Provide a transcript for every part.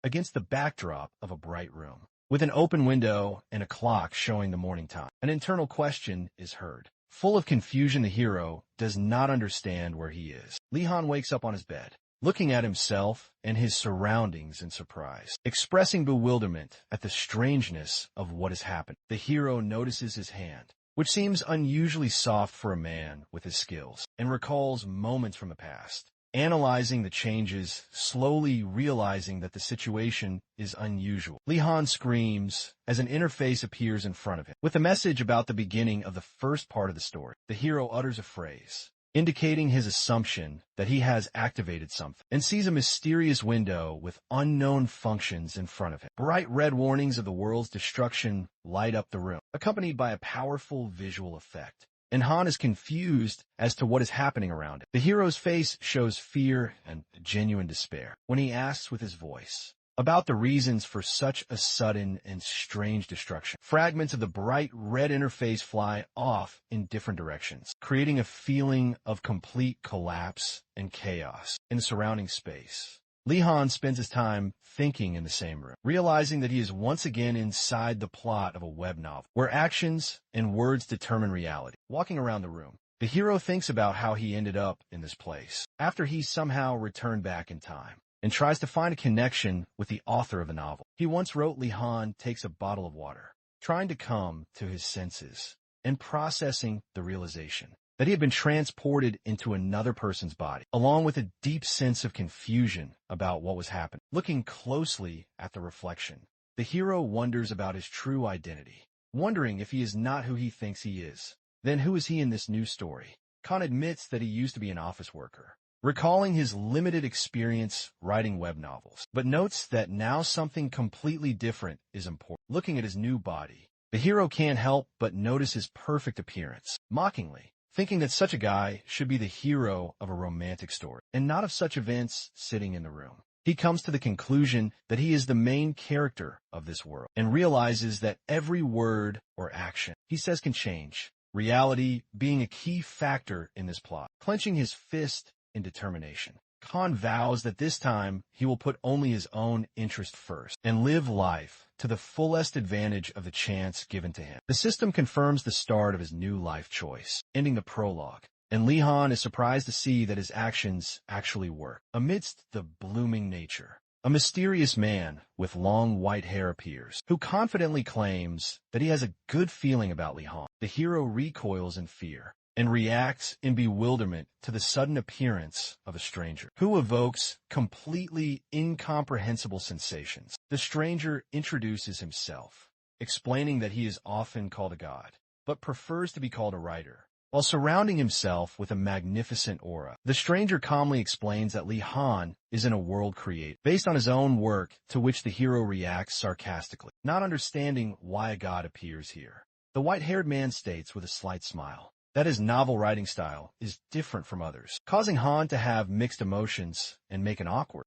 against the backdrop of a bright room. With an open window and a clock showing the morning time, an internal question is heard. Full of confusion, the hero does not understand where he is. Li-Han wakes up on his bed, looking at himself and his surroundings in surprise, expressing bewilderment at the strangeness of what has happened. The hero notices his hand, which seems unusually soft for a man with his skills, and recalls moments from the past. Analyzing the changes, slowly realizing that the situation is unusual, Li-Han screams as an interface appears in front of him. With a message about the beginning of the first part of the story, the hero utters a phrase, indicating his assumption that he has activated something, and sees a mysterious window with unknown functions in front of him. Bright red warnings of the world's destruction light up the room, accompanied by a powerful visual effect. And Han is confused as to what is happening around him. The hero's face shows fear and genuine despair when he asks with his voice about the reasons for such a sudden and strange destruction. Fragments of the bright red interface fly off in different directions, creating a feeling of complete collapse and chaos in the surrounding space. Li-Han spends his time thinking in the same room, realizing that he is once again inside the plot of a web novel, where actions and words determine reality. Walking around the room, the hero thinks about how he ended up in this place, after he somehow returned back in time, and tries to find a connection with the author of the novel. He once wrote Li-Han takes a bottle of water, trying to come to his senses, and processing the realization that he had been transported into another person's body, along with a deep sense of confusion about what was happening. Looking closely at the reflection, the hero wonders about his true identity, wondering if he is not who he thinks he is. Then who is he in this new story? Khan admits that he used to be an office worker, recalling his limited experience writing web novels, but notes that now something completely different is important. Looking at his new body, the hero can't help but notice his perfect appearance, mockingly, thinking that such a guy should be the hero of a romantic story, and not of such events sitting in the room. He comes to the conclusion that he is the main character of this world, and realizes that every word or action he says can change, reality being a key factor in this plot. Clenching his fist in determination, Khan vows that this time he will put only his own interest first, and live life to the fullest advantage of the chance given to him. The system confirms the start of his new life choice, ending the prologue, and Li-Han is surprised to see that his actions actually work. Amidst the blooming nature, a mysterious man with long white hair appears, who confidently claims that he has a good feeling about Li-Han. The hero recoils in fear and reacts in bewilderment to the sudden appearance of a stranger, who evokes completely incomprehensible sensations. The stranger introduces himself, explaining that he is often called a god, but prefers to be called a writer, while surrounding himself with a magnificent aura. The stranger calmly explains that Li-Han is in a world created based on his own work, to which the hero reacts sarcastically, not understanding why a god appears here. The white-haired man states with a slight smile that his novel writing style is different from others, causing Han to have mixed emotions and make an awkward,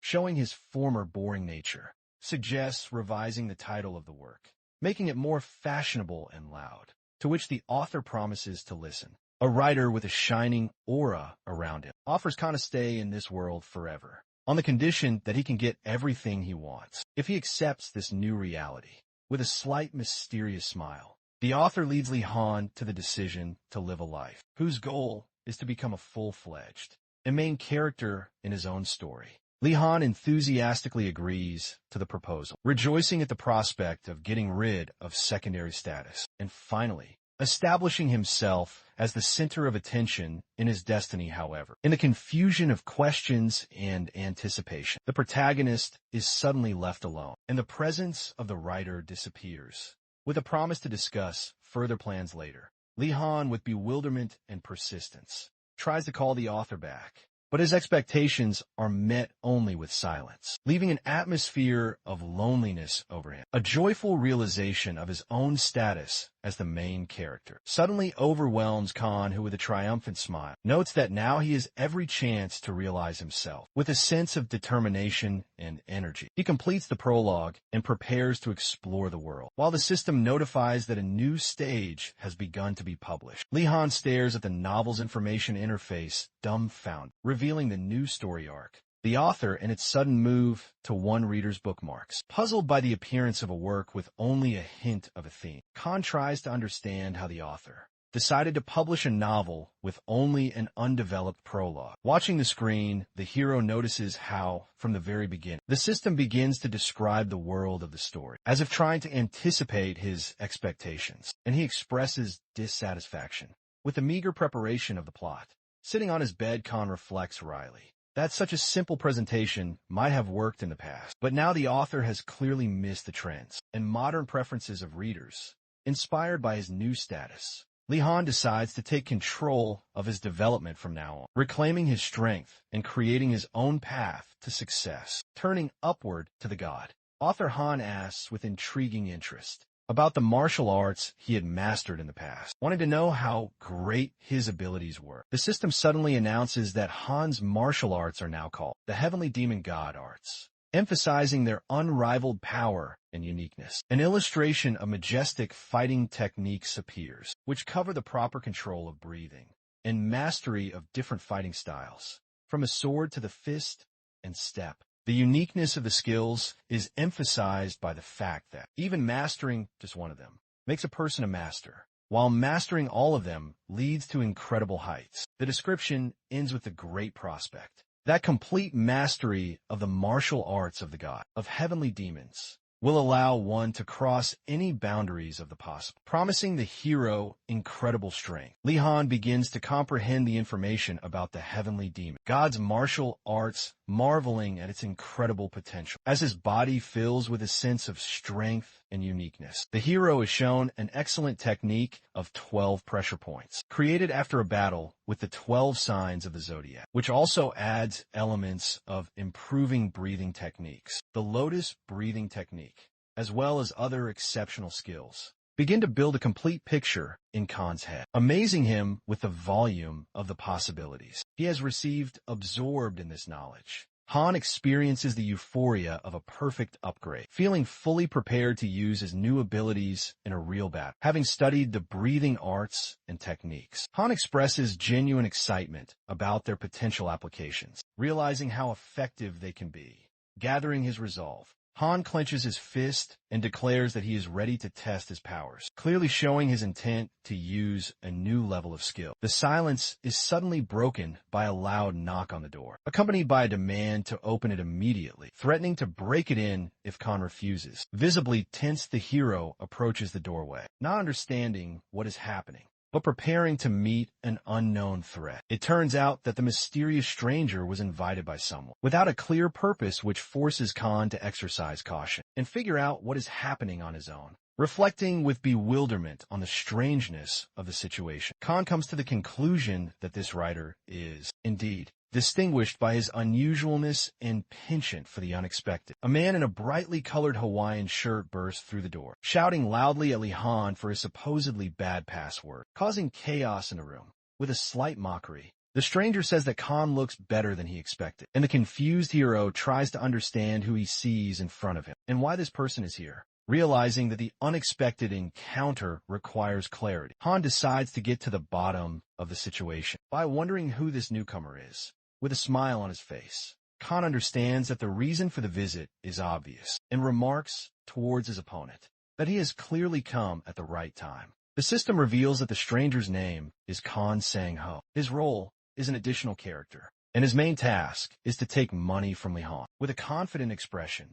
showing his former boring nature, suggests revising the title of the work, making it more fashionable and loud, to which the author promises to listen. A writer with a shining aura around him offers Khan to stay in this world forever, on the condition that he can get everything he wants if he accepts this new reality. With a slight mysterious smile, the author leads Li-Han to the decision to live a life whose goal is to become a full-fledged and main character in his own story. Li-Han enthusiastically agrees to the proposal, rejoicing at the prospect of getting rid of secondary status, and finally establishing himself as the center of attention in his destiny. However, in the confusion of questions and anticipation, the protagonist is suddenly left alone, and the presence of the writer disappears, with a promise to discuss further plans later. Li-Han, with bewilderment and persistence, tries to call the author back, but his expectations are met only with silence, leaving an atmosphere of loneliness over him. A joyful realization of his own status as the main character suddenly overwhelms Khan, who with a triumphant smile notes that now he has every chance to realize himself. With a sense of determination and energy, he completes the prologue and prepares to explore the world, while the system notifies that a new stage has begun to be published. Li-Han stares at the novel's information interface, dumbfounded, revealing the new story arc. The the author and its sudden move to one reader's bookmarks. Puzzled by the appearance of a work with only a hint of a theme, Khan tries to understand how the author decided to publish a novel with only an undeveloped prologue. Watching the screen, the hero notices how, from the very beginning, the system begins to describe the world of the story, as if trying to anticipate his expectations, and he expresses dissatisfaction with the meager preparation of the plot. Sitting on his bed, Khan reflects wryly that such a simple presentation might have worked in the past, but now the author has clearly missed the trends and modern preferences of readers. Inspired by his new status, Han decides to take control of his development from now on, reclaiming his strength and creating his own path to success. Turning upward to the god, author Han asks with intriguing interest about the martial arts he had mastered in the past, wanting to know how great his abilities were. The system suddenly announces that Han's martial arts are now called the Heavenly Demon God Arts, emphasizing their unrivaled power and uniqueness. An illustration of majestic fighting techniques appears, which cover the proper control of breathing and mastery of different fighting styles, from a sword to the fist and step. The uniqueness of the skills is emphasized by the fact that even mastering just one of them makes a person a master, while mastering all of them leads to incredible heights. The description ends with the great prospect that complete mastery of the martial arts of the god of heavenly demons will allow one to cross any boundaries of the possible, promising the hero incredible strength. Han begins to comprehend the information about the heavenly demon, God's martial arts, marveling at its incredible potential. As his body fills with a sense of strength and uniqueness, the hero is shown an excellent technique of 12 pressure points, created after a battle with the 12 signs of the zodiac, which also adds elements of improving breathing techniques. The lotus breathing technique, as well as other exceptional skills, begin to build a complete picture in Khan's head, amazing him with the volume of the possibilities he has received. Absorbed in this knowledge, Han experiences the euphoria of a perfect upgrade, feeling fully prepared to use his new abilities in a real battle. Having studied the breathing arts and techniques, Han expresses genuine excitement about their potential applications, realizing how effective they can be. Gathering his resolve, Han clenches his fist and declares that he is ready to test his powers, clearly showing his intent to use a new level of skill. The silence is suddenly broken by a loud knock on the door, accompanied by a demand to open it immediately, threatening to break it in if Khan refuses. Visibly tense, the hero approaches the doorway, not understanding what is happening, but preparing to meet an unknown threat. It turns out that the mysterious stranger was invited by someone without a clear purpose, which forces Khan to exercise caution and figure out what is happening on his own. Reflecting with bewilderment on the strangeness of the situation, Khan comes to the conclusion that this writer is, indeed, distinguished by his unusualness and penchant for the unexpected. A man in a brightly colored Hawaiian shirt bursts through the door, shouting loudly at Han for his supposedly bad password, causing chaos in the room. With a slight mockery, the stranger says that Khan looks better than he expected, and the confused hero tries to understand who he sees in front of him and why this person is here. Realizing that the unexpected encounter requires clarity, Han decides to get to the bottom of the situation by wondering who this newcomer is. With a smile on his face, Khan understands that the reason for the visit is obvious and remarks towards his opponent that he has clearly come at the right time. The system reveals that the stranger's name is Khan Sang-ho. His role is an additional character, and his main task is to take money from Han. With a confident expression,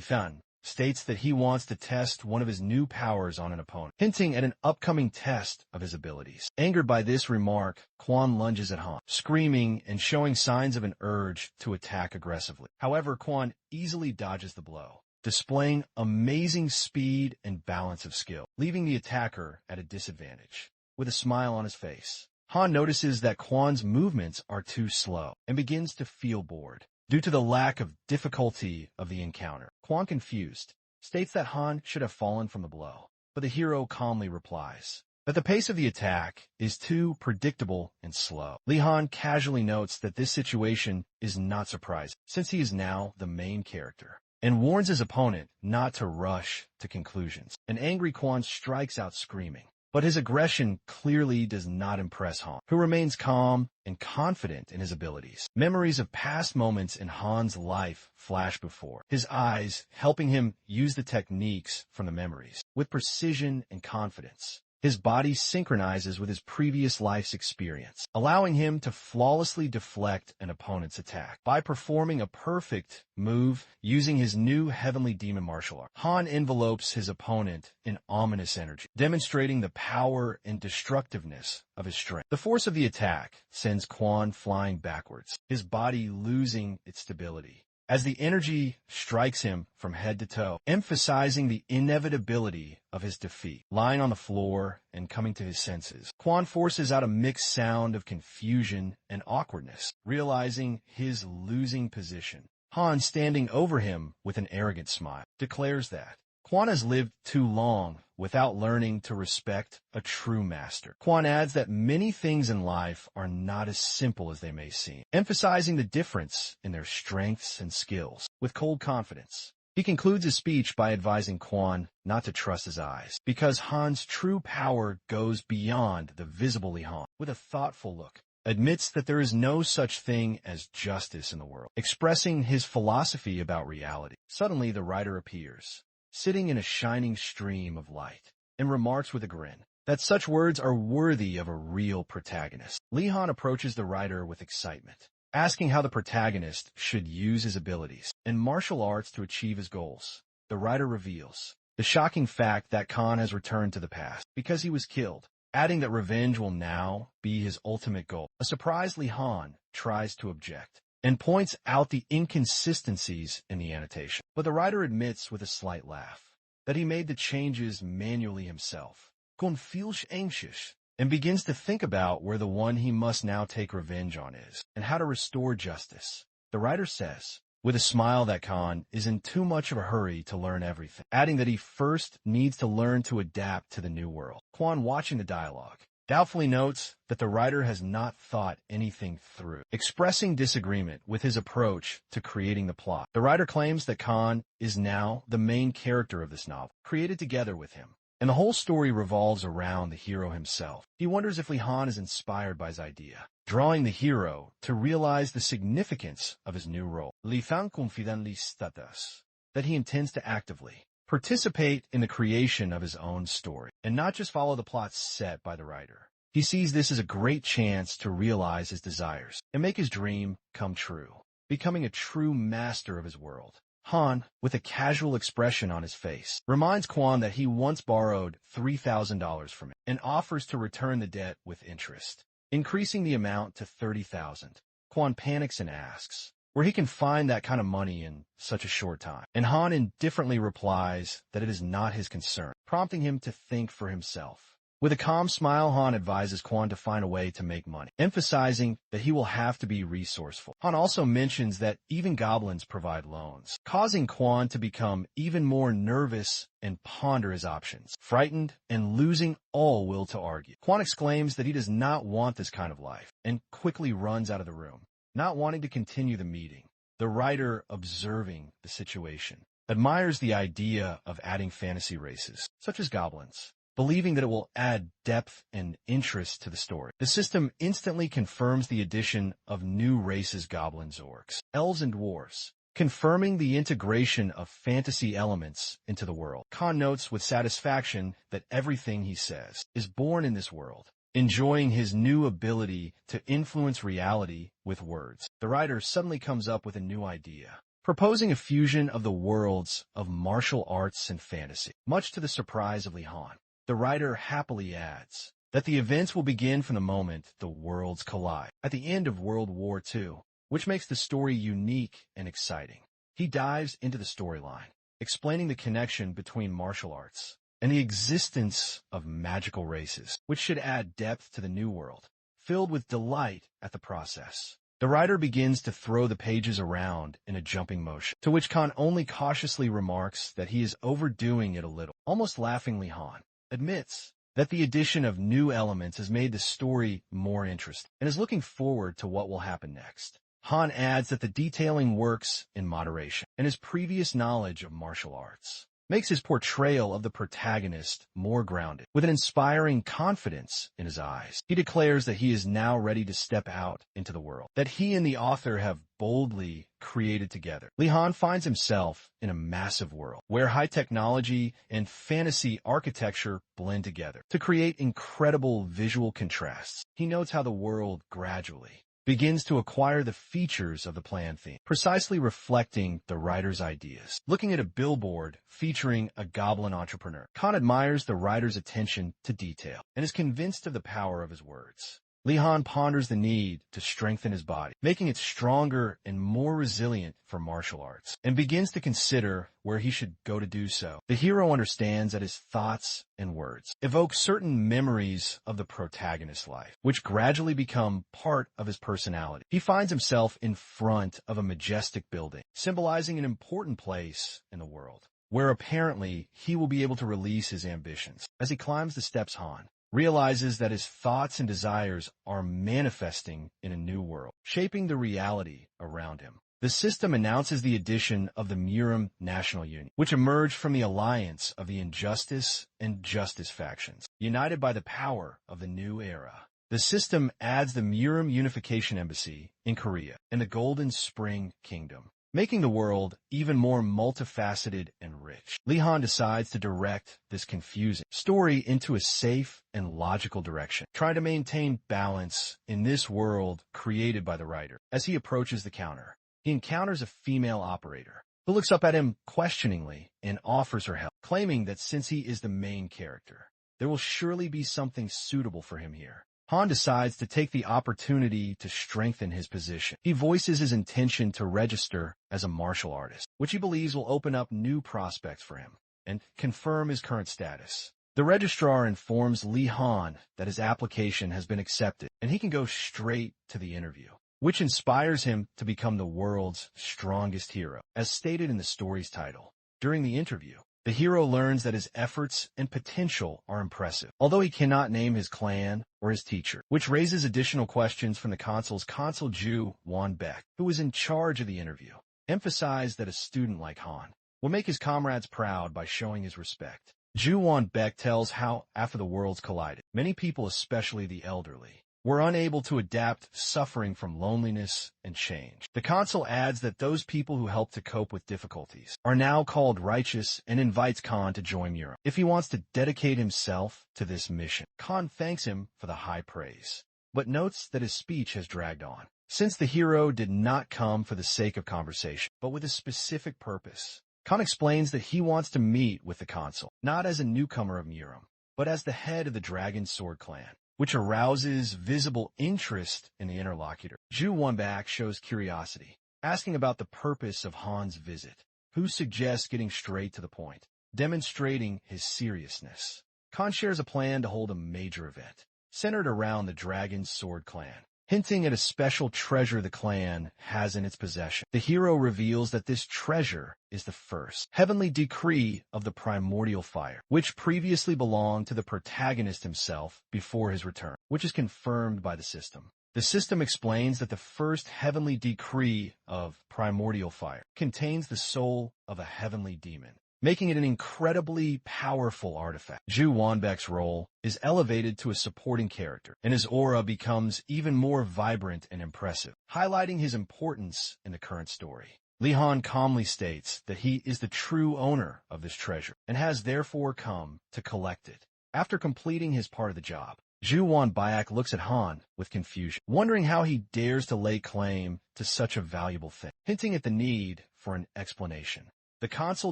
Fan states that he wants to test one of his new powers on an opponent, hinting at an upcoming test of his abilities. Angered by this remark, Quan lunges at Han, screaming and showing signs of an urge to attack aggressively. However, Quan easily dodges the blow, displaying amazing speed and balance of skill, leaving the attacker at a disadvantage. With a smile on his face, Han notices that Quan's movements are too slow and begins to feel bored due to the lack of difficulty of the encounter. Quan, confused, states that Han should have fallen from the blow, but the hero calmly replies that the pace of the attack is too predictable and slow. Han casually notes that this situation is not surprising, since he is now the main character, and warns his opponent not to rush to conclusions. An angry Quan strikes out, screaming But his aggression clearly does not impress Han, who remains calm and confident in his abilities. Memories of past moments in Han's life flash before his eyes, helping him use the techniques from the memories with precision and confidence. His body synchronizes with his previous life's experience, allowing him to flawlessly deflect an opponent's attack. By performing a perfect move using his new heavenly demon martial art, Han envelopes his opponent in ominous energy, demonstrating the power and destructiveness of his strength. The force of the attack sends Quan flying backwards, his body losing its stability as the energy strikes him from head to toe, emphasizing the inevitability of his defeat. Lying on the floor and coming to his senses, Quan forces out a mixed sound of confusion and awkwardness, realizing his losing position. Han, standing over him with an arrogant smile, declares that Quan has lived too long without learning to respect a true master. Quan adds that many things in life are not as simple as they may seem, emphasizing the difference in their strengths and skills. With cold confidence, he concludes his speech by advising Quan not to trust his eyes, because Han's true power goes beyond the visible Han. With a thoughtful look, admits that there is no such thing as justice in the world, expressing his philosophy about reality. Suddenly, the writer appears, sitting in a shining stream of light, and remarks with a grin that such words are worthy of a real protagonist. Han approaches the writer with excitement, asking how the protagonist should use his abilities and martial arts to achieve his goals. The writer reveals the shocking fact that Khan has returned to the past because he was killed, adding that revenge will now be his ultimate goal. A surprised Han tries to object and points out the inconsistencies in the annotation. But the writer admits with a slight laugh that he made the changes manually himself, confused, anxious, and begins to think about where the one he must now take revenge on is, and how to restore justice. The writer says, with a smile, that Khan is in too much of a hurry to learn everything, adding that he first needs to learn to adapt to the new world. Quan, watching the dialogue, doubtfully notes that the writer has not thought anything through, expressing disagreement with his approach to creating the plot. The writer claims that Khan is now the main character of this novel, created together with him, and the whole story revolves around the hero himself. He wonders if Han is inspired by his idea, drawing the hero to realize the significance of his new role. That he intends to actively participate in the creation of his own story, and not just follow the plot set by the writer. He sees this as a great chance to realize his desires and make his dream come true, becoming a true master of his world. Han, with a casual expression on his face, reminds Quan that he once borrowed $3,000 from him and offers to return the debt with interest, increasing the amount to $30,000. Quan panics and asks where he can find that kind of money in such a short time, and Han indifferently replies that it is not his concern, prompting him to think for himself. With a calm smile, Han advises Quan to find a way to make money, emphasizing that he will have to be resourceful. Han also mentions that even goblins provide loans, causing Quan to become even more nervous and ponder his options, frightened and losing all will to argue. Quan exclaims that he does not want this kind of life, and quickly runs out of the room, not wanting to continue the meeting. The writer, observing the situation, admires the idea of adding fantasy races, such as goblins, believing that it will add depth and interest to the story. The system instantly confirms the addition of new races: goblins, orcs, elves, and dwarves, confirming the integration of fantasy elements into the world. Khan notes with satisfaction that everything he says is born in this world, enjoying his new ability to influence reality with words. The writer suddenly comes up with a new idea, proposing a fusion of the worlds of martial arts and fantasy. Much to the surprise of Han, the writer happily adds that the events will begin from the moment the worlds collide, at the end of World War II, which makes the story unique and exciting. He dives into the storyline, explaining the connection between martial arts and the existence of magical races, which should add depth to the new world, filled with delight at the process. The writer begins to throw the pages around in a jumping motion, to which Khan only cautiously remarks that he is overdoing it a little. Almost laughingly, Han admits that the addition of new elements has made the story more interesting, and is looking forward to what will happen next. Han adds that the detailing works in moderation, and his previous knowledge of martial arts makes his portrayal of the protagonist more grounded. With an inspiring confidence in his eyes, he declares that he is now ready to step out into the world, that he and the author have boldly created together. Lee Han finds himself in a massive world where high technology and fantasy architecture blend together to create incredible visual contrasts. He notes how the world gradually begins to acquire the features of the planned theme, precisely reflecting the writer's ideas. Looking at a billboard featuring a goblin entrepreneur, Khan admires the writer's attention to detail and is convinced of the power of his words. Lee Han ponders the need to strengthen his body, making it stronger and more resilient for martial arts, and begins to consider where he should go to do so. The hero understands that his thoughts and words evoke certain memories of the protagonist's life, which gradually become part of his personality. He finds himself in front of a majestic building, symbolizing an important place in the world, where apparently he will be able to release his ambitions. As he climbs the steps, Han realizes that his thoughts and desires are manifesting in a new world, shaping the reality around him. The system announces the addition of the Muram National Union, which emerged from the alliance of the Injustice and Justice factions, united by the power of the new era. The system adds the Muram Unification Embassy in Korea and the Golden Spring Kingdom, making the world even more multifaceted and rich. Lee Han decides to direct this confusing story into a safe and logical direction, trying to maintain balance in this world created by the writer. As he approaches the counter, he encounters a female operator who looks up at him questioningly and offers her help, claiming that since he is the main character, there will surely be something suitable for him here. Han decides to take the opportunity to strengthen his position. He voices his intention to register as a martial artist, which he believes will open up new prospects for him and confirm his current status. The registrar informs Lee Han that his application has been accepted and he can go straight to the interview, which inspires him to become the world's strongest hero, as stated in the story's title. During the interview, the hero learns that his efforts and potential are impressive, although he cannot name his clan or his teacher, which raises additional questions from the consul's consul Ju Won-baek, who was in charge of the interview. Emphasized that a student like Han will make his comrades proud by showing his respect. Ju Won-baek tells how, after the worlds collided, many people, especially the elderly, were unable to adapt, suffering from loneliness and change. The consul adds that those people who help to cope with difficulties are now called righteous and invites Khan to join Muram if he wants to dedicate himself to this mission. Khan thanks him for the high praise, but notes that his speech has dragged on, since the hero did not come for the sake of conversation, but with a specific purpose. Khan explains that he wants to meet with the consul, not as a newcomer of Muram, but as the head of the Dragon Sword clan, which arouses visible interest in the interlocutor. Ju Won-baek shows curiosity, asking about the purpose of Han's visit, who suggests getting straight to the point, demonstrating his seriousness. Khan shares a plan to hold a major event, centered around the Dragon Sword clan, hinting at a special treasure the clan has in its possession. The hero reveals that this treasure is the first heavenly decree of the primordial fire, which previously belonged to the protagonist himself before his return, which is confirmed by the system. The system explains that the first heavenly decree of primordial fire contains the soul of a heavenly demon, making it an incredibly powerful artifact. Ju Won-baek's role is elevated to a supporting character, and his aura becomes even more vibrant and impressive, highlighting his importance in the current story. Lee Han calmly states that he is the true owner of this treasure, and has therefore come to collect it. After completing his part of the job, Ju Won-baek looks at Han with confusion, wondering how he dares to lay claim to such a valuable thing, hinting at the need for an explanation. The consul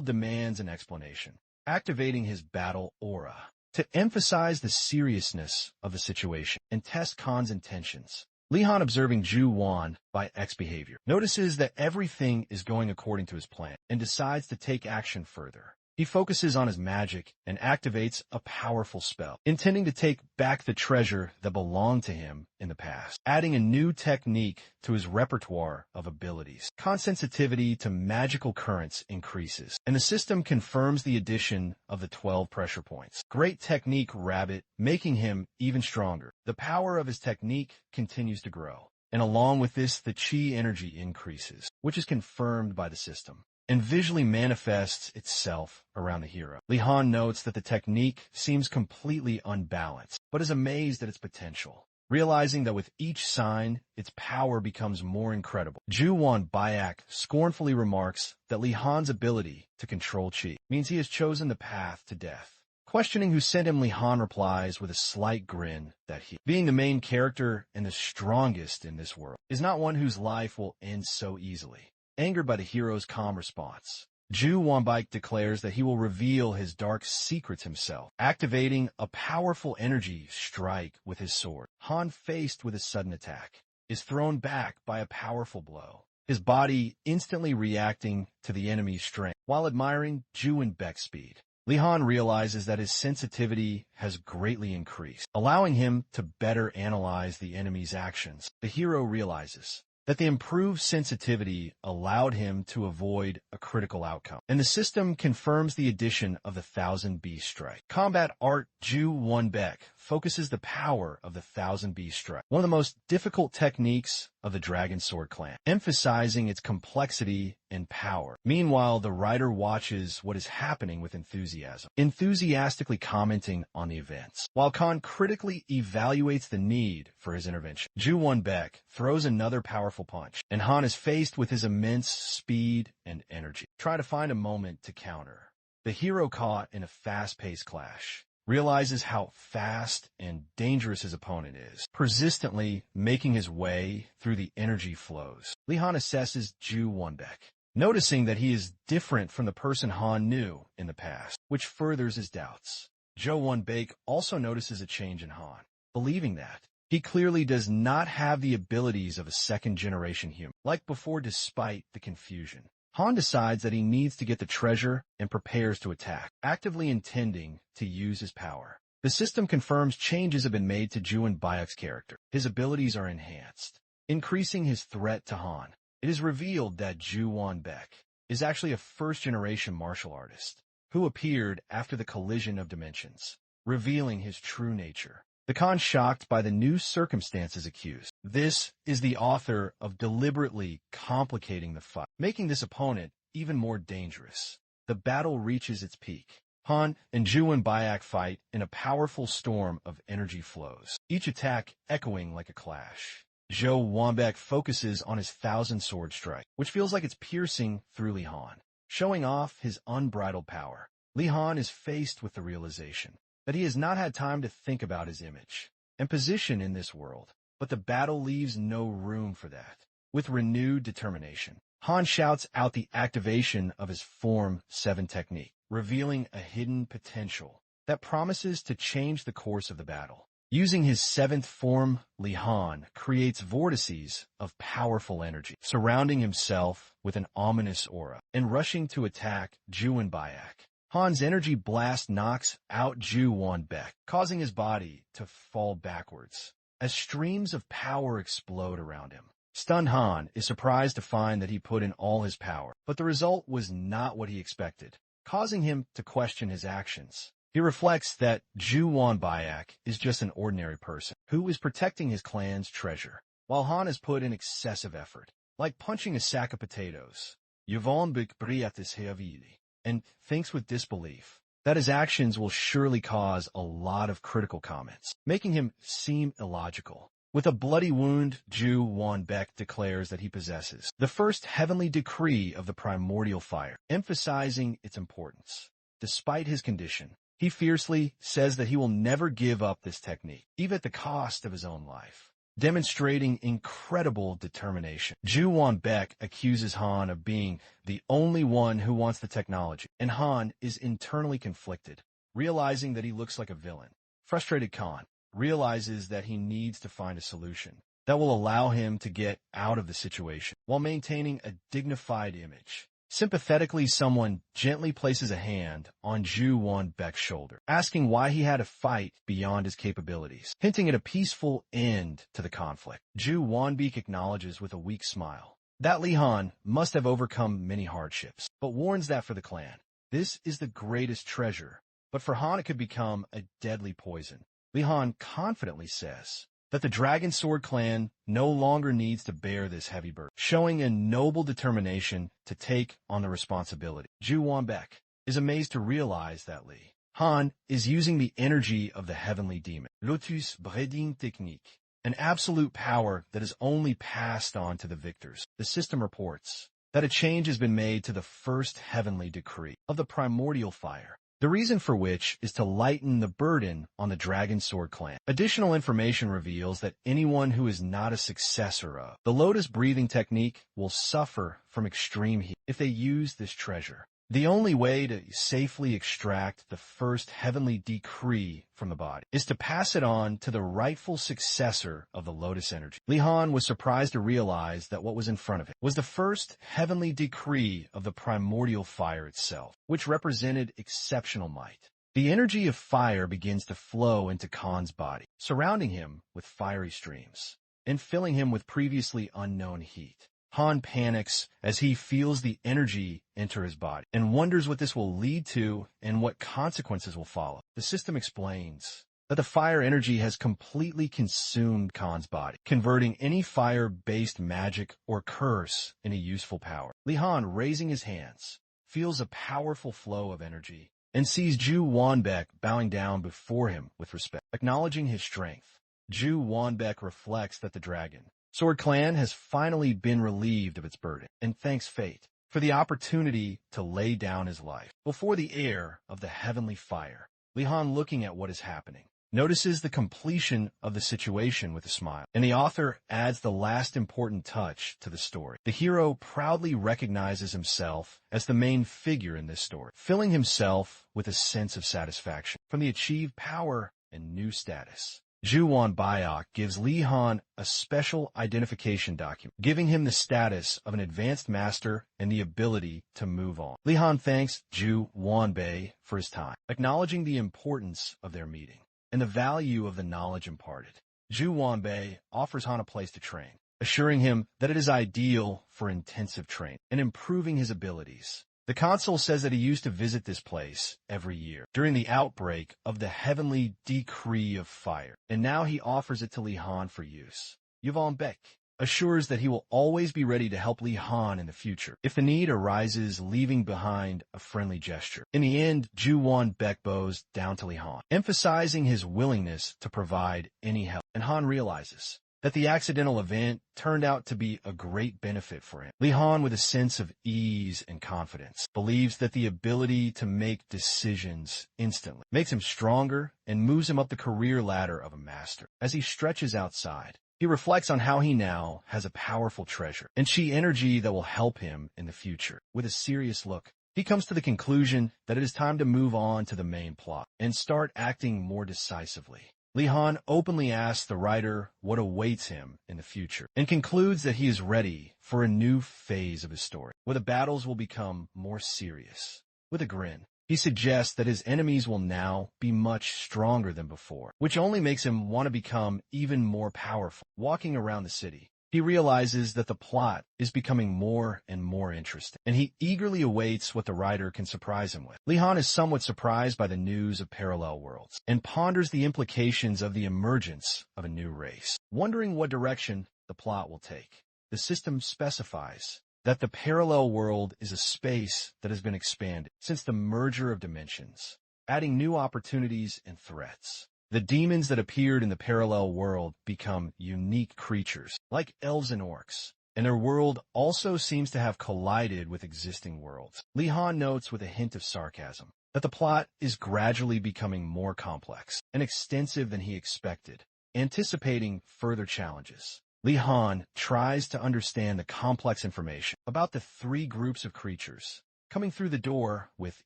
demands an explanation, activating his battle aura to emphasize the seriousness of the situation and test Khan's intentions. Lee Han, observing Ju Won-baek's behavior, notices that everything is going according to his plan and decides to take action further. He focuses on his magic and activates a powerful spell, intending to take back the treasure that belonged to him in the past, adding a new technique to his repertoire of abilities. Khan's sensitivity to magical currents increases, and the system confirms the addition of the 12 pressure points. Great technique, Rabbit, making him even stronger. The power of his technique continues to grow, and along with this, the chi energy increases, which is confirmed by the system. and visually manifests itself around the hero. Li Han notes that the technique seems completely unbalanced, but is amazed at its potential. Realizing that with each sign, its power becomes more incredible. Ju-won Byak scornfully remarks that Li Han's ability to control Qi means he has chosen the path to death. Questioning who sent him, Li Han replies with a slight grin that he, being the main character and the strongest in this world, is not one whose life will end so easily. Angered by the hero's calm response, Ju Wanbaik declares that he will reveal his dark secrets himself, activating a powerful energy strike with his sword. Han, faced with a sudden attack, is thrown back by a powerful blow, his body instantly reacting to the enemy's strength. While admiring Ju and Beck's speed, Li Han realizes that his sensitivity has greatly increased, allowing him to better analyze the enemy's actions. The hero realizes that the improved sensitivity allowed him to avoid a critical outcome, and the system confirms the addition of the Thousand Beast Strike. Combat art Ju Won-baek focuses the power of the Thousand Beast Strike, one of the most difficult techniques of the Dragon Sword clan, emphasizing its complexity and power. Meanwhile, the writer watches what is happening with enthusiasm, enthusiastically commenting on the events, while Khan critically evaluates the need for his intervention. Ju Won-baek throws another powerful punch, and Han is faced with his immense speed and energy. Try to find a moment to counter. The hero, caught in a fast-paced clash, realizes how fast and dangerous his opponent is, persistently making his way through the energy flows. Li Han assesses Ju Won-baek, noticing that he is different from the person Han knew in the past, which furthers his doubts. Ju Won-baek also notices a change in Han, believing that he clearly does not have the abilities of a second-generation human. Like before, despite the confusion, Han decides that he needs to get the treasure and prepares to attack, actively intending to use his power. The system confirms changes have been made to Ju Won-baek's character. His abilities are enhanced, increasing his threat to Han. It is revealed that Ju Won-baek is actually a first-generation martial artist who appeared after the collision of dimensions, revealing his true nature. The Khan, shocked by the new circumstances, accused. This is the author of deliberately complicating the fight, making this opponent even more dangerous. The battle reaches its peak. Han and Ju Won-baek fight in a powerful storm of energy flows, each attack echoing like a clash. Ju Won-baek focuses on his Thousand Sword Strike, which feels like it's piercing through Li Han, showing off his unbridled power. Li Han is faced with the realization that he has not had time to think about his image and position in this world, but the battle leaves no room for that. With renewed determination, Han shouts out the activation of his Form 7 technique, revealing a hidden potential that promises to change the course of the battle. Using his seventh form, Li Han creates vortices of powerful energy, surrounding himself with an ominous aura, and rushing to attack Ju Won-baek. Han's energy blast knocks out Ju Won-baek, causing his body to fall backwards as streams of power explode around him. Stunned, Han is surprised to find that he put in all his power, but the result was not what he expected, causing him to question his actions. He reflects that Ju Won-baek is just an ordinary person who is protecting his clan's treasure, while Han has put in excessive effort, like punching a sack of potatoes. Yvonne Briatis Heavili, and thinks with disbelief that his actions will surely cause a lot of critical comments, making him seem illogical. With a bloody wound, Ju Won-baek declares that he possesses the first heavenly decree of the primordial fire, emphasizing its importance. Despite his condition, he fiercely says that he will never give up this technique, even at the cost of his own life, demonstrating incredible determination. Ju Won-baek accuses Han of being the only one who wants the technology, and Han is internally conflicted, realizing that he looks like a villain. Frustrated, Khan realizes that he needs to find a solution that will allow him to get out of the situation while maintaining a dignified image. Sympathetically, someone gently places a hand on Ju Won-baek's shoulder, asking why he had to fight beyond his capabilities, hinting at a peaceful end to the conflict. Ju Won-baek acknowledges with a weak smile that Li Han must have overcome many hardships, but warns that for the clan, this is the greatest treasure, but for Han it could become a deadly poison. Li Han confidently says that the Dragon Sword clan no longer needs to bear this heavy burden, showing a noble determination to take on the responsibility. Ju Wanbaek is amazed to realize that Li Han is using the energy of the heavenly demon, Lotus Breeding Technique, an absolute power that is only passed on to the victors. The system reports that a change has been made to the first heavenly decree of the primordial fire, the reason for which is to lighten the burden on the Dragon Sword clan. Additional information reveals that anyone who is not a successor of the Lotus breathing technique will suffer from extreme heat if they use this treasure. The only way to safely extract the first heavenly decree from the body is to pass it on to the rightful successor of the Lotus energy. Li Han was surprised to realize that what was in front of him was the first heavenly decree of the primordial fire itself, which represented exceptional might. The energy of fire begins to flow into Khan's body, surrounding him with fiery streams and filling him with previously unknown heat. Han panics as he feels the energy enter his body and wonders what this will lead to and what consequences will follow. The system explains that the fire energy has completely consumed Khan's body, converting any fire-based magic or curse into useful power. Li Han, raising his hands, feels a powerful flow of energy and sees Ju Wanbaek bowing down before him with respect. Acknowledging his strength, Ju Wanbaek reflects that the Dragon Sword clan has finally been relieved of its burden and thanks fate for the opportunity to lay down his life before the heir of the heavenly fire. Li Han, looking at what is happening, notices the completion of the situation with a smile, and the author adds the last important touch to the story. The hero proudly recognizes himself as the main figure in this story, filling himself with a sense of satisfaction from the achieved power and new status. Ju Wanbaek gives Li Han a special identification document, giving him the status of an advanced master and the ability to move on. Li Han thanks Ju Wanbaek for his time, acknowledging the importance of their meeting and the value of the knowledge imparted. Ju Wanbaek offers Han a place to train, assuring him that it is ideal for intensive training and improving his abilities. The consul says that he used to visit this place every year during the outbreak of the heavenly decree of fire, and now he offers it to Li Han for use. Ju Wanbaek assures that he will always be ready to help Li Han in the future if the need arises, leaving behind a friendly gesture. In the end, Ju Wanbaek bows down to Li Han, emphasizing his willingness to provide any help, and Han realizes that the accidental event turned out to be a great benefit for him. Li Han, with a sense of ease and confidence, believes that the ability to make decisions instantly makes him stronger and moves him up the career ladder of a master. As he stretches outside, he reflects on how he now has a powerful treasure and chi energy that will help him in the future. With a serious look, he comes to the conclusion that it is time to move on to the main plot and start acting more decisively. Li Han openly asks the writer what awaits him in the future and concludes that he is ready for a new phase of his story, where the battles will become more serious. With a grin, he suggests that his enemies will now be much stronger than before, which only makes him want to become even more powerful. Walking around the city, he realizes that the plot is becoming more and more interesting, and he eagerly awaits what the writer can surprise him with. Li Han is somewhat surprised by the news of parallel worlds, and ponders the implications of the emergence of a new race, wondering what direction the plot will take. The system specifies that the parallel world is a space that has been expanded since the merger of dimensions, adding new opportunities and threats. The demons that appeared in the parallel world become unique creatures, like elves and orcs, and their world also seems to have collided with existing worlds. Li Han notes with a hint of sarcasm that the plot is gradually becoming more complex and extensive than he expected, anticipating further challenges. Li Han tries to understand the complex information about the three groups of creatures coming through the door with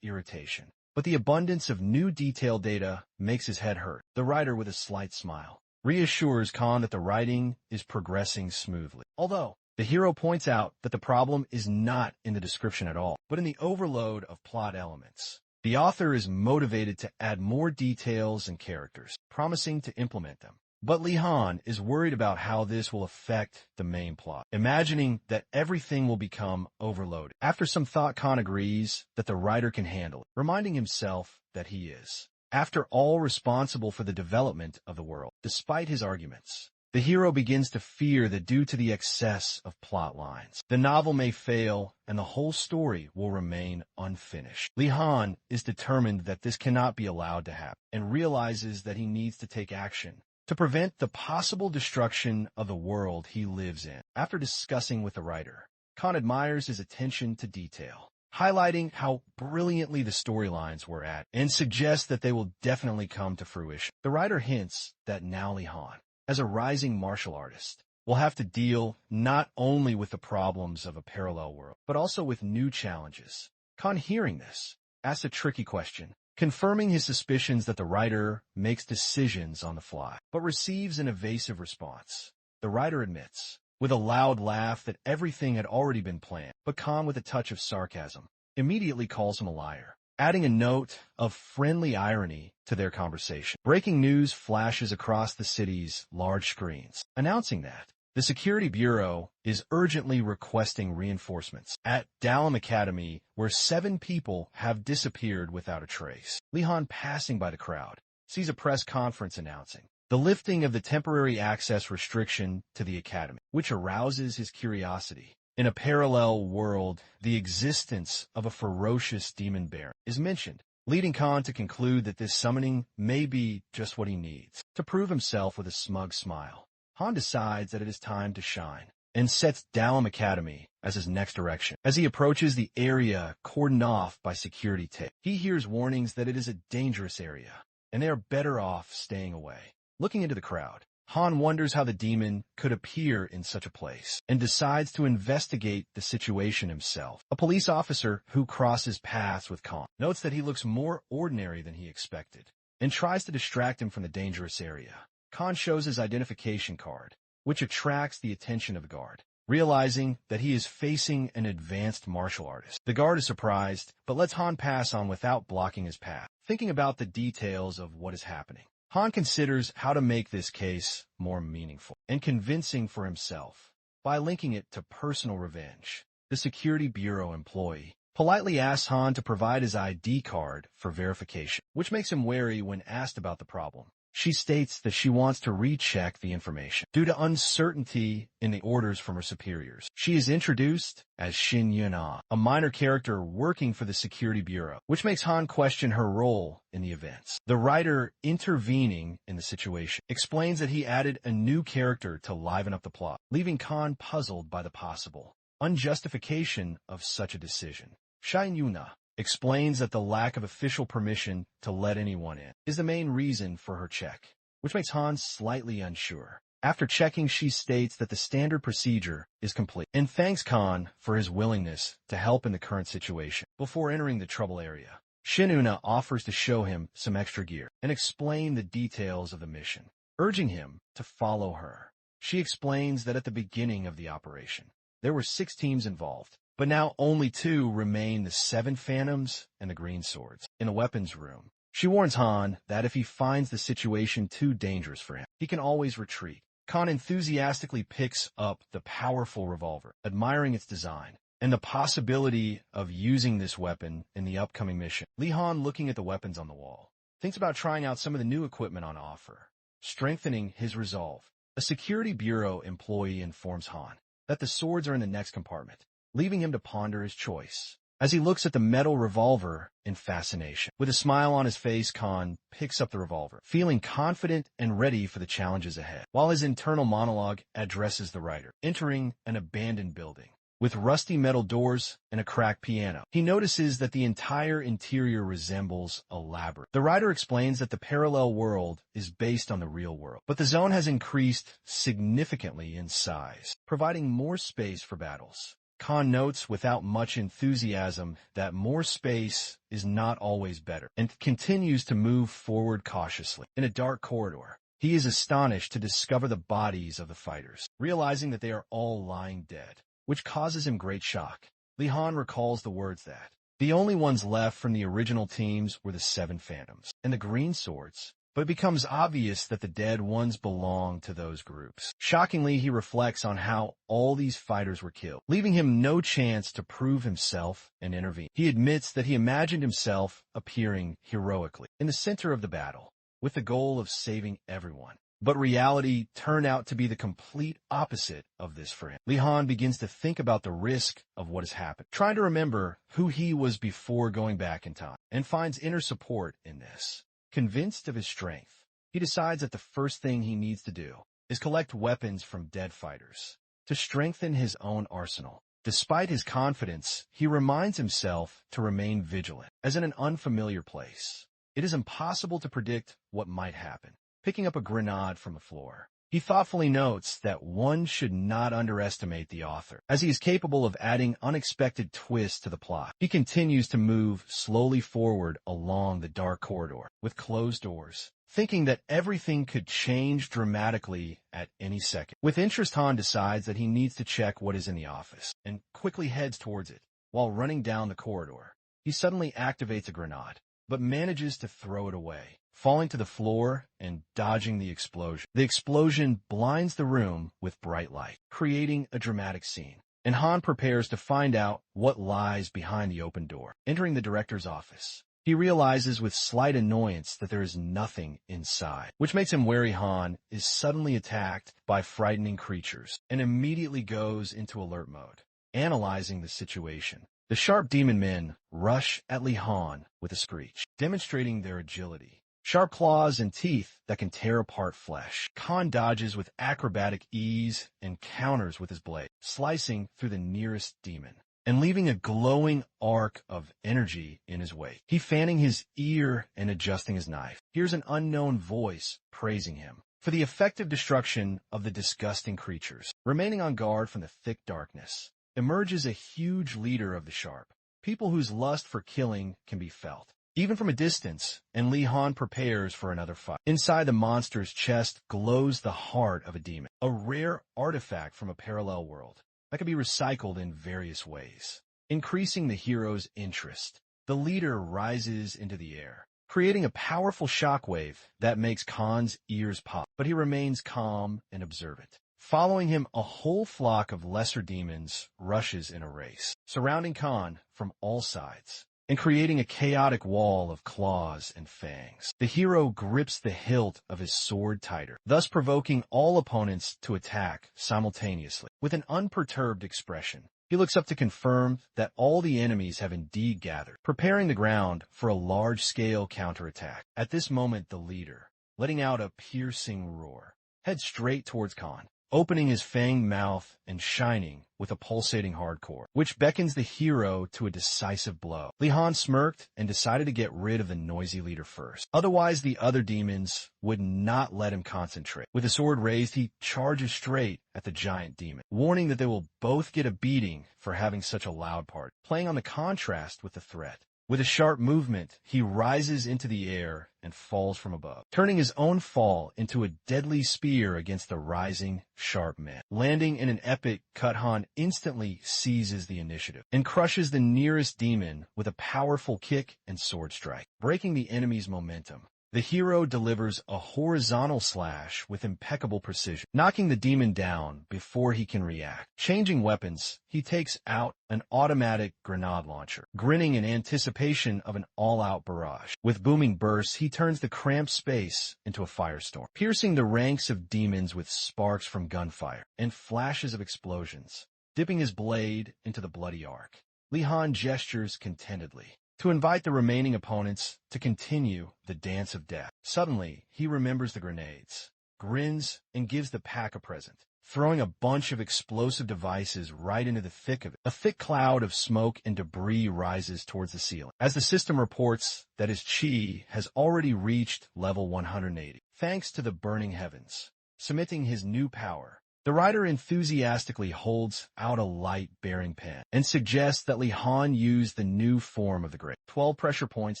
irritation. But the abundance of new detailed data makes his head hurt. The writer, with a slight smile, reassures Khan that the writing is progressing smoothly. Although, the hero points out that the problem is not in the description at all, but in the overload of plot elements. The author is motivated to add more details and characters, promising to implement them. But Li Han is worried about how this will affect the main plot, imagining that everything will become overloaded. After some thought, Khan agrees that the writer can handle it, reminding himself that he is, after all, responsible for the development of the world. Despite his arguments, the hero begins to fear that due to the excess of plot lines, the novel may fail and the whole story will remain unfinished. Li Han is determined that this cannot be allowed to happen and realizes that he needs to take action to prevent the possible destruction of the world he lives in. After discussing with the writer, Khan admires his attention to detail, highlighting how brilliantly the storylines were at and suggests that they will definitely come to fruition. The writer hints that now Li Han, as a rising martial artist, will have to deal not only with the problems of a parallel world, but also with new challenges. Khan, hearing this, asks a tricky question, confirming his suspicions that the writer makes decisions on the fly, but receives an evasive response. The writer admits, with a loud laugh, that everything had already been planned, but Khan, with a touch of sarcasm, immediately calls him a liar, adding a note of friendly irony to their conversation. Breaking news flashes across the city's large screens, announcing that the Security Bureau is urgently requesting reinforcements at Dalam Academy, where 7 people have disappeared without a trace. Li Han, passing by the crowd, sees a press conference announcing the lifting of the temporary access restriction to the academy, which arouses his curiosity. In a parallel world, the existence of a ferocious demon baron is mentioned, leading Khan to conclude that this summoning may be just what he needs to prove himself. With a smug smile, Han decides that it is time to shine and sets Dalam Academy as his next direction. As he approaches the area cordoned off by security tape, he hears warnings that it is a dangerous area and they are better off staying away. Looking into the crowd, Han wonders how the demon could appear in such a place and decides to investigate the situation himself. A police officer who crosses paths with Khan notes that he looks more ordinary than he expected and tries to distract him from the dangerous area. Khan shows his identification card, which attracts the attention of the guard, realizing that he is facing an advanced martial artist. The guard is surprised, but lets Han pass on without blocking his path. Thinking about the details of what is happening, Han considers how to make this case more meaningful and convincing for himself by linking it to personal revenge. The Security Bureau employee politely asks Han to provide his ID card for verification, which makes him wary when asked about the problem. She states that she wants to recheck the information due to uncertainty in the orders from her superiors. She is introduced as Shin Yuna, a minor character working for the Security Bureau, which makes Han question her role in the events. The writer, intervening in the situation, explains that he added a new character to liven up the plot, leaving Khan puzzled by the possible unjustification of such a decision. Shin Yuna explains that the lack of official permission to let anyone in is the main reason for her check, which makes Han slightly unsure. After checking, she states that the standard procedure is complete and thanks Khan for his willingness to help in the current situation. Before entering the trouble area, Shinuna offers to show him some extra gear and explain the details of the mission, urging him to follow her. She explains that at the beginning of the operation, there were 6 teams involved, but now only 2 remain: the 7 Phantoms and the Green Swords. In the weapons room, she warns Han that if he finds the situation too dangerous for him, he can always retreat. Khan enthusiastically picks up the powerful revolver, admiring its design and the possibility of using this weapon in the upcoming mission. Li Han, looking at the weapons on the wall, thinks about trying out some of the new equipment on offer, strengthening his resolve. A Security Bureau employee informs Han that the swords are in the next compartment, leaving him to ponder his choice. As he looks at the metal revolver in fascination, with a smile on his face, Khan picks up the revolver, feeling confident and ready for the challenges ahead, while his internal monologue addresses the writer. Entering an abandoned building with rusty metal doors and a cracked piano, he notices that the entire interior resembles a labyrinth. The writer explains that the parallel world is based on the real world, but the zone has increased significantly in size, providing more space for battles. Khan notes without much enthusiasm that more space is not always better, and continues to move forward cautiously. In a dark corridor, he is astonished to discover the bodies of the fighters, realizing that they are all lying dead, which causes him great shock. Li Han recalls the words that the only ones left from the original teams were the 7 Phantoms and the Green Swords, but it becomes obvious that the dead ones belong to those groups. Shockingly, he reflects on how all these fighters were killed, leaving him no chance to prove himself and intervene. He admits that he imagined himself appearing heroically in the center of the battle, with the goal of saving everyone. But reality turned out to be the complete opposite of this for him. Li-Han begins to think about the risk of what has happened, trying to remember who he was before going back in time, and finds inner support in this. Convinced of his strength, he decides that the first thing he needs to do is collect weapons from dead fighters to strengthen his own arsenal. Despite his confidence, he reminds himself to remain vigilant, as in an unfamiliar place. It is impossible to predict what might happen. Picking up a grenade from the floor, he thoughtfully notes that one should not underestimate the author, as he is capable of adding unexpected twists to the plot. He continues to move slowly forward along the dark corridor with closed doors, thinking that everything could change dramatically at any second. With interest, Han decides that he needs to check what is in the office, and quickly heads towards it. While running down the corridor, he suddenly activates a grenade, but manages to throw it away, falling to the floor and dodging the explosion. The explosion blinds the room with bright light, creating a dramatic scene, and Han prepares to find out what lies behind the open door. Entering the director's office, he realizes with slight annoyance that there is nothing inside, which makes him wary. Han is suddenly attacked by frightening creatures and immediately goes into alert mode, analyzing the situation. The sharp demon men rush at Li-Han with a screech, demonstrating their agility. Sharp claws and teeth that can tear apart flesh. Han dodges with acrobatic ease and counters with his blade, slicing through the nearest demon and leaving a glowing arc of energy in his wake. He fanning his ear and adjusting his knife, hears an unknown voice praising him for the effective destruction of the disgusting creatures. Remaining on guard from the thick darkness, emerges a huge leader of the Sharp, people whose lust for killing can be felt, even from a distance, and Li-Han prepares for another fight. Inside the monster's chest glows the heart of a demon, a rare artifact from a parallel world that can be recycled in various ways. Increasing the hero's interest, the leader rises into the air, creating a powerful shockwave that makes Khan's ears pop, but he remains calm and observant. Following him, a whole flock of lesser demons rushes in a race, surrounding Khan from all sides and creating a chaotic wall of claws and fangs. The hero grips the hilt of his sword tighter, thus provoking all opponents to attack simultaneously. With an unperturbed expression, he looks up to confirm that all the enemies have indeed gathered, preparing the ground for a large-scale counterattack. At this moment, the leader, letting out a piercing roar, heads straight towards Khan, opening his fanged mouth and shining with a pulsating hardcore, which beckons the hero to a decisive blow. Li-Han smirked and decided to get rid of the noisy leader first. Otherwise, the other demons would not let him concentrate. With the sword raised, he charges straight at the giant demon, warning that they will both get a beating for having such a loud party, playing on the contrast with the threat. With a sharp movement, he rises into the air and falls from above, turning his own fall into a deadly spear against the rising, sharp man. Landing in an epic cut, Han instantly seizes the initiative and crushes the nearest demon with a powerful kick and sword strike, breaking the enemy's momentum. The hero delivers a horizontal slash with impeccable precision, knocking the demon down before he can react. Changing weapons, he takes out an automatic grenade launcher, grinning in anticipation of an all-out barrage. With booming bursts, he turns the cramped space into a firestorm, piercing the ranks of demons with sparks from gunfire and flashes of explosions, dipping his blade into the bloody arc. Li-Han gestures contentedly to invite the remaining opponents to continue the dance of death. Suddenly, he remembers the grenades, grins, and gives the pack a present, throwing a bunch of explosive devices right into the thick of it. A thick cloud of smoke and debris rises towards the ceiling, as the system reports that his chi has already reached level 180, thanks to the burning heavens. Submitting his new power, the writer enthusiastically holds out a light-bearing pen and suggests that Li-Han use the new form of the great 12 pressure points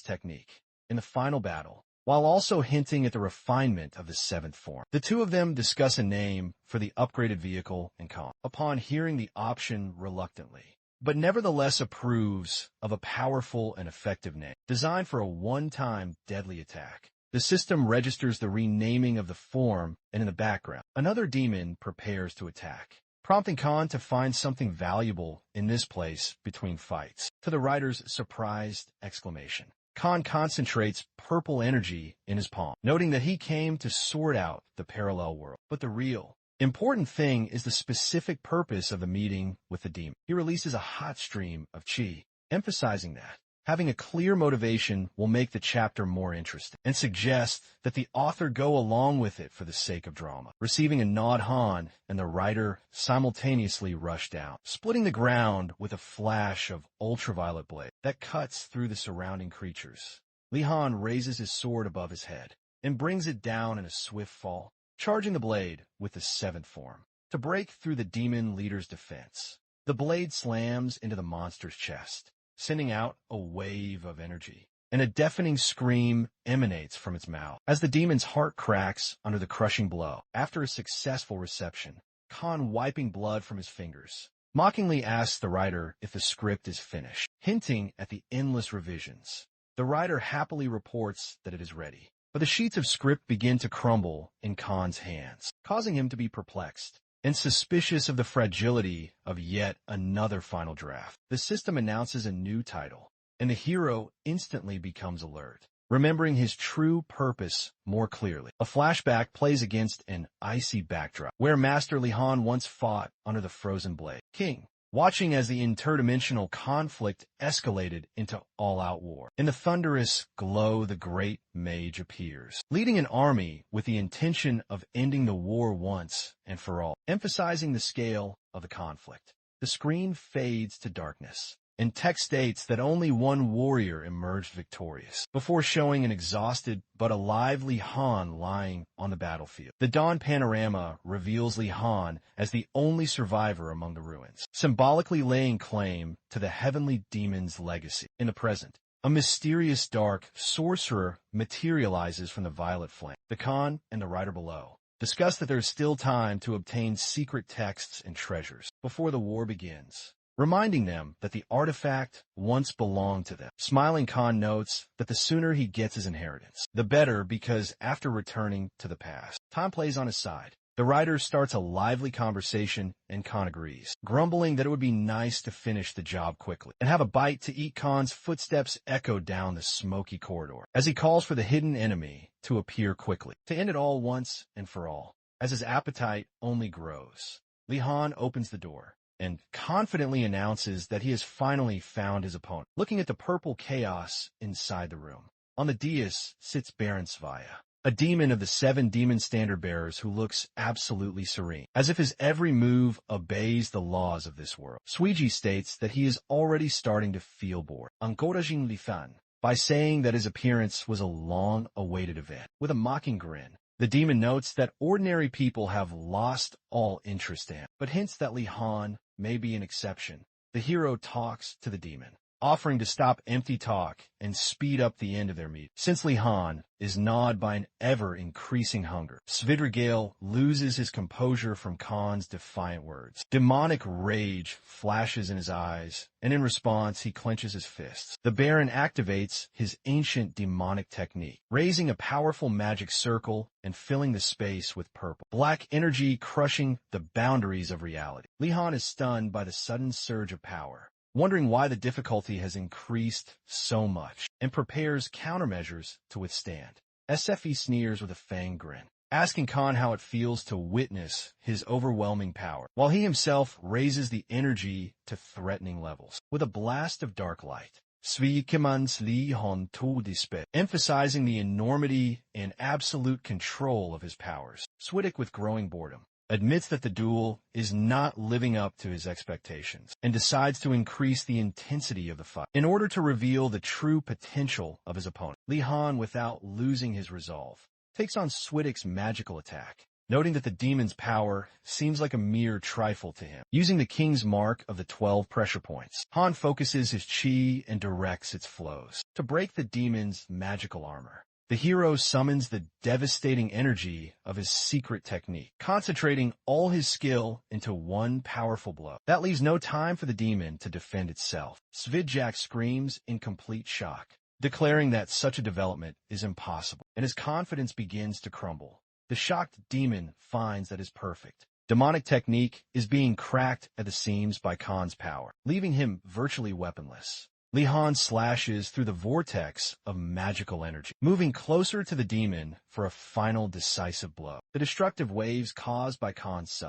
technique in the final battle, while also hinting at the refinement of the 7th form. The two of them discuss a name for the upgraded vehicle and Khan, upon hearing the option reluctantly, but nevertheless approves of a powerful and effective name, designed for a one-time deadly attack. The system registers the renaming of the form, and in the background, another demon prepares to attack, prompting Khan to find something valuable in this place between fights, to the writer's surprised exclamation. Khan concentrates purple energy in his palm, noting that he came to sort out the parallel world. But the real important thing is the specific purpose of the meeting with the demon. He releases a hot stream of chi, emphasizing that having a clear motivation will make the chapter more interesting, and suggests that the author go along with it for the sake of drama. Receiving a nod, Han and the writer simultaneously rush down, splitting the ground with a flash of ultraviolet blade that cuts through the surrounding creatures. Li Han raises his sword above his head and brings it down in a swift fall, charging the blade with the seventh form to break through the demon leader's defense. The blade slams into the monster's chest, sending out a wave of energy, and a deafening scream emanates from its mouth. As the demon's heart cracks under the crushing blow, after a successful reception, Khan, wiping blood from his fingers, mockingly asks the writer if the script is finished, hinting at the endless revisions. The writer happily reports that it is ready, but the sheets of script begin to crumble in Khan's hands, causing him to be perplexed and suspicious of the fragility of yet another final draft. The system announces a new title, and the hero instantly becomes alert, remembering his true purpose more clearly. A flashback plays against an icy backdrop, where Master Li Han once fought under the frozen blade king, watching as the interdimensional conflict escalated into all-out war. In the thunderous glow, the great mage appears, leading an army with the intention of ending the war once and for all, emphasizing the scale of the conflict. The screen fades to darkness, and text states that only one warrior emerged victorious, before showing an exhausted but alive Li Han lying on the battlefield. The dawn panorama reveals Li Han as the only survivor among the ruins, symbolically laying claim to the heavenly demon's legacy. In the present, a mysterious dark sorcerer materializes from the violet flame. The Khan and the writer below discuss that there is still time to obtain secret texts and treasures before the war begins, reminding them that the artifact once belonged to them. Smiling, Khan notes that the sooner he gets his inheritance, the better, because after returning to the past, time plays on his side. The writer starts a lively conversation, and Khan agrees, grumbling that it would be nice to finish the job quickly and have a bite to eat. Khan's footsteps echo down the smoky corridor as he calls for the hidden enemy to appear quickly, to end it all once and for all. As his appetite only grows, Li Han opens the door and confidently announces that he has finally found his opponent. Looking at the purple chaos inside the room, on the dais sits Baron Svaya, a demon of the 7 demon standard-bearers who looks absolutely serene, as if his every move obeys the laws of this world. Suiji states that he is already starting to feel bored, encouraging Li Fan by saying that his appearance was a long-awaited event. With a mocking grin, the demon notes that ordinary people have lost all interest in him, but hints that Li Han may be an exception. The hero talks to the demon, offering to stop empty talk and speed up the end of their meet. Since Li Han is gnawed by an ever-increasing hunger, Svidrigail loses his composure from Khan's defiant words. Demonic rage flashes in his eyes, and in response he clenches his fists. The Baron activates his ancient demonic technique, raising a powerful magic circle and filling the space with purple, black energy crushing the boundaries of reality. Li Han is stunned by the sudden surge of power, wondering why the difficulty has increased so much, and prepares countermeasures to withstand. SFE sneers with a fang grin, asking Khan how it feels to witness his overwhelming power, while he himself raises the energy to threatening levels. With a blast of dark light, Svikimans Li Han Tu Dispe, emphasizing the enormity and absolute control of his powers. Swiddick, with growing boredom, admits that the duel is not living up to his expectations, and decides to increase the intensity of the fight in order to reveal the true potential of his opponent. Li Han, without losing his resolve, takes on Swiddick's magical attack, noting that the demon's power seems like a mere trifle to him. Using the king's mark of the 12 pressure points, Han focuses his chi and directs its flows to break the demon's magical armor. The hero summons the devastating energy of his secret technique, concentrating all his skill into one powerful blow. That leaves no time for the demon to defend itself. Svidjak screams in complete shock, declaring that such a development is impossible, and his confidence begins to crumble. The shocked demon finds that his perfect demonic technique is being cracked at the seams by Khan's power, leaving him virtually weaponless. Li Han slashes through the vortex of magical energy, moving closer to the demon for a final decisive blow. The destructive waves caused by Khan's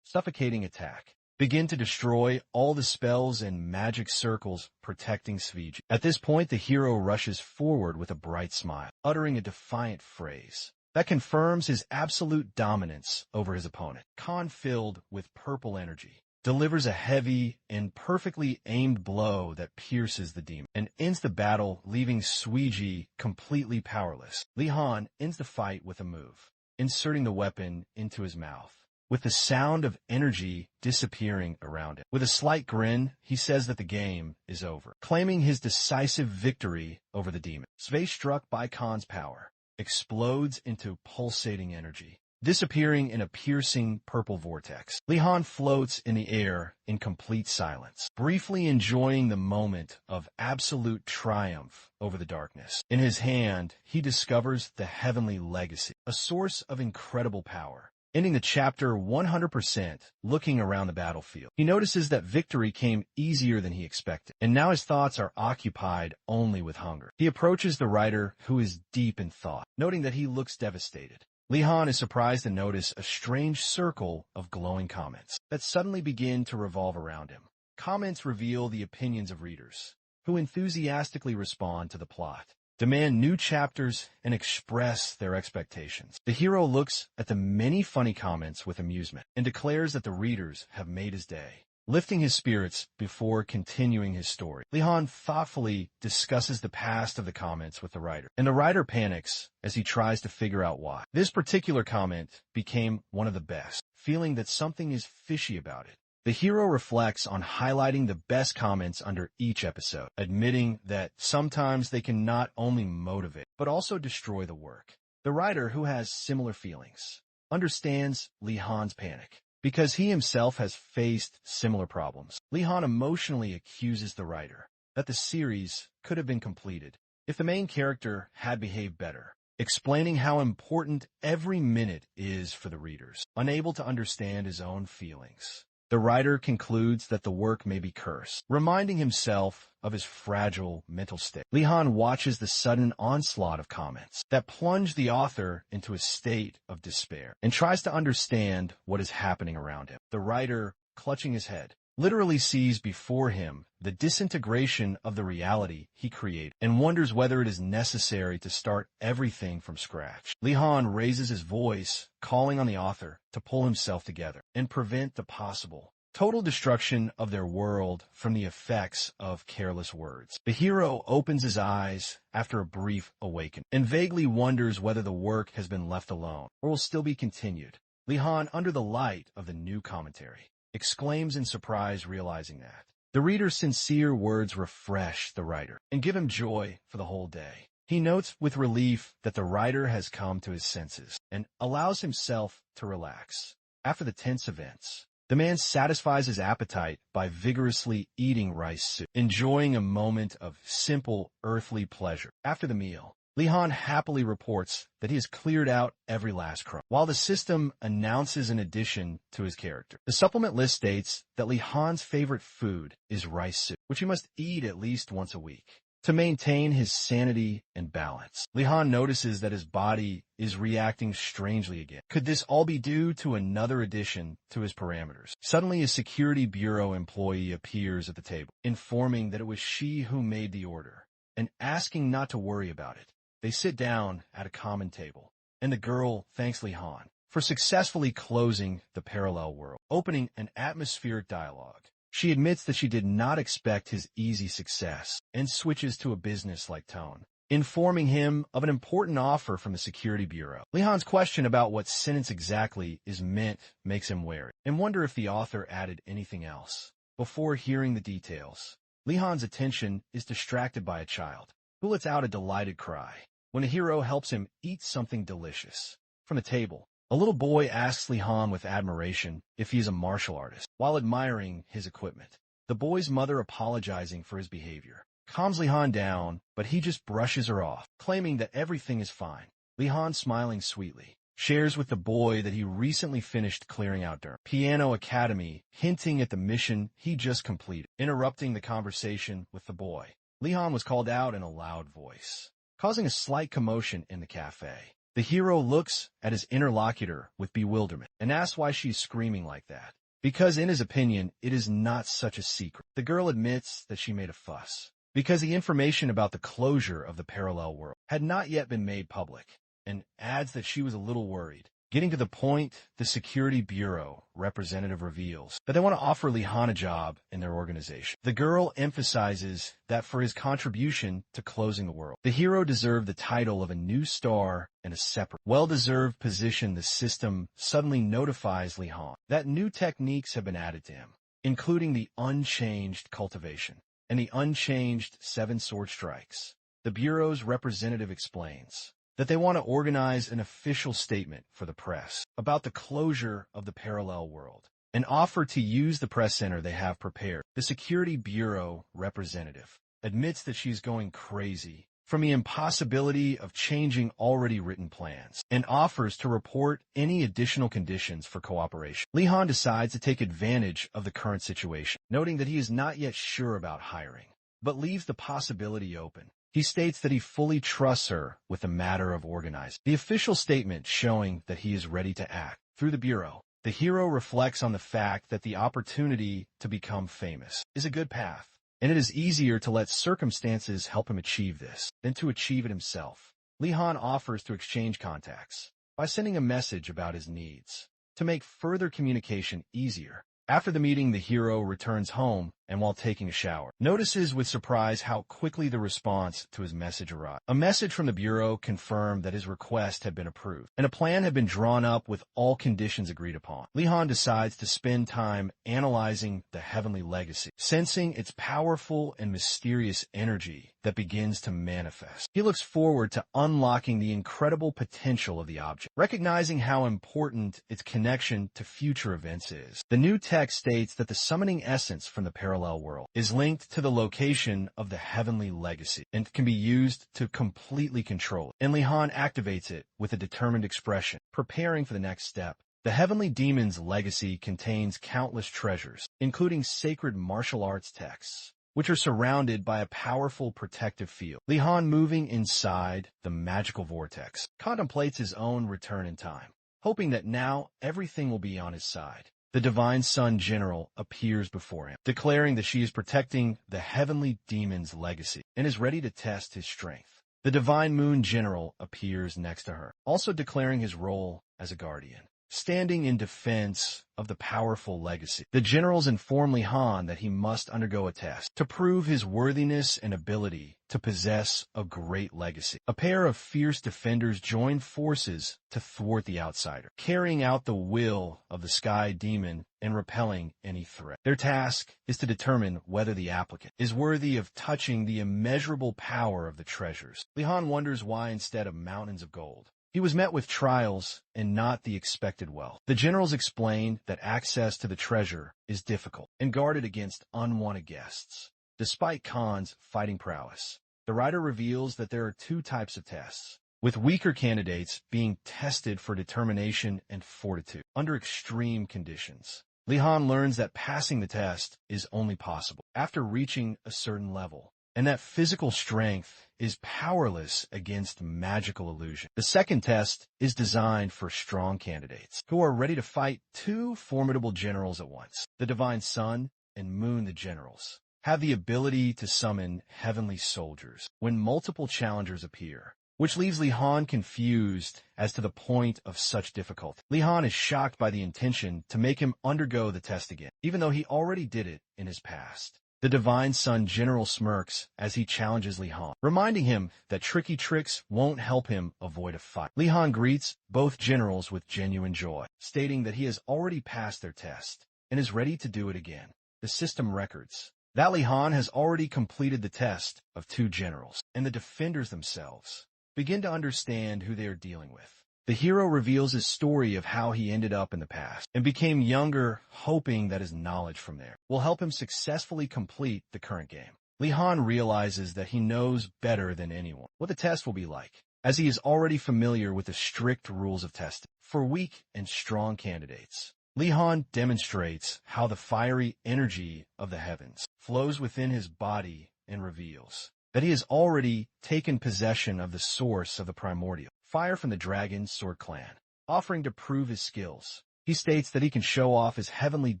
suffocating attack begin to destroy all the spells and magic circles protecting Sviji. At this point, the hero rushes forward with a bright smile, uttering a defiant phrase that confirms his absolute dominance over his opponent. Khan, filled with purple energy, delivers a heavy and perfectly aimed blow that pierces the demon and ends the battle, leaving Sviji completely powerless. Li Han ends the fight with a move, inserting the weapon into his mouth, with the sound of energy disappearing around it. With a slight grin, he says that the game is over, claiming his decisive victory over the demon. Sve, struck by Khan's power, explodes into pulsating energy, disappearing in a piercing purple vortex. Li Han floats in the air in complete silence, briefly enjoying the moment of absolute triumph over the darkness. In his hand, he discovers the Heavenly Legacy, a source of incredible power. Ending the chapter 100%, looking around the battlefield, he notices that victory came easier than he expected, and now his thoughts are occupied only with hunger. He approaches the writer, who is deep in thought, noting that he looks devastated. Li Han is surprised to notice a strange circle of glowing comments that suddenly begin to revolve around him. Comments reveal the opinions of readers, who enthusiastically respond to the plot, demand new chapters, and express their expectations. The hero looks at the many funny comments with amusement and declares that the readers have made his day, lifting his spirits before continuing his story. Li Han thoughtfully discusses the past of the comments with the writer, and the writer panics as he tries to figure out why. This particular comment became one of the best, feeling that something is fishy about it. The hero reflects on highlighting the best comments under each episode, admitting that sometimes they can not only motivate, but also destroy the work. The writer, who has similar feelings, understands Li Han's panic, because he himself has faced similar problems. Li Han emotionally accuses the writer that the series could have been completed if the main character had behaved better, explaining how important every minute is for the readers. Unable to understand his own feelings, the writer concludes that the work may be cursed, reminding himself of his fragile mental state. Li Han watches the sudden onslaught of comments that plunge the author into a state of despair and tries to understand what is happening around him. The writer, clutching his head, literally sees before him the disintegration of the reality he created and wonders whether it is necessary to start everything from scratch. Li Han raises his voice, calling on the author to pull himself together and prevent the possible total destruction of their world from the effects of careless words. The hero opens his eyes after a brief awakening and vaguely wonders whether the work has been left alone or will still be continued. Li Han, under the light of the new commentary, exclaims in surprise, realizing that the reader's sincere words refresh the writer and give him joy for the whole day. He notes with relief that the writer has come to his senses and allows himself to relax. After the tense events, the man satisfies his appetite by vigorously eating rice soup, enjoying a moment of simple earthly pleasure. After the meal, Li Han happily reports that he has cleared out every last crumb, while the system announces an addition to his character. The supplement list states that Li Han's favorite food is rice soup, which he must eat at least once a week to maintain his sanity and balance. Li Han notices that his body is reacting strangely again. Could this all be due to another addition to his parameters? Suddenly, a security bureau employee appears at the table, informing that it was she who made the order and asking not to worry about it. They sit down at a common table, and the girl thanks Li Han for successfully closing the parallel world, opening an atmospheric dialogue. She admits that she did not expect his easy success and switches to a business-like tone, informing him of an important offer from the security bureau. Li Han's question about what sentence exactly is meant makes him wary and wonder if the author added anything else. Before hearing the details, Li Han's attention is distracted by a child who lets out a delighted cry when a hero helps him eat something delicious. From the table, a little boy asks Li Han with admiration if he is a martial artist, while admiring his equipment. The boy's mother, apologizing for his behavior, calms Li Han down, but he just brushes her off, claiming that everything is fine. Li Han, smiling sweetly, shares with the boy that he recently finished clearing out Durham Piano Academy, hinting at the mission he just completed. Interrupting the conversation with the boy, Li Han was called out in a loud voice, causing a slight commotion in the cafe. The hero looks at his interlocutor with bewilderment and asks why she's screaming like that. Because in his opinion, it is not such a secret. The girl admits that she made a fuss because the information about the closure of the parallel world had not yet been made public, and adds that she was a little worried. Getting to the point, the Security Bureau representative reveals that they want to offer Li Han a job in their organization. The girl emphasizes that for his contribution to closing the world, the hero deserved the title of a new star and a separate, well-deserved position. The system suddenly notifies Li Han that new techniques have been added to him, including the unchanged cultivation and the unchanged 7 sword strikes. The Bureau's representative explains that they want to organize an official statement for the press about the closure of the parallel world and offer to use the press center they have prepared. The Security Bureau representative admits that she's going crazy from the impossibility of changing already written plans and offers to report any additional conditions for cooperation. Li Han decides to take advantage of the current situation, noting that he is not yet sure about hiring, but leaves the possibility open. He states that he fully trusts her with the matter of organizing the official statement, showing that he is ready to act. Through the Bureau, the hero reflects on the fact that the opportunity to become famous is a good path, and it is easier to let circumstances help him achieve this than to achieve it himself. Li Han offers to exchange contacts by sending a message about his needs to make further communication easier. After the meeting, the hero returns home and, while taking a shower, notices with surprise how quickly the response to his message arrived. A message from the Bureau confirmed that his request had been approved, and a plan had been drawn up with all conditions agreed upon. Li Han decides to spend time analyzing the heavenly legacy, sensing its powerful and mysterious energy that begins to manifest. He looks forward to unlocking the incredible potential of the object, recognizing how important its connection to future events is. The new text states that the summoning essence from the parallel world is linked to the location of the heavenly legacy and can be used to completely control it. And Li Han activates it with a determined expression, preparing for the next step. The heavenly demon's legacy contains countless treasures, including sacred martial arts texts, which are surrounded by a powerful protective field. Li Han, moving inside the magical vortex, contemplates his own return in time, hoping that now everything will be on his side. The Divine Sun General appears before him, declaring that she is protecting the heavenly demon's legacy and is ready to test his strength. The Divine Moon General appears next to her, also declaring his role as a guardian, standing in defense of the powerful legacy. The generals inform Li Han that he must undergo a test to prove his worthiness and ability to possess a great legacy. A pair of fierce defenders join forces to thwart the outsider, carrying out the will of the Sky Demon and repelling any threat. Their task is to determine whether the applicant is worthy of touching the immeasurable power of the treasures. Li Han wonders why, instead of mountains of gold, he was met with trials and not the expected wealth. The generals explained that access to the treasure is difficult and guarded against unwanted guests. Despite Khan's fighting prowess, the writer reveals that there are 2 types of tests, with weaker candidates being tested for determination and fortitude under extreme conditions. Li Han learns that passing the test is only possible after reaching a certain level, and that physical strength is powerless against magical illusion. The second test is designed for strong candidates who are ready to fight 2 formidable generals at once. The Divine Sun and Moon, the generals, have the ability to summon heavenly soldiers when multiple challengers appear, which leaves Li Han confused as to the point of such difficulty. Li Han is shocked by the intention to make him undergo the test again, even though he already did it in his past. The Divine Sun General smirks as he challenges Li Han, reminding him that tricky tricks won't help him avoid a fight. Li Han greets both generals with genuine joy, stating that he has already passed their test and is ready to do it again. The system records that Li Han has already completed the test of 2 generals, and the defenders themselves begin to understand who they are dealing with. The hero reveals his story of how he ended up in the past and became younger, hoping that his knowledge from there will help him successfully complete the current game. Li Han realizes that he knows better than anyone what the test will be like, as he is already familiar with the strict rules of testing. For weak and strong candidates, Li Han demonstrates how the fiery energy of the heavens flows within his body and reveals that he has already taken possession of the source of the primordial fire from the Dragon Sword Clan, offering to prove his skills. He states that he can show off his heavenly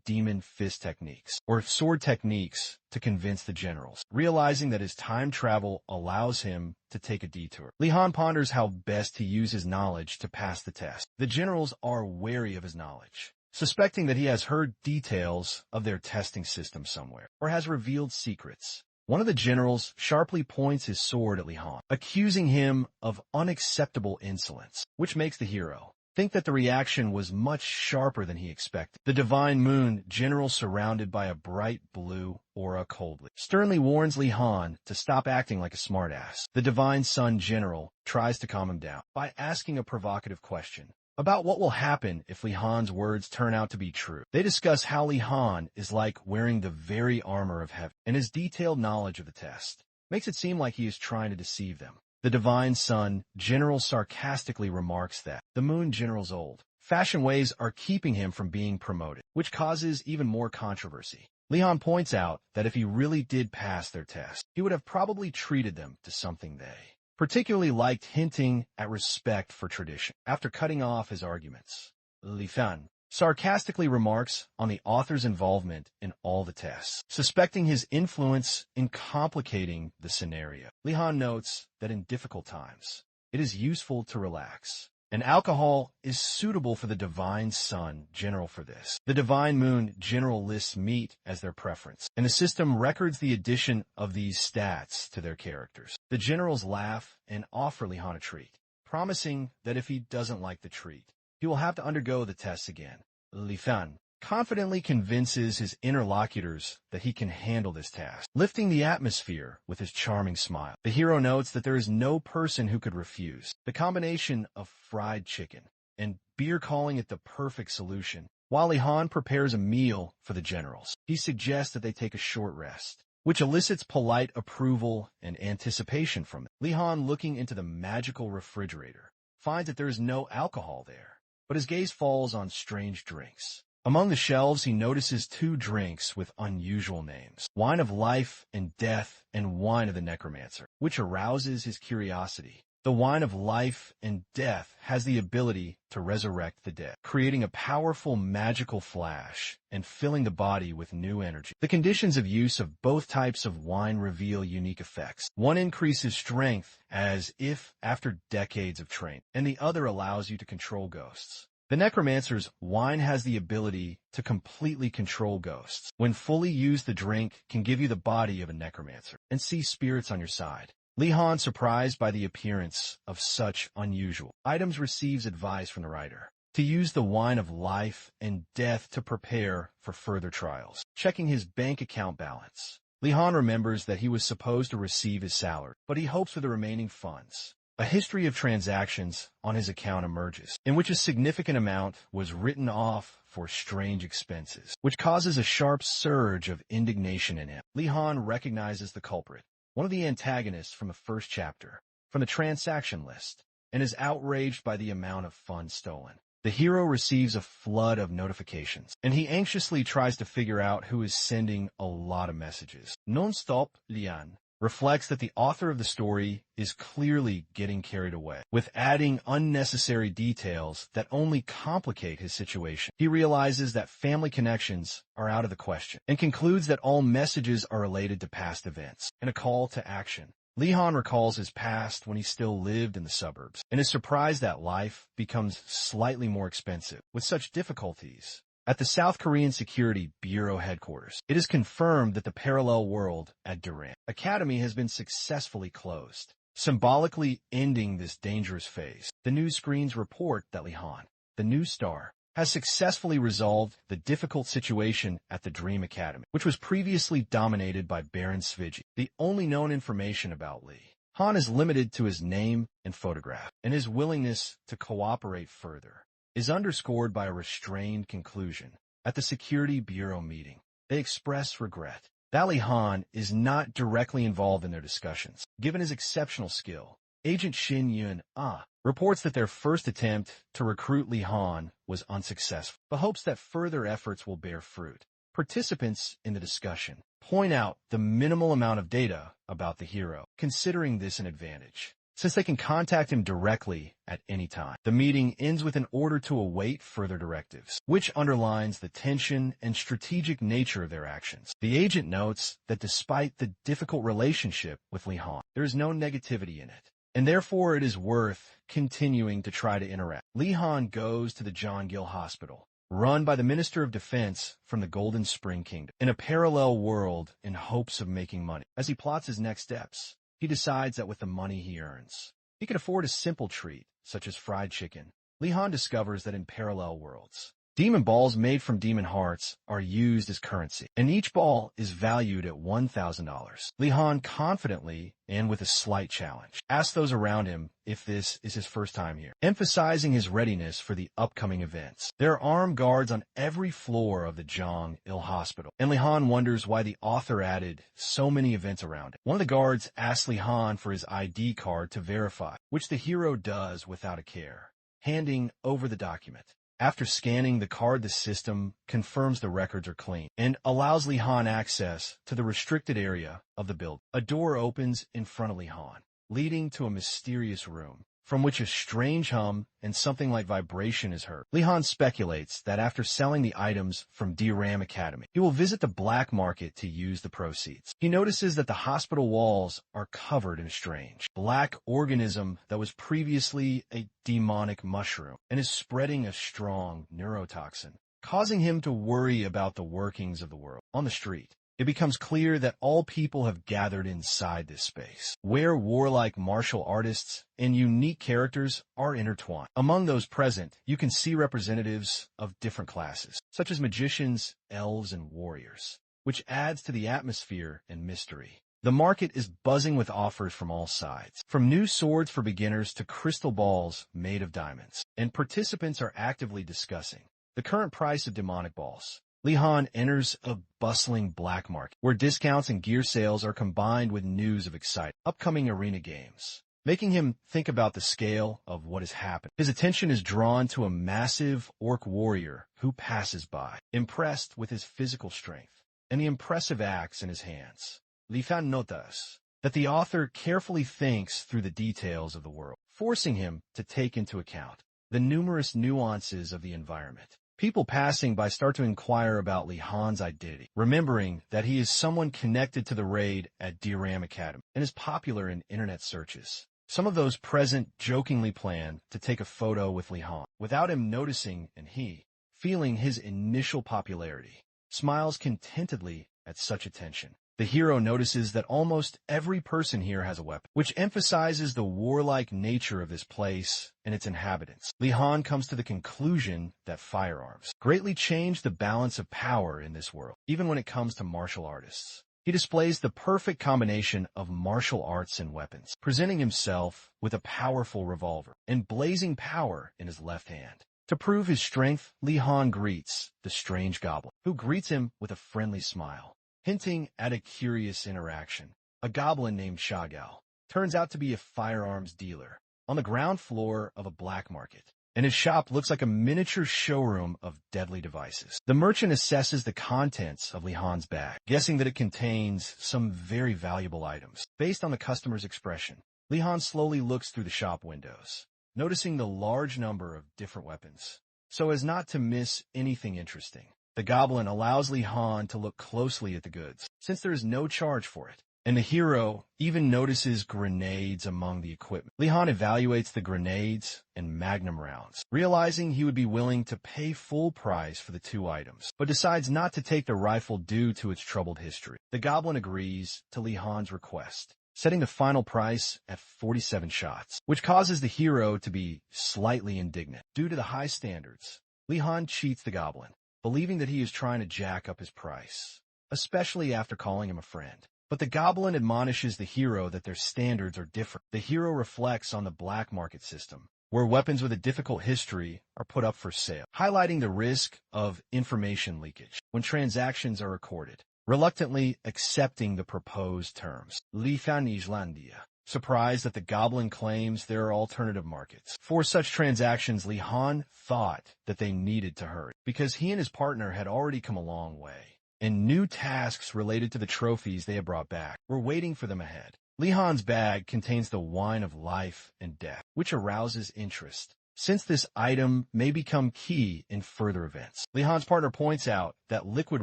demon fist techniques, or sword techniques, to convince the generals, realizing that his time travel allows him to take a detour. Li Han ponders how best to use his knowledge to pass the test. The generals are wary of his knowledge, suspecting that he has heard details of their testing system somewhere, or has revealed secrets. One of the generals sharply points his sword at Li Han, accusing him of unacceptable insolence, which makes the hero think that the reaction was much sharper than he expected. The Divine Moon general, surrounded by a bright blue aura, coldly, sternly warns Li Han to stop acting like a smartass. The Divine Sun general tries to calm him down by asking a provocative question about what will happen if Li Han's words turn out to be true. They discuss how Li Han is like wearing the very armor of heaven, and his detailed knowledge of the test makes it seem like he is trying to deceive them. The Divine Sun general sarcastically remarks that the Moon general's old-fashioned ways are keeping him from being promoted, which causes even more controversy. Li Han points out that if he really did pass their test, he would have probably treated them to something they particularly liked, hinting at respect for tradition. After cutting off his arguments, Li Han sarcastically remarks on the author's involvement in all the tests, suspecting his influence in complicating the scenario. Li Han notes that in difficult times, it is useful to relax, and alcohol is suitable for the Divine Sun general for this. The Divine Moon general lists meat as their preference, and the system records the addition of these stats to their characters. The generals laugh and offer Li Han a treat, promising that if he doesn't like the treat, he will have to undergo the tests again. Li Han confidently convinces his interlocutors that he can handle this task, lifting the atmosphere with his charming smile. The hero notes that there is no person who could refuse. The combination of fried chicken and beer, calling it the perfect solution. While Li Han prepares a meal for the generals, he suggests that they take a short rest, which elicits polite approval and anticipation from them. Li Han, looking into the magical refrigerator, finds that there is no alcohol there, but his gaze falls on strange drinks. Among the shelves, he notices two drinks with unusual names: Wine of Life and Death and Wine of the Necromancer, which arouses his curiosity. The Wine of Life and Death has the ability to resurrect the dead, creating a powerful magical flash and filling the body with new energy. The conditions of use of both types of wine reveal unique effects. One increases strength as if after decades of training, and the other allows you to control ghosts. The Necromancer's wine has the ability to completely control ghosts. When fully used, the drink can give you the body of a necromancer and see spirits on your side. Li Han, surprised by the appearance of such unusual items, receives advice from the writer to use the Wine of Life and Death to prepare for further trials. Checking his bank account balance, Li Han remembers that he was supposed to receive his salary, but he hopes for the remaining funds. A history of transactions on his account emerges, in which a significant amount was written off for strange expenses, which causes a sharp surge of indignation in him. Li Han recognizes the culprit, one of the antagonists from the first chapter, from the transaction list, and is outraged by the amount of funds stolen. The hero receives a flood of notifications, and he anxiously tries to figure out who is sending a lot of messages. Non-stop Lian reflects that the author of the story is clearly getting carried away, with adding unnecessary details that only complicate his situation. He realizes that family connections are out of the question, and concludes that all messages are related to past events. In a call to action, Li Han recalls his past when he still lived in the suburbs, and is surprised that life becomes slightly more expensive with such difficulties. At the South Korean Security Bureau headquarters, it is confirmed that the parallel world at Durant Academy has been successfully closed, symbolically ending this dangerous phase. The news screens report that Li Han, the new star, has successfully resolved the difficult situation at the Dream Academy, which was previously dominated by Baron Svigi. The only known information about Li Han is limited to his name and photograph, and his willingness to cooperate further is underscored by a restrained conclusion. At the Security Bureau meeting, they express regret that Li Han is not directly involved in their discussions. Given his exceptional skill, Agent Shin Yun-ah reports that their first attempt to recruit Li Han was unsuccessful, but hopes that further efforts will bear fruit. Participants in the discussion point out the minimal amount of data about the hero, considering this an advantage, since they can contact him directly at any time. The meeting ends with an order to await further directives, which underlines the tension and strategic nature of their actions. The agent notes that despite the difficult relationship with Li Han, there is no negativity in it, and therefore it is worth continuing to try to interact. Li Han goes to the John Gill Hospital, run by the Minister of Defense from the Golden Spring Kingdom, in a parallel world in hopes of making money. As he plots his next steps, he decides that with the money he earns, he can afford a simple treat, such as fried chicken. Li Han discovers that in parallel worlds, demon balls made from demon hearts are used as currency, and each ball is valued at $1,000. Li Han confidently, and with a slight challenge, asks those around him if this is his first time here, emphasizing his readiness for the upcoming events. There are armed guards on every floor of the Zhang Il Hospital, and Li Han wonders why the author added so many events around it. One of the guards asks Li Han for his ID card to verify, which the hero does without a care, handing over the document. After scanning the card, the system confirms the records are clean and allows Li Han access to the restricted area of the building. A door opens in front of Li Han, leading to a mysterious room from which a strange hum and something like vibration is heard. Li Han speculates that after selling the items from DRAM Academy, he will visit the black market to use the proceeds. He notices that the hospital walls are covered in a strange black organism that was previously a demonic mushroom and is spreading a strong neurotoxin, causing him to worry about the workings of the world. On the street, it becomes clear that all people have gathered inside this space, where warlike martial artists and unique characters are intertwined. Among those present, you can see representatives of different classes, such as magicians, elves, and warriors, which adds to the atmosphere and mystery. The market is buzzing with offers from all sides, from new swords for beginners to crystal balls made of diamonds, and participants are actively discussing the current price of demonic balls. Li Han enters a bustling black market, where discounts and gear sales are combined with news of exciting upcoming arena games, making him think about the scale of what has happened. His attention is drawn to a massive orc warrior who passes by, impressed with his physical strength and the impressive axe in his hands. Li Han notices that the author carefully thinks through the details of the world, forcing him to take into account the numerous nuances of the environment. People passing by start to inquire about Li Han's identity, remembering that he is someone connected to the raid at DRAM Academy and is popular in internet searches. Some of those present jokingly plan to take a photo with Li Han, without him noticing, and he, feeling his initial popularity, smiles contentedly at such attention. The hero notices that almost every person here has a weapon, which emphasizes the warlike nature of this place and its inhabitants. Li Han comes to the conclusion that firearms greatly change the balance of power in this world, even when it comes to martial artists. He displays the perfect combination of martial arts and weapons, presenting himself with a powerful revolver and blazing power in his left hand. To prove his strength, Li Han greets the strange goblin, who greets him with a friendly smile, hinting at a curious interaction. A goblin named Shagal turns out to be a firearms dealer on the ground floor of a black market, and his shop looks like a miniature showroom of deadly devices. The merchant assesses the contents of Li Han's bag, guessing that it contains some very valuable items. Based on the customer's expression, Li Han slowly looks through the shop windows, noticing the large number of different weapons, so as not to miss anything interesting. The goblin allows Li Han to look closely at the goods, since there is no charge for it, and the hero even notices grenades among the equipment. Li Han evaluates the grenades and magnum rounds, realizing he would be willing to pay full price for the two items, but decides not to take the rifle due to its troubled history. The goblin agrees to Li Han's request, setting the final price at 47 shots, which causes the hero to be slightly indignant. Due to the high standards, Li Han cheats the goblin, believing that he is trying to jack up his price, especially after calling him a friend. But the goblin admonishes the hero that their standards are different. The hero reflects on the black market system, where weapons with a difficult history are put up for sale, highlighting the risk of information leakage when transactions are recorded, reluctantly accepting the proposed terms. Li Han Islandia, surprised that the goblin claims there are alternative markets for such transactions. Li Han thought that they needed to hurry, because he and his partner had already come a long way, and new tasks related to the trophies they had brought back were waiting for them ahead. Li Han's bag contains the wine of life and death, which arouses interest, since this item may become key in further events. Li Han's partner points out that liquid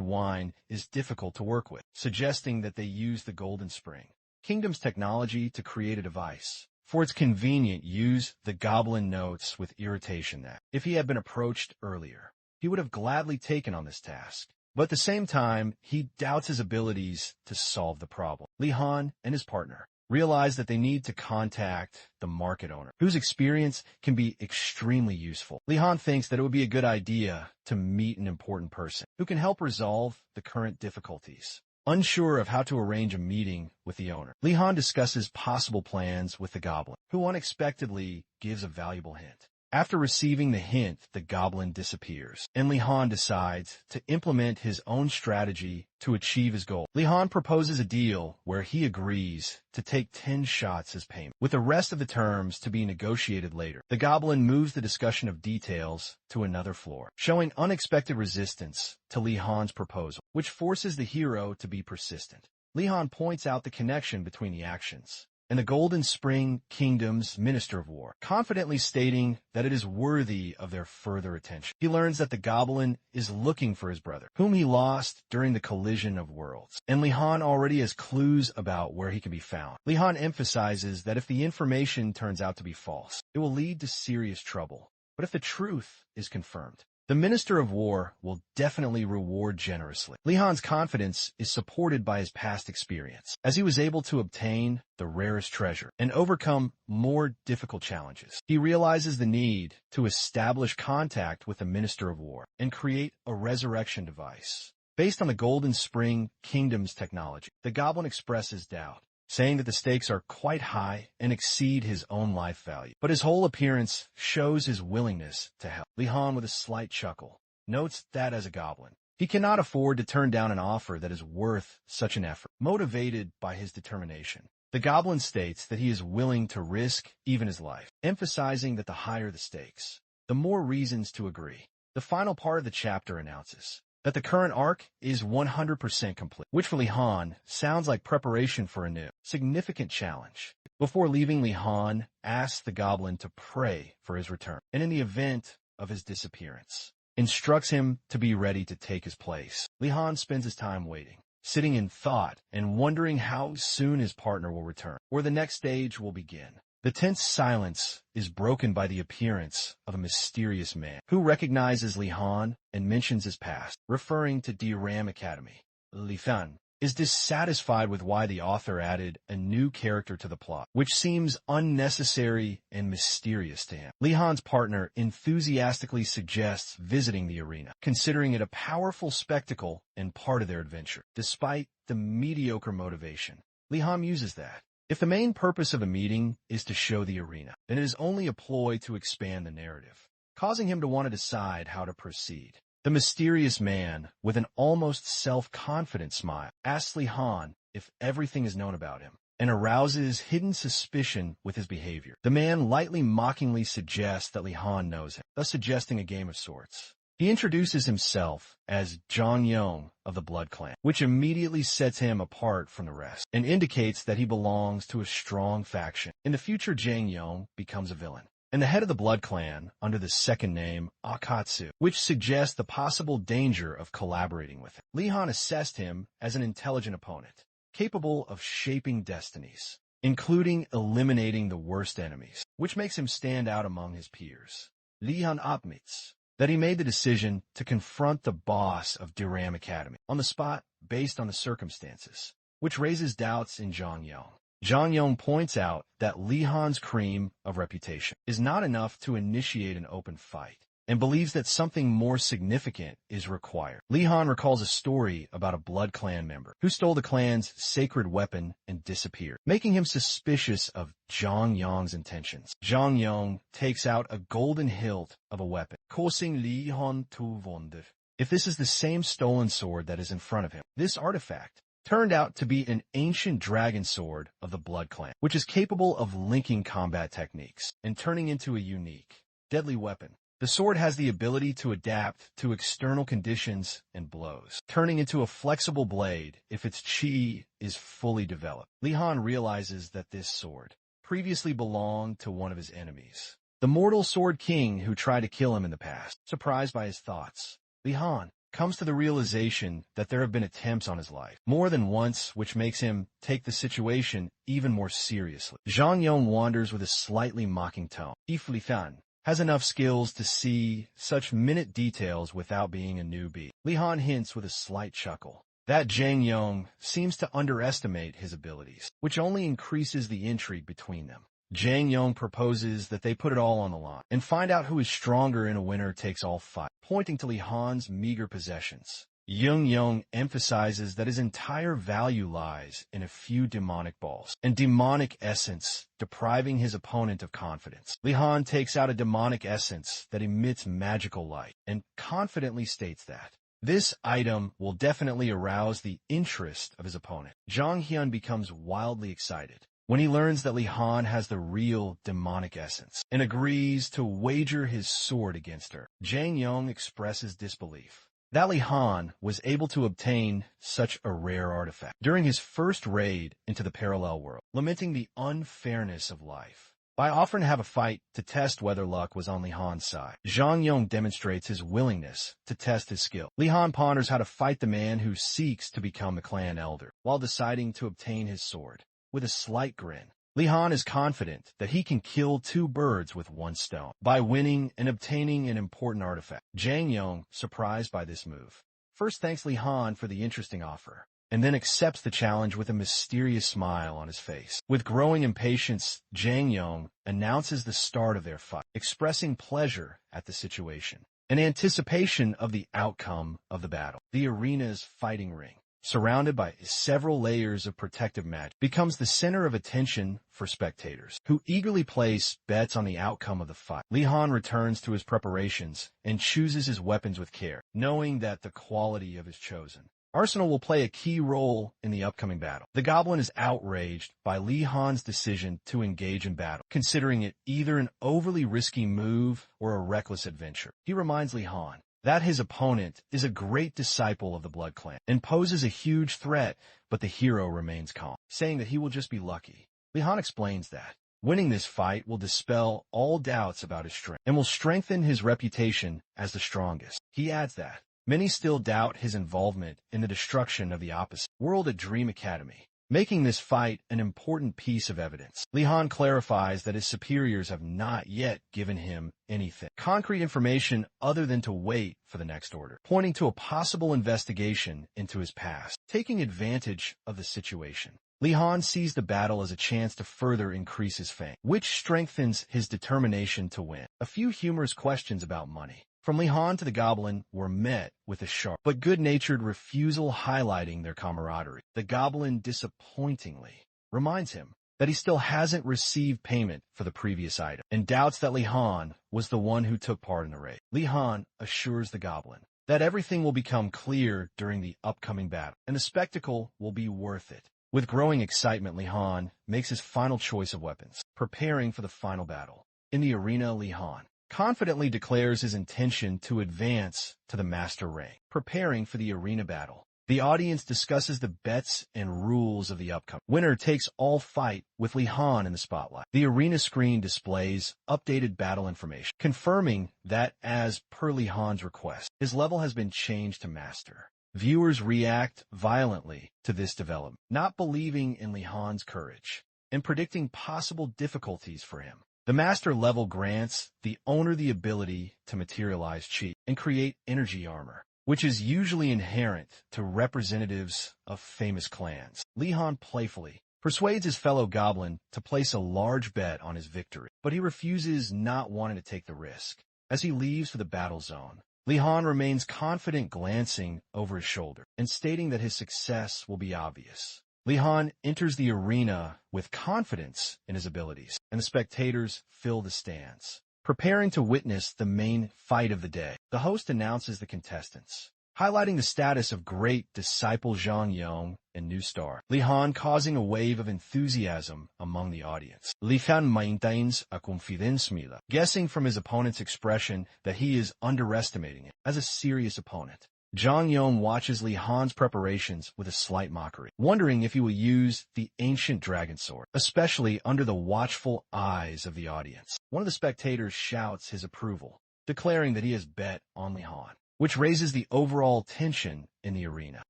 wine is difficult to work with, suggesting that they use the Golden Spring Kingdom's technology to create a device. For its convenient use, the goblin notes with irritation that, if he had been approached earlier, he would have gladly taken on this task. But at the same time, he doubts his abilities to solve the problem. Li Han and his partner realize that they need to contact the market owner, whose experience can be extremely useful. Li Han thinks that it would be a good idea to meet an important person who can help resolve the current difficulties. Unsure of how to arrange a meeting with the owner, Li Han discusses possible plans with the goblin, who unexpectedly gives a valuable hint. After receiving the hint, the goblin disappears, and Li Han decides to implement his own strategy to achieve his goal. Li Han proposes a deal where he agrees to take 10 shots as payment, with the rest of the terms to be negotiated later. The goblin moves the discussion of details to another floor, showing unexpected resistance to Li Han's proposal, which forces the hero to be persistent. Li Han points out the connection between the actions and the Golden Spring Kingdom's Minister of War, confidently stating that it is worthy of their further attention. He learns that the goblin is looking for his brother, whom he lost during the collision of worlds, and Li Han already has clues about where he can be found. Li Han emphasizes that if the information turns out to be false, it will lead to serious trouble. But if the truth is confirmed, the Minister of War will definitely reward generously. Li Han's confidence is supported by his past experience, as he was able to obtain the rarest treasure and overcome more difficult challenges. He realizes the need to establish contact with the Minister of War and create a resurrection device. Based on the Golden Spring Kingdom's technology, the goblin expresses doubt, saying that the stakes are quite high and exceed his own life value. But his whole appearance shows his willingness to help. Li Han, with a slight chuckle, notes that as a goblin, he cannot afford to turn down an offer that is worth such an effort. Motivated by his determination, the goblin states that he is willing to risk even his life, emphasizing that the higher the stakes, the more reasons to agree. The final part of the chapter announces that the current arc is 100% complete, which for Li Han sounds like preparation for a new, significant challenge. Before leaving, Li Han asks the goblin to pray for his return, and in the event of his disappearance, instructs him to be ready to take his place. Li Han spends his time waiting, sitting in thought and wondering how soon his partner will return, or the next stage will begin. The tense silence is broken by the appearance of a mysterious man who recognizes Li Han and mentions his past, referring to Recap Academy. Li Han is dissatisfied with why the author added a new character to the plot, which seems unnecessary and mysterious to him. Li Han's partner enthusiastically suggests visiting the arena, considering it a powerful spectacle and part of their adventure. Despite the mediocre motivation, Li Han uses that. If the main purpose of a meeting is to show the arena, then it is only a ploy to expand the narrative, causing him to want to decide how to proceed. The mysterious man, with an almost self-confident smile, asks Li Han if everything is known about him, and arouses hidden suspicion with his behavior. The man lightly mockingly suggests that Li Han knows him, thus suggesting a game of sorts. He introduces himself as Zhang Yong of the Blood Clan, which immediately sets him apart from the rest, and indicates that he belongs to a strong faction. In the future, Zhang Yong becomes a villain, and the head of the Blood Clan under the second name Akatsu, which suggests the possible danger of collaborating with him. Li Han assessed him as an intelligent opponent, capable of shaping destinies, including eliminating the worst enemies, which makes him stand out among his peers. Li Han admits that he made the decision to confront the boss of Recap Academy on the spot based on the circumstances, which raises doubts in Zhang Yong. Zhang Yong points out that Li Han's cream of reputation is not enough to initiate an open fight, and believes that something more significant is required. Li Han recalls a story about a Blood Clan member who stole the clan's sacred weapon and disappeared, making him suspicious of Zhang Yong's intentions. Zhang Yong takes out a golden hilt of a weapon, causing Li Han to wonder if this is the same stolen sword that is in front of him. This artifact turned out to be an ancient dragon sword of the Blood Clan, which is capable of linking combat techniques and turning into a unique, deadly weapon. The sword has the ability to adapt to external conditions and blows, turning into a flexible blade if its chi is fully developed. Li Han realizes that this sword previously belonged to one of his enemies, the mortal Sword King who tried to kill him in the past. Surprised by his thoughts, Li Han comes to the realization that there have been attempts on his life, more than once, which makes him take the situation even more seriously. Zhang Yong wanders with a slightly mocking tone. If Li Han has enough skills to see such minute details without being a newbie. Li Han hints with a slight chuckle that Zhang Yong seems to underestimate his abilities, which only increases the intrigue between them. Zhang Yong proposes that they put it all on the line and find out who is stronger in a winner-takes-all fight, pointing to Li Han's meager possessions. Yung Yong emphasizes that his entire value lies in a few demonic balls and demonic essence, depriving his opponent of confidence. Li Han takes out a demonic essence that emits magical light and confidently states that this item will definitely arouse the interest of his opponent. Zhang Hyun becomes wildly excited when he learns that Li Han has the real demonic essence and agrees to wager his sword against her. Zhang Yong expresses disbelief that Li Han was able to obtain such a rare artifact during his first raid into the parallel world, lamenting the unfairness of life. By offering to have a fight to test whether luck was on Li Han's side, Zhang Yong demonstrates his willingness to test his skill. Li Han ponders how to fight the man who seeks to become the clan elder, while deciding to obtain his sword. With a slight grin, Li Han is confident that he can kill two birds with one stone by winning and obtaining an important artifact. Zhang Yong, surprised by this move, first thanks Li Han for the interesting offer, and then accepts the challenge with a mysterious smile on his face. With growing impatience, Zhang Yong announces the start of their fight, expressing pleasure at the situation and anticipation of the outcome of the battle. The arena's fighting ring, surrounded by several layers of protective magic, becomes the center of attention for spectators, who eagerly place bets on the outcome of the fight. Li Han returns to his preparations and chooses his weapons with care, knowing that the quality of his chosen arsenal will play a key role in the upcoming battle. The goblin is outraged by Li Han's decision to engage in battle, considering it either an overly risky move or a reckless adventure. He reminds Li Han that his opponent is a great disciple of the Blood Clan and poses a huge threat, but the hero remains calm, saying that he will just be lucky. Li Han explains that winning this fight will dispel all doubts about his strength and will strengthen his reputation as the strongest. He adds that many still doubt his involvement in the destruction of the opposite world at Dream Academy, making this fight an important piece of evidence. Li Han clarifies that his superiors have not yet given him anything concrete information other than to wait for the next order, pointing to a possible investigation into his past. Taking advantage of the situation, Li Han sees the battle as a chance to further increase his fame, which strengthens his determination to win. A few humorous questions about money from Li Han to the goblin were met with a sharp but good-natured refusal, highlighting their camaraderie. The goblin disappointingly reminds him that he still hasn't received payment for the previous item and doubts that Li Han was the one who took part in the raid. Li Han assures the goblin that everything will become clear during the upcoming battle and the spectacle will be worth it. With growing excitement, Li Han makes his final choice of weapons, preparing for the final battle. In the arena, Li Han confidently declares his intention to advance to the master rank, preparing for the arena battle. The audience discusses the bets and rules of the upcoming winner-takes-all fight with Li Han in the spotlight. The arena screen displays updated battle information, confirming that, as per Li Han's request, his level has been changed to master. Viewers react violently to this development, not believing in Li Han's courage and predicting possible difficulties for him. The master level grants the owner the ability to materialize chi and create energy armor, which is usually inherent to representatives of famous clans. Li Han playfully persuades his fellow goblin to place a large bet on his victory, but he refuses, not wanting to take the risk. As he leaves for the battle zone, Li Han remains confident, glancing over his shoulder and stating that his success will be obvious. Li Han enters the arena with confidence in his abilities, and the spectators fill the stands, preparing to witness the main fight of the day. The host announces the contestants, highlighting the status of great disciple Zhang Yong and new star Li Han, causing a wave of enthusiasm among the audience. Li Han maintains a confidence mila, guessing from his opponent's expression that he is underestimating him as a serious opponent. Zhang Yong watches Li Han's preparations with a slight mockery, wondering if he will use the ancient dragon sword, especially under the watchful eyes of the audience. One of the spectators shouts his approval, declaring that he has bet on Li Han, which raises the overall tension in the arena.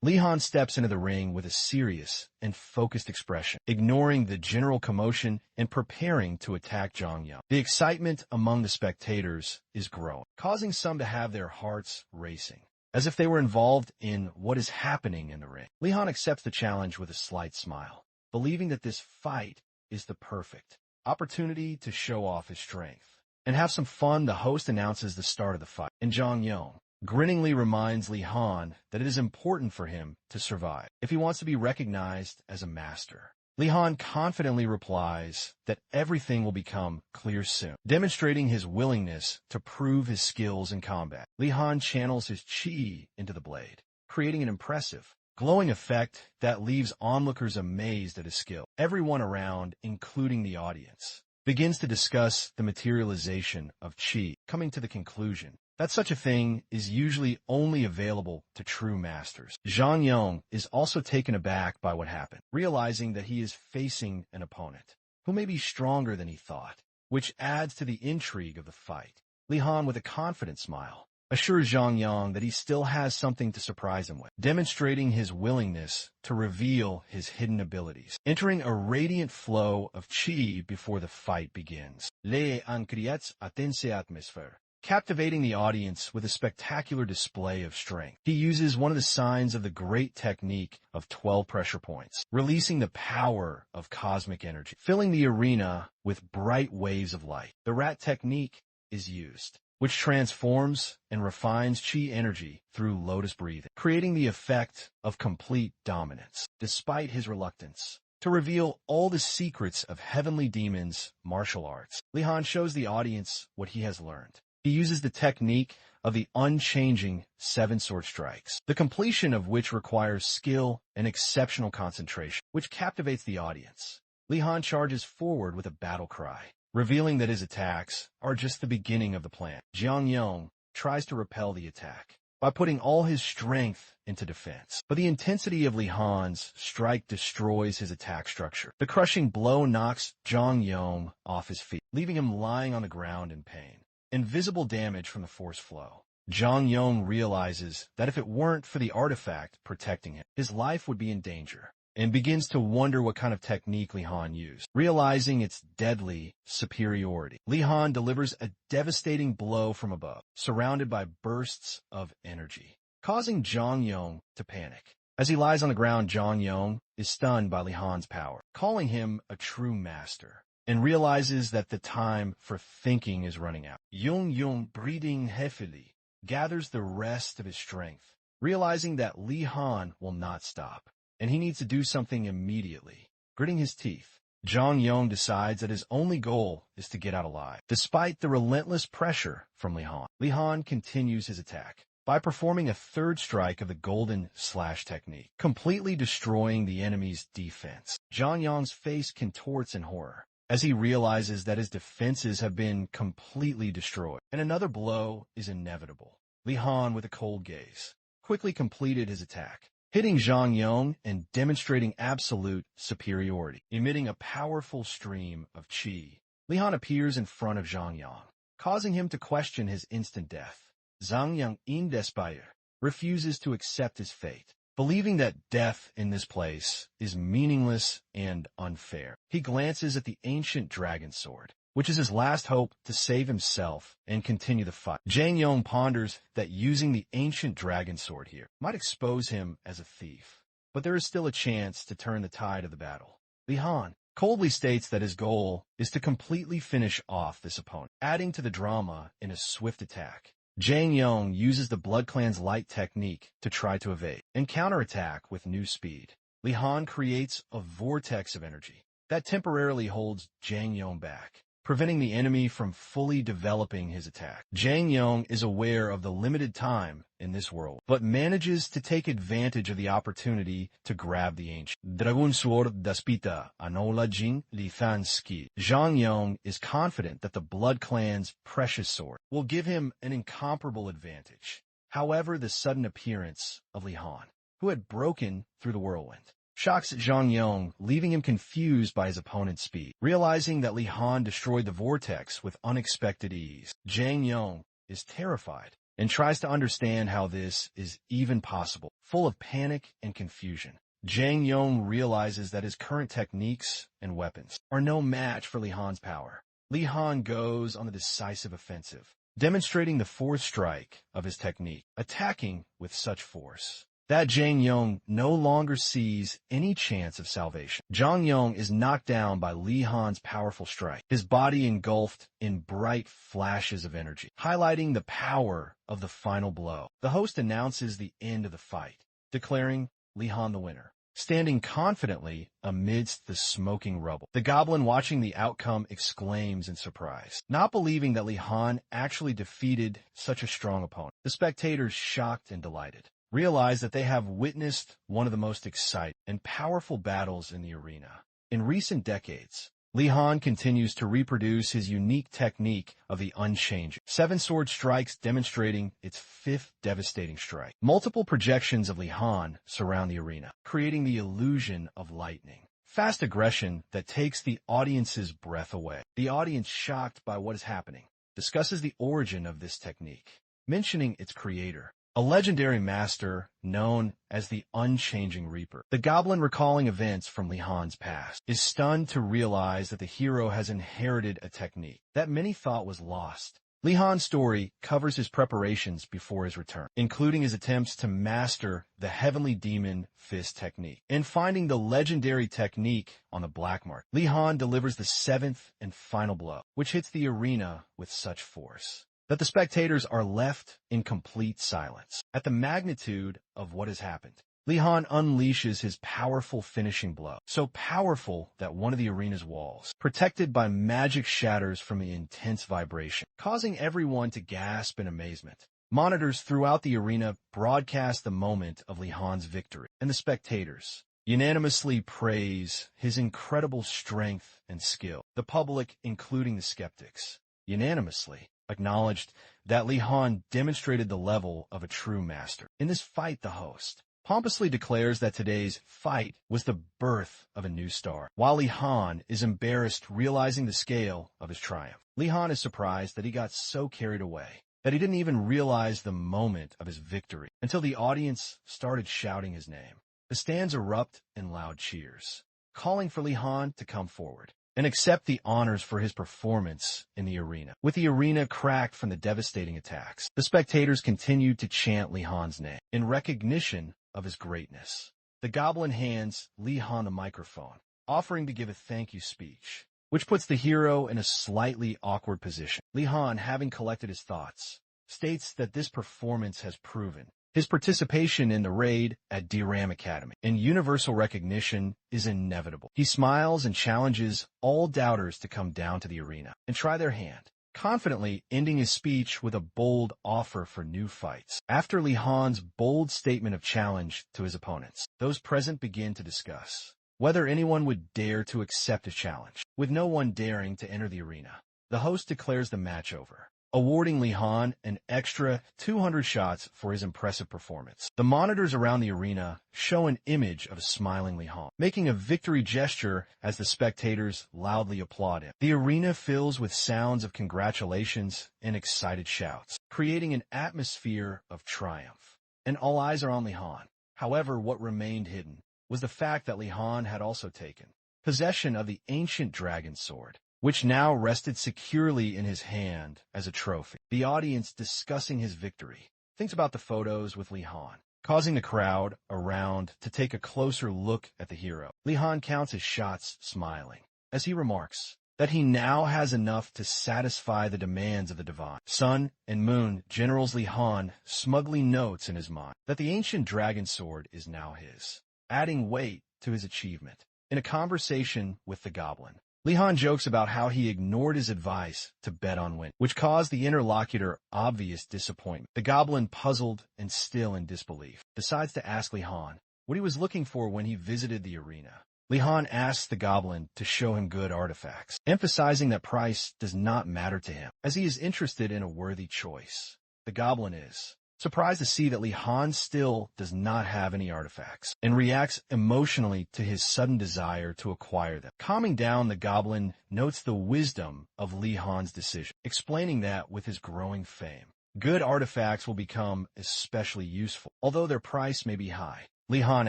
Li Han steps into the ring with a serious and focused expression, ignoring the general commotion and preparing to attack Zhang Yong. The excitement among the spectators is growing, causing some to have their hearts racing, as if they were involved in what is happening in the ring. Li Han accepts the challenge with a slight smile, believing that this fight is the perfect opportunity to show off his strength and have some fun. The host announces the start of the fight, and Zhang Yong grinningly reminds Li Han that it is important for him to survive if he wants to be recognized as a master. Li Han confidently replies that everything will become clear soon, demonstrating his willingness to prove his skills in combat. Li Han channels his chi into the blade, creating an impressive, glowing effect that leaves onlookers amazed at his skill. Everyone around, including the audience, begins to discuss the materialization of chi, coming to the conclusion that such a thing is usually only available to true masters. Zhang Yong is also taken aback by what happened, realizing that he is facing an opponent who may be stronger than he thought, which adds to the intrigue of the fight. Li Han, with a confident smile, assures Zhang Yong that he still has something to surprise him with, demonstrating his willingness to reveal his hidden abilities, entering a radiant flow of chi before the fight begins. Les anicaps atteint atmosphere, captivating the audience with a spectacular display of strength. He uses one of the signs of the great technique of 12 pressure points, releasing the power of cosmic energy, filling the arena with bright waves of light. The rat technique is used, which transforms and refines chi energy through lotus breathing, creating the effect of complete dominance. Despite his reluctance to reveal all the secrets of Heavenly Demon's martial arts, Li Han shows the audience what he has learned. He uses the technique of the unchanging 7 sword strikes, the completion of which requires skill and exceptional concentration, which captivates the audience. Li Han charges forward with a battle cry, revealing that his attacks are just the beginning of the plan. Zhang Yong tries to repel the attack by putting all his strength into defense, but the intensity of Li Han's strike destroys his attack structure. The crushing blow knocks Zhang Yong off his feet, leaving him lying on the ground in pain. Invisible damage from the force flow. Zhang Yong realizes that if it weren't for the artifact protecting him, his life would be in danger, and begins to wonder what kind of technique Li Han used. Realizing its deadly superiority, Li Han delivers a devastating blow from above, surrounded by bursts of energy, causing Zhang Yong to panic. As he lies on the ground, Zhang Yong is stunned by Li Han's power, calling him a true master, and realizes that the time for thinking is running out. Yong Yong, breathing heavily, gathers the rest of his strength, realizing that Li Han will not stop, and he needs to do something immediately. Gritting his teeth, Zhang Yong decides that his only goal is to get out alive. Despite the relentless pressure from Li Han continues his attack by performing a 3rd strike of the golden slash technique, completely destroying the enemy's defense. Zhang Yong's face contorts in horror as he realizes that his defenses have been completely destroyed, and another blow is inevitable. Li Han, with a cold gaze, quickly completed his attack, hitting Zhang Yong and demonstrating absolute superiority. Emitting a powerful stream of chi, Li Han appears in front of Zhang Yong, causing him to question his instant death. Zhang Yong, in despair, refuses to accept his fate, believing that death in this place is meaningless and unfair. He glances at the ancient dragon sword, which is his last hope to save himself and continue the fight. Zhang Yong ponders that using the ancient dragon sword here might expose him as a thief, but there is still a chance to turn the tide of the battle. Li Han coldly states that his goal is to completely finish off this opponent, adding to the drama in a swift attack. Zhang Yong uses the Blood Clan's light technique to try to evade and counterattack with new speed. Li Han creates a vortex of energy that temporarily holds Zhang Yong back, preventing the enemy from fully developing his attack. Jang Yong is aware of the limited time in this world, but manages to take advantage of the opportunity to grab the ancient Dragon Sword Daspita Anola Jing Lithan Ski. Zhang Yong is confident that the Blood Clan's precious sword will give him an incomparable advantage. However, the sudden appearance of Li Han, who had broken through the whirlwind, shocks Zhang Yong, leaving him confused by his opponent's speed. Realizing that Li Han destroyed the vortex with unexpected ease, Zhang Yong is terrified and tries to understand how this is even possible. Full of panic and confusion, Zhang Yong realizes that his current techniques and weapons are no match for Li Han's power. Li Han goes on the decisive offensive, demonstrating the fourth strike of his technique, attacking with such force that Zhang Yong no longer sees any chance of salvation. Zhang Yong is knocked down by Li Han's powerful strike, his body engulfed in bright flashes of energy, highlighting the power of the final blow. The host announces the end of the fight, declaring Li Han the winner, standing confidently amidst the smoking rubble. The goblin watching the outcome exclaims in surprise, not believing that Li Han actually defeated such a strong opponent. The spectators, shocked and delighted, realize that they have witnessed one of the most exciting and powerful battles in the arena. In recent decades, Li Han continues to reproduce his unique technique of the unchanging seven-sword strikes, demonstrating its fifth devastating strike. Multiple projections of Li Han surround the arena, creating the illusion of lightning. Fast aggression that takes the audience's breath away. The audience, shocked by what is happening, discusses the origin of this technique, mentioning its creator, a legendary master known as the Unchanging Reaper. The goblin, recalling events from Li Han's past, is stunned to realize that the hero has inherited a technique that many thought was lost. Li Han's story covers his preparations before his return, including his attempts to master the Heavenly Demon Fist technique and finding the legendary technique on the black market. Li Han delivers the seventh and final blow, which hits the arena with such force that the spectators are left in complete silence. At the magnitude of what has happened, Li Han unleashes his powerful finishing blow, so powerful that one of the arena's walls, protected by magic, shatters from the intense vibration, causing everyone to gasp in amazement. Monitors throughout the arena broadcast the moment of Li Han's victory, and the spectators unanimously praise his incredible strength and skill. The public, including the skeptics, unanimously acknowledged that Li Han demonstrated the level of a true master. In this fight, the host pompously declares that today's fight was the birth of a new star, while Li Han is embarrassed, realizing the scale of his triumph. Li Han is surprised that he got so carried away that he didn't even realize the moment of his victory until the audience started shouting his name. The stands erupt in loud cheers, calling for Li Han to come forward and accept the honors for his performance in the arena. With the arena cracked from the devastating attacks, the spectators continued to chant Li Han's name in recognition of his greatness. The goblin hands Li Han the microphone, offering to give a thank you speech, which puts the hero in a slightly awkward position. Li Han, having collected his thoughts, states that this performance has proven his participation in the raid at DRAM Academy and universal recognition is inevitable. He smiles and challenges all doubters to come down to the arena and try their hand, confidently ending his speech with a bold offer for new fights. After Li Han's bold statement of challenge to his opponents, those present begin to discuss whether anyone would dare to accept a challenge. With no one daring to enter the arena, the host declares the match over, awarding Li Han an extra 200 shots for his impressive performance. The monitors around the arena show an image of a smiling Li Han, making a victory gesture as the spectators loudly applaud him. The arena fills with sounds of congratulations and excited shouts, creating an atmosphere of triumph. And all eyes are on Li Han. However, what remained hidden was the fact that Li Han had also taken possession of the ancient dragon sword, which now rested securely in his hand as a trophy. The audience, discussing his victory, thinks about the photos with Li Han, causing the crowd around to take a closer look at the hero. Li Han counts his shots, smiling, as he remarks that he now has enough to satisfy the demands of the divine. Sun and Moon generals Li Han smugly notes in his mind that the ancient dragon sword is now his, adding weight to his achievement. In a conversation with the goblin, Li Han jokes about how he ignored his advice to bet on win, which caused the interlocutor obvious disappointment. The goblin, puzzled and still in disbelief, decides to ask Li Han what he was looking for when he visited the arena. Li Han asks the goblin to show him good artifacts, emphasizing that price does not matter to him, as he is interested in a worthy choice. The goblin is surprised to see that Li Han still does not have any artifacts, and reacts emotionally to his sudden desire to acquire them. Calming down, the goblin notes the wisdom of Li Han's decision, explaining that with his growing fame, good artifacts will become especially useful, although their price may be high. Li Han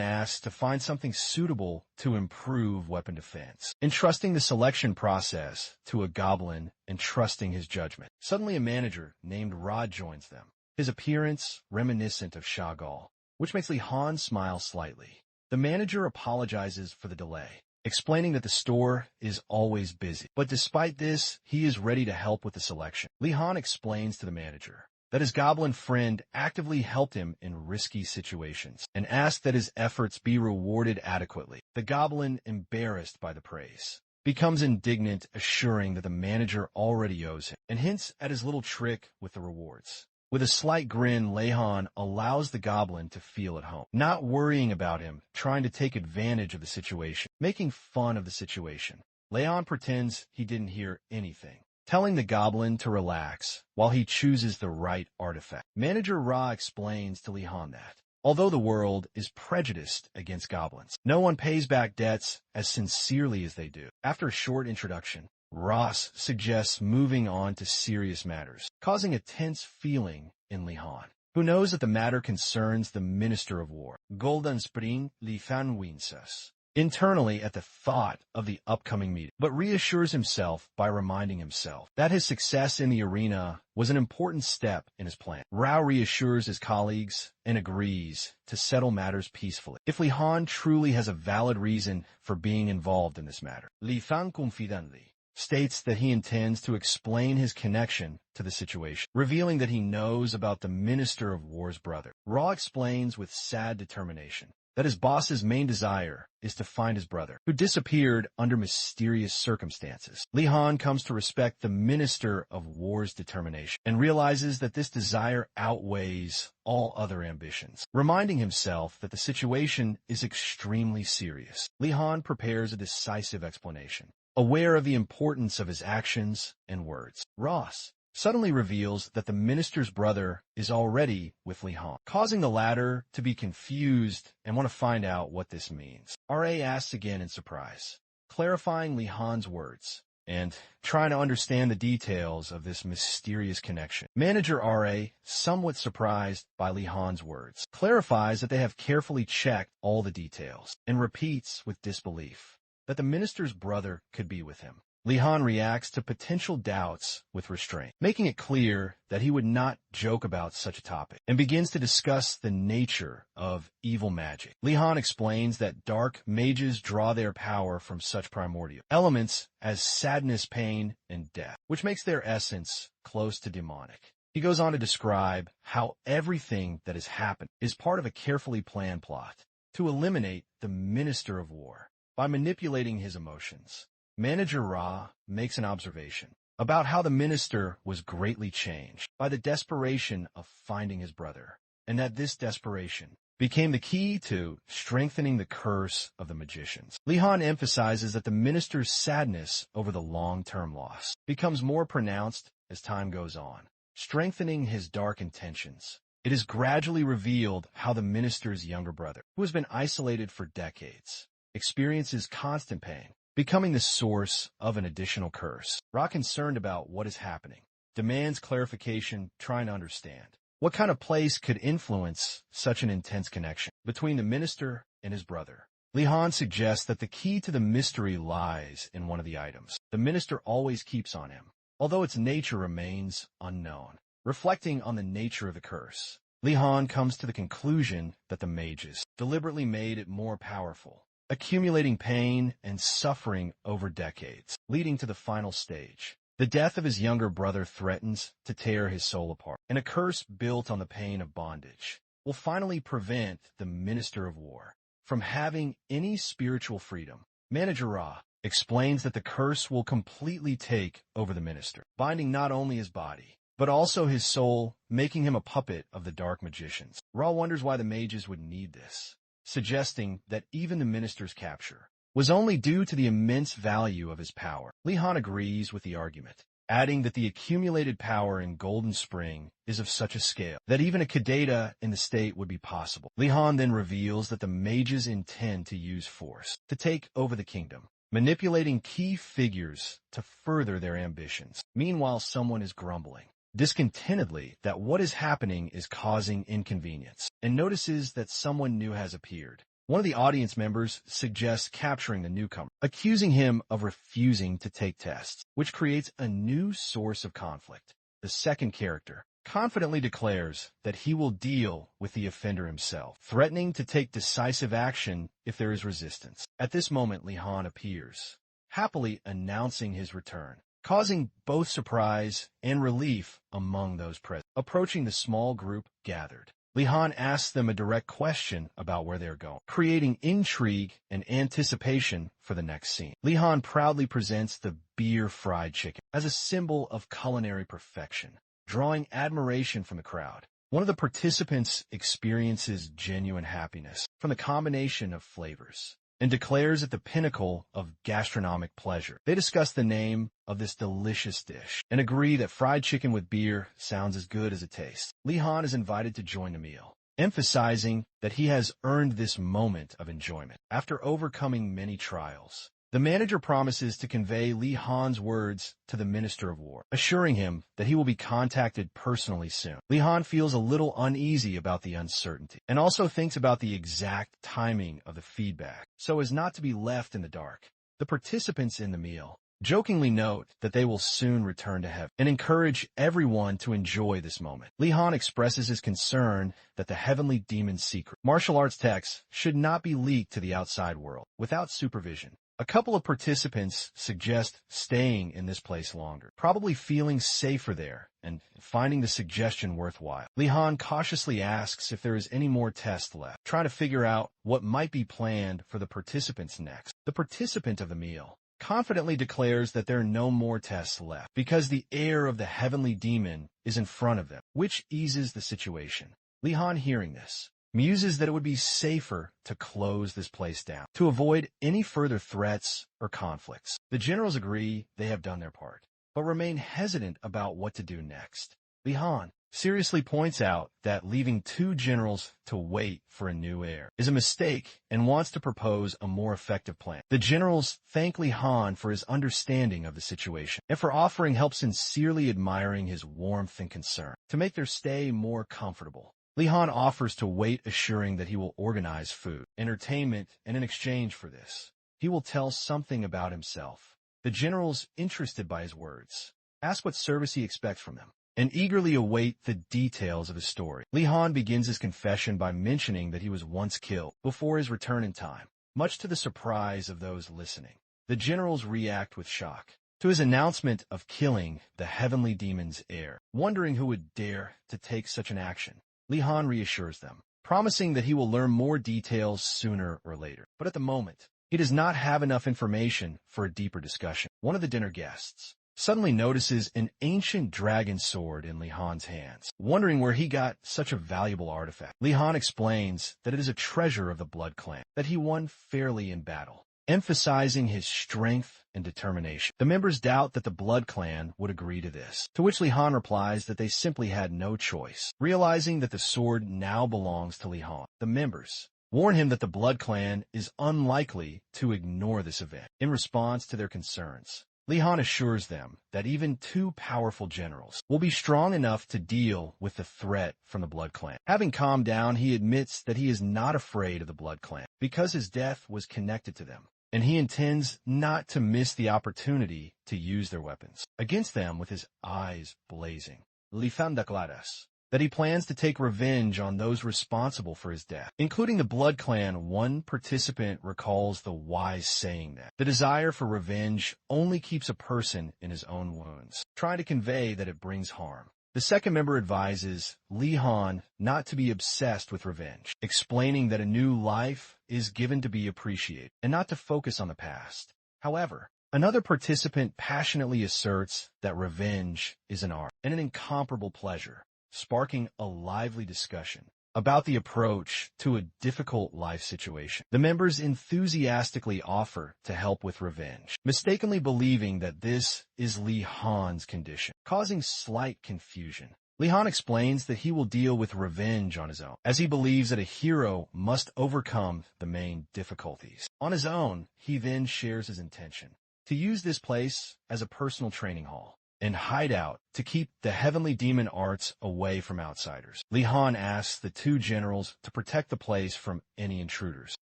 asks to find something suitable to improve weapon defense, entrusting the selection process to a goblin and trusting his judgment. Suddenly, a manager named Ra joins them, his appearance reminiscent of Chagall, which makes Li Han smile slightly. The manager apologizes for the delay, explaining that the store is always busy, but despite this, he is ready to help with the selection. Li Han explains to the manager that his goblin friend actively helped him in risky situations, and asked that his efforts be rewarded adequately. The goblin, embarrassed by the praise, becomes indignant, assuring that the manager already owes him, and hints at his little trick with the rewards. With a slight grin, Li Han allows the goblin to feel at home, not worrying about him, trying to take advantage of the situation, making fun of the situation. Li Han pretends he didn't hear anything, telling the goblin to relax while he chooses the right artifact. Manager Ra explains to Li Han that, although the world is prejudiced against goblins, no one pays back debts as sincerely as they do. After a short introduction, Ross suggests moving on to serious matters, causing a tense feeling in Li Han, who knows that the matter concerns the Minister of War. Golden Spring Li Fan winces internally at the thought of the upcoming meeting, but reassures himself by reminding himself that his success in the arena was an important step in his plan. Rao reassures his colleagues and agrees to settle matters peacefully if Li Han truly has a valid reason for being involved in this matter. Li Fan confidently states that he intends to explain his connection to the situation, revealing that he knows about the Minister of War's brother. Ra explains with sad determination that his boss's main desire is to find his brother, who disappeared under mysterious circumstances. Li Han comes to respect the Minister of War's determination and realizes that this desire outweighs all other ambitions, reminding himself that the situation is extremely serious. Li Han prepares a decisive explanation, aware of the importance of his actions and words. Ross suddenly reveals that the minister's brother is already with Li Han, causing the latter to be confused and want to find out what this means. R.A. asks again in surprise, clarifying Li Han's words and trying to understand the details of this mysterious connection. Manager R.A., somewhat surprised by Li Han's words, clarifies that they have carefully checked all the details and repeats with disbelief that the minister's brother could be with him. Li Han reacts to potential doubts with restraint, making it clear that he would not joke about such a topic, and begins to discuss the nature of evil magic. Li Han explains that dark mages draw their power from such primordial elements as sadness, pain, and death, which makes their essence close to demonic. He goes on to describe how everything that has happened is part of a carefully planned plot to eliminate the Minister of War by manipulating his emotions. Manager Ra makes an observation about how the minister was greatly changed by the desperation of finding his brother, and that this desperation became the key to strengthening the curse of the magicians. Li Han emphasizes that the minister's sadness over the long-term loss becomes more pronounced as time goes on, strengthening his dark intentions. It is gradually revealed how the minister's younger brother, who has been isolated for decades, experiences constant pain, becoming the source of an additional curse. Ra, concerned about what is happening, demands clarification, trying to understand what kind of place could influence such an intense connection between the minister and his brother. Li Han suggests that the key to the mystery lies in one of the items the minister always keeps on him, although its nature remains unknown. Reflecting on the nature of the curse, Li Han comes to the conclusion that the mages deliberately made it more powerful, accumulating pain and suffering over decades, leading to the final stage. The death of his younger brother threatens to tear his soul apart, and a curse built on the pain of bondage will finally prevent the Minister of War from having any spiritual freedom. Manager Ra explains that the curse will completely take over the minister, binding not only his body, but also his soul, making him a puppet of the dark magicians. Ra wonders why the mages would need this, suggesting that even the minister's capture was only due to the immense value of his power. Li Han agrees with the argument, adding that the accumulated power in Golden Spring is of such a scale that even a Kadeta in the state would be possible. Li Han then reveals that the mages intend to use force to take over the kingdom, manipulating key figures to further their ambitions. Meanwhile, someone is grumbling discontentedly that what is happening is causing inconvenience, and notices that someone new has appeared. One of the audience members suggests capturing the newcomer, accusing him of refusing to take tests, which creates a new source of conflict. The second character confidently declares that he will deal with the offender himself, threatening to take decisive action if there is resistance. At this moment, Li Han appears, happily announcing his return, causing both surprise and relief among those present. Approaching the small group gathered, Li Han asks them a direct question about where they're going, creating intrigue and anticipation for the next scene. Li Han proudly presents the beer fried chicken as a symbol of culinary perfection, drawing admiration from the crowd. One of the participants experiences genuine happiness from the combination of flavors and declares it the pinnacle of gastronomic pleasure. They discuss the name of this delicious dish and agree that fried chicken with beer sounds as good as it tastes. Li Han is invited to join the meal, emphasizing that he has earned this moment of enjoyment. After overcoming many trials, the manager promises to convey Li Han's words to the Minister of War, assuring him that he will be contacted personally soon. Li Han feels a little uneasy about the uncertainty, and also thinks about the exact timing of the feedback, so as not to be left in the dark. The participants in the meal jokingly note that they will soon return to heaven, and encourage everyone to enjoy this moment. Li Han expresses his concern that the heavenly demon's secret martial arts texts should not be leaked to the outside world without supervision. A couple of participants suggest staying in this place longer, probably feeling safer there and finding the suggestion worthwhile. Li Han cautiously asks if there is any more tests left, trying to figure out what might be planned for the participants next. The participant of the meal confidently declares that there are no more tests left because the heir of the heavenly demon is in front of them, which eases the situation. Li Han, hearing this, muses that it would be safer to close this place down, to avoid any further threats or conflicts. The generals agree they have done their part, but remain hesitant about what to do next. Li Han seriously points out that leaving two generals to wait for a new heir is a mistake and wants to propose a more effective plan. The generals thank Li Han for his understanding of the situation and for offering help, sincerely admiring his warmth and concern to make their stay more comfortable. Li Han offers to wait, assuring that he will organize food, entertainment, and in exchange for this, he will tell something about himself. The generals, interested by his words, ask what service he expects from them, and eagerly await the details of his story. Li Han begins his confession by mentioning that he was once killed before his return in time, much to the surprise of those listening. The generals react with shock to his announcement of killing the heavenly demon's heir, wondering who would dare to take such an action. Li Han reassures them, promising that he will learn more details sooner or later. But at the moment, he does not have enough information for a deeper discussion. One of the dinner guests suddenly notices an ancient dragon sword in Li Han's hands, wondering where he got such a valuable artifact. Li Han explains that it is a treasure of the Blood Clan that he won fairly in battle, emphasizing his strength and determination. The members doubt that the Blood Clan would agree to this, to which Li Han replies that they simply had no choice. Realizing that the sword now belongs to Li Han, the members warn him that the Blood Clan is unlikely to ignore this event. In response to their concerns, Li Han assures them that even two powerful generals will be strong enough to deal with the threat from the Blood Clan. Having calmed down, he admits that he is not afraid of the Blood Clan because his death was connected to them, and he intends not to miss the opportunity to use their weapons against them. With his eyes blazing, Li Han declares that he plans to take revenge on those responsible for his death, including the Blood Clan. One participant recalls the wise saying that the desire for revenge only keeps a person in his own wounds, trying to convey that it brings harm. The second member advises Li Han not to be obsessed with revenge, explaining that a new life is given to be appreciated and not to focus on the past. However, another participant passionately asserts that revenge is an art and an incomparable pleasure, sparking a lively discussion about the approach to a difficult life situation. The members enthusiastically offer to help with revenge, mistakenly believing that this is Li Han's condition, causing slight confusion. Li Han explains that he will deal with revenge on his own, as he believes that a hero must overcome the main difficulties. On his own, he then shares his intention to use this place as a personal training hall and hideout to keep the heavenly demon arts away from outsiders. Li Han asks the two generals to protect the place from any intruders,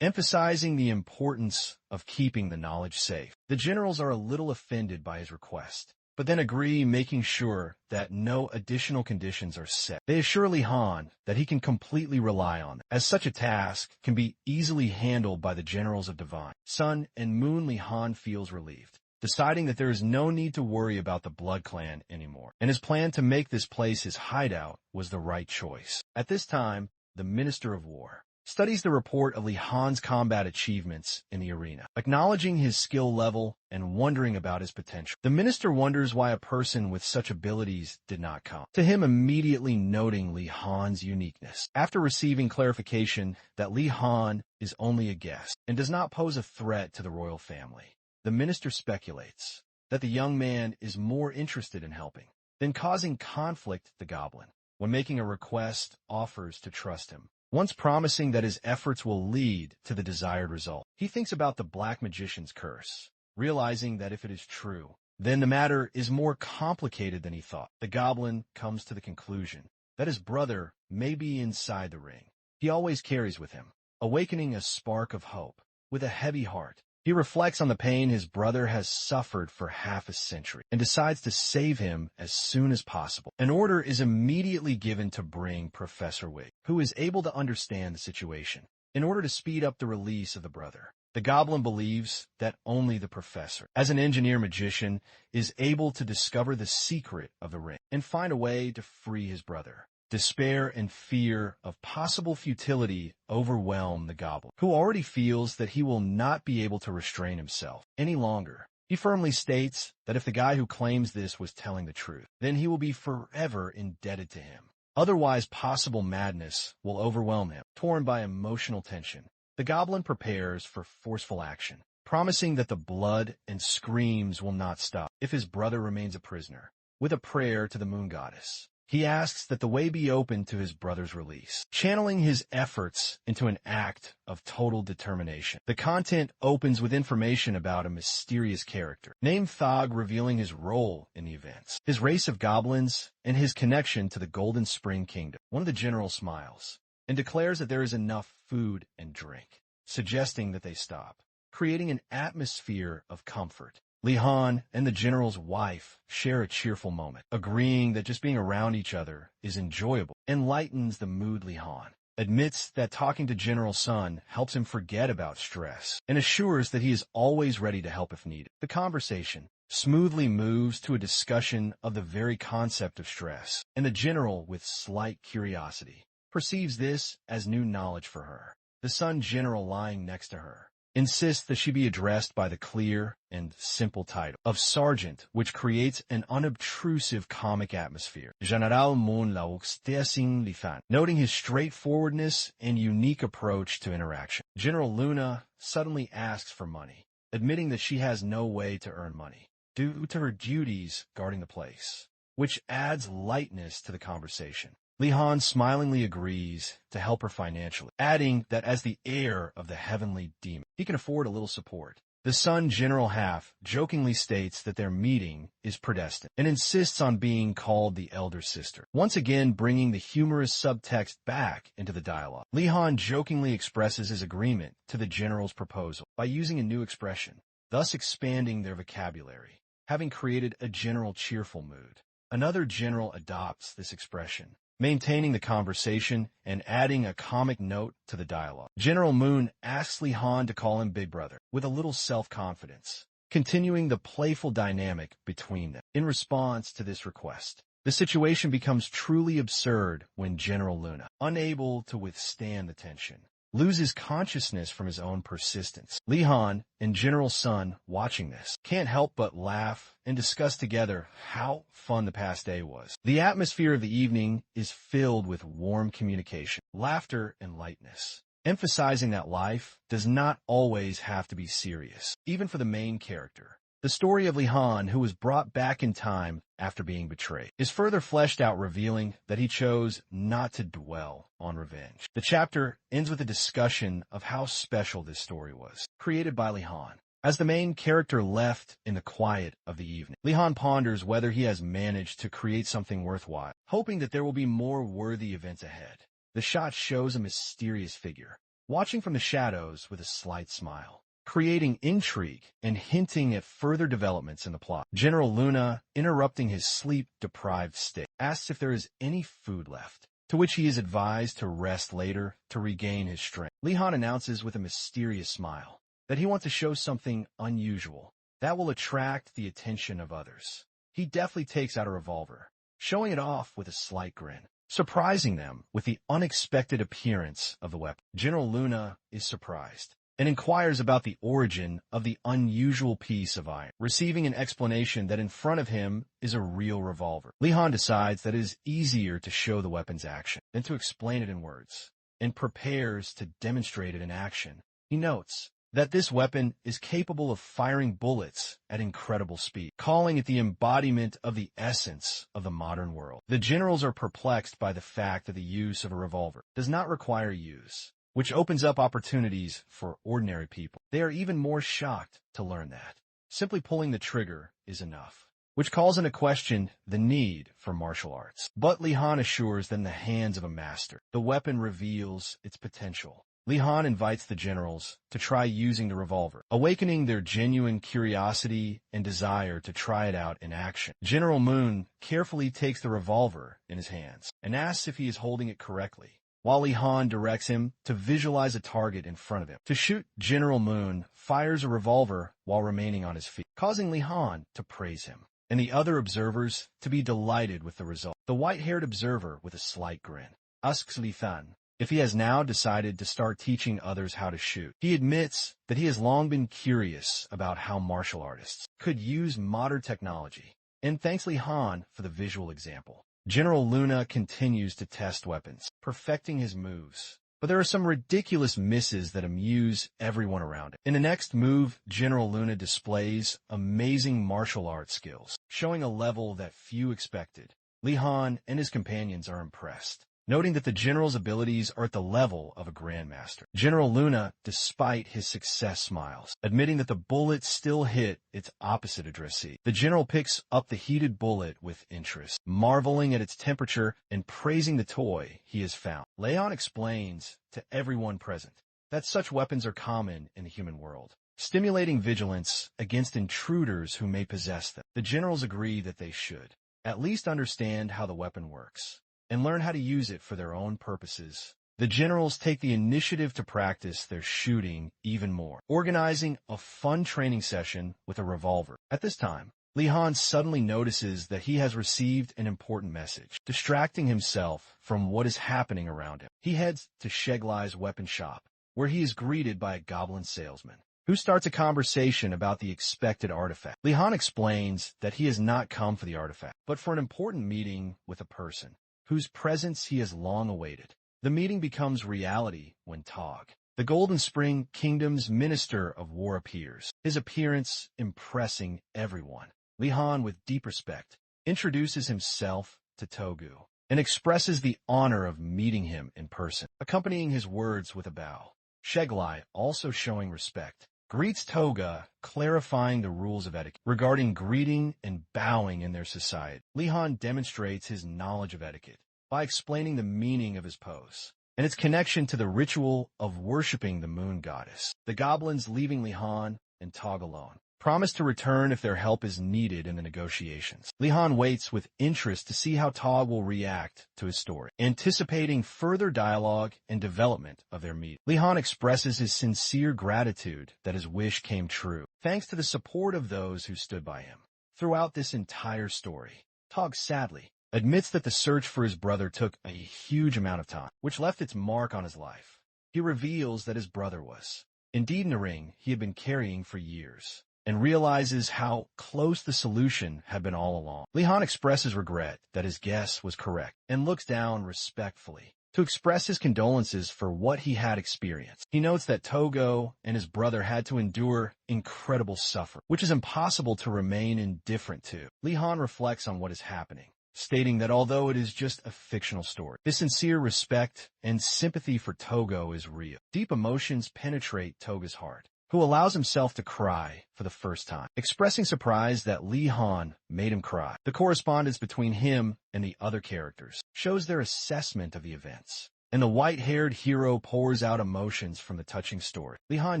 emphasizing the importance of keeping the knowledge safe. The generals are a little offended by his request, but then agree, making sure that no additional conditions are set. They assure Li Han that he can completely rely on them, as such a task can be easily handled by the generals of Divine. Sun and Moon. Li Han feels relieved, deciding that there is no need to worry about the Blood Clan anymore, and his plan to make this place his hideout was the right choice. At this time, the Minister of War studies the report of Li Han's combat achievements in the arena, acknowledging his skill level and wondering about his potential. The minister wonders why a person with such abilities did not come to him, immediately noting Li Han's uniqueness. After receiving clarification that Li Han is only a guest and does not pose a threat to the royal family, the minister speculates that the young man is more interested in helping than causing conflict. The goblin, when making a request, offers to trust him, once promising that his efforts will lead to the desired result. He thinks about the black magician's curse, realizing that if it is true, then the matter is more complicated than he thought. The goblin comes to the conclusion that his brother may be inside the ring he always carries with him, awakening a spark of hope. With a heavy heart, he reflects on the pain his brother has suffered for half a century and decides to save him as soon as possible. An order is immediately given to bring Professor Wig, who is able to understand the situation, in order to speed up the release of the brother. The goblin believes that only the professor, as an engineer-magician, is able to discover the secret of the ring and find a way to free his brother. Despair and fear of possible futility overwhelm the goblin, who already feels that he will not be able to restrain himself any longer. He firmly states that if the guy who claims this was telling the truth, then he will be forever indebted to him. Otherwise, possible madness will overwhelm him. Torn by emotional tension, the goblin prepares for forceful action, promising that the blood and screams will not stop if his brother remains a prisoner. With a prayer to the moon goddess, he asks that the way be open to his brother's release, channeling his efforts into an act of total determination. The content opens with information about a mysterious character named Thog, revealing his role in the events, his race of goblins, and his connection to the Golden Spring Kingdom. One of the generals smiles and declares that there is enough food and drink, suggesting that they stop, creating an atmosphere of comfort. Li Han and the general's wife share a cheerful moment, agreeing that just being around each other is enjoyable and lightens the mood. Li Han admits that talking to General Sun helps him forget about stress and assures that he is always ready to help if needed. The conversation smoothly moves to a discussion of the very concept of stress, and the general, with slight curiosity, perceives this as new knowledge for her. The Sun general, lying next to her, insists that she be addressed by the clear and simple title of Sergeant, which creates an unobtrusive comic atmosphere. General Moon Laoxteasing Lifan, noting his straightforwardness and unique approach to interaction. General Luna suddenly asks for money, admitting that she has no way to earn money due to her duties guarding the place, which adds lightness to the conversation. Li Han smilingly agrees to help her financially, adding that as the heir of the heavenly demon, he can afford a little support. The Sun General half jokingly states that their meeting is predestined and insists on being called the elder sister, once again bringing the humorous subtext back into the dialogue. Li Han jokingly expresses his agreement to the general's proposal by using a new expression, thus expanding their vocabulary, having created a general cheerful mood. Another general adopts this expression, maintaining the conversation and adding a comic note to the dialogue. General Moon asks Li Han to call him Big Brother, with a little self-confidence, continuing the playful dynamic between them. In response to this request, the situation becomes truly absurd when General Luna, unable to withstand the tension, loses consciousness from his own persistence. Li-han and General Sun, watching this, can't help but laugh and discuss together how fun the past day was. The atmosphere of the evening is filled with warm communication, laughter, and lightness, emphasizing that life does not always have to be serious, even for the main character. The story of Li-han, who was brought back in time after being betrayed, is further fleshed out, revealing that he chose not to dwell on revenge. The chapter ends with a discussion of how special this story was, created by Li-han. As the main character left in the quiet of the evening, Li-han ponders whether he has managed to create something worthwhile, hoping that there will be more worthy events ahead. The shot shows a mysterious figure, watching from the shadows with a slight smile, creating intrigue and hinting at further developments in the plot. General Luna, interrupting his sleep-deprived state, asks if there is any food left, to which he is advised to rest later to regain his strength. Li-han announces with a mysterious smile that he wants to show something unusual that will attract the attention of others. He deftly takes out a revolver, showing it off with a slight grin, surprising them with the unexpected appearance of the weapon. General Luna is surprised and inquires about the origin of the unusual piece of iron, receiving an explanation that in front of him is a real revolver. Li-han decides that it is easier to show the weapon's action than to explain it in words, and prepares to demonstrate it in action. He notes that this weapon is capable of firing bullets at incredible speed, calling it the embodiment of the essence of the modern world. The generals are perplexed by the fact that the use of a revolver does not require use, which opens up opportunities for ordinary people. They are even more shocked to learn that simply pulling the trigger is enough, which calls into question the need for martial arts. But Li-han assures that in the hands of a master, the weapon reveals its potential. Li-han invites the generals to try using the revolver, awakening their genuine curiosity and desire to try it out in action. General Moon carefully takes the revolver in his hands and asks if he is holding it correctly, while Li-han directs him to visualize a target in front of him. To shoot, General Moon fires a revolver while remaining on his feet, causing Li-han to praise him, and the other observers to be delighted with the result. The white-haired observer, with a slight grin, asks Li-han if he has now decided to start teaching others how to shoot. He admits that he has long been curious about how martial artists could use modern technology, and thanks Li-han for the visual example. General Luna continues to test weapons, perfecting his moves, but there are some ridiculous misses that amuse everyone around him. In the next move, General Luna displays amazing martial arts skills, showing a level that few expected. Li-han and his companions are impressed, noting that the general's abilities are at the level of a grandmaster. General Luna, despite his success, smiles, admitting that the bullet still hit its opposite addressee. The general picks up the heated bullet with interest, marveling at its temperature and praising the toy he has found. Leon explains to everyone present that such weapons are common in the human world, stimulating vigilance against intruders who may possess them. The generals agree that they should at least understand how the weapon works and learn how to use it for their own purposes. The generals take the initiative to practice their shooting even more, organizing a fun training session with a revolver. At this time, Li-han suddenly notices that he has received an important message, distracting himself from what is happening around him. He heads to Sheglai's weapon shop, where he is greeted by a goblin salesman, who starts a conversation about the expected artifact. Li-han explains that he has not come for the artifact, but for an important meeting with a person whose presence he has long awaited. The meeting becomes reality when Tog, the Golden Spring Kingdom's Minister of War, appears, his appearance impressing everyone. Li-han, with deep respect, introduces himself to Togu and expresses the honor of meeting him in person, accompanying his words with a bow. Sheglai, also showing respect, greets Toga, clarifying the rules of etiquette regarding greeting and bowing in their society. Li-han demonstrates his knowledge of etiquette by explaining the meaning of his pose and its connection to the ritual of worshipping the moon goddess. The goblins, leaving Li-han and Tog alone, promise to return if their help is needed in the negotiations. Li-han waits with interest to see how Tog will react to his story, anticipating further dialogue and development of their meeting. Li-han expresses his sincere gratitude that his wish came true, thanks to the support of those who stood by him throughout this entire story. Tog sadly admits that the search for his brother took a huge amount of time, which left its mark on his life. He reveals that his brother was indeed in a ring he had been carrying for years, and realizes how close the solution had been all along. Li-Han expresses regret that his guess was correct, and looks down respectfully to express his condolences for what he had experienced. He notes that Togo and his brother had to endure incredible suffering, which is impossible to remain indifferent to. Li-Han reflects on what is happening, stating that although it is just a fictional story, his sincere respect and sympathy for Togo is real. Deep emotions penetrate Togo's heart, who allows himself to cry for the first time, expressing surprise that Li-Han made him cry. The correspondence between him and the other characters shows their assessment of the events, and the white-haired hero pours out emotions from the touching story. Li-Han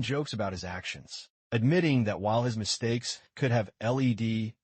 jokes about his actions, admitting that while his mistakes could have led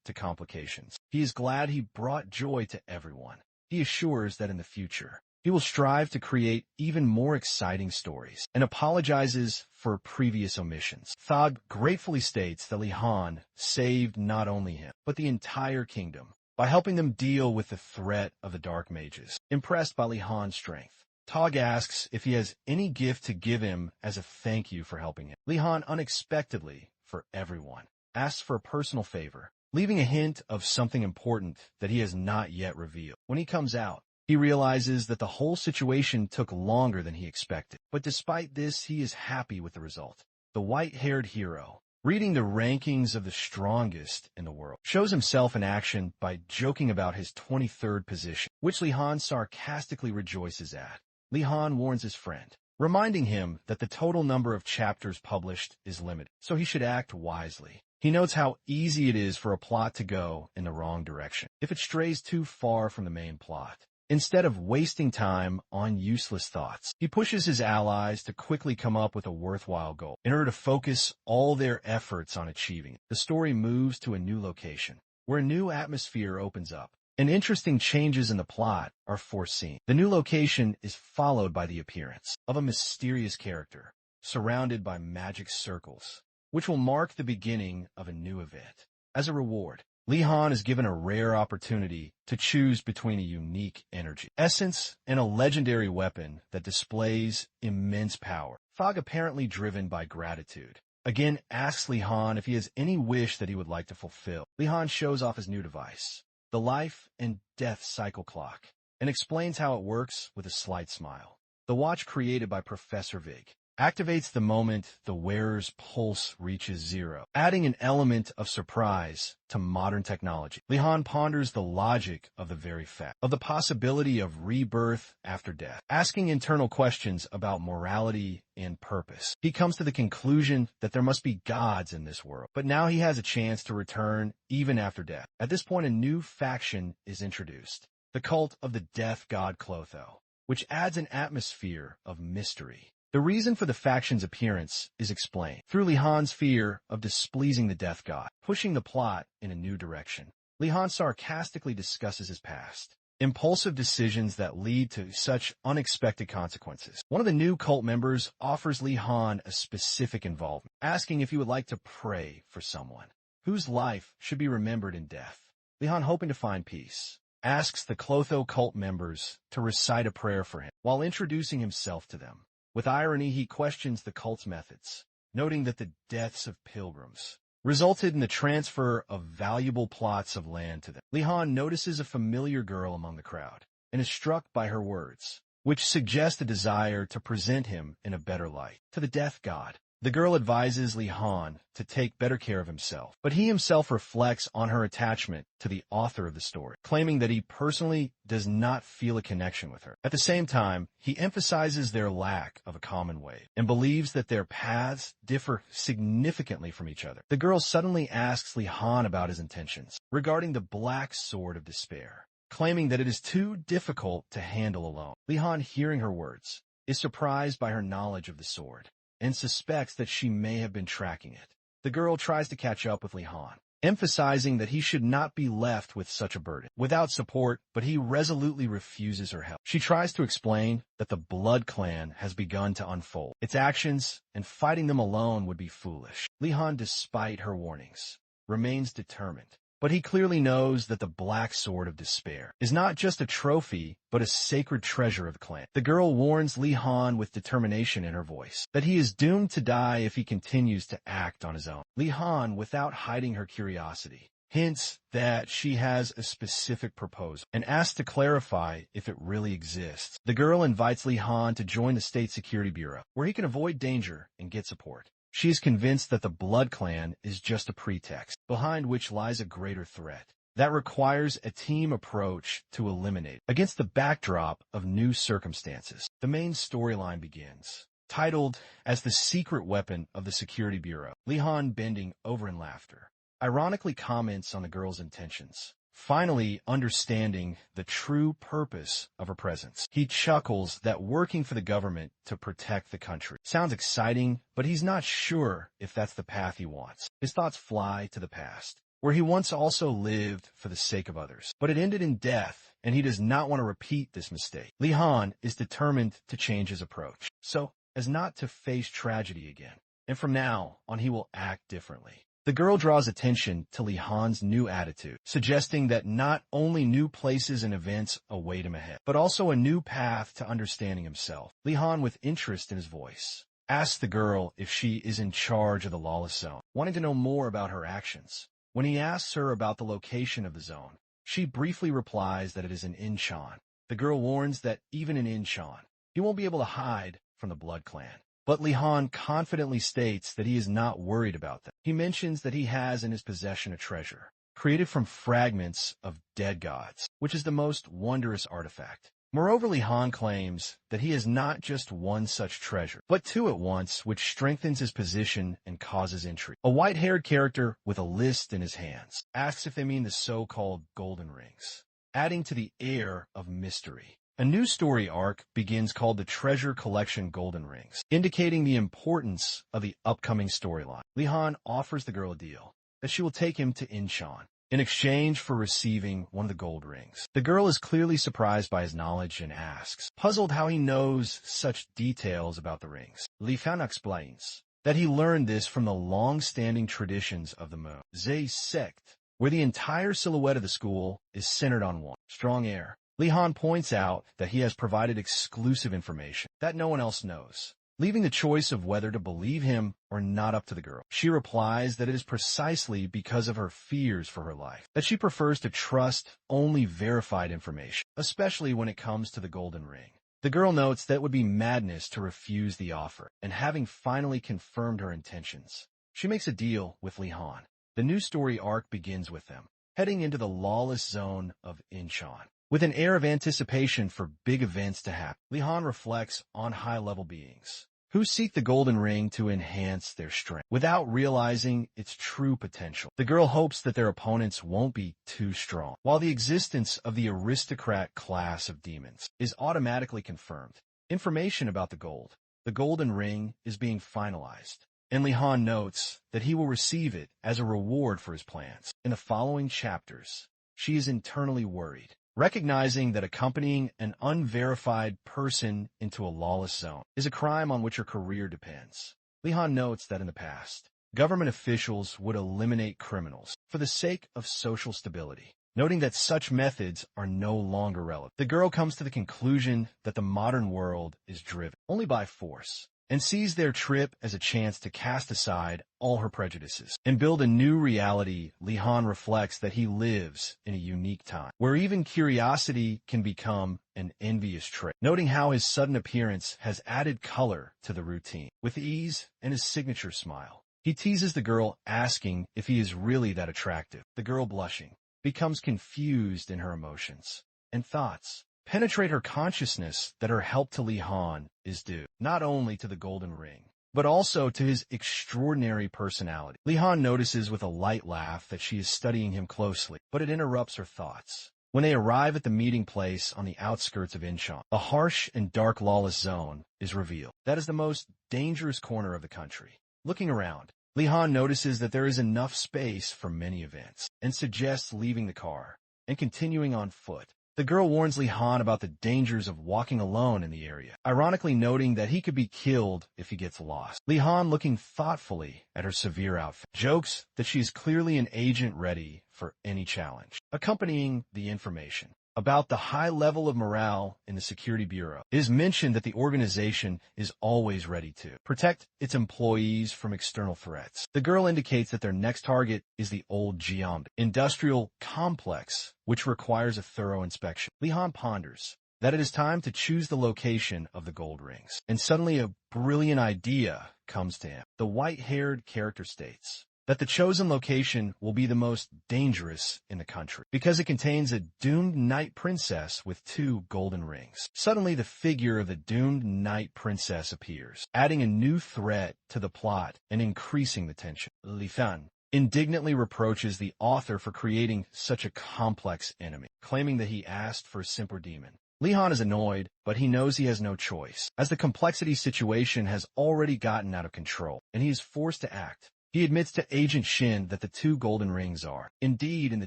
to complications, he is glad he brought joy to everyone. He assures that in the future, he will strive to create even more exciting stories, and apologizes for previous omissions. Thog gratefully states that Li-Han saved not only him, but the entire kingdom, by helping them deal with the threat of the Dark Mages. Impressed by Li-Han's strength, Tog asks if he has any gift to give him as a thank you for helping him. Li-Han unexpectedly, for everyone, asks for a personal favor, leaving a hint of something important that he has not yet revealed. When he comes out, he realizes that the whole situation took longer than he expected, but despite this, he is happy with the result. The white-haired hero, reading the rankings of the strongest in the world, shows himself in action by joking about his 23rd position, which Li-Han sarcastically rejoices at. Li-Han warns his friend, reminding him that the total number of chapters published is limited, so he should act wisely. He notes how easy it is for a plot to go in the wrong direction if it strays too far from the main plot. Instead of wasting time on useless thoughts, he pushes his allies to quickly come up with a worthwhile goal in order to focus all their efforts on achieving it. The story moves to a new location, where a new atmosphere opens up, and interesting changes in the plot are foreseen. The new location is followed by the appearance of a mysterious character, surrounded by magic circles, which will mark the beginning of a new event. As a reward, Li-Han is given a rare opportunity to choose between a unique energy essence and a legendary weapon that displays immense power. Thog, apparently driven by gratitude, again asks Li-Han if he has any wish that he would like to fulfill. Li-Han shows off his new device, the life and death cycle clock, and explains how it works with a slight smile. The watch, created by Professor Vig, activates the moment the wearer's pulse reaches zero, adding an element of surprise to modern technology. Li-Han ponders the logic of the very fact of the possibility of rebirth after death, asking internal questions about morality and purpose. He comes to the conclusion that there must be gods in this world, but now he has a chance to return even after death. At this point, a new faction is introduced, the cult of the death god Clotho, which adds an atmosphere of mystery. The reason for the faction's appearance is explained through Li-Han's fear of displeasing the death god, pushing the plot in a new direction. Li-Han sarcastically discusses his past, impulsive decisions that lead to such unexpected consequences. One of the new cult members offers Li-Han a specific involvement, asking if he would like to pray for someone whose life should be remembered in death. Li-Han, hoping to find peace, asks the Clotho cult members to recite a prayer for him while introducing himself to them. With irony, he questions the cult's methods, noting that the deaths of pilgrims resulted in the transfer of valuable plots of land to them. Li-Han notices a familiar girl among the crowd and is struck by her words, which suggest a desire to present him in a better light to the death god. The girl advises Li-Han to take better care of himself, but he himself reflects on her attachment to the author of the story, claiming that he personally does not feel a connection with her. At the same time, he emphasizes their lack of a common way and believes that their paths differ significantly from each other. The girl suddenly asks Li-Han about his intentions regarding the Black Sword of Despair, claiming that it is too difficult to handle alone. Li-Han, hearing her words, is surprised by her knowledge of the sword and suspects that she may have been tracking it. The girl tries to catch up with Li-Han, emphasizing that he should not be left with such a burden without support, but he resolutely refuses her help. She tries to explain that the Blood Clan has begun to unfold its actions, and fighting them alone would be foolish. Li-Han, despite her warnings, remains determined, But he clearly knows that the Black Sword of Despair is not just a trophy, but a sacred treasure of the clan. The girl warns Li Han with determination in her voice that he is doomed to die if he continues to act on his own. Li Han, without hiding her curiosity, hints that she has a specific proposal and asks to clarify if it really exists. The girl invites Li Han to join the State Security Bureau, where he can avoid danger and get support. She is convinced that the Blood Clan is just a pretext, behind which lies a greater threat that requires a team approach to eliminate. Against the backdrop of new circumstances, the main storyline begins. Titled as the secret weapon of the Security Bureau, Li Han, bending over in laughter, ironically comments on the girl's intentions, finally understanding the true purpose of her presence. He chuckles that working for the government to protect the country sounds exciting, but he's not sure if that's the path he wants. His thoughts fly to the past, where he once also lived for the sake of others, but it ended in death, and he does not want to repeat this mistake. Li Han is determined to change his approach, so as not to face tragedy again, and from now on he will act differently. The girl draws attention to Li Han's new attitude, suggesting that not only new places and events await him ahead, but also a new path to understanding himself. Li Han, with interest in his voice, asks the girl if she is in charge of the lawless zone, wanting to know more about her actions. When he asks her about the location of the zone, she briefly replies that it is in Incheon. The girl warns that even in Incheon, he won't be able to hide from the Blood Clan. But Li Han confidently states that he is not worried about them. He mentions that he has in his possession a treasure, created from fragments of dead gods, which is the most wondrous artifact. Moreover, Li Han claims that he has not just one such treasure, but two at once, which strengthens his position and causes intrigue. A white-haired character with a list in his hands asks if they mean the so-called golden rings, adding to the air of mystery. A new story arc begins called the Treasure Collection Golden Rings, indicating the importance of the upcoming storyline. Li Han offers the girl a deal, that she will take him to Incheon in exchange for receiving one of the gold rings. The girl is clearly surprised by his knowledge and asks, puzzled how he knows such details about the rings. Li Han explains that he learned this from the long-standing traditions of the Moon Zhe sect, where the entire silhouette of the school is centered on one strong air. Li Han points out that he has provided exclusive information that no one else knows, leaving the choice of whether to believe him or not up to the girl. She replies that it is precisely because of her fears for her life that she prefers to trust only verified information, especially when it comes to the golden ring. The girl notes that it would be madness to refuse the offer, and having finally confirmed her intentions, she makes a deal with Li Han. The new story arc begins with them heading into the lawless zone of Incheon. With an air of anticipation for big events to happen, Li Han reflects on high-level beings who seek the golden ring to enhance their strength without realizing its true potential. The girl hopes that their opponents won't be too strong, while the existence of the aristocrat class of demons is automatically confirmed. Information about the golden ring, is being finalized, and Li Han notes that he will receive it as a reward for his plans. In the following chapters, she is internally worried, recognizing that accompanying an unverified person into a lawless zone is a crime on which her career depends. Li Han notes that in the past, government officials would eliminate criminals for the sake of social stability, noting that such methods are no longer relevant. The girl comes to the conclusion that the modern world is driven only by force, and sees their trip as a chance to cast aside all her prejudices and build a new reality. Li Han reflects that he lives in a unique time, where even curiosity can become an envious trait, noting how his sudden appearance has added color to the routine. With ease and his signature smile, he teases the girl, asking if he is really that attractive. The girl, blushing, becomes confused in her emotions and thoughts penetrate her consciousness that her help to Li Han is due not only to the golden ring, but also to his extraordinary personality. Li Han notices with a light laugh that she is studying him closely, but it interrupts her thoughts. When they arrive at the meeting place on the outskirts of Incheon, a harsh and dark lawless zone is revealed. That is the most dangerous corner of the country. Looking around, Li Han notices that there is enough space for many events, and suggests leaving the car and continuing on foot. The girl warns Li Han about the dangers of walking alone in the area, ironically noting that he could be killed if he gets lost. Li Han, looking thoughtfully at her severe outfit, jokes that she is clearly an agent ready for any challenge. Accompanying the information about the high level of morale in the Security Bureau, it is mentioned that the organization is always ready to protect its employees from external threats. The girl indicates that their next target is the old Jiambi industrial complex, which requires a thorough inspection. Li Han ponders that it is time to choose the location of the gold rings, and suddenly a brilliant idea comes to him. The white-haired character states that the chosen location will be the most dangerous in the country because it contains a doomed night princess with 2 golden rings. Suddenly, the figure of the doomed night princess appears, adding a new threat to the plot and increasing the tension. Li Han indignantly reproaches the author for creating such a complex enemy, claiming that he asked for a simpler demon. Li Han is annoyed, but he knows he has no choice, as the complexity situation has already gotten out of control, and he is forced to act. He admits to Agent Shin that the 2 golden rings are, indeed, in the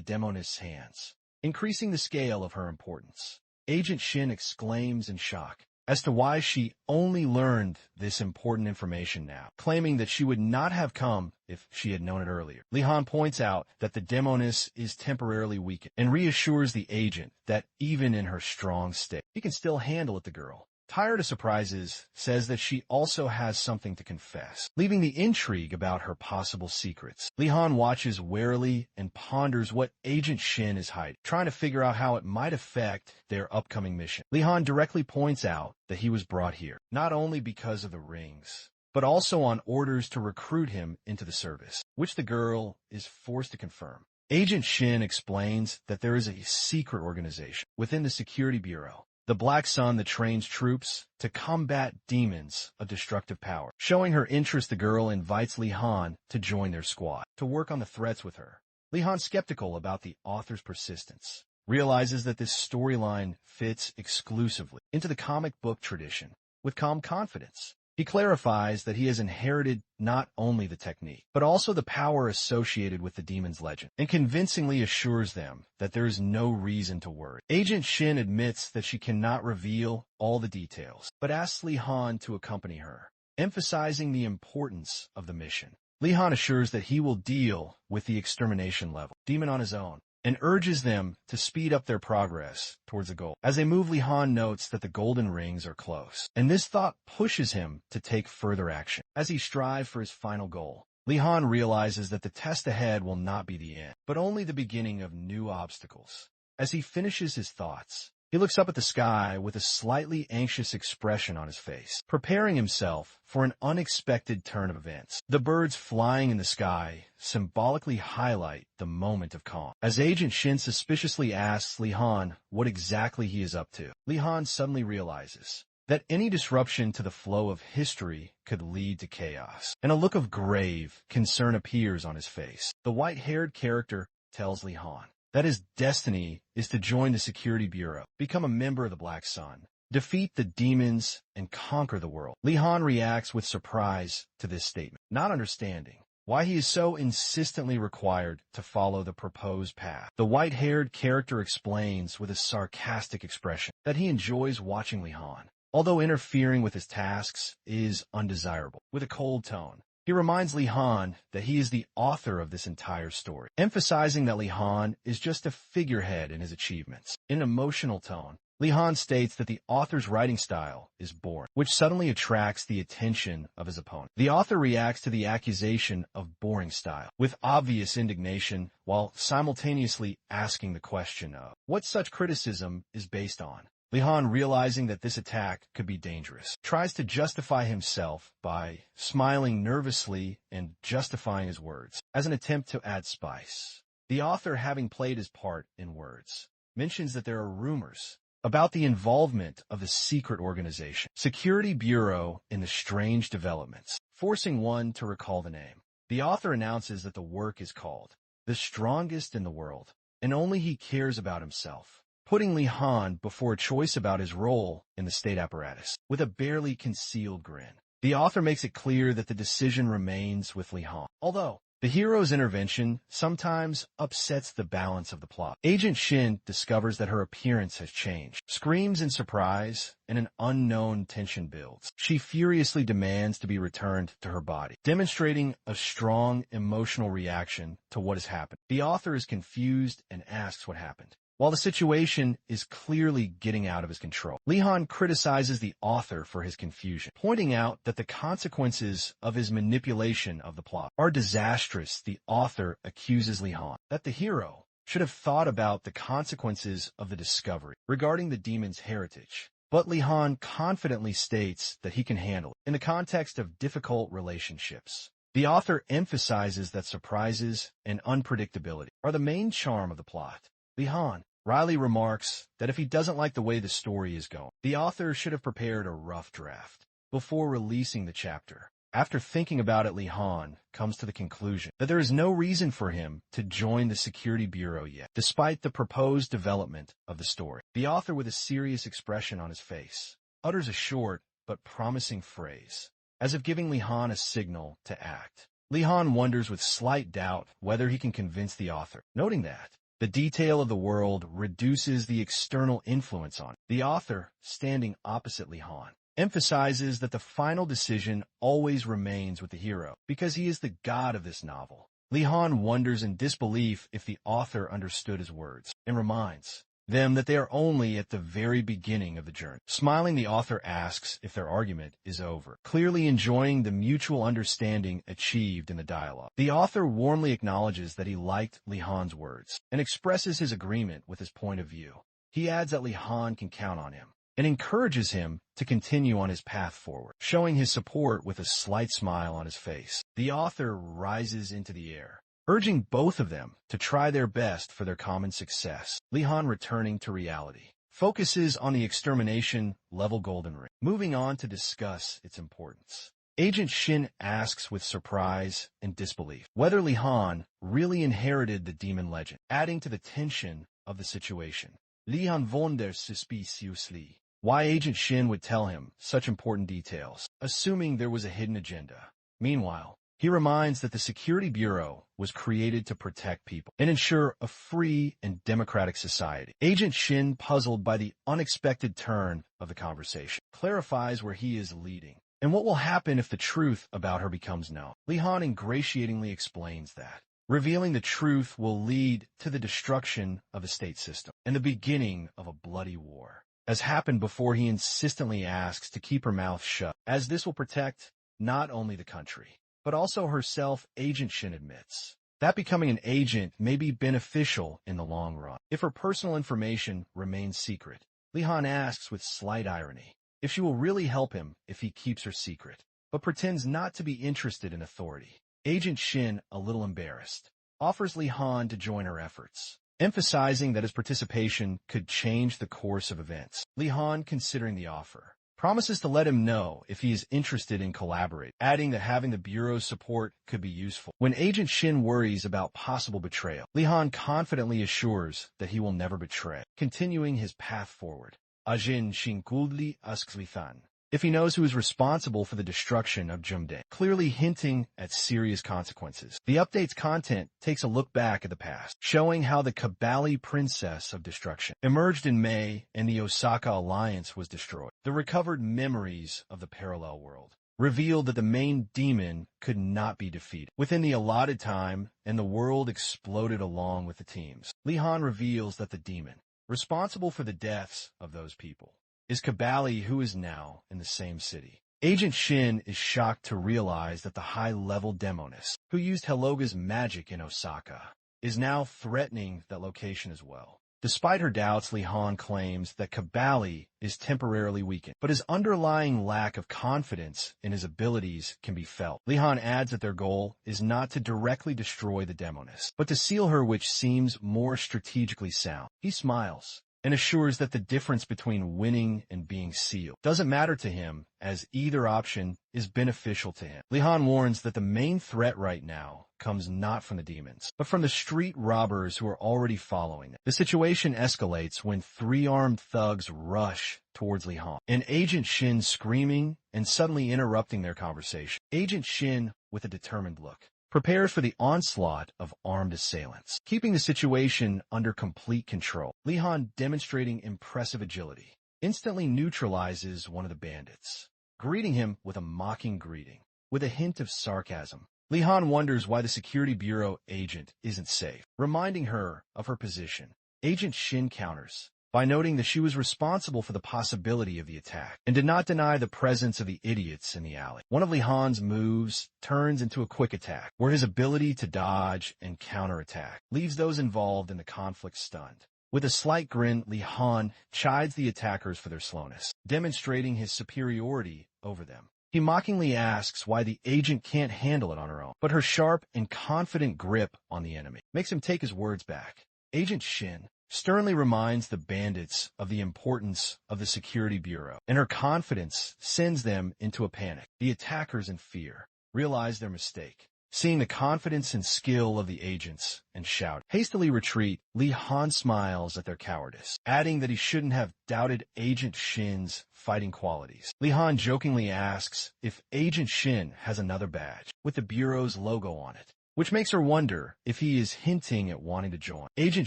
demonist's hands, increasing the scale of her importance. Agent Shin exclaims in shock as to why she only learned this important information now, claiming that she would not have come if she had known it earlier. Li Han points out that the demoness is temporarily weakened and reassures the agent that even in her strong state, he can still handle it. The girl, tired of surprises, says that she also has something to confess, leaving the intrigue about her possible secrets. Li Han watches warily and ponders what Agent Shin is hiding, trying to figure out how it might affect their upcoming mission. Li Han directly points out that he was brought here, not only because of the rings, but also on orders to recruit him into the service, which the girl is forced to confirm. Agent Shin explains that there is a secret organization within the Security Bureau, the Black Sun, that trains troops to combat demons of destructive power. Showing her interest, the girl invites Li Han to join their squad, to work on the threats with her. Li Han, skeptical about the author's persistence, realizes that this storyline fits exclusively into the comic book tradition with calm confidence. He clarifies that he has inherited not only the technique, but also the power associated with the demon's legend, and convincingly assures them that there is no reason to worry. Agent Shin admits that she cannot reveal all the details, but asks Li Han to accompany her, emphasizing the importance of the mission. Li Han assures that he will deal with the extermination level demon on his own, and urges them to speed up their progress towards the goal. As they move, Li Han notes that the golden rings are close, and this thought pushes him to take further action. As he strives for his final goal, Li Han realizes that the test ahead will not be the end, but only the beginning of new obstacles. As he finishes his thoughts, he looks up at the sky with a slightly anxious expression on his face, preparing himself for an unexpected turn of events. The birds flying in the sky symbolically highlight the moment of calm. As Agent Shin suspiciously asks Li Han what exactly he is up to, Li Han suddenly realizes that any disruption to the flow of history could lead to chaos, and a look of grave concern appears on his face. The white-haired character tells Li Han that his destiny is to join the Security Bureau, become a member of the Black Sun, defeat the demons, and conquer the world. Li Han reacts with surprise to this statement, not understanding why he is so insistently required to follow the proposed path. The white-haired character explains with a sarcastic expression that he enjoys watching Li Han, although interfering with his tasks is undesirable. With a cold tone, he reminds Li Han that he is the author of this entire story, emphasizing that Li Han is just a figurehead in his achievements. In an emotional tone, Li Han states that the author's writing style is boring, which suddenly attracts the attention of his opponent. The author reacts to the accusation of boring style with obvious indignation, while simultaneously asking the question of what such criticism is based on. Li Han, realizing that this attack could be dangerous, tries to justify himself by smiling nervously and justifying his words as an attempt to add spice. The author, having played his part in words, mentions that there are rumors about the involvement of the secret organization, Security Bureau, in the strange developments, forcing one to recall the name. The author announces that the work is called The Strongest in the World, and only he cares about himself, putting Li Han before a choice about his role in the state apparatus. With a barely concealed grin, the author makes it clear that the decision remains with Li Han, although The hero's intervention sometimes upsets the balance of the plot. Agent Shin discovers that her appearance has changed, screams in surprise, and an unknown tension builds. She furiously demands to be returned to her body, demonstrating a strong emotional reaction to what has happened. The author is confused and asks what happened, while the situation is clearly getting out of his control. Li-Han criticizes the author for his confusion, pointing out that the consequences of his manipulation of the plot are disastrous. The author accuses Li-Han that the hero should have thought about the consequences of the discovery regarding the demon's heritage. But Li-Han confidently states that he can handle it in the context of difficult relationships. The author emphasizes that surprises and unpredictability are the main charm of the plot. Li-Han Riley remarks that if he doesn't like the way the story is going, the author should have prepared a rough draft before releasing the chapter. After thinking about it, Li-Han comes to the conclusion that there is no reason for him to join the Security Bureau yet, despite the proposed development of the story. The author, with a serious expression on his face, utters a short but promising phrase, as if giving Li-Han a signal to act. Li-Han wonders with slight doubt whether he can convince the author, noting that the detail of the world reduces the external influence on it. The author, standing opposite Li-Han, emphasizes that the final decision always remains with the hero, because he is the god of this novel. Li-Han wonders in disbelief if the author understood his words, and reminds them that they are only at the very beginning of the journey. Smiling, the author asks if their argument is over, clearly enjoying the mutual understanding achieved in the dialogue. The author warmly acknowledges that he liked Li-Han's words and expresses his agreement with his point of view. He adds that Li-Han can count on him and encourages him to continue on his path forward, showing his support with a slight smile on his face. The author rises into the air, urging both of them to try their best for their common success. Li-Han, returning to reality, focuses on the extermination level golden ring, moving on to discuss its importance. Agent Shin asks with surprise and disbelief whether Li-Han really inherited the demon legend, adding to the tension of the situation. Li-Han wonders suspiciously why Agent Shin would tell him such important details, assuming there was a hidden agenda. Meanwhile, he reminds that the Security Bureau was created to protect people and ensure a free and democratic society. Agent Shin, puzzled by the unexpected turn of the conversation, clarifies where he is leading and what will happen if the truth about her becomes known. Li-Han ingratiatingly explains that revealing the truth will lead to the destruction of the state system and the beginning of a bloody war. As happened before, he insistently asks to keep her mouth shut, as this will protect not only the country, but also herself. Agent Shin admits that becoming an agent may be beneficial in the long run if her personal information remains secret. Li-Han asks with slight irony if she will really help him if he keeps her secret, but pretends not to be interested in authority. Agent Shin, a little embarrassed, offers Li-Han to join her efforts, emphasizing that his participation could change the course of events. Li-Han, considering the offer, promises to let him know if he is interested in collaborating, adding that having the Bureau's support could be useful. When Agent Shin worries about possible betrayal, Li-Han confidently assures that he will never betray, continuing his path forward. Agent Shin coldly asks Li-Han if he knows who is responsible for the destruction of Jumde, clearly hinting at serious consequences. The update's content takes a look back at the past, showing how the Kabali Princess of Destruction emerged in May and the Osaka Alliance was destroyed. The recovered memories of the parallel world revealed that the main demon could not be defeated within the allotted time, and the world exploded along with the teams. Li-Han reveals that the demon responsible for the deaths of those people is Kabali, who is now in the same city. Agent Shin is shocked to realize that the high-level demoness who used Helloga's magic in Osaka is now threatening that location as well. Despite her doubts, Li-Han claims that Kabali is temporarily weakened, but his underlying lack of confidence in his abilities can be felt. Li-Han adds that their goal is not to directly destroy the demoness, but to seal her, which seems more strategically sound. He smiles and assures that the difference between winning and being sealed doesn't matter to him, as either option is beneficial to him. Li-Han warns that the main threat right now comes not from the demons, but from the street robbers who are already following them. The situation escalates when three armed thugs rush towards Li-Han, and Agent Shin screaming and suddenly interrupting their conversation. Agent Shin, with a determined look, prepares for the onslaught of armed assailants, keeping the situation under complete control. Li Han, demonstrating impressive agility, instantly neutralizes one of the bandits, greeting him with a mocking greeting. With a hint of sarcasm, Li Han wonders why the Security Bureau agent isn't safe, reminding her of her position. Agent Shin counters by noting that she was responsible for the possibility of the attack and did not deny the presence of the idiots in the alley. One of Li Han's moves turns into a quick attack, where his ability to dodge and counterattack leaves those involved in the conflict stunned. With a slight grin, Li Han chides the attackers for their slowness, demonstrating his superiority over them. He mockingly asks why the agent can't handle it on her own, but her sharp and confident grip on the enemy makes him take his words back. Agent Shin sternly reminds the bandits of the importance of the Security Bureau, and her confidence sends them into a panic. The attackers, in fear, realize their mistake, seeing the confidence and skill of the agents, and shout. Hastily retreat, Li Han smiles at their cowardice, adding that he shouldn't have doubted Agent Shin's fighting qualities. Li Han jokingly asks if Agent Shin has another badge with the Bureau's logo on it, which makes her wonder if he is hinting at wanting to join. Agent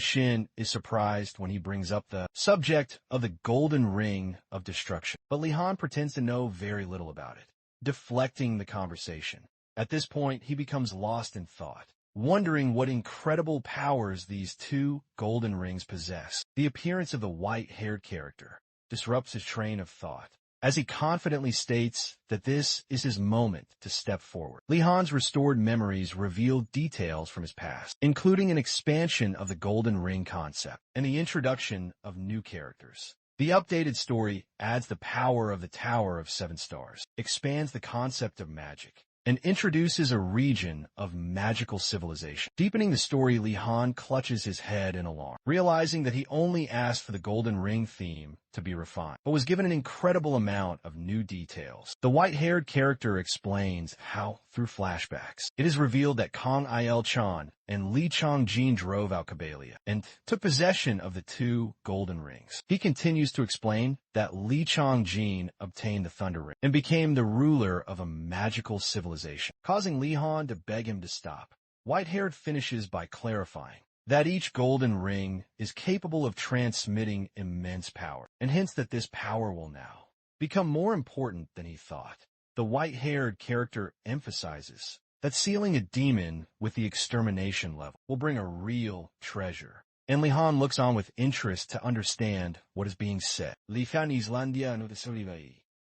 Shin is surprised when he brings up the subject of the Golden Ring of Destruction, but Li Han pretends to know very little about it, deflecting the conversation. At this point, he becomes lost in thought, wondering what incredible powers these two golden rings possess. The appearance of the white-haired character disrupts his train of thought, as he confidently states that this is his moment to step forward. Li Han's restored memories reveal details from his past, including an expansion of the Golden Ring concept and the introduction of new characters. The updated story adds the power of the Tower of Seven Stars, expands the concept of magic, and introduces a region of magical civilization. Deepening the story, Li Han clutches his head in alarm, realizing that he only asked for the Golden Ring theme to be refined, but was given an incredible amount of new details. The white-haired character explains how, through flashbacks, it is revealed that Kong Il-chan and Li Chongjin drove out Kabalia and took possession of the two golden rings. He continues to explain that Li Chongjin obtained the Thunder Ring and became the ruler of a magical civilization, causing Li Han to beg him to stop. White-haired finishes by clarifying that each golden ring is capable of transmitting immense power, and hints that this power will now become more important than he thought. The white-haired character emphasizes that sealing a demon with the extermination level will bring a real treasure, and Li Han looks on with interest to understand what is being said.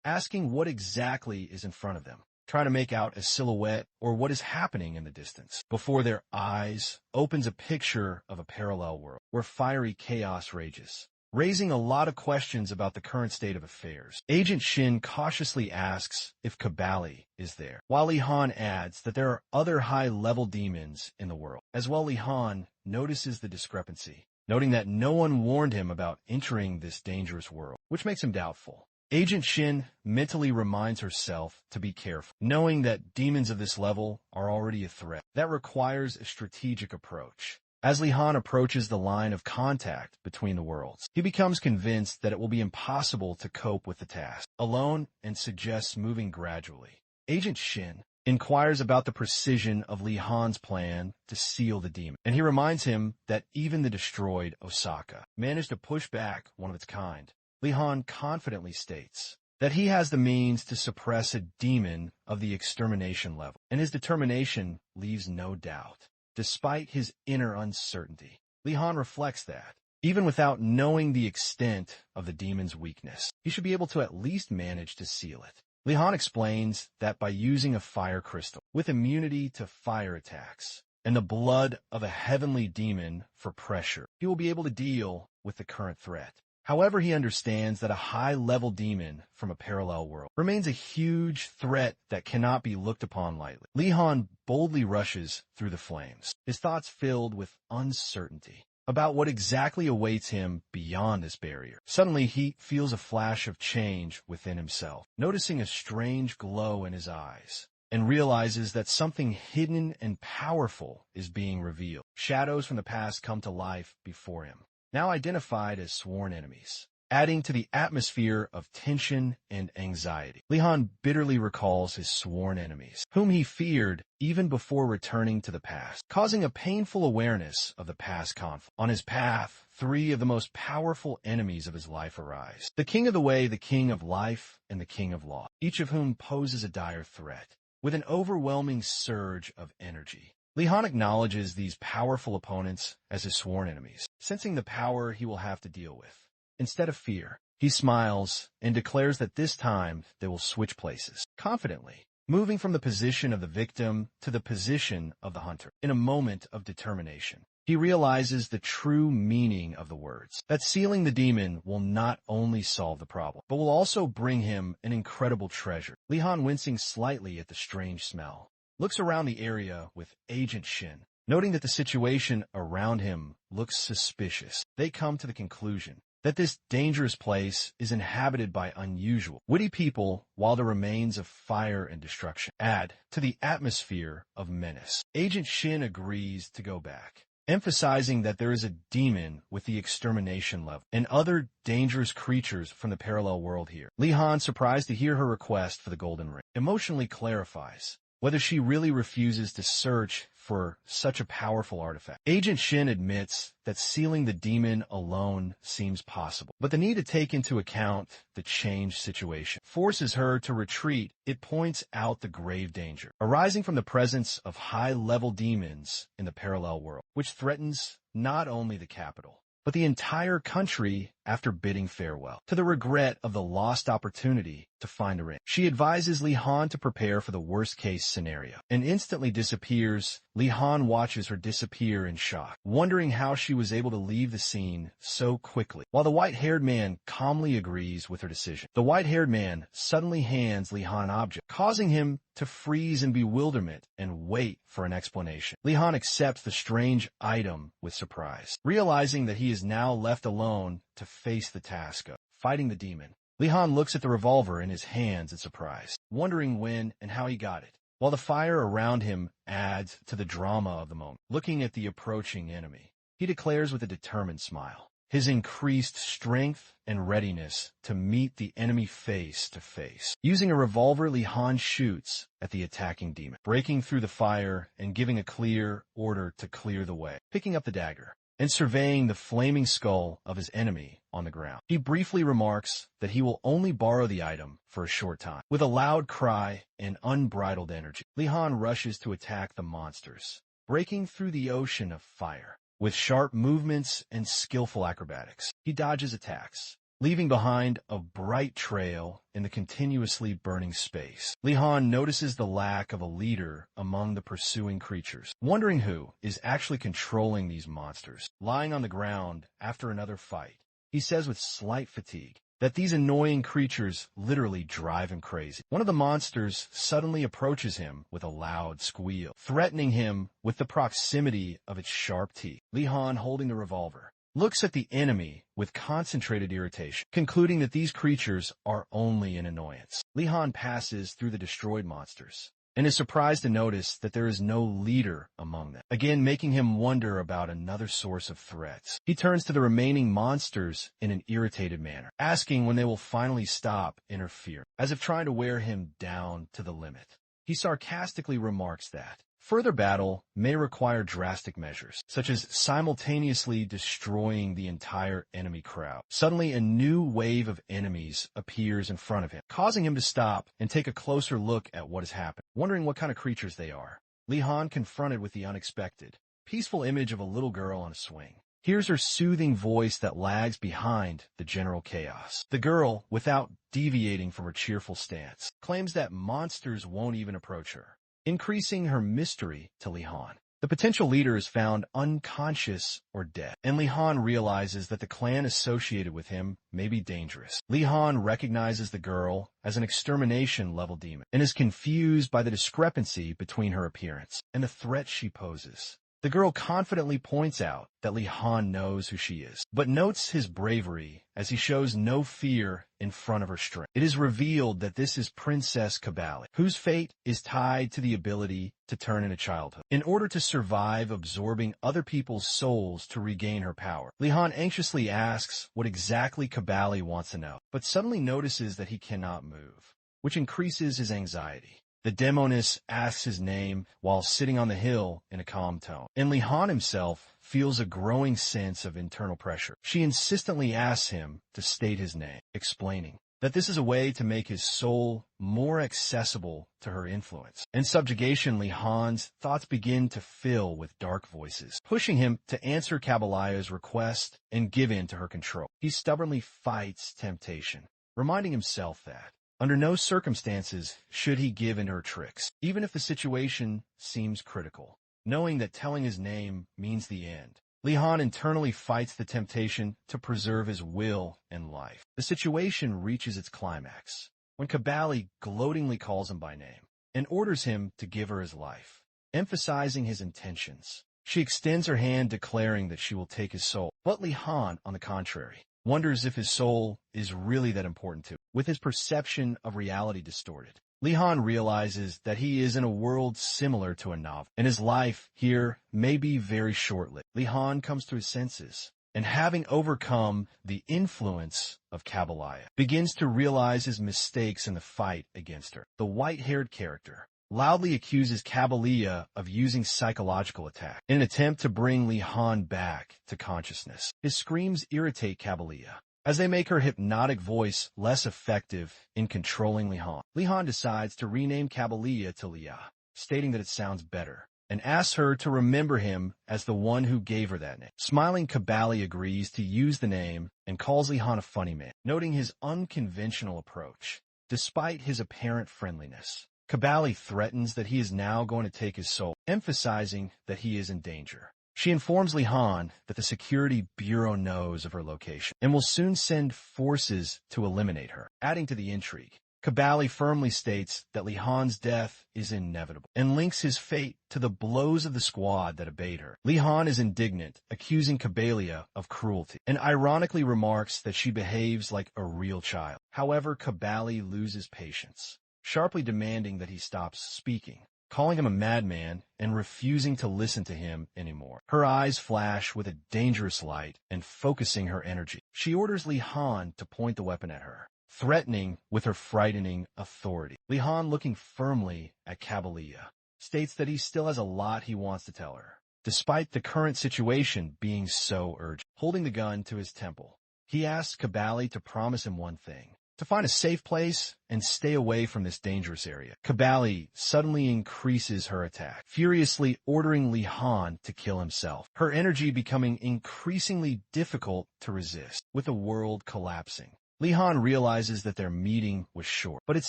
Asking what exactly is in front of them, try to make out a silhouette or what is happening in the distance. Before their eyes opens a picture of a parallel world where fiery chaos rages, raising a lot of questions about the current state of affairs. Agent Shin cautiously asks if Kabali is there, while Li Han adds that there are other high-level demons in the world. As well, Li Han notices the discrepancy, noting that no one warned him about entering this dangerous world, which makes him doubtful. Agent Shin mentally reminds herself to be careful, knowing that demons of this level are already a threat. That requires a strategic approach. As Li Han approaches the line of contact between the worlds, he becomes convinced that it will be impossible to cope with the task alone and suggests moving gradually. Agent Shin inquires about the precision of Li Han's plan to seal the demon, and he reminds him that even the destroyed Osaka managed to push back one of its kind. Li Han confidently states that he has the means to suppress a demon of the extermination level, and his determination leaves no doubt. Despite his inner uncertainty, Li Han reflects that, even without knowing the extent of the demon's weakness, he should be able to at least manage to seal it. Li Han explains that by using a fire crystal with immunity to fire attacks and the blood of a heavenly demon for pressure, he will be able to deal with the current threat. However, he understands that a high-level demon from a parallel world remains a huge threat that cannot be looked upon lightly. Li Han boldly rushes through the flames, his thoughts filled with uncertainty about what exactly awaits him beyond this barrier. Suddenly, he feels a flash of change within himself, noticing a strange glow in his eyes, and realizes that something hidden and powerful is being revealed. Shadows from the past come to life before him, now identified as sworn enemies. adding to the atmosphere of tension and anxiety. Li-Han bitterly recalls his sworn enemies, whom he feared even before returning to the past, causing a painful awareness of the past conflict. On his path, three of the most powerful enemies of his life arise: the King of the Way, the King of Life, and the King of Law, each of whom poses a dire threat. With an overwhelming surge of energy, Li-Han acknowledges these powerful opponents as his sworn enemies, sensing the power he will have to deal with. Instead of fear, he smiles and declares that this time they will switch places, confidently, moving from the position of the victim to the position of the hunter. In a moment of determination, he realizes the true meaning of the words, that sealing the demon will not only solve the problem, but will also bring him an incredible treasure. Li-Han, wincing slightly at the strange smell, looks around the area with Agent Shin. Noting that the situation around him looks suspicious, they come to the conclusion that this dangerous place is inhabited by unusual, witty people, while the remains of fire and destruction add to the atmosphere of menace. Agent Shin agrees to go back, emphasizing that there is a demon with the extermination level and other dangerous creatures from the parallel world here. Li-Han, surprised to hear her request for the golden ring, emotionally clarifies whether she really refuses to search for such a powerful artifact. Agent Shin admits that sealing the demon alone seems possible, but the need to take into account the changed situation forces her to retreat. It points out the grave danger arising from the presence of high-level demons in the parallel world, which threatens not only the capital, but the entire country. After bidding farewell to the regret of the lost opportunity to find a ring, she advises Li-Han to prepare for the worst-case scenario and instantly disappears. Li-Han watches her disappear in shock, wondering how she was able to leave the scene so quickly, while the white-haired man calmly agrees with her decision. The white-haired man suddenly hands Li-Han an object, causing him to freeze in bewilderment and wait for an explanation. Li-Han accepts the strange item with surprise, realizing that he is now left alone to face the task of fighting the demon. Li-Han looks at the revolver in his hands in surprise, wondering when and how he got it, while the fire around him adds to the drama of the moment. Looking at the approaching enemy, he declares with a determined smile his increased strength and readiness to meet the enemy face to face. Using a revolver, Li-Han shoots at the attacking demon, breaking through the fire and giving a clear order to clear the way. Picking up the dagger and surveying the flaming skull of his enemy on the ground, he briefly remarks that he will only borrow the item for a short time. With a loud cry and unbridled energy, Li-Han rushes to attack the monsters, breaking through the ocean of fire. With sharp movements and skillful acrobatics, he dodges attacks, leaving behind a bright trail in the continuously burning space. Li-Han notices the lack of a leader among the pursuing creatures, wondering who is actually controlling these monsters. Lying on the ground after another fight, he says with slight fatigue that these annoying creatures literally drive him crazy. One of the monsters suddenly approaches him with a loud squeal, threatening him with the proximity of its sharp teeth. Li-Han, holding the revolver, looks at the enemy with concentrated irritation, concluding that these creatures are only an annoyance. Li-Han passes through the destroyed monsters and is surprised to notice that there is no leader among them, again making him wonder about another source of threats. He turns to the remaining monsters in an irritated manner, asking when they will finally stop interfering, as if trying to wear him down to the limit. He sarcastically remarks that further battle may require drastic measures, such as simultaneously destroying the entire enemy crowd. Suddenly, a new wave of enemies appears in front of him, causing him to stop and take a closer look at what has happened. Wondering what kind of creatures they are, Li-Han, confronted with the unexpected, peaceful image of a little girl on a swing, hears her soothing voice that lags behind the general chaos. The girl, without deviating from her cheerful stance, claims that monsters won't even approach her, increasing her mystery to Li-Han. The potential leader is found unconscious or dead, and Li-Han realizes that the clan associated with him may be dangerous. Li-Han recognizes the girl as an extermination-level demon and is confused by the discrepancy between her appearance and the threat she poses. The girl confidently points out that Li Han knows who she is, but notes his bravery as he shows no fear in front of her strength. It is revealed that this is Princess Kabali, whose fate is tied to the ability to turn into childhood. In order to survive absorbing other people's souls to regain her power, Li Han anxiously asks what exactly Kabali wants to know, but suddenly notices that he cannot move, which increases his anxiety. The demoness asks his name while sitting on the hill in a calm tone, and Li Han himself feels a growing sense of internal pressure. She insistently asks him to state his name, explaining that this is a way to make his soul more accessible to her influence. In subjugation, Li Han's thoughts begin to fill with dark voices, pushing him to answer Kabaliya's request and give in to her control. He stubbornly fights temptation, reminding himself that under no circumstances should he give in to her tricks, even if the situation seems critical, knowing that telling his name means the end. Li Han internally fights the temptation to preserve his will and life. The situation reaches its climax when Kabali gloatingly calls him by name and orders him to give her his life, emphasizing his intentions. She extends her hand, declaring that she will take his soul, but Li Han, on the contrary, wonders if his soul is really that important to him. With his perception of reality distorted, Li Han realizes that he is in a world similar to a novel, and his life here may be very short-lived. Li Han comes to his senses, and having overcome the influence of Kabaliya, begins to realize his mistakes in the fight against her. The white-haired character loudly accuses Kabaliya of using psychological attack in an attempt to bring Li Han back to consciousness. His screams irritate Kabaliya, as they make her hypnotic voice less effective in controlling Li Han. Li Han decides to rename Kabaliya to Liya, stating that it sounds better, and asks her to remember him as the one who gave her that name. Smiling, Kabali agrees to use the name and calls Li Han a funny man, noting his unconventional approach. Despite his apparent friendliness, Kabali threatens that he is now going to take his soul, emphasizing that he is in danger. She informs Li Han that the security bureau knows of her location and will soon send forces to eliminate her. Adding to the intrigue, Kabali firmly states that Li Han's death is inevitable and links his fate to the blows of the squad that obeyed her. Li Han is indignant, accusing Kabaliya of cruelty, and ironically remarks that she behaves like a real child. However, Kabali loses patience, sharply demanding that he stops speaking, calling him a madman and refusing to listen to him anymore. Her eyes flash with a dangerous light and focusing her energy. She orders Li Han to point the weapon at her, threatening with her frightening authority. Li Han, looking firmly at Kabaliya, states that he still has a lot he wants to tell her, despite the current situation being so urgent. Holding the gun to his temple, he asks Kabali to promise him one thing: to find a safe place and stay away from this dangerous area. Kabali suddenly increases her attack, furiously ordering Li Han to kill himself, her energy becoming increasingly difficult to resist. With the world collapsing, Li Han realizes that their meeting was short, but its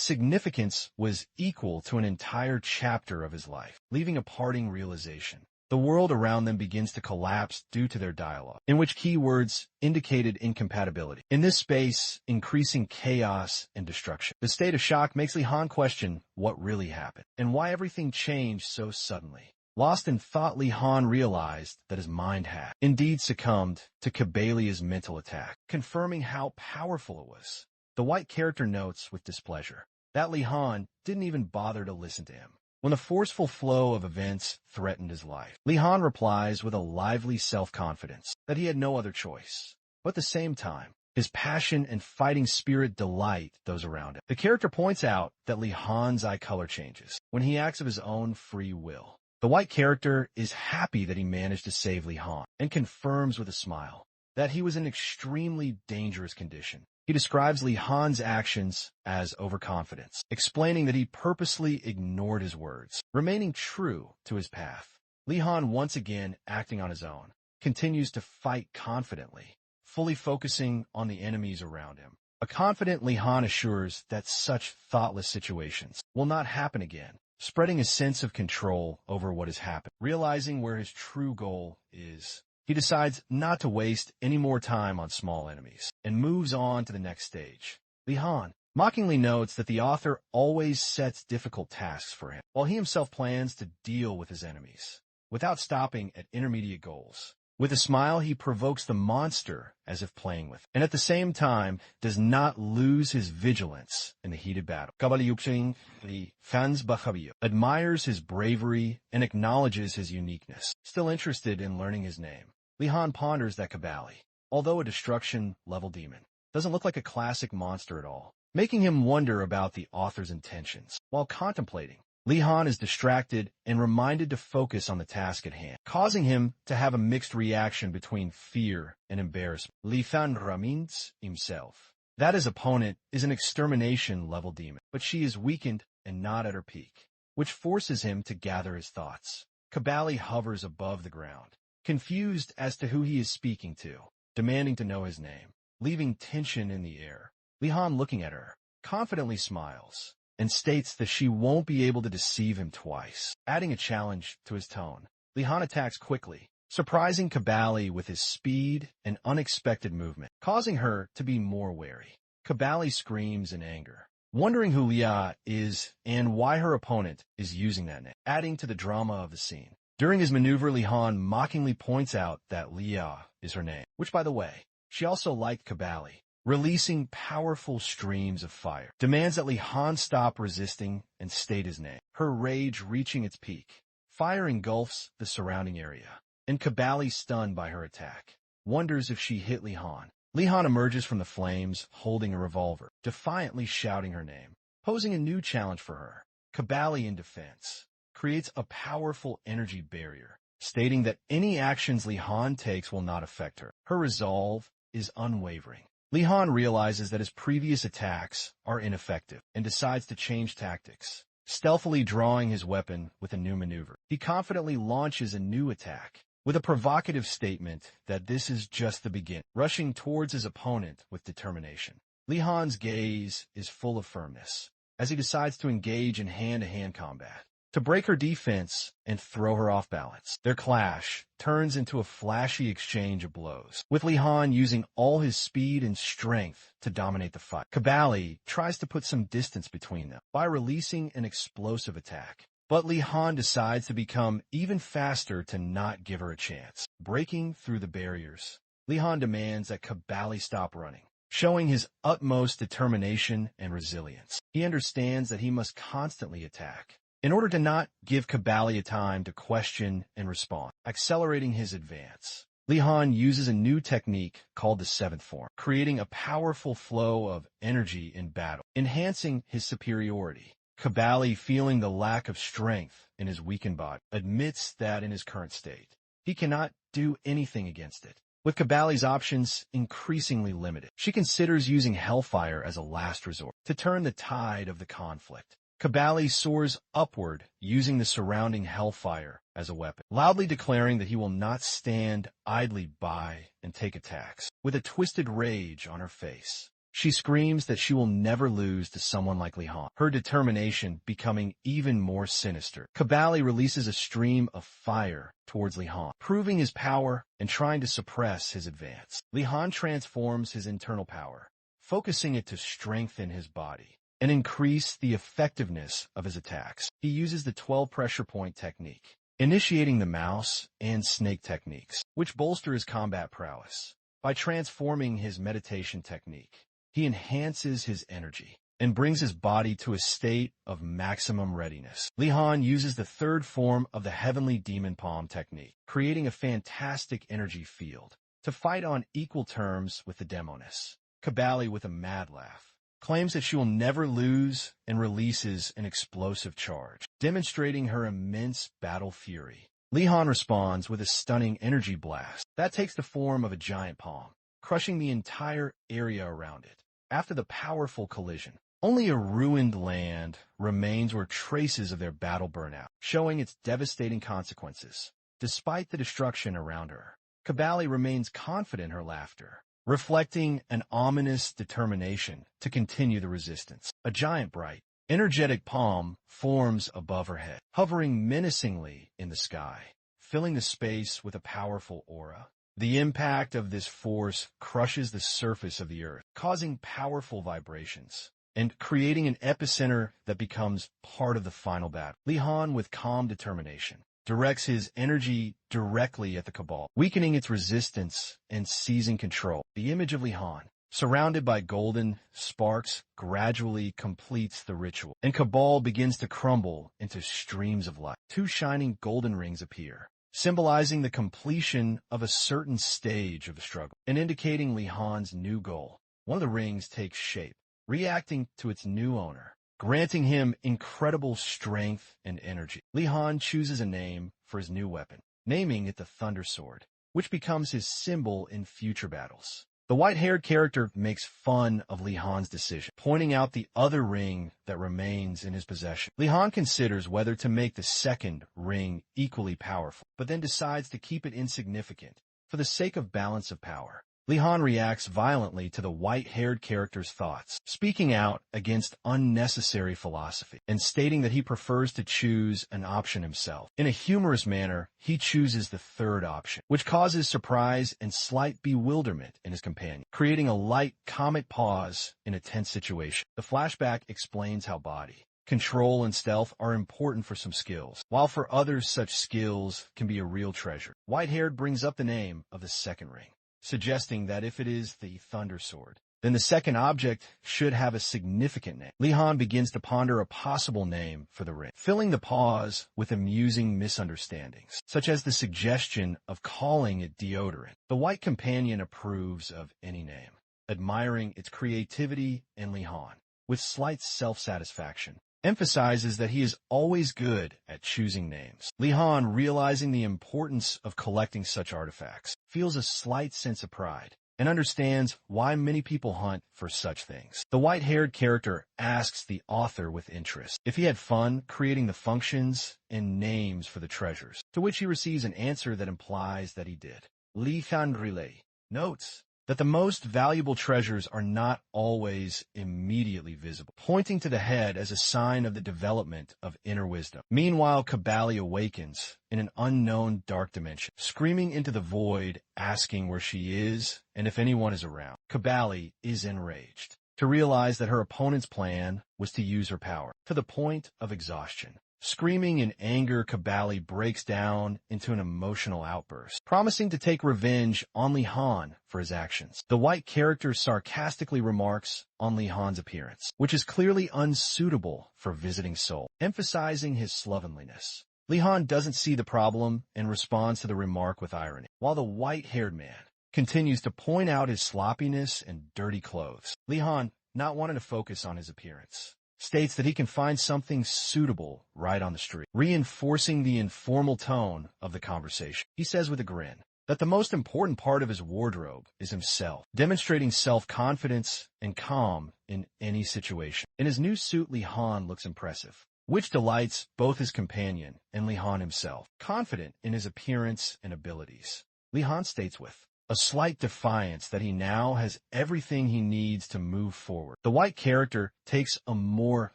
significance was equal to an entire chapter of his life, leaving a parting realization. The world around them begins to collapse due to their dialogue, in which keywords indicated incompatibility. In this space, increasing chaos and destruction. The state of shock makes Li Han question what really happened, and why everything changed so suddenly. Lost in thought, Li Han realized that his mind had indeed succumbed to Kabaliya's mental attack, confirming how powerful it was. The white character notes with displeasure that Li Han didn't even bother to listen to him when the forceful flow of events threatened his life. Li Han replies with a lively self-confidence that he had no other choice, but at the same time, his passion and fighting spirit delight those around him. The character points out that Li Han's eye color changes when he acts of his own free will. The white character is happy that he managed to save Li Han and confirms with a smile that he was in an extremely dangerous condition. He describes Li Han's actions as overconfidence, explaining that he purposely ignored his words, remaining true to his path. Li Han, once again acting on his own, continues to fight confidently, fully focusing on the enemies around him. A confident Li Han assures that such thoughtless situations will not happen again, spreading a sense of control over what has happened. Realizing where his true goal is, he decides not to waste any more time on small enemies and moves on to the next stage. Li Han mockingly notes that the author always sets difficult tasks for him, while he himself plans to deal with his enemies. without stopping at intermediate goals. With a smile, he provokes the monster as if playing with, and at the same time does not lose his vigilance in the heated battle. Kabali the fans Bahabiyo, admires his bravery and acknowledges his uniqueness. Still interested in learning his name, Lihan ponders that Kabali, although a destruction-level demon, doesn't look like a classic monster at all, making him wonder about the author's intentions. While contemplating, Lihan is distracted and reminded to focus on the task at hand, causing him to have a mixed reaction between fear and embarrassment. Lihan ramins himself that his opponent is an extermination-level demon, but she is weakened and not at her peak, which forces him to gather his thoughts. Kabali hovers above the ground, confused as to who he is speaking to, demanding to know his name, leaving tension in the air. Lihan, looking at her, confidently smiles and states that she won't be able to deceive him twice. Adding a challenge to his tone, Lihan attacks quickly, surprising Kabali with his speed and unexpected movement, causing her to be more wary. Kabali screams in anger, wondering who Lia is and why her opponent is using that name, adding to the drama of the scene. During his maneuver, Lihan mockingly points out that Lia is her name, which, by the way, she also liked Kabali, releasing powerful streams of fire, demands that Lihan stop resisting and state his name, her rage reaching its peak. Fire engulfs the surrounding area, and Kabali, stunned by her attack, wonders if she hit Lihan. Lihan emerges from the flames, holding a revolver, defiantly shouting her name, posing a new challenge for her. Kabali, in defense, creates a powerful energy barrier, stating that any actions Lihan takes will not affect her. Her resolve is unwavering. Lihan realizes that his previous attacks are ineffective and decides to change tactics, stealthily drawing his weapon with a new maneuver. He confidently launches a new attack, with a provocative statement that this is just the beginning, rushing towards his opponent with determination. Lihan's gaze is full of firmness, as he decides to engage in hand-to-hand combat, to break her defense and throw her off balance. Their clash turns into a flashy exchange of blows, with Lihan using all his speed and strength to dominate the fight. Kabali tries to put some distance between them by releasing an explosive attack, but Lihan decides to become even faster to not give her a chance. Breaking through the barriers, Lihan demands that Kabali stop running, showing his utmost determination and resilience. He understands that he must constantly attack in order to not give Kabali a time to question and respond, accelerating his advance. Lihan uses a new technique called the seventh form, creating a powerful flow of energy in battle, enhancing his superiority. Kabali, feeling the lack of strength in his weakened body, admits that in his current state, he cannot do anything against it. With Kabali's options increasingly limited, she considers using hellfire as a last resort to turn the tide of the conflict. Kabali soars upward, using the surrounding hellfire as a weapon, loudly declaring that he will not stand idly by and take attacks. With a twisted rage on her face, she screams that she will never lose to someone like Lihan, her determination becoming even more sinister. Kabali releases a stream of fire towards Lihan, proving his power and trying to suppress his advance. Lihan transforms his internal power, focusing it to strengthen his body and increase the effectiveness of his attacks. He uses the 12 pressure point technique, initiating the mouse and snake techniques, which bolster his combat prowess. By transforming his meditation technique, he enhances his energy and brings his body to a state of maximum readiness. Lihan uses the third form of the heavenly demon palm technique, creating a fantastic energy field to fight on equal terms with the demoness. Kabali, with a mad laugh, claims that she will never lose and releases an explosive charge, demonstrating her immense battle fury. Lihan responds with a stunning energy blast that takes the form of a giant palm, crushing the entire area around it. After the powerful collision, only a ruined land remains where traces of their battle burn out, showing its devastating consequences. Despite the destruction around her, Kabali remains confident in her laughter, reflecting an ominous determination to continue the resistance. A giant, bright, energetic palm forms above her head, hovering menacingly in the sky, filling the space with a powerful aura. The impact of this force crushes the surface of the earth, causing powerful vibrations and creating an epicenter that becomes part of the final battle. Lihan, with calm determination, directs his energy directly at the cabal, weakening its resistance and seizing control. The image of Li Han, surrounded by golden sparks, gradually completes the ritual, and cabal begins to crumble into streams of light. Two shining golden rings appear, symbolizing the completion of a certain stage of the struggle and indicating Li Han's new goal. One of the rings takes shape, reacting to its new owner, granting him incredible strength and energy. Li Han chooses a name for his new weapon, naming it the Thunder Sword, which becomes his symbol in future battles. The white-haired character makes fun of Li Han's decision, pointing out the other ring that remains in his possession. Li Han considers whether to make the second ring equally powerful, but then decides to keep it insignificant for the sake of balance of power. Li Han reacts violently to the white-haired character's thoughts, speaking out against unnecessary philosophy and stating that he prefers to choose an option himself. In a humorous manner, he chooses the third option, which causes surprise and slight bewilderment in his companion, creating a light comic pause in a tense situation. The flashback explains how body control and stealth are important for some skills, while for others such skills can be a real treasure. White-haired brings up the name of the second ring, suggesting that if it is the Thunder Sword, then the second object should have a significant name. Li Han begins to ponder a possible name for the ring, filling the pause with amusing misunderstandings, such as the suggestion of calling it deodorant. The white companion approves of any name, admiring its creativity, and Li Han, with slight self-satisfaction, emphasizes that he is always good at choosing names. Li Han, realizing the importance of collecting such artifacts, feels a slight sense of pride and understands why many people hunt for such things. The white-haired character asks the author with interest if he had fun creating the functions and names for the treasures, to which he receives an answer that implies that he did. Li Han Relay notes that the most valuable treasures are not always immediately visible, pointing to the head as a sign of the development of inner wisdom. Meanwhile, Kabali awakens in an unknown dark dimension, screaming into the void, asking where she is and if anyone is around. Kabali is enraged to realize that her opponent's plan was to use her power to the point of exhaustion. Screaming in anger, Kabali breaks down into an emotional outburst, promising to take revenge on Li Han for his actions. The white character sarcastically remarks on Li Han's appearance, which is clearly unsuitable for visiting soul, emphasizing his slovenliness. Li Han doesn't see the problem and responds to the remark with irony, while the white-haired man continues to point out his sloppiness and dirty clothes. Li Han, not wanting to focus on his appearance, states that he can find something suitable right on the street, reinforcing the informal tone of the conversation. He says with a grin that the most important part of his wardrobe is himself, demonstrating self-confidence and calm in any situation. In his new suit, Li Han looks impressive, which delights both his companion and Li Han himself. Confident in his appearance and abilities, Li Han states with a slight defiance that he now has everything he needs to move forward. The white character takes a more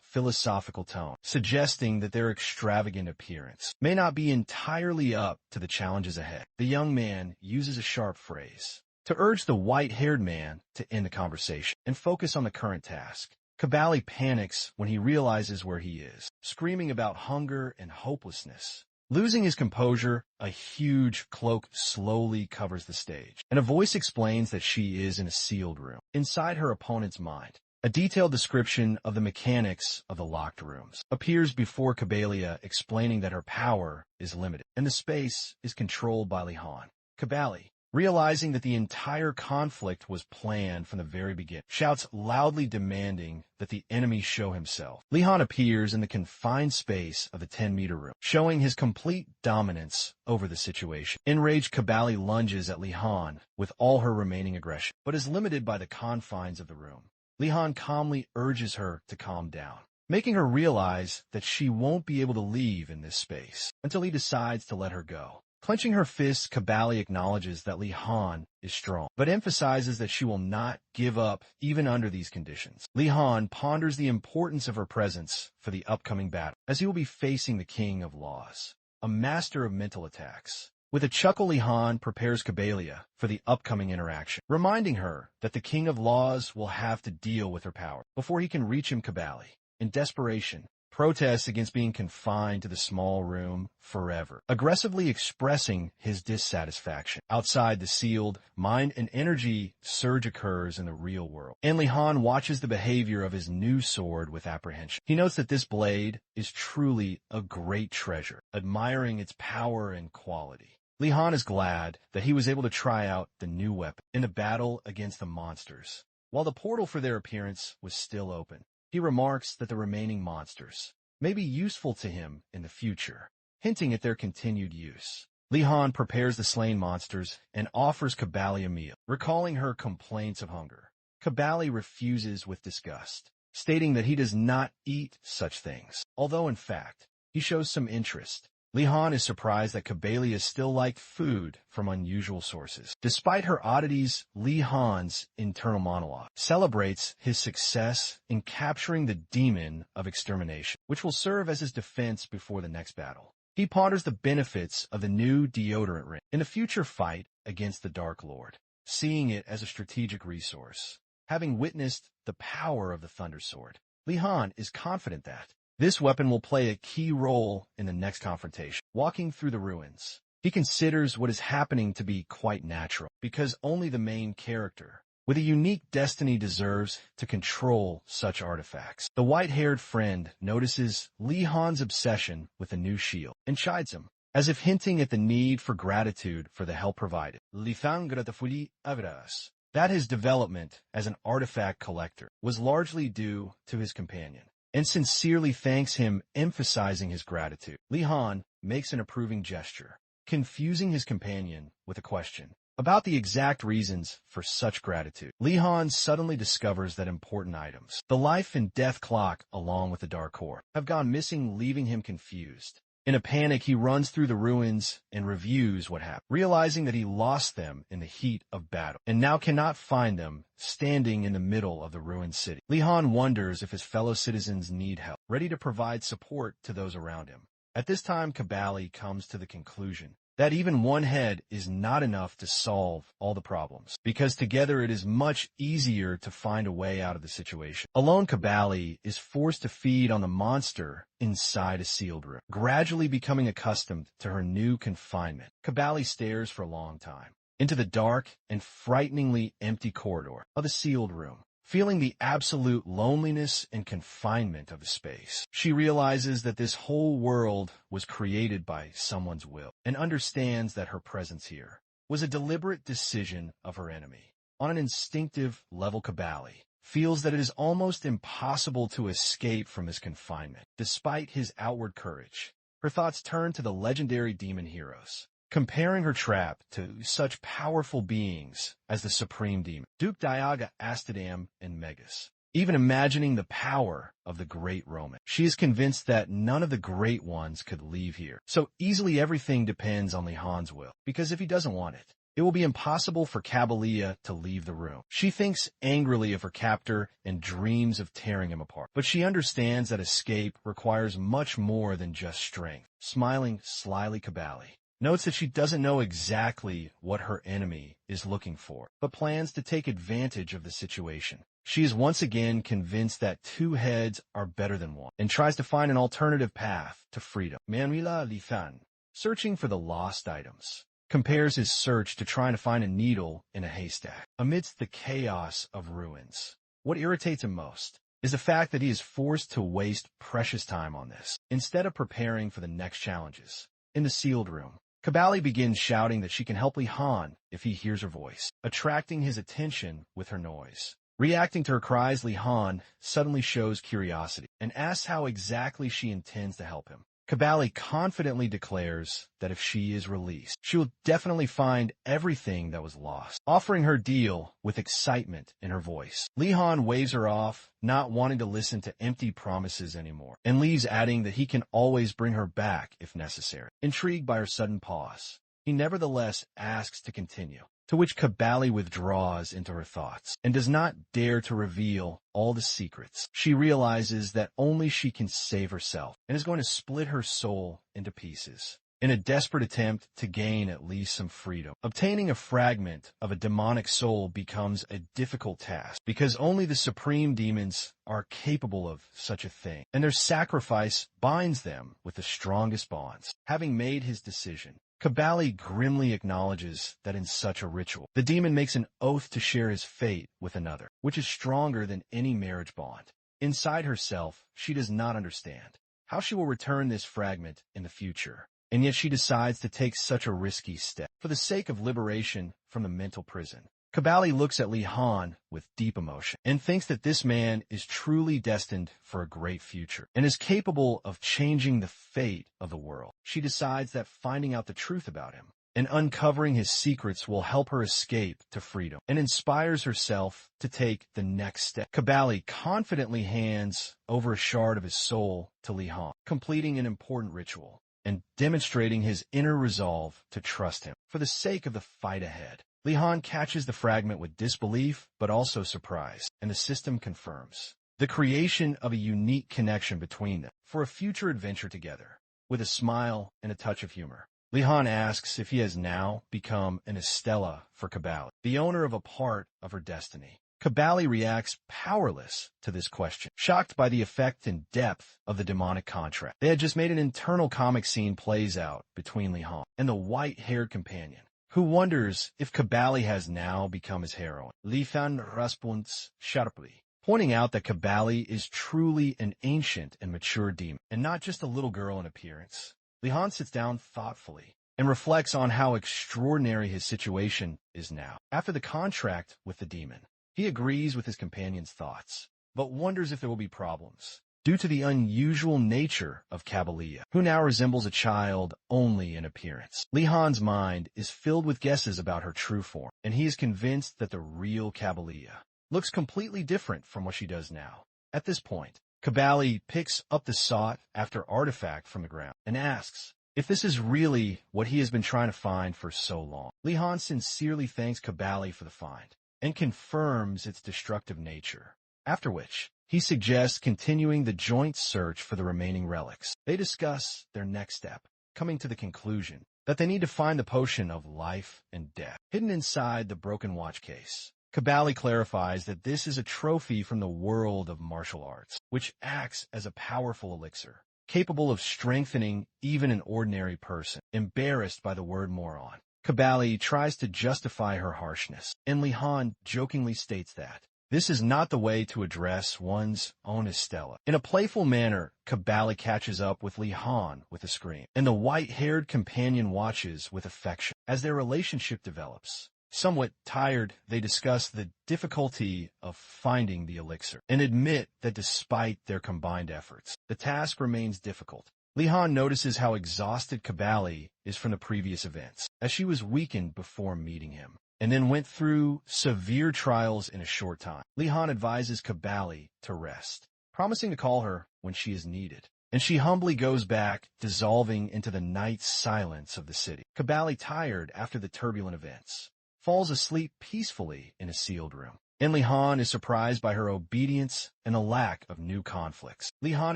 philosophical tone, suggesting that their extravagant appearance may not be entirely up to the challenges ahead. The young man uses a sharp phrase to urge the white-haired man to end the conversation and focus on the current task. Kabali panics when he realizes where he is, screaming about hunger and hopelessness. Losing his composure, a huge cloak slowly covers the stage, and a voice explains that she is in a sealed room. Inside her opponent's mind, a detailed description of the mechanics of the locked rooms appears before Kabalia, explaining that her power is limited, and the space is controlled by Li Han. Kabali, realizing that the entire conflict was planned from the very beginning, shouts loudly demanding that the enemy show himself. Li Han appears in the confined space of the 10-meter room, showing his complete dominance over the situation. Enraged, Kabali lunges at Li Han with all her remaining aggression, but is limited by the confines of the room. Li Han calmly urges her to calm down, making her realize that she won't be able to leave in this space until he decides to let her go. Clenching her fists, Kabali acknowledges that Li Han is strong, but emphasizes that she will not give up even under these conditions. Li Han ponders the importance of her presence for the upcoming battle, as he will be facing the King of Laws, a master of mental attacks. With a chuckle, Li Han prepares Kabalia for the upcoming interaction, reminding her that the King of Laws will have to deal with her power before he can reach him. Kabali, in desperation, protests against being confined to the small room forever, aggressively expressing his dissatisfaction. Outside the sealed, mind and energy surge occurs in the real world, and Li-Han watches the behavior of his new sword with apprehension. He notes that this blade is truly a great treasure, admiring its power and quality. Li-Han is glad that he was able to try out the new weapon in the battle against the monsters. While the portal for their appearance was still open, he remarks that the remaining monsters may be useful to him in the future, hinting at their continued use. Li-Han prepares the slain monsters and offers Kabali a meal, recalling her complaints of hunger. Kabali refuses with disgust, stating that he does not eat such things, although in fact, he shows some interest. Li-Han is surprised that Kabali is still liked food from unusual sources. Despite her oddities, Li-Han's internal monologue celebrates his success in capturing the demon of extermination, which will serve as his defense before the next battle. He ponders the benefits of the new deodorant ring in a future fight against the Dark Lord, seeing it as a strategic resource. Having witnessed the power of the Thunder Sword, Li-Han is confident that this weapon will play a key role in the next confrontation. Walking through the ruins, he considers what is happening to be quite natural, because only the main character with a unique destiny deserves to control such artifacts. The white-haired friend notices Li-Han's obsession with a new shield and chides him, as if hinting at the need for gratitude for the help provided. Li-Han gratefully avras that his development as an artifact collector was largely due to his companion, and sincerely thanks him, emphasizing his gratitude. Li-Han makes an approving gesture, confusing his companion with a question about the exact reasons for such gratitude. Li-Han suddenly discovers that important items, the life and death clock along with the Dark Core, have gone missing, leaving him confused. In a panic, he runs through the ruins and reviews what happened, realizing that he lost them in the heat of battle, and now cannot find them standing in the middle of the ruined city. Li-Han wonders if his fellow citizens need help, ready to provide support to those around him. At this time, Kabali comes to the conclusion that even one head is not enough to solve all the problems, because together it is much easier to find a way out of the situation. Alone, Kabali is forced to feed on the monster inside a sealed room, gradually becoming accustomed to her new confinement. Kabali stares for a long time into the dark and frighteningly empty corridor of the sealed room, feeling the absolute loneliness and confinement of the space. She realizes that this whole world was created by someone's will, and understands that her presence here was a deliberate decision of her enemy. On an instinctive level, Kabali feels that it is almost impossible to escape from his confinement. Despite his outward courage, her thoughts turn to the legendary demon heroes, comparing her trap to such powerful beings as the Supreme Demon, Duke Diaga, Astadam, and Megas. Even imagining the power of the Great Roman, she is convinced that none of the Great Ones could leave here. So easily everything depends on Li-Han's will, because if he doesn't want it, it will be impossible for Kabalia to leave the room. She thinks angrily of her captor and dreams of tearing him apart, but she understands that escape requires much more than just strength. Smiling slyly, Kabali notes that she doesn't know exactly what her enemy is looking for, but plans to take advantage of the situation. She is once again convinced that two heads are better than one, and tries to find an alternative path to freedom. Manhwa Li-Han, searching for the lost items, compares his search to trying to find a needle in a haystack amidst the chaos of ruins. What irritates him most is the fact that he is forced to waste precious time on this, instead of preparing for the next challenges. In the sealed room, Kabali begins shouting that she can help Li-Han if he hears her voice, attracting his attention with her noise. Reacting to her cries, Li-Han suddenly shows curiosity and asks how exactly she intends to help him. Kabali confidently declares that if she is released, she will definitely find everything that was lost, offering her deal with excitement in her voice. Li-Han waves her off, not wanting to listen to empty promises anymore, and leaves, adding that he can always bring her back if necessary. Intrigued by her sudden pause, he nevertheless asks to continue, to which Kabali withdraws into her thoughts and does not dare to reveal all the secrets. She realizes that only she can save herself and is going to split her soul into pieces. in a desperate attempt to gain at least some freedom. Obtaining a fragment of a demonic soul becomes a difficult task because only the supreme demons are capable of such a thing, and their sacrifice binds them with the strongest bonds. Having made his decision, Kabali grimly acknowledges that in such a ritual, the demon makes an oath to share his fate with another, which is stronger than any marriage bond. Inside herself, she does not understand how she will return this fragment in the future, and yet she decides to take such a risky step for the sake of liberation from the mental prison. Kabali looks at Li Han with deep emotion and thinks that this man is truly destined for a great future and is capable of changing the fate of the world. She decides that finding out the truth about him and uncovering his secrets will help her escape to freedom, and inspires herself to take the next step. Kabali confidently hands over a shard of his soul to Li Han, completing an important ritual and demonstrating his inner resolve to trust him for the sake of the fight ahead. Li Han catches the fragment with disbelief, but also surprise, and the system confirms the creation of a unique connection between them for a future adventure together. With a smile and a touch of humor, Li Han asks if he has now become an Estella for Kabali, the owner of a part of her destiny. Kabali reacts powerless to this question, shocked by the effect and depth of the demonic contract. They had just made an internal comic scene plays out between Li Han and the white-haired companion, who wonders if Kabali has now become his heroine. Li Han responds sharply, pointing out that Kabali is truly an ancient and mature demon, and not just a little girl in appearance. Li Han sits down thoughtfully and reflects on how extraordinary his situation is now. After the contract with the demon, he agrees with his companion's thoughts, but wonders if there will be problems due to the unusual nature of Kabalia, who now resembles a child only in appearance. Li Han's mind is filled with guesses about her true form, and he is convinced that the real Kabalia looks completely different from what she does now. At this point, Kabali picks up the sought-after artifact from the ground and asks if this is really what he has been trying to find for so long. Li Han sincerely thanks Kabali for the find and confirms its destructive nature, after which he suggests continuing the joint search for the remaining relics. They discuss their next step, coming to the conclusion that they need to find the potion of life and death hidden inside the broken watch case. Kabali clarifies that this is a trophy from the world of martial arts, which acts as a powerful elixir, capable of strengthening even an ordinary person. Embarrassed by the word moron, Kabali tries to justify her harshness, and Li Han jokingly states that this is not the way to address one's own Estella. In a playful manner, Kabali catches up with Li Han with a scream, and the white-haired companion watches with affection as their relationship develops. Somewhat tired, they discuss the difficulty of finding the elixir and admit that despite their combined efforts, the task remains difficult. Li Han notices how exhausted Kabali is from the previous events, as she was weakened before meeting him, and then went through severe trials in a short time. Li Han advises Kabali to rest, promising to call her when she is needed, and she humbly goes back, dissolving into the night silence of the city. Kabali, tired after the turbulent events, falls asleep peacefully in a sealed room, and Li Han is surprised by her obedience and a lack of new conflicts. Li Han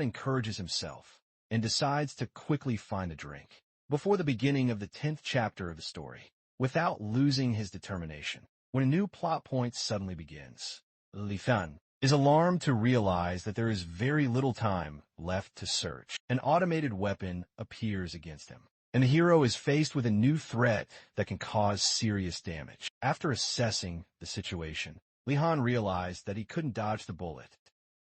encourages himself and decides to quickly find a drink before the beginning of the 10th chapter of the story, without losing his determination. When a new plot point suddenly begins, Li Han is alarmed to realize that there is very little time left to search. An automated weapon appears against him, and the hero is faced with a new threat that can cause serious damage. After assessing the situation, Li Han realized that he couldn't dodge the bullet,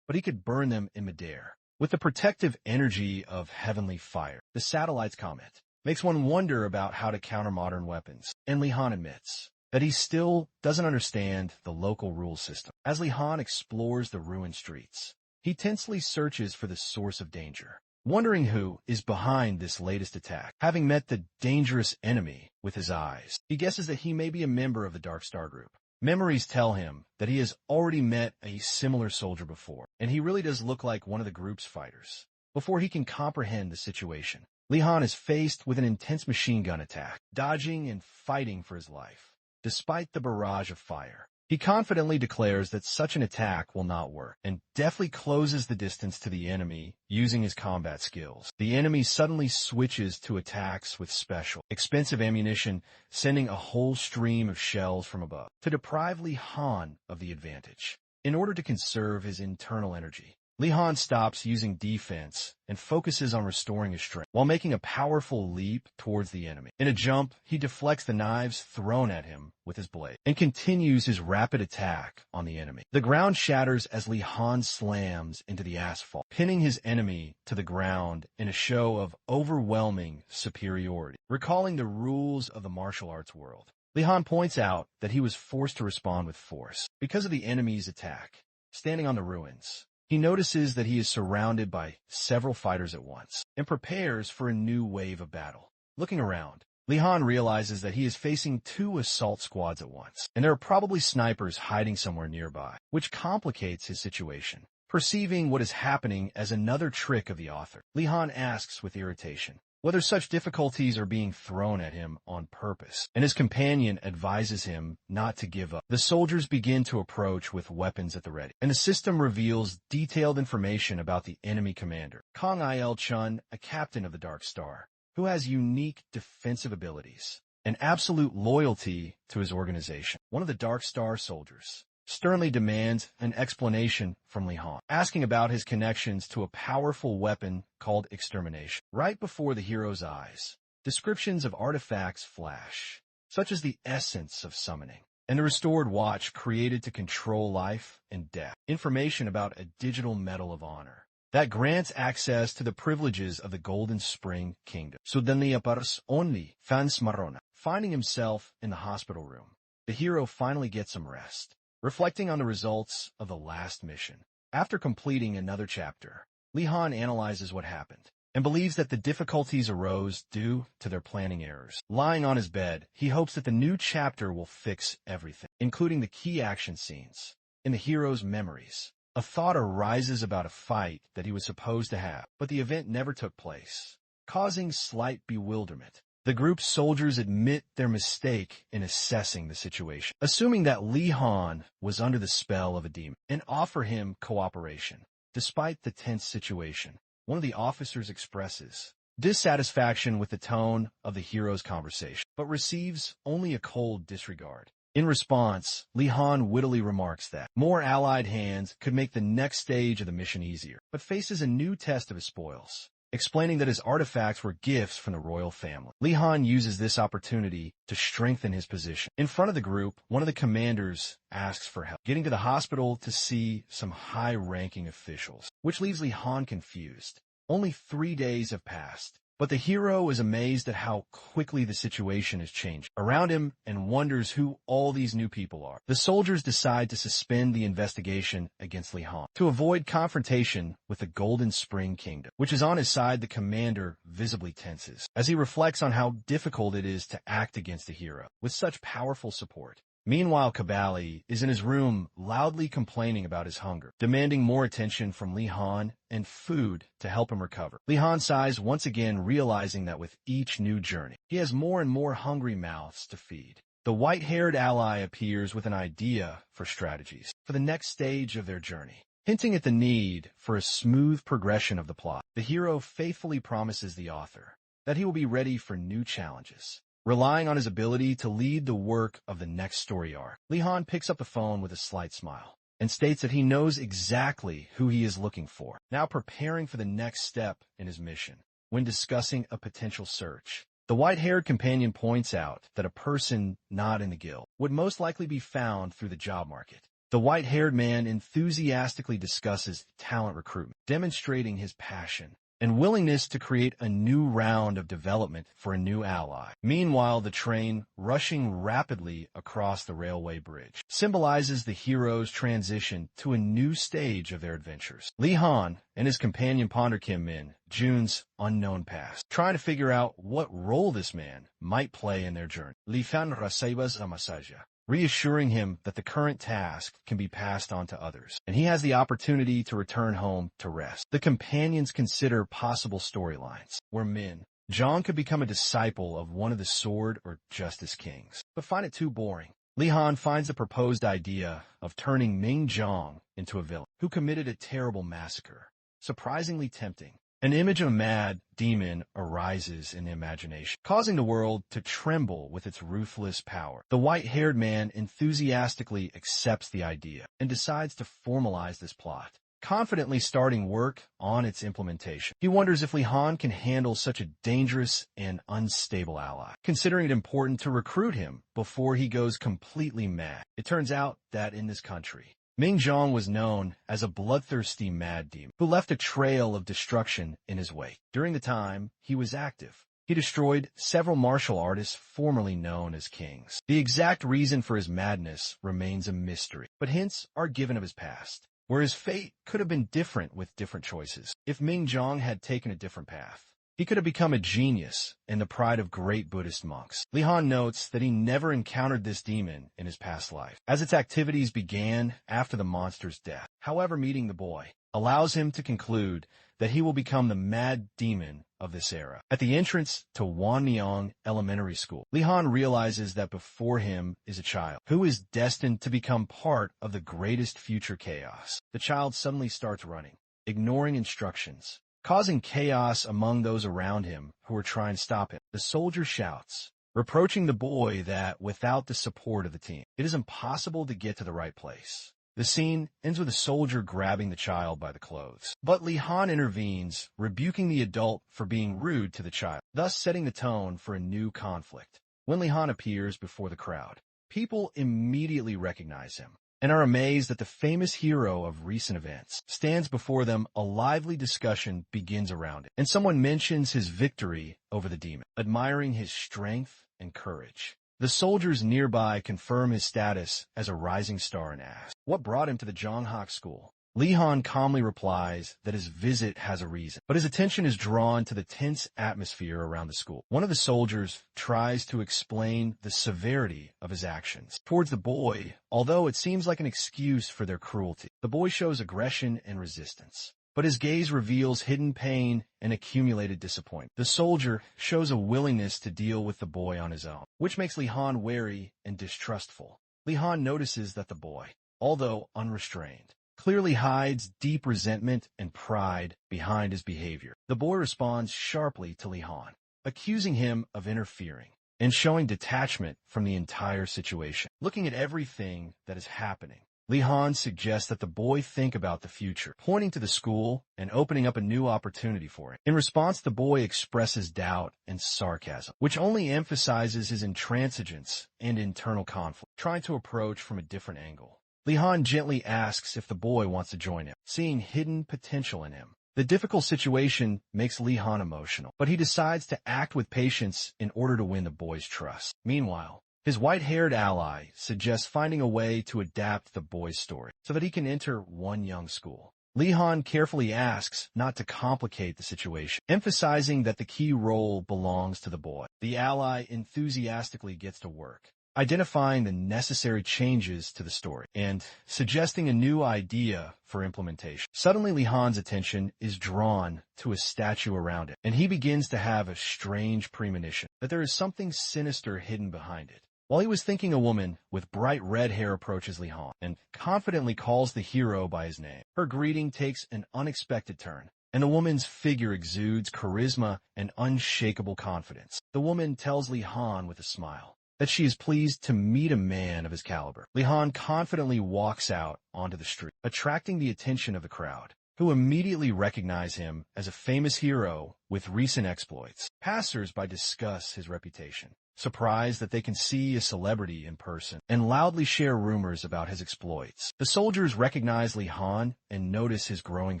but he could burn them in midair with the protective energy of heavenly fire. The satellite's comment makes one wonder about how to counter modern weapons, and Li Han admits that he still doesn't understand the local rule system. As Li Han explores the ruined streets, he tensely searches for the source of danger, wondering who is behind this latest attack. Having met the dangerous enemy with his eyes, he guesses that he may be a member of the Dark Star group. Memories tell him that he has already met a similar soldier before, and he really does look like one of the group's fighters. Before he can comprehend the situation, Li Han is faced with an intense machine gun attack, dodging and fighting for his life. Despite the barrage of fire, He confidently declares that such an attack will not work, and deftly closes the distance to the enemy using his combat skills. The enemy suddenly switches to attacks with special, expensive ammunition, sending a whole stream of shells from above, to deprive Li Han of the advantage. In order to conserve his internal energy, Li Han stops using defense and focuses on restoring his strength, while making a powerful leap towards the enemy. In a jump, he deflects the knives thrown at him with his blade, and continues his rapid attack on the enemy. The ground shatters as Li Han slams into the asphalt, pinning his enemy to the ground in a show of overwhelming superiority. Recalling the rules of the martial arts world, Li Han points out that he was forced to respond with force because of the enemy's attack. Standing on the ruins, he notices that he is surrounded by several fighters at once, and prepares for a new wave of battle. Looking around, Li Han realizes that he is facing 2 assault squads at once, and there are probably snipers hiding somewhere nearby, which complicates his situation. Perceiving what is happening as another trick of the author, Li Han asks with irritation whether such difficulties are being thrown at him on purpose, and his companion advises him not to give up. The soldiers begin to approach with weapons at the ready, and the system reveals detailed information about the enemy commander, Kong Il-chun, a captain of the Dark Star, who has unique defensive abilities and absolute loyalty to his organization. One of the Dark Star soldiers sternly demands an explanation from Li Han, asking about his connections to a powerful weapon called extermination. Right before the hero's eyes, descriptions of artifacts flash, such as the essence of summoning, and the restored watch created to control life and death. Information about a digital medal of honor that grants access to the privileges of the Golden Spring Kingdom. Suddenly appears only Fans Marona. Finding himself in the hospital room, the hero finally gets some rest, reflecting on the results of the last mission. After completing another chapter, Li Han analyzes what happened, and believes that the difficulties arose due to their planning errors. Lying on his bed, he hopes that the new chapter will fix everything, including the key action scenes. In the hero's memories, a thought arises about a fight that he was supposed to have, but the event never took place, causing slight bewilderment. The group's soldiers admit their mistake in assessing the situation, assuming that Li Han was under the spell of a demon, and offer him cooperation. Despite the tense situation, one of the officers expresses dissatisfaction with the tone of the hero's conversation, but receives only a cold disregard. In response, Li Han wittily remarks that more allied hands could make the next stage of the mission easier, but faces a new test of his spoils, explaining that his artifacts were gifts from the royal family. Li Han uses this opportunity to strengthen his position. In front of the group, one of the commanders asks for help, getting to the hospital to see some high-ranking officials, which leaves Li Han confused. Only 3 days have passed, but the hero is amazed at how quickly the situation is changing around him and wonders who all these new people are. The soldiers decide to suspend the investigation against Li Han to avoid confrontation with the Golden Spring Kingdom, which is on his side. The commander visibly tenses as he reflects on how difficult it is to act against the hero with such powerful support. Meanwhile, Kabali is in his room loudly complaining about his hunger, demanding more attention from Li Han and food to help him recover. Li Han sighs once again, realizing that with each new journey, he has more and more hungry mouths to feed. The white-haired ally appears with an idea for strategies for the next stage of their journey, hinting at the need for a smooth progression of the plot. The hero faithfully promises the author that he will be ready for new challenges, relying on his ability to lead the work of the next story arc. Li Han picks up the phone with a slight smile and states that he knows exactly who he is looking for, now preparing for the next step in his mission. When discussing a potential search, the white-haired companion points out that a person not in the guild would most likely be found through the job market. The white-haired man enthusiastically discusses talent recruitment, demonstrating his passion and willingness to create a new round of development for a new ally. Meanwhile, the train, rushing rapidly across the railway bridge, symbolizes the hero's transition to a new stage of their adventures. Li Han and his companion ponder Kim Min, Jun's unknown past, trying to figure out what role this man might play in their journey. Li Fan recibas a masaja, reassuring him that the current task can be passed on to others, and he has the opportunity to return home to rest. The companions consider possible storylines where Min, Zhang could become a disciple of one of the Sword or Justice Kings, but find it too boring. Li Han finds the proposed idea of turning Ming Zhang into a villain who committed a terrible massacre surprisingly tempting. An image of a mad demon arises in the imagination, causing the world to tremble with its ruthless power. The white-haired man enthusiastically accepts the idea and decides to formalize this plot, confidently starting work on its implementation. He wonders if Li Han can handle such a dangerous and unstable ally, considering it important to recruit him before he goes completely mad. It turns out that in this country, Ming Zhang was known as a bloodthirsty mad demon who left a trail of destruction in his wake. During the time he was active, he destroyed several martial artists formerly known as kings. The exact reason for his madness remains a mystery, but hints are given of his past, where his fate could have been different with different choices. If Ming Zhang had taken a different path, he could have become a genius and the pride of great Buddhist monks. Li Han notes that he never encountered this demon in his past life, as its activities began after the monster's death. However, meeting the boy allows him to conclude that he will become the mad demon of this era. At the entrance to Wanmiang Elementary School, Li Han realizes that before him is a child who is destined to become part of the greatest future chaos. The child suddenly starts running, ignoring instructions, causing chaos among those around him who are trying to stop him. The soldier shouts, reproaching the boy that without the support of the team, it is impossible to get to the right place. The scene ends with a soldier grabbing the child by the clothes. But Li Han intervenes, rebuking the adult for being rude to the child, thus setting the tone for a new conflict. When Li Han appears before the crowd, people immediately recognize him and are amazed that the famous hero of recent events stands before them. A lively discussion begins around it, and someone mentions his victory over the demon, admiring his strength and courage. The soldiers nearby confirm his status as a rising star and ask what brought him to the Zhonghak school. Li Han calmly replies that his visit has a reason, but his attention is drawn to the tense atmosphere around the school. One of the soldiers tries to explain the severity of his actions towards the boy, although it seems like an excuse for their cruelty. The boy shows aggression and resistance, but his gaze reveals hidden pain and accumulated disappointment. The soldier shows a willingness to deal with the boy on his own, which makes Li Han wary and distrustful. Li Han notices that the boy, although unrestrained, clearly hides deep resentment and pride behind his behavior. The boy responds sharply to Li Han, accusing him of interfering and showing detachment from the entire situation. Looking at everything that is happening, Li Han suggests that the boy think about the future, pointing to the school and opening up a new opportunity for him. In response, the boy expresses doubt and sarcasm, which only emphasizes his intransigence and internal conflict, trying to approach from a different angle. Li Han gently asks if the boy wants to join him, seeing hidden potential in him. The difficult situation makes Li Han emotional, but he decides to act with patience in order to win the boy's trust. Meanwhile, his white-haired ally suggests finding a way to adapt the boy's story so that he can enter Wanmiang school. Li Han carefully asks not to complicate the situation, emphasizing that the key role belongs to the boy. The ally enthusiastically gets to work, identifying the necessary changes to the story and suggesting a new idea for implementation. Suddenly, Li Han's attention is drawn to a statue around it, and he begins to have a strange premonition that there is something sinister hidden behind it. While he was thinking, a woman with bright red hair approaches Li Han and confidently calls the hero by his name. Her greeting takes an unexpected turn, and the woman's figure exudes charisma and unshakable confidence. The woman tells Li Han with a smile that she is pleased to meet a man of his caliber. Li Han confidently walks out onto the street, attracting the attention of the crowd, who immediately recognize him as a famous hero with recent exploits. Passers-by discuss his reputation, surprised that they can see a celebrity in person, and loudly share rumors about his exploits. The soldiers recognize Li Han and notice his growing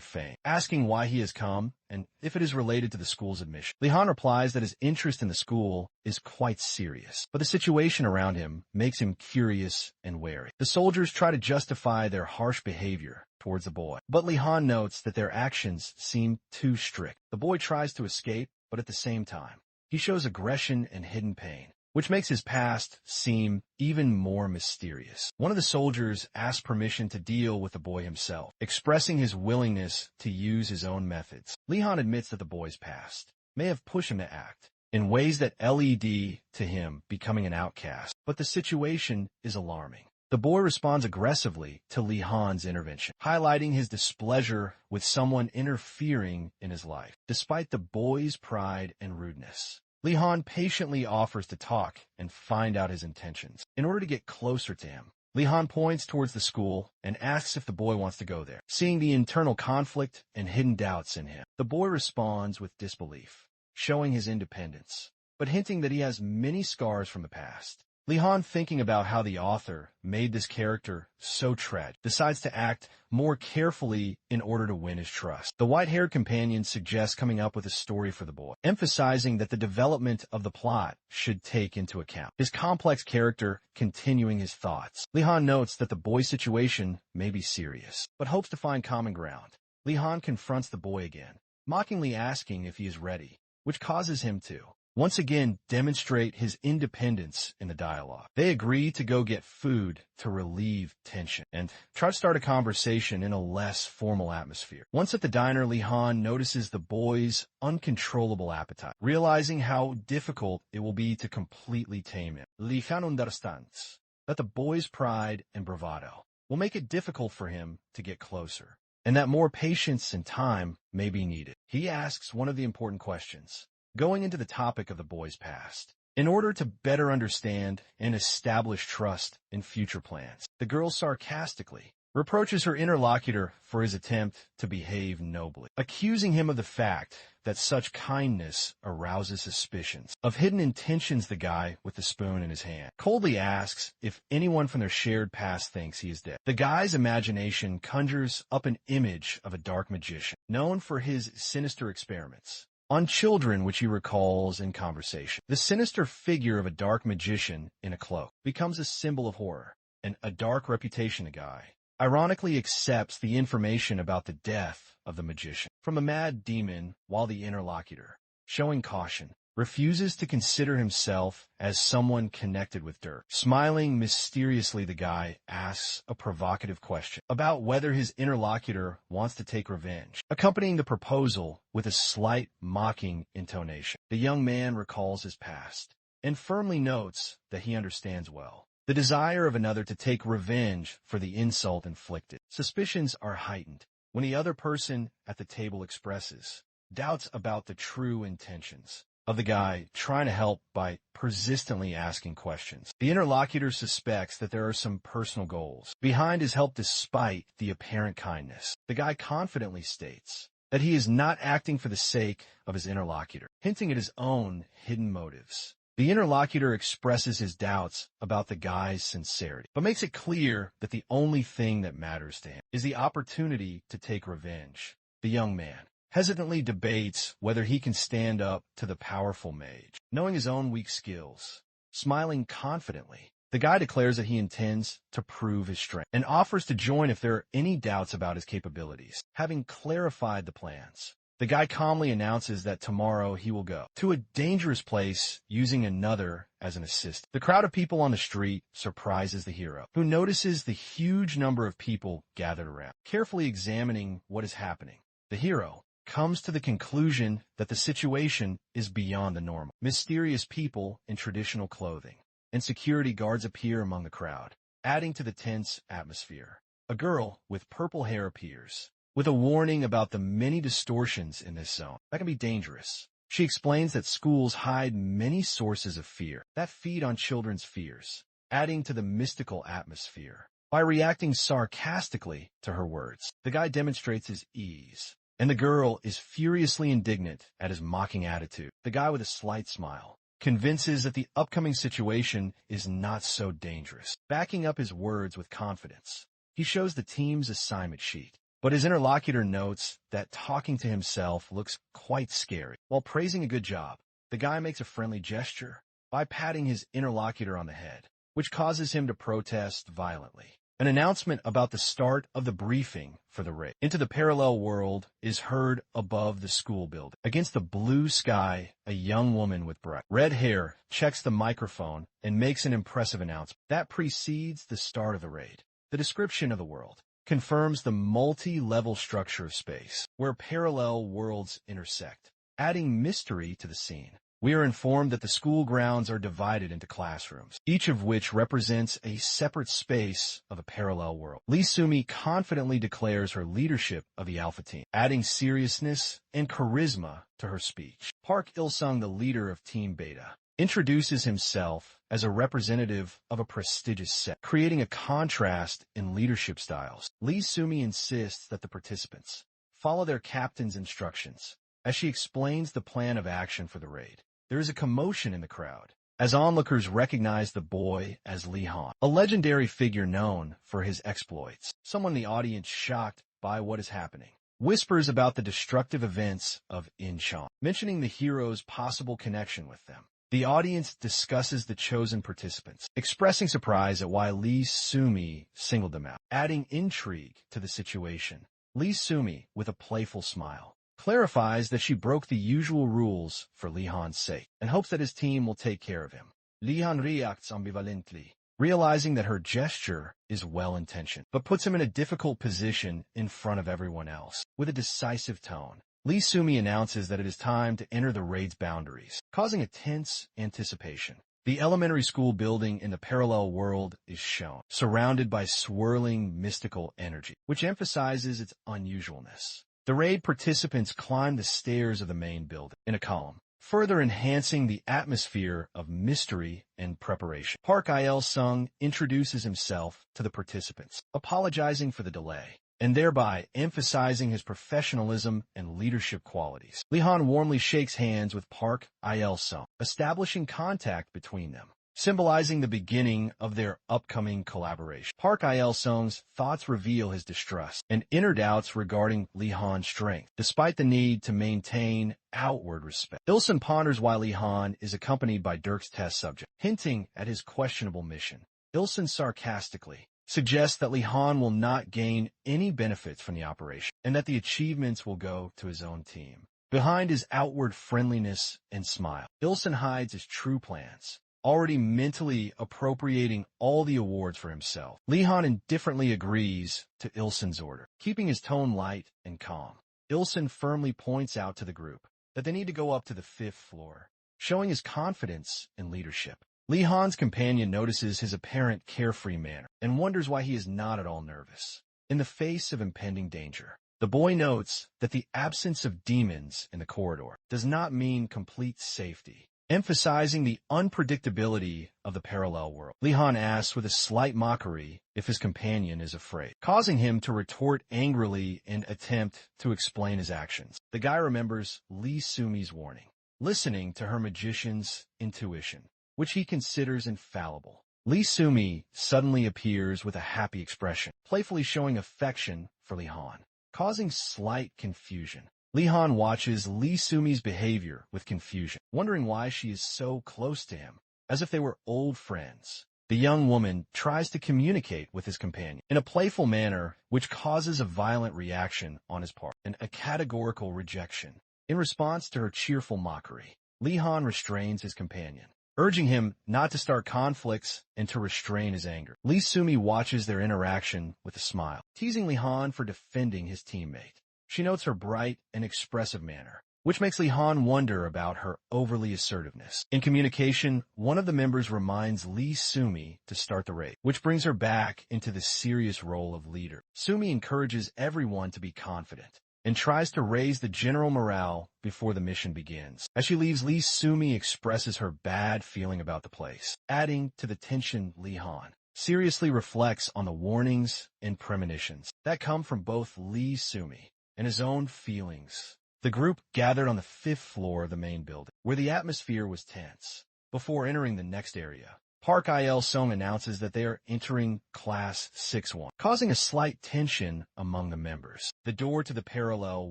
fame, asking why he has come and if it is related to the school's admission. Li Han replies that his interest in the school is quite serious, but the situation around him makes him curious and wary. The soldiers try to justify their harsh behavior towards the boy, but Li Han notes that their actions seem too strict. The boy tries to escape, but at the same time, he shows aggression and hidden pain, which makes his past seem even more mysterious. One of the soldiers asks permission to deal with the boy himself, expressing his willingness to use his own methods. Li Han admits that the boy's past may have pushed him to act, in ways that lead to him becoming an outcast. But the situation is alarming. The boy responds aggressively to Li Han's intervention, highlighting his displeasure with someone interfering in his life. Despite the boy's pride and rudeness, Li Han patiently offers to talk and find out his intentions. In order to get closer to him, Li Han points towards the school and asks if the boy wants to go there. Seeing the internal conflict and hidden doubts in him, the boy responds with disbelief, showing his independence, but hinting that he has many scars from the past. Li Han, thinking about how the author made this character so tragic, decides to act more carefully in order to win his trust. The white-haired companion suggests coming up with a story for the boy, emphasizing that the development of the plot should take into account his complex character, continuing his thoughts. Li Han notes that the boy's situation may be serious, but hopes to find common ground. Li Han confronts the boy again, mockingly asking if he is ready, which causes him to once again demonstrate his independence in the dialogue. They agree to go get food to relieve tension and try to start a conversation in a less formal atmosphere. Once at the diner, Li Han notices the boy's uncontrollable appetite, realizing how difficult it will be to completely tame him. Li Han understands that the boy's pride and bravado will make it difficult for him to get closer, and that more patience and time may be needed. He asks one of the important questions, going into the topic of the boy's past, in order to better understand and establish trust in future plans. The girl sarcastically reproaches her interlocutor for his attempt to behave nobly, accusing him of the fact that such kindness arouses suspicions of hidden intentions. The guy with the spoon in his hand coldly asks if anyone from their shared past thinks he is dead. The guy's imagination conjures up an image of a dark magician, known for his sinister experiments on children, which he recalls in conversation. The sinister figure of a dark magician in a cloak becomes a symbol of horror, and a dark reputation. The guy ironically accepts the information about the death of the magician from a mad demon, while the interlocutor, showing caution, refuses to consider himself as someone connected with dirt. Smiling mysteriously, the guy asks a provocative question about whether his interlocutor wants to take revenge, accompanying the proposal with a slight mocking intonation. The young man recalls his past and firmly notes that he understands well the desire of another to take revenge for the insult inflicted. Suspicions are heightened when the other person at the table expresses doubts about the true intentions of the guy trying to help by persistently asking questions. The interlocutor suspects that there are some personal goals behind his help despite the apparent kindness. The guy confidently states that he is not acting for the sake of his interlocutor, hinting at his own hidden motives. The interlocutor expresses his doubts about the guy's sincerity, but makes it clear that the only thing that matters to him is the opportunity to take revenge. The young man hesitantly debates whether he can stand up to the powerful mage, knowing his own weak skills. Smiling confidently, the guy declares that he intends to prove his strength and offers to join if there are any doubts about his capabilities. Having clarified the plans, the guy calmly announces that tomorrow he will go to a dangerous place using another as an assistant. The crowd of people on the street surprises the hero, who notices the huge number of people gathered around. Carefully examining what is happening, the hero comes to the conclusion that the situation is beyond the normal. Mysterious people in traditional clothing and security guards appear among the crowd, adding to the tense atmosphere. A girl with purple hair appears, with a warning about the many distortions in this zone that can be dangerous. She explains that schools hide many sources of fear that feed on children's fears, adding to the mystical atmosphere. By reacting sarcastically to her words, the guy demonstrates his ease, and the girl is furiously indignant at his mocking attitude. The guy, with a slight smile, convinces that the upcoming situation is not so dangerous. Backing up his words with confidence, he shows the team's assignment sheet, but his interlocutor notes that talking to himself looks quite scary. While praising a good job, the guy makes a friendly gesture by patting his interlocutor on the head, which causes him to protest violently. An announcement about the start of the briefing for the raid into the parallel world is heard above the school building. Against the blue sky, a young woman with bright red hair checks the microphone and makes an impressive announcement that precedes the start of the raid. The description of the world confirms the multi-level structure of space, where parallel worlds intersect, adding mystery to the scene. We are informed that the school grounds are divided into classrooms, each of which represents a separate space of a parallel world. Lee Sumi confidently declares her leadership of the Alpha Team, adding seriousness and charisma to her speech. Park Il-sung, the leader of Team Beta, introduces himself as a representative of a prestigious set, creating a contrast in leadership styles. Lee Sumi insists that the participants follow their captain's instructions as she explains the plan of action for the raid. There is a commotion in the crowd as onlookers recognize the boy as Lee Han, a legendary figure known for his exploits. Someone in the audience, shocked by what is happening, whispers about the destructive events of Incheon, mentioning the hero's possible connection with them. The audience discusses the chosen participants, expressing surprise at why Lee Sumi singled them out, adding intrigue to the situation. Lee Sumi, with a playful smile, clarifies that she broke the usual rules for Lee Han's sake and hopes that his team will take care of him. Lee Han reacts ambivalently, realizing that her gesture is well-intentioned, but puts him in a difficult position in front of everyone else. With a decisive tone, Lee Sumi announces that it is time to enter the raid's boundaries, causing a tense anticipation. The elementary school building in the parallel world is shown, surrounded by swirling mystical energy, which emphasizes its unusualness. The raid participants climb the stairs of the main building in a column, further enhancing the atmosphere of mystery and preparation. Park Il-sung introduces himself to the participants, apologizing for the delay, and thereby emphasizing his professionalism and leadership qualities. Lee Han warmly shakes hands with Park Il-sung, establishing contact between them, symbolizing the beginning of their upcoming collaboration. Park Il-sung's thoughts reveal his distrust and inner doubts regarding Lee Han's strength, despite the need to maintain outward respect. Il-sung ponders why Lee Han is accompanied by Dirk's test subject, hinting at his questionable mission. Il-sung sarcastically suggests that Lee Han will not gain any benefits from the operation, and that the achievements will go to his own team. Behind his outward friendliness and smile, Il-sung hides his true plans, already mentally appropriating all the awards for himself. Lee Han indifferently agrees to Il-sung's order, keeping his tone light and calm. Il-sung firmly points out to the group that they need to go up to the 5th floor, showing his confidence in leadership. Lee Han's companion notices his apparent carefree manner and wonders why he is not at all nervous. In the face of impending danger, the boy notes that the absence of demons in the corridor does not mean complete safety, emphasizing the unpredictability of the parallel world. Lee Han asks with a slight mockery if his companion is afraid, causing him to retort angrily and attempt to explain his actions. The guy remembers Lee Sumi's warning, listening to her magician's intuition, which he considers infallible. Lee Sumi suddenly appears with a happy expression, playfully showing affection for Lee Han, causing slight confusion. Lee Han watches Lee Sumi's behavior with confusion, wondering why she is so close to him, as if they were old friends. The young woman tries to communicate with his companion in a playful manner, which causes a violent reaction on his part, and a categorical rejection. In response to her cheerful mockery, Lee Han restrains his companion, urging him not to start conflicts and to restrain his anger. Lee Sumi watches their interaction with a smile, teasing Lee Han for defending his teammate. She notes her bright and expressive manner, which makes Lee Han wonder about her overly assertiveness. In communication, one of the members reminds Lee Sumi to start the raid, which brings her back into the serious role of leader. Sumi encourages everyone to be confident and tries to raise the general morale before the mission begins. As she leaves, Lee Sumi expresses her bad feeling about the place, adding to the tension. Lee Han seriously reflects on the warnings and premonitions that come from both Lee Sumi and his own feelings. The group gathered on the 5th floor of the main building, where the atmosphere was tense. Before entering the next area, Park Il-sung announces that they are entering Class 6-1, causing a slight tension among the members. The door to the parallel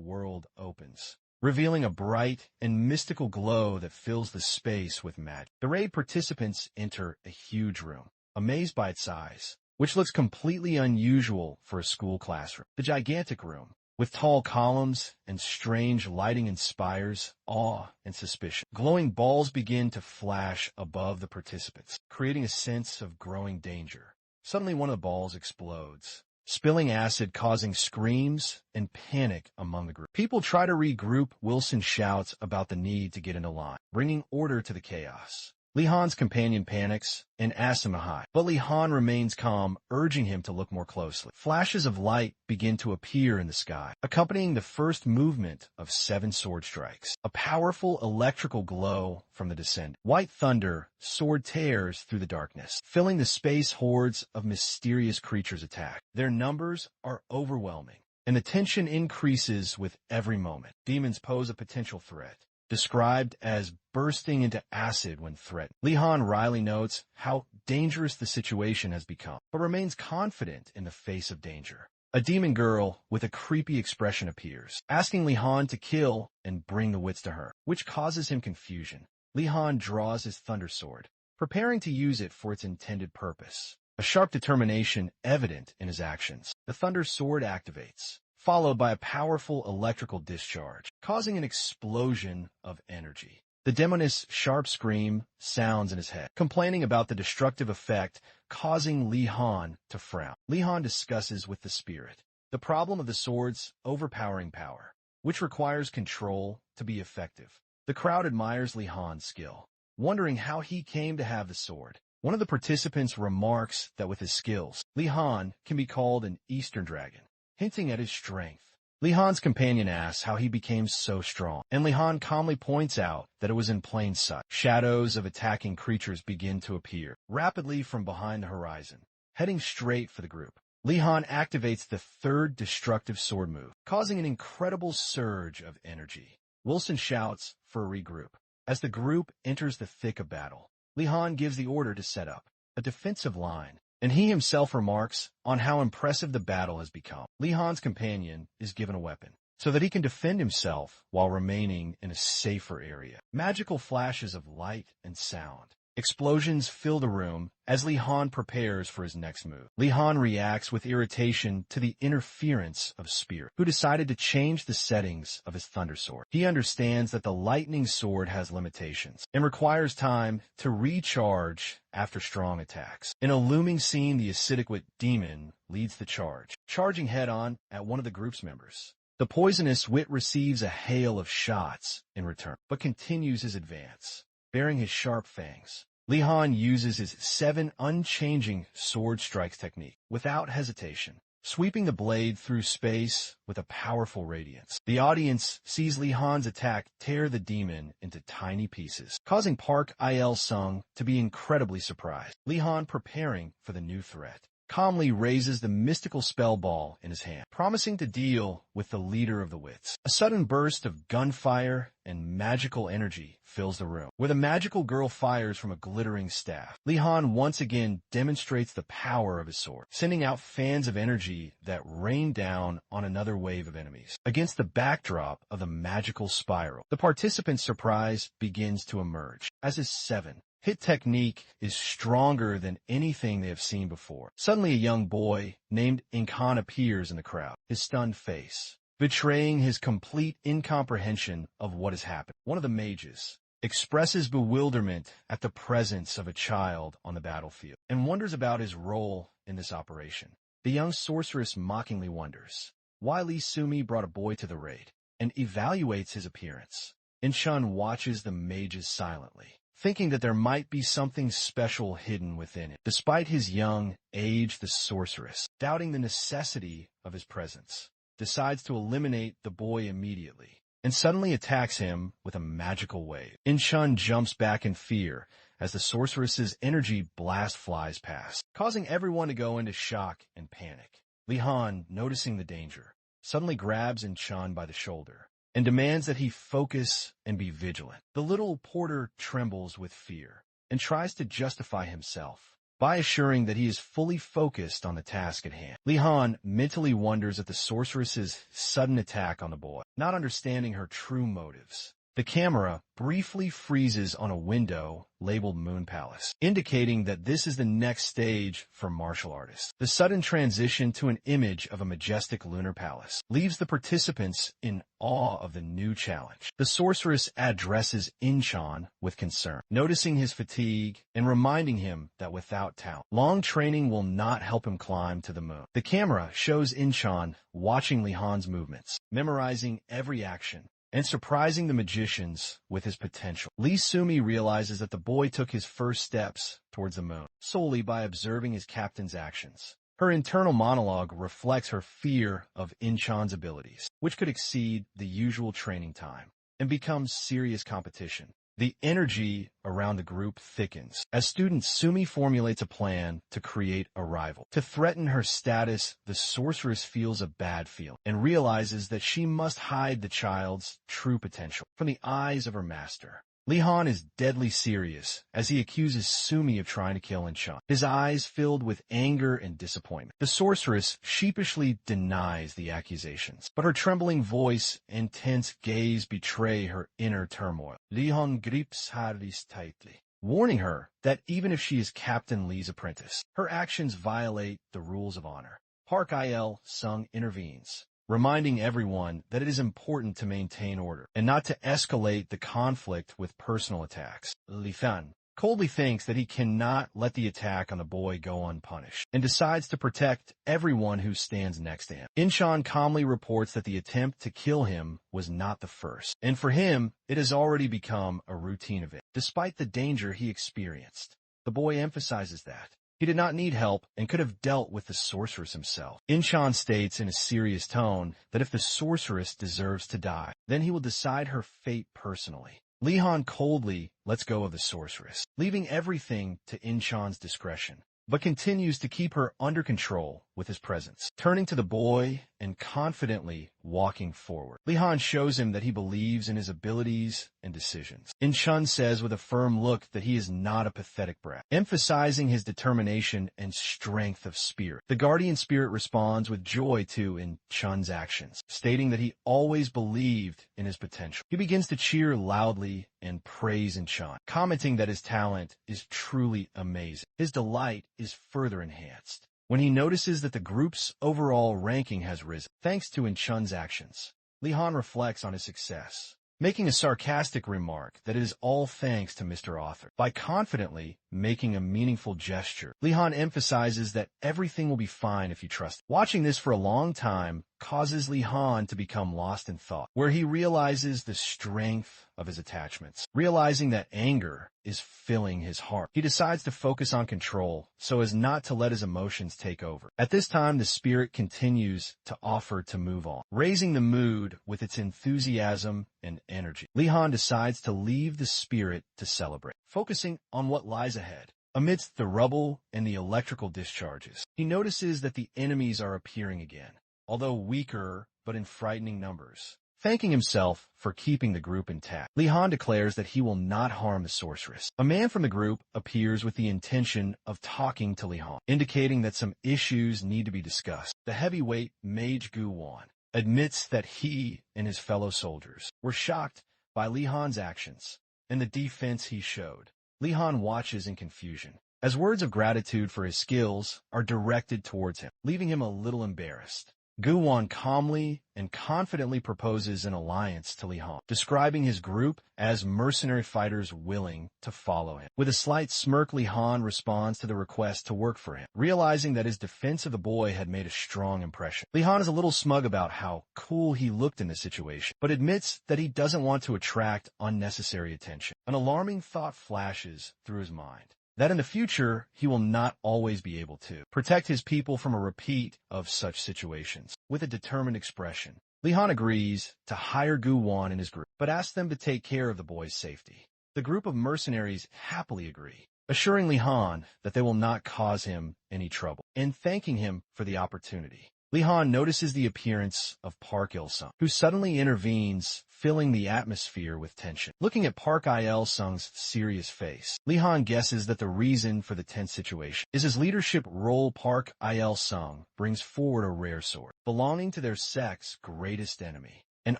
world opens, revealing a bright and mystical glow that fills the space with magic. The raid participants enter a huge room, amazed by its size, which looks completely unusual for a school classroom. The gigantic room, with tall columns and strange lighting, inspires awe and suspicion. Glowing balls begin to flash above the participants, creating a sense of growing danger. Suddenly, one of the balls explodes, spilling acid causing screams and panic among the group. People try to regroup. Wilson shouts about the need to get into line, bringing order to the chaos. Li-han's companion panics and asks him to hide, but Li-han remains calm, urging him to look more closely. Flashes of light begin to appear in the sky, accompanying the first movement of 7 sword strikes. A powerful electrical glow from the descent. White thunder, sword tears through the darkness, filling the space. Hordes of mysterious creatures attack. Their numbers are overwhelming, and the tension increases with every moment. Demons pose a potential threat, described as bursting into acid when threatened. Li-han wryly notes how dangerous the situation has become, but remains confident in the face of danger. A demon girl with a creepy expression appears, asking Li-han to kill and bring the wits to her, which causes him confusion. Li-han draws his thunder sword, preparing to use it for its intended purpose, a sharp determination evident in his actions. The thunder sword activates, followed by a powerful electrical discharge, causing an explosion of energy. The demoness' sharp scream sounds in his head, complaining about the destructive effect, causing Li-han to frown. Li-han discusses with the spirit the problem of the sword's overpowering power, which requires control to be effective. The crowd admires Li-han's skill, wondering how he came to have the sword. One of the participants remarks that with his skills, Li-han can be called an Eastern dragon, hinting at his strength. Li-han's companion asks how he became so strong, and Li-han calmly points out that it was in plain sight. Shadows of attacking creatures begin to appear rapidly from behind the horizon, heading straight for the group. Li-han activates the 3rd destructive sword move, causing an incredible surge of energy. Wilson shouts for a regroup. As the group enters the thick of battle, Li-han gives the order to set up a defensive line, and he himself remarks on how impressive the battle has become. Li-han's companion is given a weapon, so that he can defend himself while remaining in a safer area. Magical flashes of light and sound. Explosions fill the room as Li-han prepares for his next move. Li-han reacts with irritation to the interference of Spirit, who decided to change the settings of his thunder sword. He understands that the lightning sword has limitations and requires time to recharge after strong attacks. In a looming scene, the acidic wit demon leads the charge, charging head-on at one of the group's members. The poisonous wit receives a hail of shots in return, but continues his advance, bearing his sharp fangs. Li-han uses his 7 unchanging sword strikes technique without hesitation, sweeping the blade through space with a powerful radiance. The audience sees Li-han's attack tear the demon into tiny pieces, causing Park Il-sung to be incredibly surprised. Li-han, preparing for the new threat, calmly raises the mystical spell ball in his hand, promising to deal with the leader of the wits. A sudden burst of gunfire and magical energy fills the room, where the magical girl fires from a glittering staff. Li-han once again demonstrates the power of his sword, sending out fans of energy that rain down on another wave of enemies. Against the backdrop of the magical spiral, the participants' surprise begins to emerge, as his 7 hit technique is stronger than anything they have seen before. Suddenly, a young boy named Inkan appears in the crowd, his stunned face betraying his complete incomprehension of what has happened. One of the mages expresses bewilderment at the presence of a child on the battlefield and wonders about his role in this operation. The young sorceress mockingly wonders why Lee Sumi brought a boy to the raid and evaluates his appearance. In-chun watches the mages silently, thinking that there might be something special hidden within it. Despite his young age, the sorceress, doubting the necessity of his presence, decides to eliminate the boy immediately, and suddenly attacks him with a magical wave. In-chun jumps back in fear as the sorceress's energy blast flies past, causing everyone to go into shock and panic. Li-han, noticing the danger, suddenly grabs In-chun by the shoulder and demands that he focus and be vigilant. The little porter trembles with fear and tries to justify himself by assuring that he is fully focused on the task at hand. Li-han mentally wonders at the sorceress's sudden attack on the boy, not understanding her true motives. The camera briefly freezes on a window labeled Moon Palace, indicating that this is the next stage for martial artists. The sudden transition to an image of a majestic lunar palace leaves the participants in awe of the new challenge. The sorceress addresses Inchan with concern, noticing his fatigue and reminding him that without talent, long training will not help him climb to the moon. The camera shows Inchan watching Lihan's movements, memorizing every action, and surprising the magicians with his potential. Lee Sumi realizes that the boy took his first steps towards the moon solely by observing his captain's actions. Her internal monologue reflects her fear of Inchan's abilities, which could exceed the usual training time and become serious competition. The energy around the group thickens as student Sumi formulates a plan to create a rival. To threaten her status, the sorceress feels a bad feeling and realizes that she must hide the child's true potential from the eyes of her master. Lihan is deadly serious as he accuses Sumi of trying to kill Inchan, his eyes filled with anger and disappointment. The sorceress sheepishly denies the accusations, but her trembling voice and tense gaze betray her inner turmoil. Lihan grips her wrist tightly, warning her that even if she is Captain Lee's apprentice, her actions violate the rules of honor. Park Il-sung intervenes, reminding everyone that it is important to maintain order and not to escalate the conflict with personal attacks. Li Fan coldly thinks that he cannot let the attack on the boy go unpunished and decides to protect everyone who stands next to him. Inchan calmly reports that the attempt to kill him was not the first, and for him, it has already become a routine event. Despite the danger he experienced, the boy emphasizes that he did not need help and could have dealt with the sorceress himself. Inchan states in a serious tone that if the sorceress deserves to die, then he will decide her fate personally. Lihan coldly lets go of the sorceress, leaving everything to Inchan's discretion, but continues to keep her under control with his presence. Turning to the boy and confidently walking forward, Lihan shows him that he believes in his abilities and decisions. Inchan says with a firm look that he is not a pathetic brat, emphasizing his determination and strength of spirit. The guardian spirit responds with joy to Inchan's actions, stating that he always believed in his potential. He begins to cheer loudly and praise Inchan, commenting that his talent is truly amazing. His delight is further enhanced when he notices that the group's overall ranking has risen, thanks to Inchan's actions. Lihan reflects on his success, making a sarcastic remark that it is all thanks to Mr. Author. By confidently making a meaningful gesture, Lihan emphasizes that everything will be fine if you trust him. Watching this for a long time causes Lihan to become lost in thought, where he realizes the strength of his attachments. Realizing that anger is filling his heart, he decides to focus on control so as not to let his emotions take over. At this time, the spirit continues to offer to move on, raising the mood with its enthusiasm and energy. Lihan decides to leave the spirit to celebrate, focusing on what lies ahead. Amidst the rubble and the electrical discharges, he notices that the enemies are appearing again, although weaker but in frightening numbers. Thanking himself for keeping the group intact, Lihan declares that he will not harm the sorceress. A man from the group appears with the intention of talking to Lihan, indicating that some issues need to be discussed. The heavyweight Mage Gu-wan admits that he and his fellow soldiers were shocked by Lihan's actions and the defense he showed. Lihan watches in confusion, as words of gratitude for his skills are directed towards him, leaving him a little embarrassed. Gu-wan calmly and confidently proposes an alliance to Lihan, describing his group as mercenary fighters willing to follow him. With a slight smirk, Lihan responds to the request to work for him, realizing that his defense of the boy had made a strong impression. Lihan is a little smug about how cool he looked in the situation, but admits that he doesn't want to attract unnecessary attention. An alarming thought flashes through his mind, that in the future, he will not always be able to protect his people from a repeat of such situations. With a determined expression, Lihan agrees to hire Gu-wan and his group, but asks them to take care of the boy's safety. The group of mercenaries happily agree, assuring Lihan that they will not cause him any trouble, and thanking him for the opportunity. Lihan notices the appearance of Park Il-sung, who suddenly intervenes, filling the atmosphere with tension. Looking at Park Il-sung's serious face, Lihan guesses that the reason for the tense situation is his leadership role. Park Il-sung brings forward a rare sword, belonging to their sect's greatest enemy, and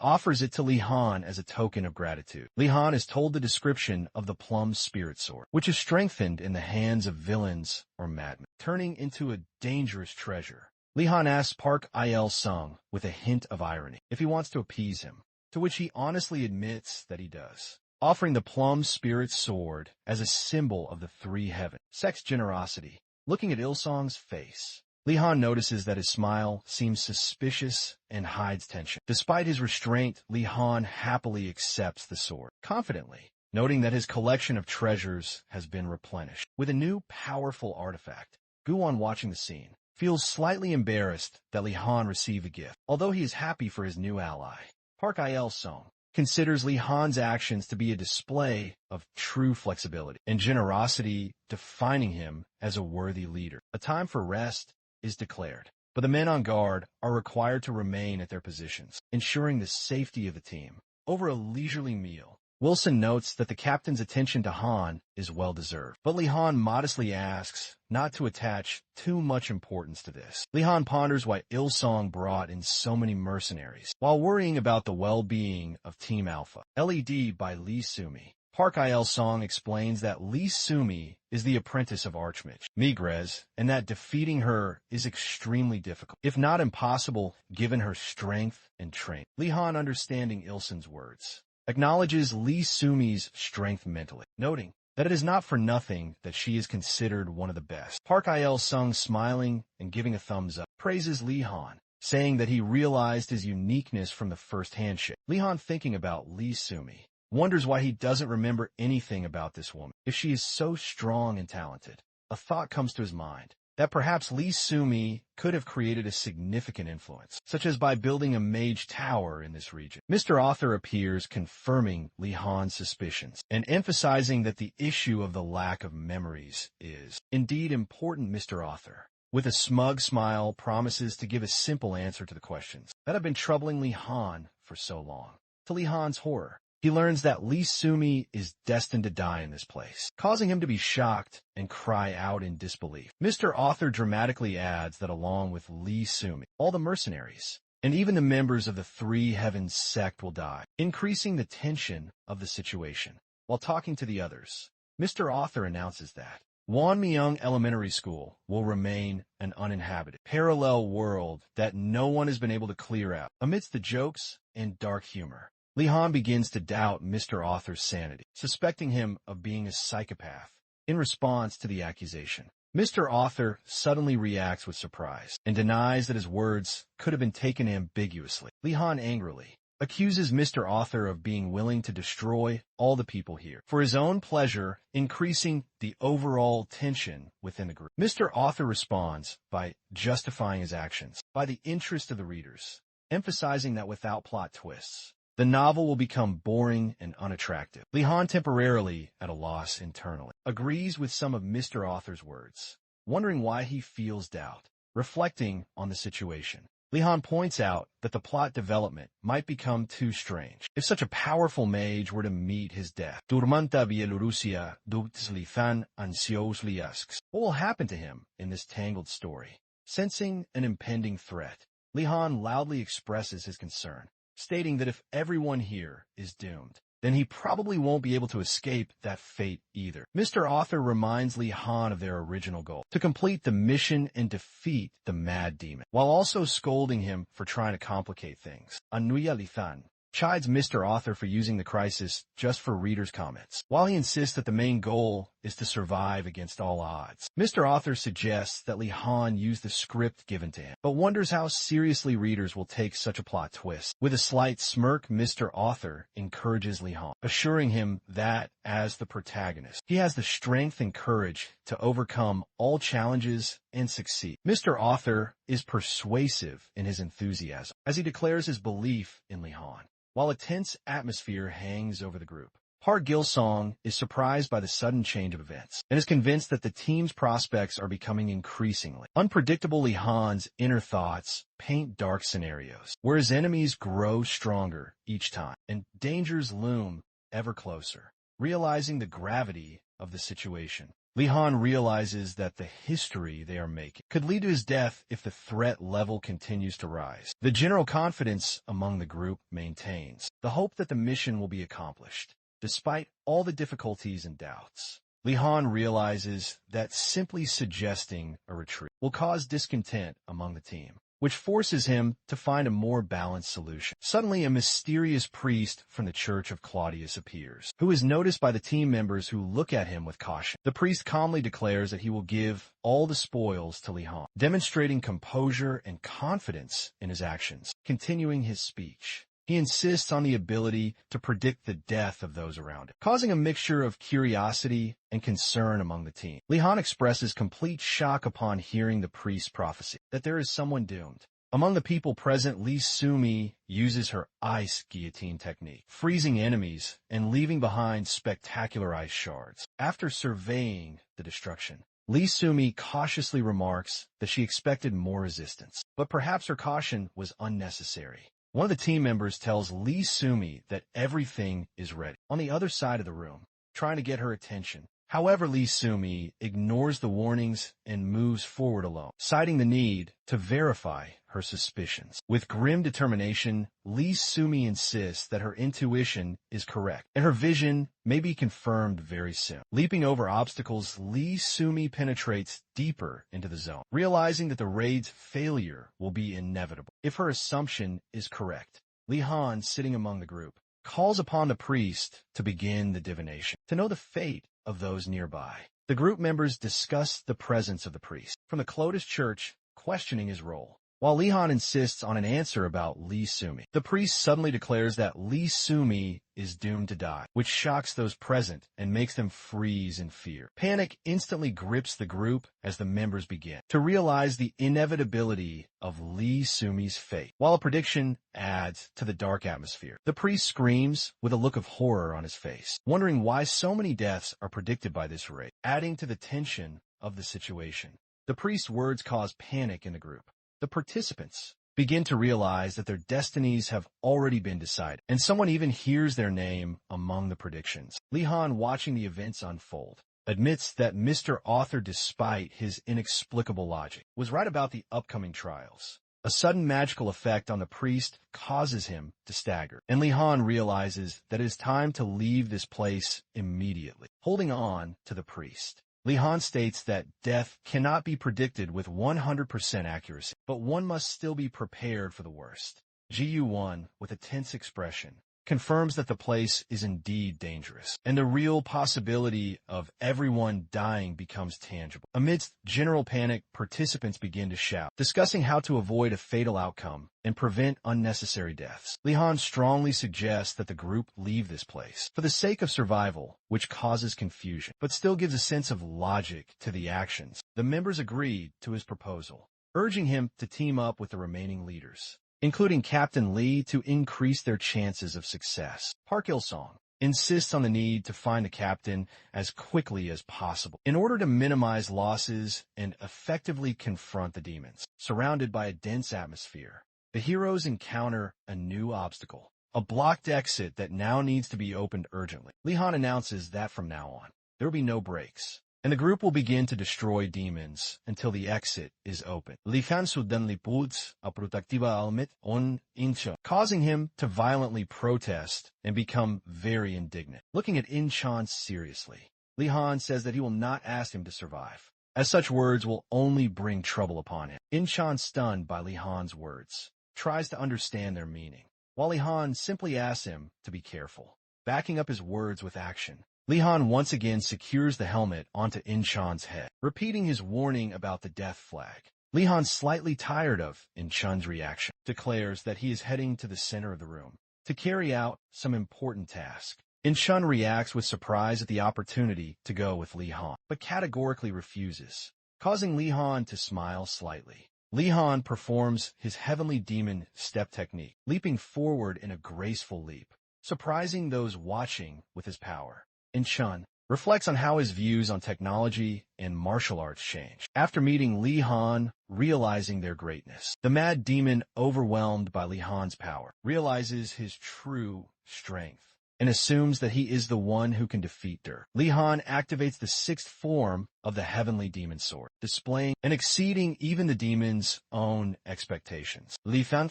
offers it to Li Han as a token of gratitude. Li Han is told the description of the plum spirit sword, which is strengthened in the hands of villains or madmen, turning into a dangerous treasure. Li Han asks Park Il-sung with a hint of irony if he wants to appease him, to which he honestly admits that he does, offering the plum spirit sword as a symbol of the three heavens. Sex generosity. Looking at Il-sung's face, Li Han notices that his smile seems suspicious and hides tension. Despite his restraint, Li Han happily accepts the sword, confidently, noting that his collection of treasures has been replenished with a new powerful artifact. Guwon, watching the scene, feels slightly embarrassed that Li Han received a gift, although he is happy for his new ally. Park Il-sung considers Li Han's actions to be a display of true flexibility and generosity, defining him as a worthy leader. A time for rest is declared, but the men on guard are required to remain at their positions, ensuring the safety of the team. Over a leisurely meal, Wilson notes that the captain's attention to Han is well-deserved, but Li Han modestly asks not to attach too much importance to this. Li Han ponders why Il-sung brought in so many mercenaries, while worrying about the well-being of Team Alpha. LED by Lee Sumi. Park Il-sung explains that Lee Sumi is the apprentice of Archmage Migrez, and that defeating her is extremely difficult, if not impossible, given her strength and training. Li Han, understanding Il-sung's words, acknowledges Lee Sumi's strength mentally, noting that it is not for nothing that she is considered one of the best. Park Il-sung, smiling and giving a thumbs up, praises Li Han, saying that he realized his uniqueness from the first handshake. Li Han, thinking about Lee Sumi, wonders why he doesn't remember anything about this woman, if she is so strong and talented. A thought comes to his mind, that perhaps Lee Sumi could have created a significant influence, such as by building a mage tower in this region. Mr. Author appears, confirming Li Han's suspicions, and emphasizing that the issue of the lack of memories is indeed important. Mr. Author, with a smug smile, promises to give a simple answer to the questions that have been troubling Li Han for so long. To Li Han's horror, he learns that Lee Sumi is destined to die in this place, causing him to be shocked and cry out in disbelief. Mr. Author dramatically adds that along with Lee Sumi, all the mercenaries, and even the members of the Three Heavens sect will die, increasing the tension of the situation. While talking to the others, Mr. Author announces that Wonmyung Elementary School will remain an uninhabited, parallel world that no one has been able to clear out. Amidst the jokes and dark humor, Li Han begins to doubt Mr. Author's sanity, suspecting him of being a psychopath. In response to the accusation, Mr. Author suddenly reacts with surprise and denies that his words could have been taken ambiguously. Li Han angrily accuses Mr. Author of being willing to destroy all the people here for his own pleasure, increasing the overall tension within the group. Mr. Author responds by justifying his actions by the interest of the readers, emphasizing that without plot twists, the novel will become boring and unattractive. Li Han, temporarily at a loss internally, agrees with some of Mr. Author's words, wondering why he feels doubt. Reflecting on the situation, Li Han points out that the plot development might become too strange if such a powerful mage were to meet his death. Durmanta Bielorusia Dutslithan Ansiosli asks, what will happen to him in this tangled story? Sensing an impending threat, Li Han loudly expresses his concern, stating that if everyone here is doomed, then he probably won't be able to escape that fate either. Mr. Author reminds Li Han of their original goal, to complete the mission and defeat the Mad Demon, while also scolding him for trying to complicate things. Anuya Lithan chides Mr. Author for using the crisis just for readers' comments, while he insists that the main goal is to survive against all odds. Mr. Author suggests that Li Han use the script given to him, but wonders how seriously readers will take such a plot twist. With a slight smirk, Mr. Author encourages Li Han, assuring him that, as the protagonist, he has the strength and courage to overcome all challenges and succeed. Mr. Author is persuasive in his enthusiasm, as he declares his belief in Li Han, while a tense atmosphere hangs over the group. Park Il-sung is surprised by the sudden change of events, and is convinced that the team's prospects are becoming increasingly unpredictable. Li Han's inner thoughts paint dark scenarios, where his enemies grow stronger each time, and dangers loom ever closer. Realizing the gravity of the situation, Li Han realizes that the history they are making could lead to his death if the threat level continues to rise. The general confidence among the group maintains the hope that the mission will be accomplished, despite all the difficulties and doubts. Li Han realizes that simply suggesting a retreat will cause discontent among the team, which forces him to find a more balanced solution. Suddenly, a mysterious priest from the Church of Claudius appears, who is noticed by the team members who look at him with caution. The priest calmly declares that he will give all the spoils to Li Han, demonstrating composure and confidence in his actions. Continuing his speech, he insists on the ability to predict the death of those around him, causing a mixture of curiosity and concern among the team. Li Han expresses complete shock upon hearing the priest's prophecy that there is someone doomed. Among the people present, Li Sumi uses her ice guillotine technique, freezing enemies and leaving behind spectacular ice shards. After surveying the destruction, Li Sumi cautiously remarks that she expected more resistance, but perhaps her caution was unnecessary. One of the team members tells Li Sumi that everything is ready on the other side of the room, trying to get her attention. However, Li Sumi ignores the warnings and moves forward alone, citing the need to verify her suspicions. With grim determination, Li Sumi insists that her intuition is correct, and her vision may be confirmed very soon. Leaping over obstacles, Li Sumi penetrates deeper into the zone, realizing that the raid's failure will be inevitable if her assumption is correct. Li Han, sitting among the group, calls upon the priest to begin the divination, to know the fate of those nearby. The group members discuss the presence of the priest from the Clotis Church, questioning his role. While Li Han insists on an answer about Li Sumi, the priest suddenly declares that Li Sumi is doomed to die, which shocks those present and makes them freeze in fear. Panic instantly grips the group as the members begin to realize the inevitability of Li Sumi's fate, while a prediction adds to the dark atmosphere. The priest screams with a look of horror on his face, wondering why so many deaths are predicted by this rate, adding to the tension of the situation. The priest's words cause panic in the group. The participants begin to realize that their destinies have already been decided, and someone even hears their name among the predictions. Li Han, watching the events unfold, admits that Mr. Author, despite his inexplicable logic, was right about the upcoming trials. A sudden magical effect on the priest causes him to stagger, and Li Han realizes that it is time to leave this place immediately, holding on to the priest. Li Han states that death cannot be predicted with 100% accuracy, but one must still be prepared for the worst. GU1, with a tense expression, confirms that the place is indeed dangerous, and the real possibility of everyone dying becomes tangible. Amidst general panic, participants begin to shout, discussing how to avoid a fatal outcome and prevent unnecessary deaths. Li Han strongly suggests that the group leave this place for the sake of survival, which causes confusion, but still gives a sense of logic to the actions. The members agreed to his proposal, urging him to team up with the remaining leaders, including Captain Lee, to increase their chances of success. Park Il-sung insists on the need to find the captain as quickly as possible in order to minimize losses and effectively confront the demons. Surrounded by a dense atmosphere, the heroes encounter a new obstacle, a blocked exit that now needs to be opened urgently. Li Han announces that from now on, there will be no breaks, and the group will begin to destroy demons until the exit is open. Li Han suddenly puts a protectiva helmet on Inchan, causing him to violently protest and become very indignant. Looking at Inchan seriously, Li Han says that he will not ask him to survive, as such words will only bring trouble upon him. Inchan, stunned by Li Han's words, tries to understand their meaning, while Li Han simply asks him to be careful, backing up his words with action. Li Han once again secures the helmet onto Inchan's head, repeating his warning about the death flag. Li Han, slightly tired of Inchan's reaction, declares that he is heading to the center of the room to carry out some important task. Inchan reacts with surprise at the opportunity to go with Li Han, but categorically refuses, causing Li Han to smile slightly. Li Han performs his heavenly demon step technique, leaping forward in a graceful leap, surprising those watching with his power. Inchan reflects on how his views on technology and martial arts change after meeting Li Han, realizing their greatness. The mad demon, overwhelmed by Li Han's power, realizes his true strength and assumes that he is the one who can defeat her. Li Han activates the sixth form of the heavenly demon sword, displaying and exceeding even the demon's own expectations. Li Han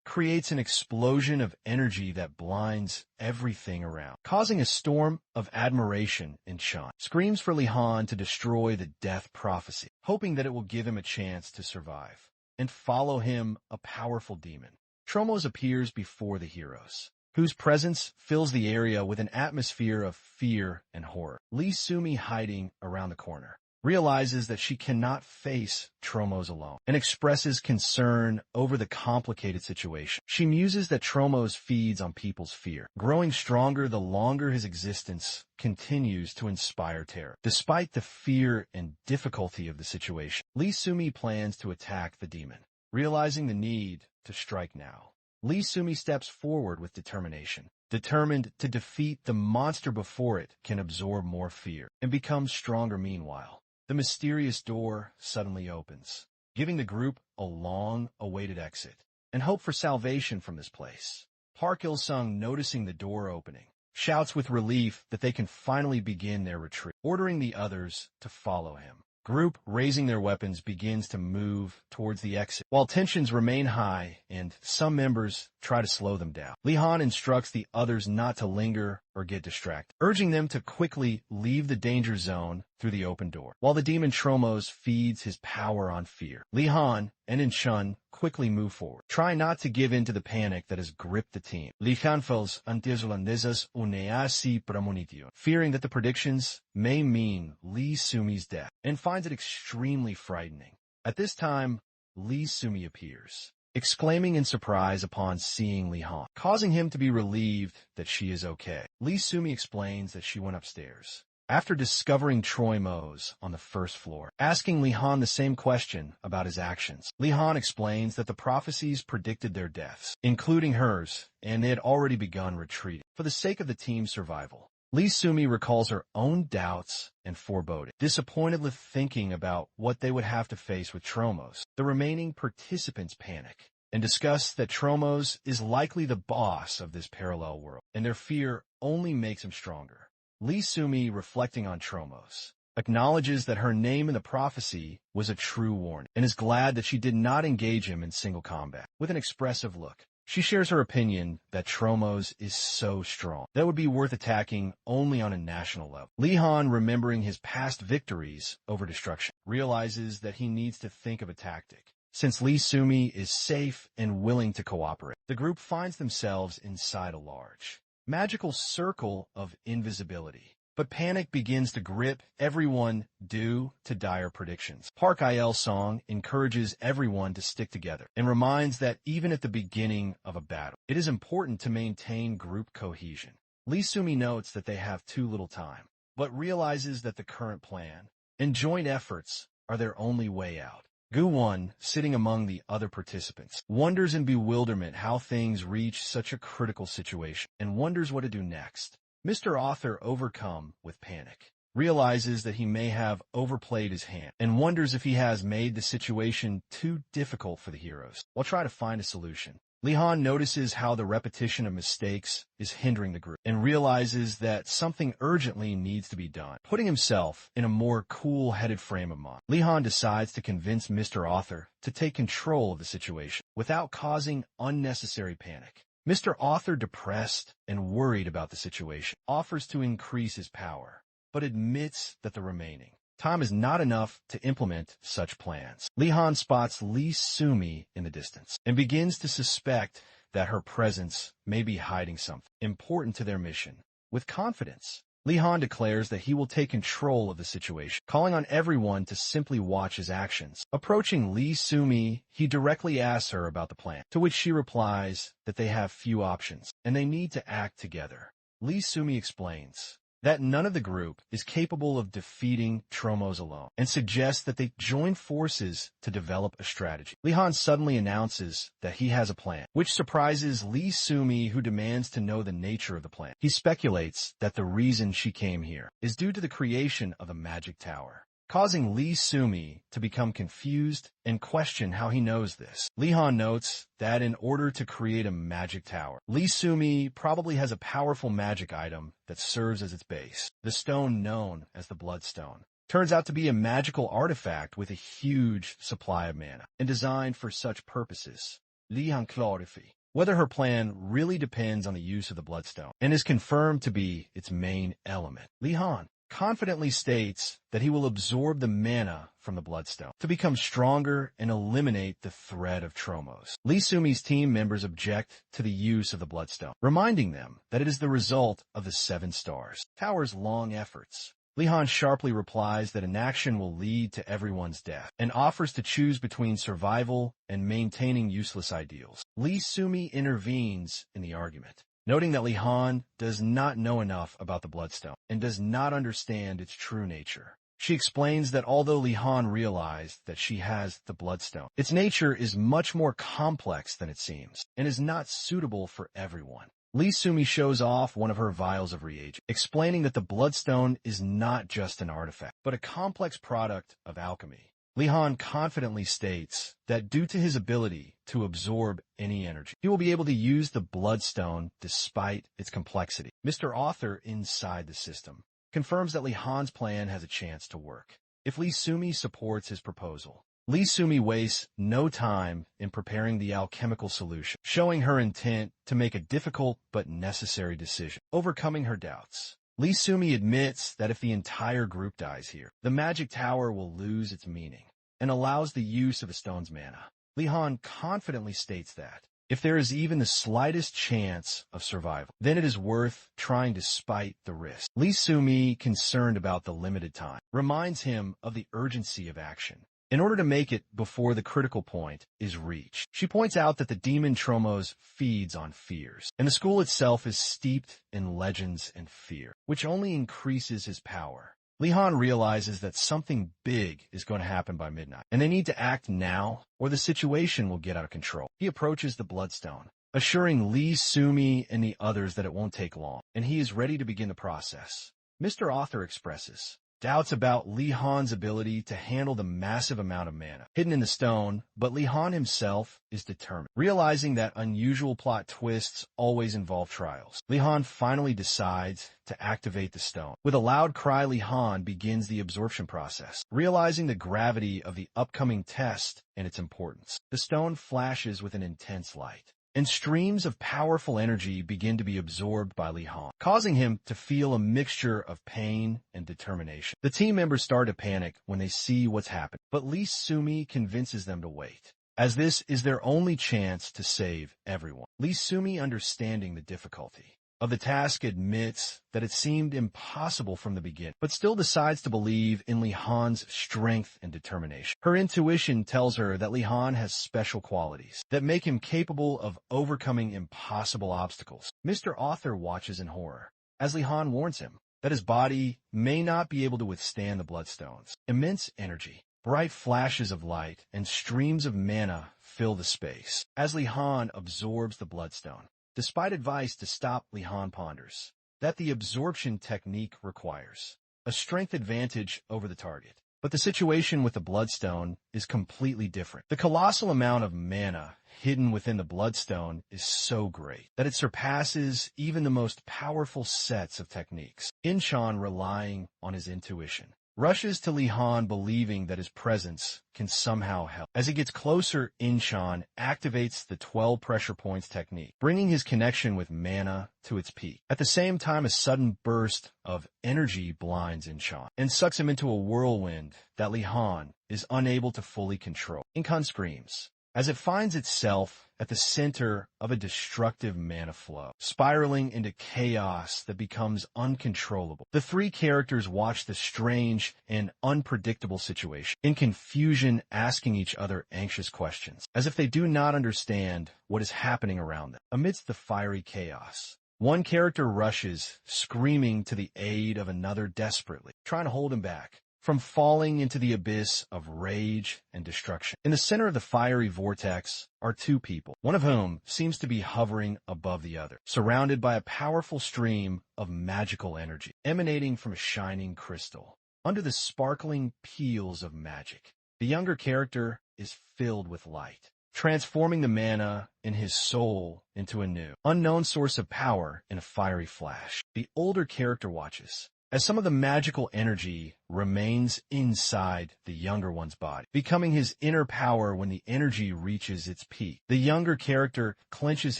creates an explosion of energy that blinds everything around, causing a storm of admiration in Shan. Screams for Li Han to destroy the death prophecy, hoping that it will give him a chance to survive and follow him, a powerful demon. Tromos appears before the heroes, whose presence fills the area with an atmosphere of fear and horror. Lee Sumi, hiding around the corner, realizes that she cannot face Tromos alone and expresses concern over the complicated situation. She muses that Tromos feeds on people's fear, growing stronger the longer his existence continues to inspire terror. Despite the fear and difficulty of the situation, Lee Sumi plans to attack the demon, realizing the need to strike now. Lee Sumi steps forward with determination, determined to defeat the monster before it can absorb more fear and become stronger. Meanwhile, the mysterious door suddenly opens, giving the group a long-awaited exit and hope for salvation from this place. Park Il-sung, noticing the door opening, shouts with relief that they can finally begin their retreat, ordering the others to follow him. Group, raising their weapons, begins to move towards the exit, while tensions remain high and some members try to slow them down. Li Han instructs the others not to linger or get distracted, urging them to quickly leave the danger zone through the open door, while the demon Tromos feeds his power on fear. Li Han and In-chun quickly move forward, trying not to give in to the panic that has gripped the team. Li Han feels antizolandesas uneasi pramonitio, fearing that the predictions may mean Lee Sumi's death, and finds it extremely frightening. At this time, Lee Sumi appears, exclaiming in surprise upon seeing Li Han, causing him to be relieved that she is okay. Lee Sumi explains that she went upstairs after discovering Troy Mose on the first floor, asking Li Han the same question about his actions. Li Han explains that the prophecies predicted their deaths, including hers, and they had already begun retreating for the sake of the team's survival. Lee Sumi recalls her own doubts and foreboding, disappointedly thinking about what they would have to face with Tromos. The remaining participants panic and discuss that Tromos is likely the boss of this parallel world, and their fear only makes him stronger. Lee Sumi, reflecting on Tromos, acknowledges that her name in the prophecy was a true warning, and is glad that she did not engage him in single combat. With an expressive look, she shares her opinion that Tromos is so strong that it would be worth attacking only on a national level. Li Han, remembering his past victories over destruction, realizes that he needs to think of a tactic. Since Lee Sumi is safe and willing to cooperate, the group finds themselves inside a large, magical circle of invisibility. But panic begins to grip everyone due to dire predictions. Park Il-sung encourages everyone to stick together and reminds that even at the beginning of a battle, it is important to maintain group cohesion. Lee Sumi notes that they have too little time, but realizes that the current plan and joint efforts are their only way out. Gu-won, sitting among the other participants, wonders in bewilderment how things reach such a critical situation and wonders what to do next. Mr. Author, overcome with panic, realizes that he may have overplayed his hand and wonders if he has made the situation too difficult for the heroes. While trying to find a solution, Li Han notices how the repetition of mistakes is hindering the group and realizes that something urgently needs to be done. Putting himself in a more cool-headed frame of mind, Li Han decides to convince Mr. Author to take control of the situation without causing unnecessary panic. Mr. Author, depressed and worried about the situation, offers to increase his power, but admits that the remaining time is not enough to implement such plans. Li Han spots Lee Sumi in the distance and begins to suspect that her presence may be hiding something important to their mission. With confidence, Li Han declares that he will take control of the situation, calling on everyone to simply watch his actions. Approaching Lee Sumi, he directly asks her about the plan, to which she replies that they have few options and they need to act together. Lee Sumi explains that none of the group is capable of defeating Tromos alone, and suggests that they join forces to develop a strategy. Li Han suddenly announces that he has a plan, which surprises Lee Sumi, who demands to know the nature of the plan. He speculates that the reason she came here is due to the creation of a magic tower, causing Lee Sumi to become confused and question how he knows this. Li-Han notes that in order to create a magic tower, Lee Sumi probably has a powerful magic item that serves as its base. The stone known as the Bloodstone turns out to be a magical artifact with a huge supply of mana and designed for such purposes. Li-Han clarifies whether her plan really depends on the use of the Bloodstone and is confirmed to be its main element. Li-Han confidently states that he will absorb the mana from the Bloodstone to become stronger and eliminate the threat of Tromos. Lee Sumi's team members object to the use of the Bloodstone, reminding them that it is the result of the 7 Stars Tower's long efforts. Li-Han sharply replies that inaction will lead to everyone's death and offers to choose between survival and maintaining useless ideals. Lee Sumi intervenes in the argument, noting that Li-Han does not know enough about the Bloodstone and does not understand its true nature. She explains that although Li-Han realized that she has the Bloodstone, its nature is much more complex than it seems and is not suitable for everyone. Lee Sumi shows off one of her vials of reagent, explaining that the Bloodstone is not just an artifact, but a complex product of alchemy. Li-Han confidently states that due to his ability to absorb any energy, he will be able to use the Bloodstone despite its complexity. Mr. Author inside the system confirms that Li-Han's plan has a chance to work if Lee Sumi supports his proposal. Lee Sumi wastes no time in preparing the alchemical solution, showing her intent to make a difficult but necessary decision. Overcoming her doubts, Lee Sumi admits that if the entire group dies here, the magic tower will lose its meaning and allows the use of the stone's mana. Li-Han confidently states that if there is even the slightest chance of survival, then it is worth trying despite the risk. Lee Sumi, concerned about the limited time, reminds him of the urgency of action in order to make it before the critical point is reached. She points out that the demon Tromos feeds on fears, and the school itself is steeped in legends and fear, which only increases his power. Li-Han realizes that something big is going to happen by midnight, and they need to act now, or the situation will get out of control. He approaches the Bloodstone, assuring Lee Sumi and the others that it won't take long, and he is ready to begin the process. Mr. Author expresses doubts about Li-Han's ability to handle the massive amount of mana hidden in the stone, but Li-Han himself is determined. Realizing that unusual plot twists always involve trials, Li-Han finally decides to activate the stone. With a loud cry, Li-Han begins the absorption process, realizing the gravity of the upcoming test and its importance. The stone flashes with an intense light, and streams of powerful energy begin to be absorbed by Li-Han, causing him to feel a mixture of pain and determination. The team members start to panic when they see what's happened, but Lee Sumi convinces them to wait, as this is their only chance to save everyone. Lee Sumi, understanding the difficulty of the task, admits that it seemed impossible from the beginning, but still decides to believe in Li-Han's strength and determination. Her intuition tells her that Li-Han has special qualities that make him capable of overcoming impossible obstacles. Mr. Author watches in horror as Li-Han warns him that his body may not be able to withstand the Bloodstones. Immense energy, bright flashes of light, and streams of mana fill the space as Li-Han absorbs the Bloodstone. Despite advice to stop, Li-Han ponders that the absorption technique requires a strength advantage over the target. But the situation with the Bloodstone is completely different. The colossal amount of mana hidden within the Bloodstone is so great that it surpasses even the most powerful sets of techniques. Inchan, relying on his intuition, rushes to Li-Han, believing that his presence can somehow help. As he gets closer, Inchan activates the 12 pressure points technique, bringing his connection with mana to its peak. At the same time, a sudden burst of energy blinds Inchan and sucks him into a whirlwind that Li-Han is unable to fully control. Inchan screams as it finds itself at the center of a destructive mana flow, spiraling into chaos that becomes uncontrollable. The 3 characters watch the strange and unpredictable situation, in confusion, asking each other anxious questions, as if they do not understand what is happening around them. Amidst the fiery chaos, one character rushes, screaming to the aid of another desperately, trying to hold him back from falling into the abyss of rage and destruction. In the center of the fiery vortex are 2 people, one of whom seems to be hovering above the other, surrounded by a powerful stream of magical energy emanating from a shining crystal. under the sparkling peals of magic. The younger character is filled with light, transforming the mana in his soul into a new, unknown source of power in a fiery flash. The older character watches as some of the magical energy remains inside the younger one's body, becoming his inner power when the energy reaches its peak. The younger character clenches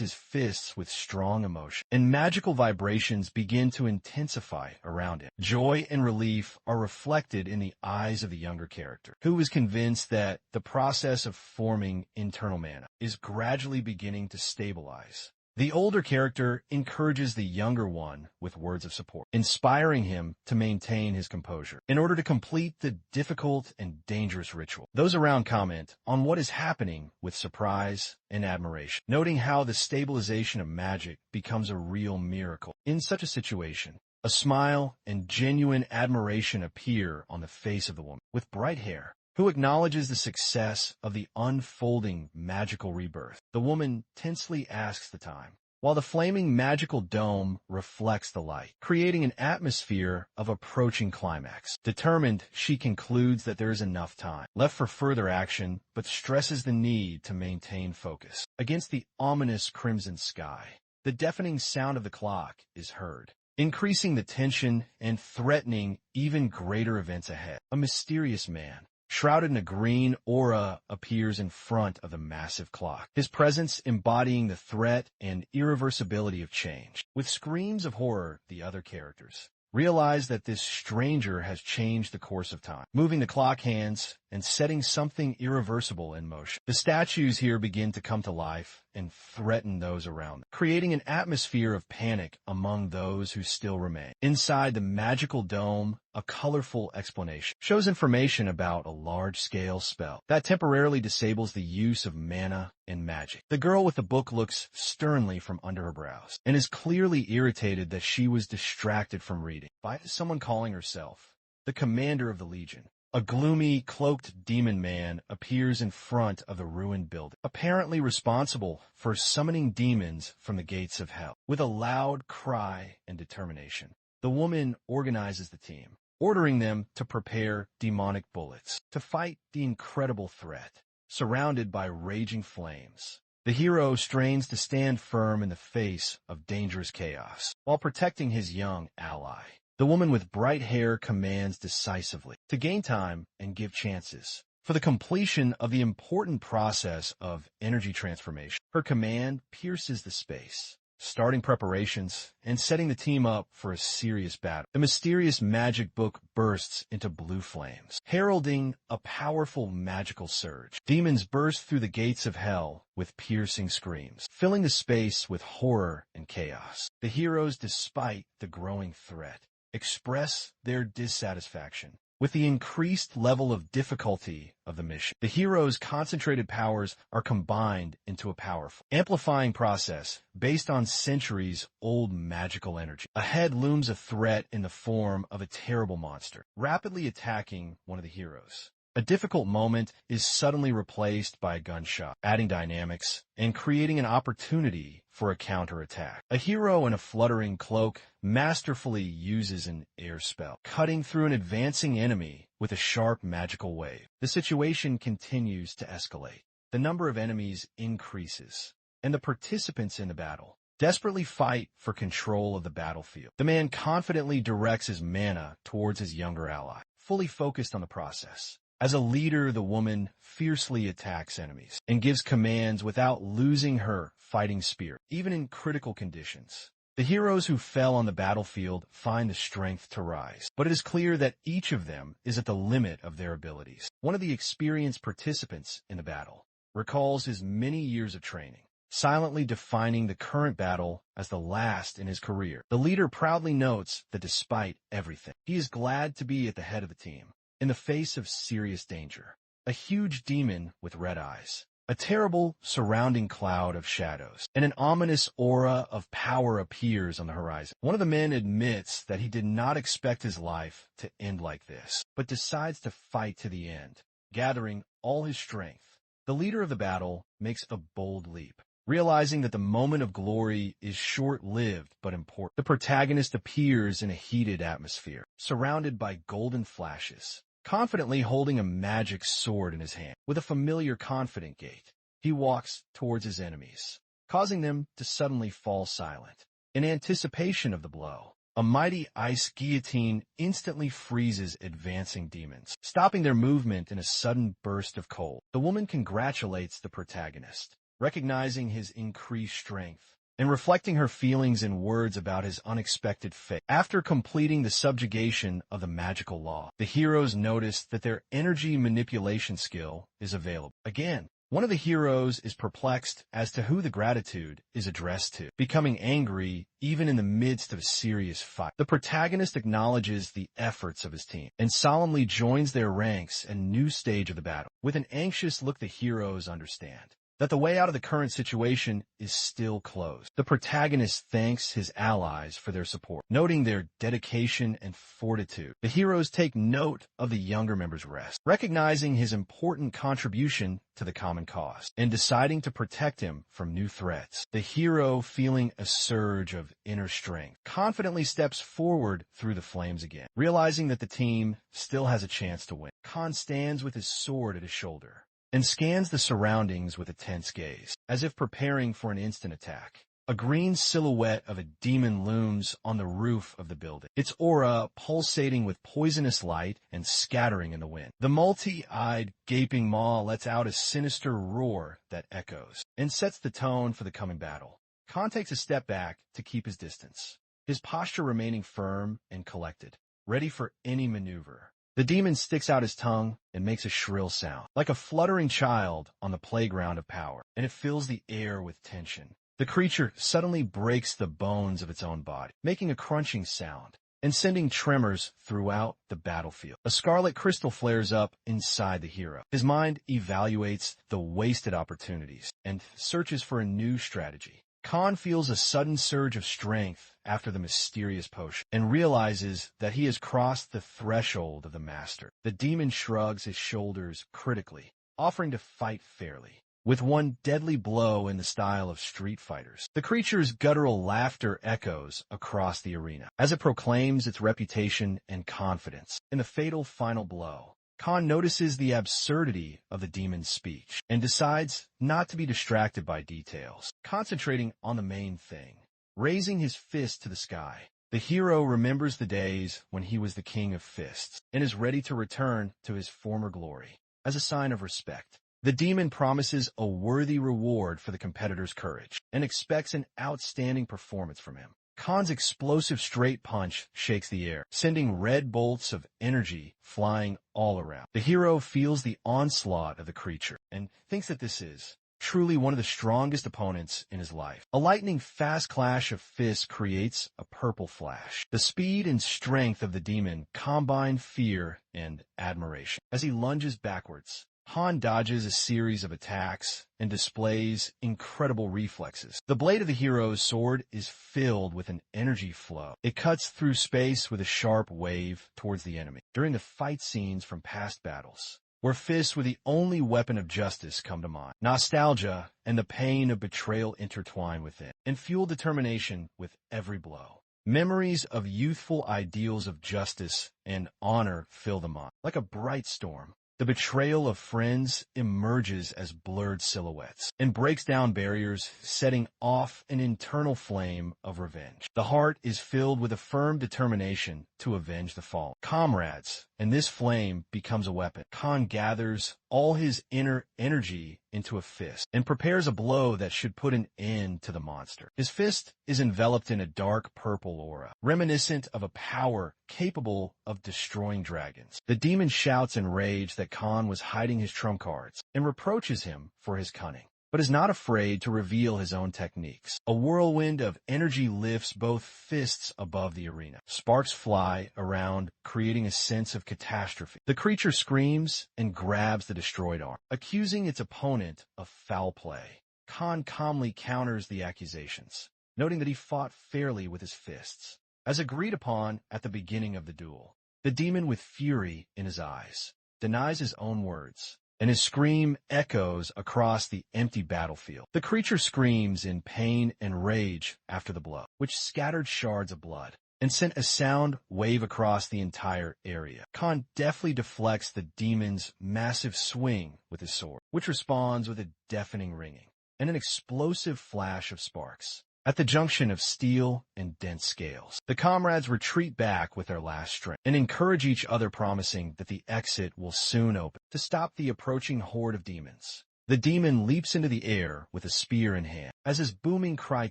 his fists with strong emotion, and magical vibrations begin to intensify around him. Joy and relief are reflected in the eyes of the younger character, who is convinced that the process of forming internal mana is gradually beginning to stabilize. The older character encourages the younger one with words of support, inspiring him to maintain his composure in order to complete the difficult and dangerous ritual. Those around comment on what is happening with surprise and admiration, noting how the stabilization of magic becomes a real miracle. In such a situation, a smile and genuine admiration appear on the face of the woman with bright hair, who acknowledges the success of the unfolding magical rebirth. The woman tensely asks the time, while the flaming magical dome reflects the light, creating an atmosphere of approaching climax. Determined, she concludes that there is enough time left for further action, but stresses the need to maintain focus. Against the ominous crimson sky, the deafening sound of the clock is heard, increasing the tension and threatening even greater events ahead. A mysterious man, shrouded in a green aura, appears in front of the massive clock, his presence embodying the threat and irreversibility of change. With screams of horror, the other characters realize that this stranger has changed the course of time, moving the clock hands and setting something irreversible in motion. The statues here begin to come to life and threaten those around them, creating an atmosphere of panic among those who still remain. Inside the magical dome, a colorful explanation shows information about a large-scale spell that temporarily disables the use of mana and magic. The girl with the book looks sternly from under her brows and is clearly irritated that she was distracted from reading by someone calling herself the commander of the Legion. A gloomy, cloaked demon man appears in front of the ruined building, apparently responsible for summoning demons from the gates of hell. With a loud cry and determination, the woman organizes the team, ordering them to prepare demonic bullets to fight the incredible threat. Surrounded by raging flames, the hero strains to stand firm in the face of dangerous chaos while protecting his young ally. The woman with bright hair commands decisively to gain time and give chances for the completion of the important process of energy transformation. Her command pierces the space, starting preparations and setting the team up for a serious battle. The mysterious magic book bursts into blue flames, heralding a powerful magical surge. Demons burst through the gates of hell with piercing screams, filling the space with horror and chaos. The heroes, despite the growing threat, express their dissatisfaction with the increased level of difficulty of the mission. The hero's concentrated powers are combined into a powerful, amplifying process based on centuries-old magical energy. Ahead looms a threat in the form of a terrible monster, rapidly attacking one of the heroes. A difficult moment is suddenly replaced by a gunshot, adding dynamics and creating an opportunity for a counterattack. A hero in a fluttering cloak masterfully uses an air spell, cutting through an advancing enemy with a sharp magical wave. The situation continues to escalate. The number of enemies increases, and the participants in the battle desperately fight for control of the battlefield. The man confidently directs his mana towards his younger ally, fully focused on the process. As a leader, the woman fiercely attacks enemies and gives commands without losing her fighting spirit, even in critical conditions. The heroes who fell on the battlefield find the strength to rise, but it is clear that each of them is at the limit of their abilities. One of the experienced participants in the battle recalls his many years of training, silently defining the current battle as the last in his career. The leader proudly notes that despite everything, he is glad to be at the head of the team. In the face of serious danger, a huge demon with red eyes, a terrible surrounding cloud of shadows, and an ominous aura of power appears on the horizon. One of the men admits that he did not expect his life to end like this, but decides to fight to the end. Gathering all his strength, the leader of the battle makes a bold leap, Realizing that the moment of glory is short-lived but important, the protagonist appears in a heated atmosphere, surrounded by golden flashes, confidently holding a magic sword in his hand. With a familiar, confident gait, he walks towards his enemies, causing them to suddenly fall silent. In anticipation of the blow, a mighty ice guillotine instantly freezes advancing demons, stopping their movement in a sudden burst of cold. The woman congratulates the protagonist, recognizing his increased strength, and reflecting her feelings in words about his unexpected fate. After completing the subjugation of the magical law, the heroes notice that their energy manipulation skill is available. Again, one of the heroes is perplexed as to who the gratitude is addressed to, becoming angry even in the midst of a serious fight. The protagonist acknowledges the efforts of his team and solemnly joins their ranks in a new stage of the battle. With an anxious look, the heroes understand that the way out of the current situation is still closed. The protagonist thanks his allies for their support, noting their dedication and fortitude. The heroes take note of the younger member's rest, recognizing his important contribution to the common cause, and deciding to protect him from new threats. The hero, feeling a surge of inner strength, confidently steps forward through the flames again, realizing that the team still has a chance to win. Khan stands with his sword at his shoulder and scans the surroundings with a tense gaze, as if preparing for an instant attack. A green silhouette of a demon looms on the roof of the building, its aura pulsating with poisonous light and scattering in the wind. The multi-eyed, gaping maw lets out a sinister roar that echoes and sets the tone for the coming battle. Khan takes a step back to keep his distance, his posture remaining firm and collected, ready for any maneuver. The demon sticks out his tongue and makes a shrill sound, like a fluttering child on the playground of power, and it fills the air with tension. The creature suddenly breaks the bones of its own body, making a crunching sound and sending tremors throughout the battlefield. A scarlet crystal flares up inside the hero. His mind evaluates the wasted opportunities and searches for a new strategy. Khan feels a sudden surge of strength after the mysterious potion and realizes that he has crossed the threshold of the master. The demon shrugs his shoulders critically, offering to fight fairly, with one deadly blow in the style of street fighters. The creature's guttural laughter echoes across the arena as it proclaims its reputation and confidence. In the fatal final blow, Khan notices the absurdity of the demon's speech and decides not to be distracted by details, concentrating on the main thing. Raising his fist to the sky, the hero remembers the days when he was the king of fists and is ready to return to his former glory. As a sign of respect, the demon promises a worthy reward for the competitor's courage and expects an outstanding performance from him. Khan's explosive straight punch shakes the air, sending red bolts of energy flying all around. The hero feels the onslaught of the creature and thinks that this is truly one of the strongest opponents in his life. A lightning-fast clash of fists creates a purple flash. The speed and strength of the demon combine fear and admiration. As he lunges backwards, Han dodges a series of attacks and displays incredible reflexes. The blade of the hero's sword is filled with an energy flow. It cuts through space with a sharp wave towards the enemy. During the fight scenes from past battles, where fists were the only weapon of justice come to mind, nostalgia and the pain of betrayal intertwine within, and fuel determination with every blow. Memories of youthful ideals of justice and honor fill the mind. Like a bright storm, the betrayal of friends emerges as blurred silhouettes and breaks down barriers, setting off an internal flame of revenge. The heart is filled with a firm determination to avenge the fallen comrades, and this flame becomes a weapon. Khan gathers all his inner energy into a fist and prepares a blow that should put an end to the monster. His fist is enveloped in a dark purple aura, reminiscent of a power capable of destroying dragons. The demon shouts in rage that Khan was hiding his trump cards and reproaches him for his cunning, but is not afraid to reveal his own techniques. A whirlwind of energy lifts both fists above the arena. Sparks fly around, creating a sense of catastrophe. The creature screams and grabs the destroyed arm, accusing its opponent of foul play. Khan calmly counters the accusations, noting that he fought fairly with his fists, as agreed upon at the beginning of the duel. The demon, with fury in his eyes, denies his own words and his scream echoes across the empty battlefield. The creature screams in pain and rage after the blow, which scattered shards of blood and sent a sound wave across the entire area. Khan deftly deflects the demon's massive swing with his sword, which responds with a deafening ringing and an explosive flash of sparks. At the junction of steel and dense scales, the comrades retreat back with their last strength and encourage each other, promising that the exit will soon open to stop the approaching horde of demons. The demon leaps into the air with a spear in hand as his booming cry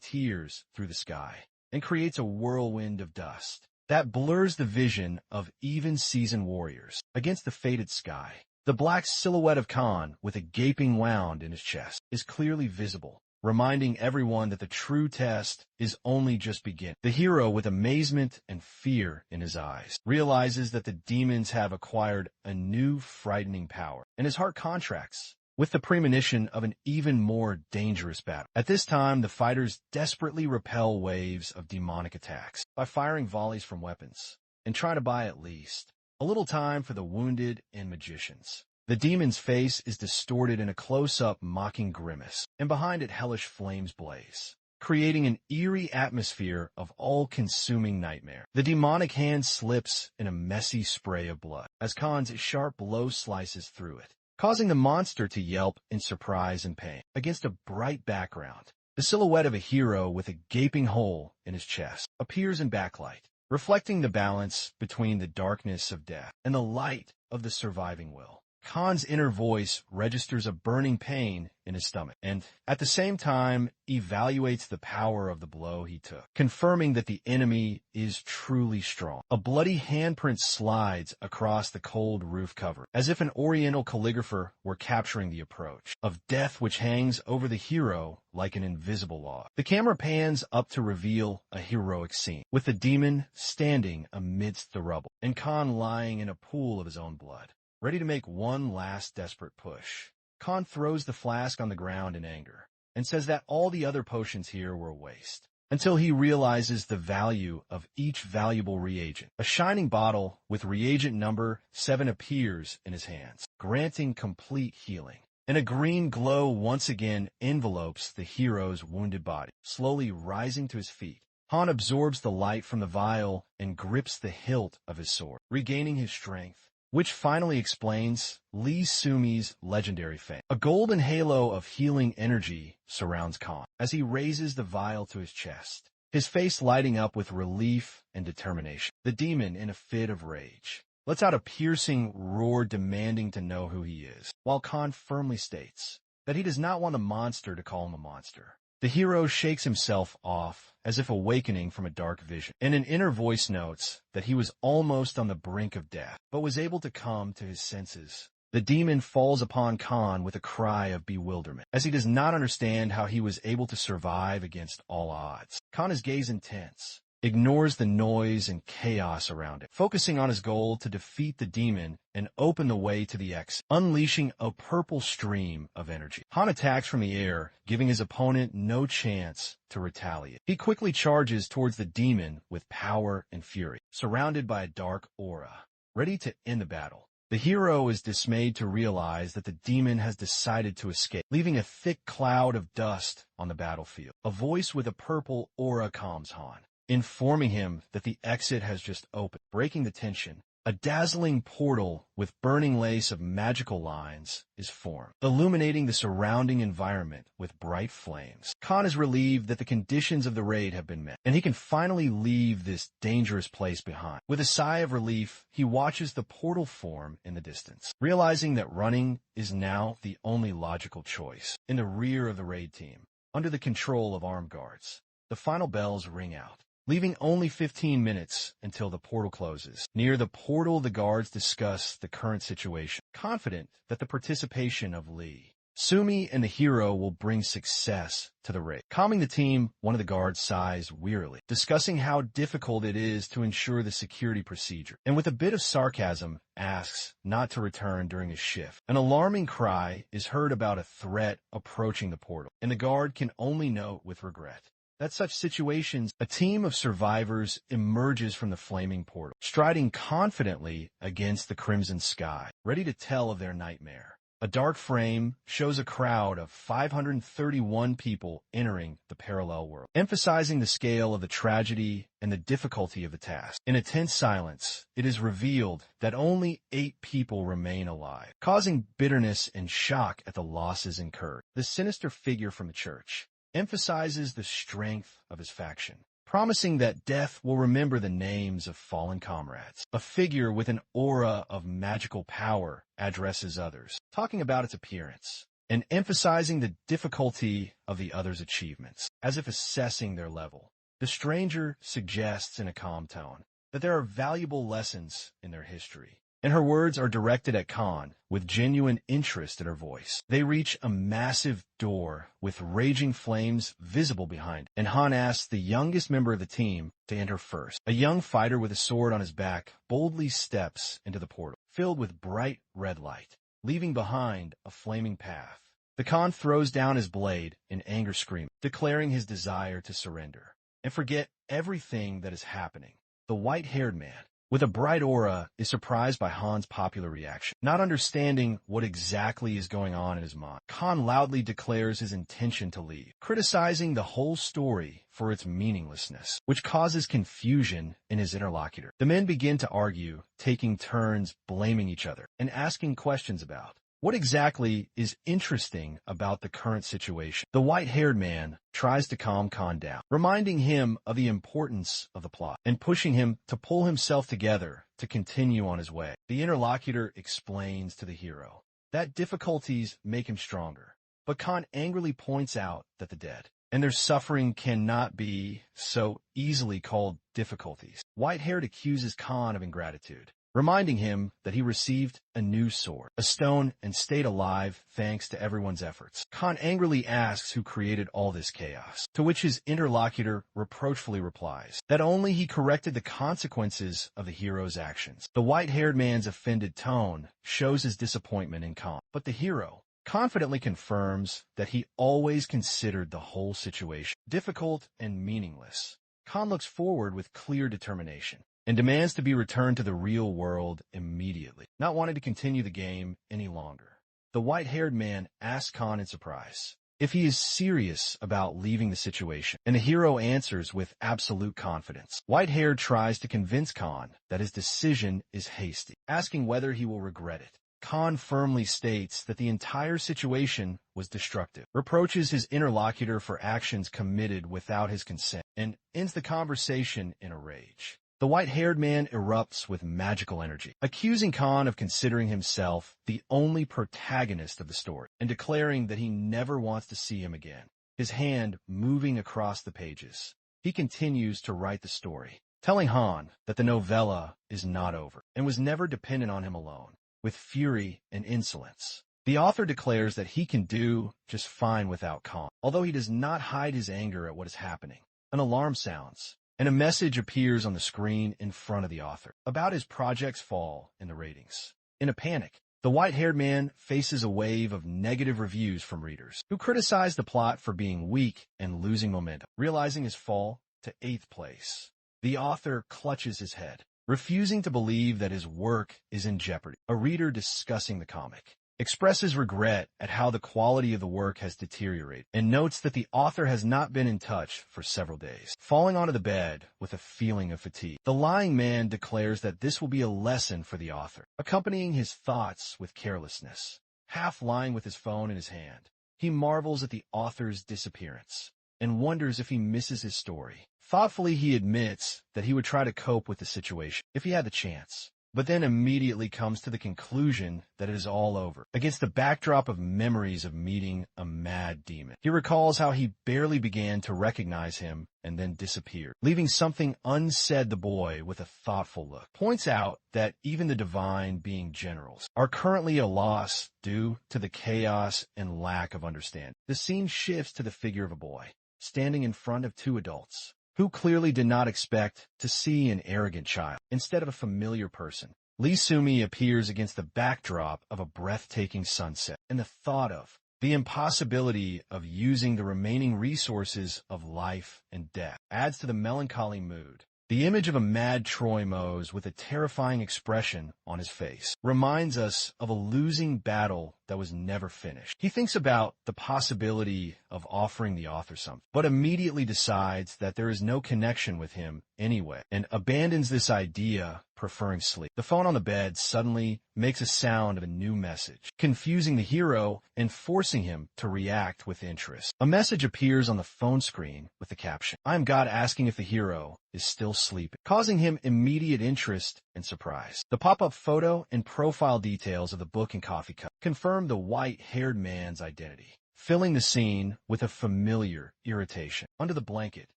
tears through the sky and creates a whirlwind of dust that blurs the vision of even-seasoned warriors against the faded sky. The black silhouette of Khan, with a gaping wound in his chest, is clearly visible, reminding everyone that the true test is only just beginning. The hero, with amazement and fear in his eyes, realizes that the demons have acquired a new frightening power, and his heart contracts with the premonition of an even more dangerous battle. At this time, the fighters desperately repel waves of demonic attacks by firing volleys from weapons and try to buy at least a little time for the wounded and magicians. The demon's face is distorted in a close-up mocking grimace, and behind it hellish flames blaze, creating an eerie atmosphere of all-consuming nightmare. The demonic hand slips in a messy spray of blood as Khan's sharp blow slices through it, causing the monster to yelp in surprise and pain. Against a bright background, the silhouette of a hero with a gaping hole in his chest appears in backlight, reflecting the balance between the darkness of death and the light of the surviving will. Khan's inner voice registers a burning pain in his stomach and, at the same time, evaluates the power of the blow he took, confirming that the enemy is truly strong. A bloody handprint slides across the cold roof cover, as if an oriental calligrapher were capturing the approach of death which hangs over the hero like an invisible log. The camera pans up to reveal a heroic scene, with the demon standing amidst the rubble and Khan lying in a pool of his own blood, ready to make one last desperate push. Khan throws the flask on the ground in anger and says that all the other potions here were a waste, until he realizes the value of each valuable reagent. A shining bottle with reagent number 7 appears in his hands, granting complete healing, and a green glow once again envelopes the hero's wounded body. Slowly rising to his feet, Han absorbs the light from the vial and grips the hilt of his sword, regaining his strength, which finally explains Lee Sumi's legendary fame. A golden halo of healing energy surrounds Khan as he raises the vial to his chest, his face lighting up with relief and determination. The demon, in a fit of rage, lets out a piercing roar demanding to know who he is, while Khan firmly states that he does not want the monster to call him a monster. The hero shakes himself off as if awakening from a dark vision, and an inner voice notes that he was almost on the brink of death, but was able to come to his senses. The demon falls upon Khan with a cry of bewilderment, as he does not understand how he was able to survive against all odds. Khan, his gaze intense, ignores the noise and chaos around it, focusing on his goal to defeat the demon and open the way to the exit, unleashing a purple stream of energy. Han attacks from the air, giving his opponent no chance to retaliate. He quickly charges towards the demon with power and fury, surrounded by a dark aura, ready to end the battle. The hero is dismayed to realize that the demon has decided to escape, leaving a thick cloud of dust on the battlefield. A voice with a purple aura calms Han, informing him that the exit has just opened. Breaking the tension, a dazzling portal with burning lace of magical lines is formed, illuminating the surrounding environment with bright flames. Khan is relieved that the conditions of the raid have been met, and he can finally leave this dangerous place behind. With a sigh of relief, he watches the portal form in the distance, realizing that running is now the only logical choice. In the rear of the raid team, under the control of armed guards, the final bells ring out, leaving only 15 minutes until the portal closes. Near the portal, the guards discuss the current situation, confident that the participation of Lee, Sumi, and the hero will bring success to the raid. Calming the team, one of the guards sighs wearily, discussing how difficult it is to ensure the security procedure, and with a bit of sarcasm, asks not to return during his shift. An alarming cry is heard about a threat approaching the portal, and the guard can only note with regret that such situations, a team of survivors emerges from the flaming portal, striding confidently against the crimson sky, ready to tell of their nightmare. A dark frame shows a crowd of 531 people entering the parallel world, emphasizing the scale of the tragedy and the difficulty of the task. In a tense silence, it is revealed that only 8 people remain alive, causing bitterness and shock at the losses incurred. The sinister figure from the church emphasizes the strength of his faction, promising that death will remember the names of fallen comrades. A figure with an aura of magical power addresses others, talking about its appearance and emphasizing the difficulty of the others' achievements, as if assessing their level. The stranger suggests in a calm tone that there are valuable lessons in their history, and her words are directed at Khan with genuine interest in her voice. They reach a massive door with raging flames visible behind it, and Han asks the youngest member of the team to enter first. A young fighter with a sword on his back boldly steps into the portal, filled with bright red light, leaving behind a flaming path. The Khan throws down his blade in anger, screaming, declaring his desire to surrender and forget everything that is happening. The white-haired man, with a bright aura, is surprised by Han's popular reaction. Not understanding what exactly is going on in his mind, Khan loudly declares his intention to leave, criticizing the whole story for its meaninglessness, which causes confusion in his interlocutor. The men begin to argue, taking turns blaming each other and asking questions about what exactly is interesting about the current situation. The white-haired man tries to calm Khan down, reminding him of the importance of the plot and pushing him to pull himself together to continue on his way. The interlocutor explains to the hero that difficulties make him stronger, but Khan angrily points out that the dead and their suffering cannot be so easily called difficulties. White-haired accuses Khan of ingratitude, reminding him that he received a new sword, a stone, and stayed alive thanks to everyone's efforts. Khan angrily asks who created all this chaos, to which his interlocutor reproachfully replies that only he corrected the consequences of the hero's actions. The white-haired man's offended tone shows his disappointment in Khan, but the hero confidently confirms that he always considered the whole situation difficult and meaningless. Khan looks forward with clear determination and demands to be returned to the real world immediately, not wanting to continue the game any longer. The white-haired man asks Khan in surprise if he is serious about leaving the situation, and the hero answers with absolute confidence. White-haired tries to convince Khan that his decision is hasty, asking whether he will regret it. Khan firmly states that the entire situation was destructive, reproaches his interlocutor for actions committed without his consent, and ends the conversation in a rage. The white-haired man erupts with magical energy, accusing Khan of considering himself the only protagonist of the story, and declaring that he never wants to see him again. His hand moving across the pages, he continues to write the story, telling Han that the novella is not over, and was never dependent on him alone. With fury and insolence, the author declares that he can do just fine without Khan, although he does not hide his anger at what is happening. An alarm sounds, and a message appears on the screen in front of the author about his project's fall in the ratings. In a panic, the white-haired man faces a wave of negative reviews from readers who criticize the plot for being weak and losing momentum. Realizing his fall to 8th place, the author clutches his head, refusing to believe that his work is in jeopardy. A reader discussing the comic expresses regret at how the quality of the work has deteriorated, and notes that the author has not been in touch for several days, falling onto the bed with a feeling of fatigue. The lying man declares that this will be a lesson for the author, accompanying his thoughts with carelessness. Half lying with his phone in his hand, he marvels at the author's disappearance and wonders if he misses his story. Thoughtfully, he admits that he would try to cope with the situation if he had the chance, but then immediately comes to the conclusion that it is all over, against the backdrop of memories of meeting a mad demon. He recalls how he barely began to recognize him and then disappeared, leaving something unsaid. The boy, with a thoughtful look, points out that even the divine being generals are currently a loss due to the chaos and lack of understanding. The scene shifts to the figure of a boy, standing in front of 2 adults, who clearly did not expect to see an arrogant child instead of a familiar person. Lee Sumi appears against the backdrop of a breathtaking sunset, and the thought of the impossibility of using the remaining resources of life and death adds to the melancholy mood. The image of a mad Troy Mose with a terrifying expression on his face reminds us of a losing battle that was never finished. He thinks about the possibility of offering the author something, but immediately decides that there is no connection with him anyway, and abandons this idea, preferring sleep. The phone on the bed suddenly makes a sound of a new message, confusing the hero and forcing him to react with interest. A message appears on the phone screen with the caption, "I am God asking if the hero is still sleeping," causing him immediate interest and surprise. The pop-up photo and profile details of the book and coffee cup confirm the white-haired man's identity, filling the scene with a familiar irritation. Under the blanket,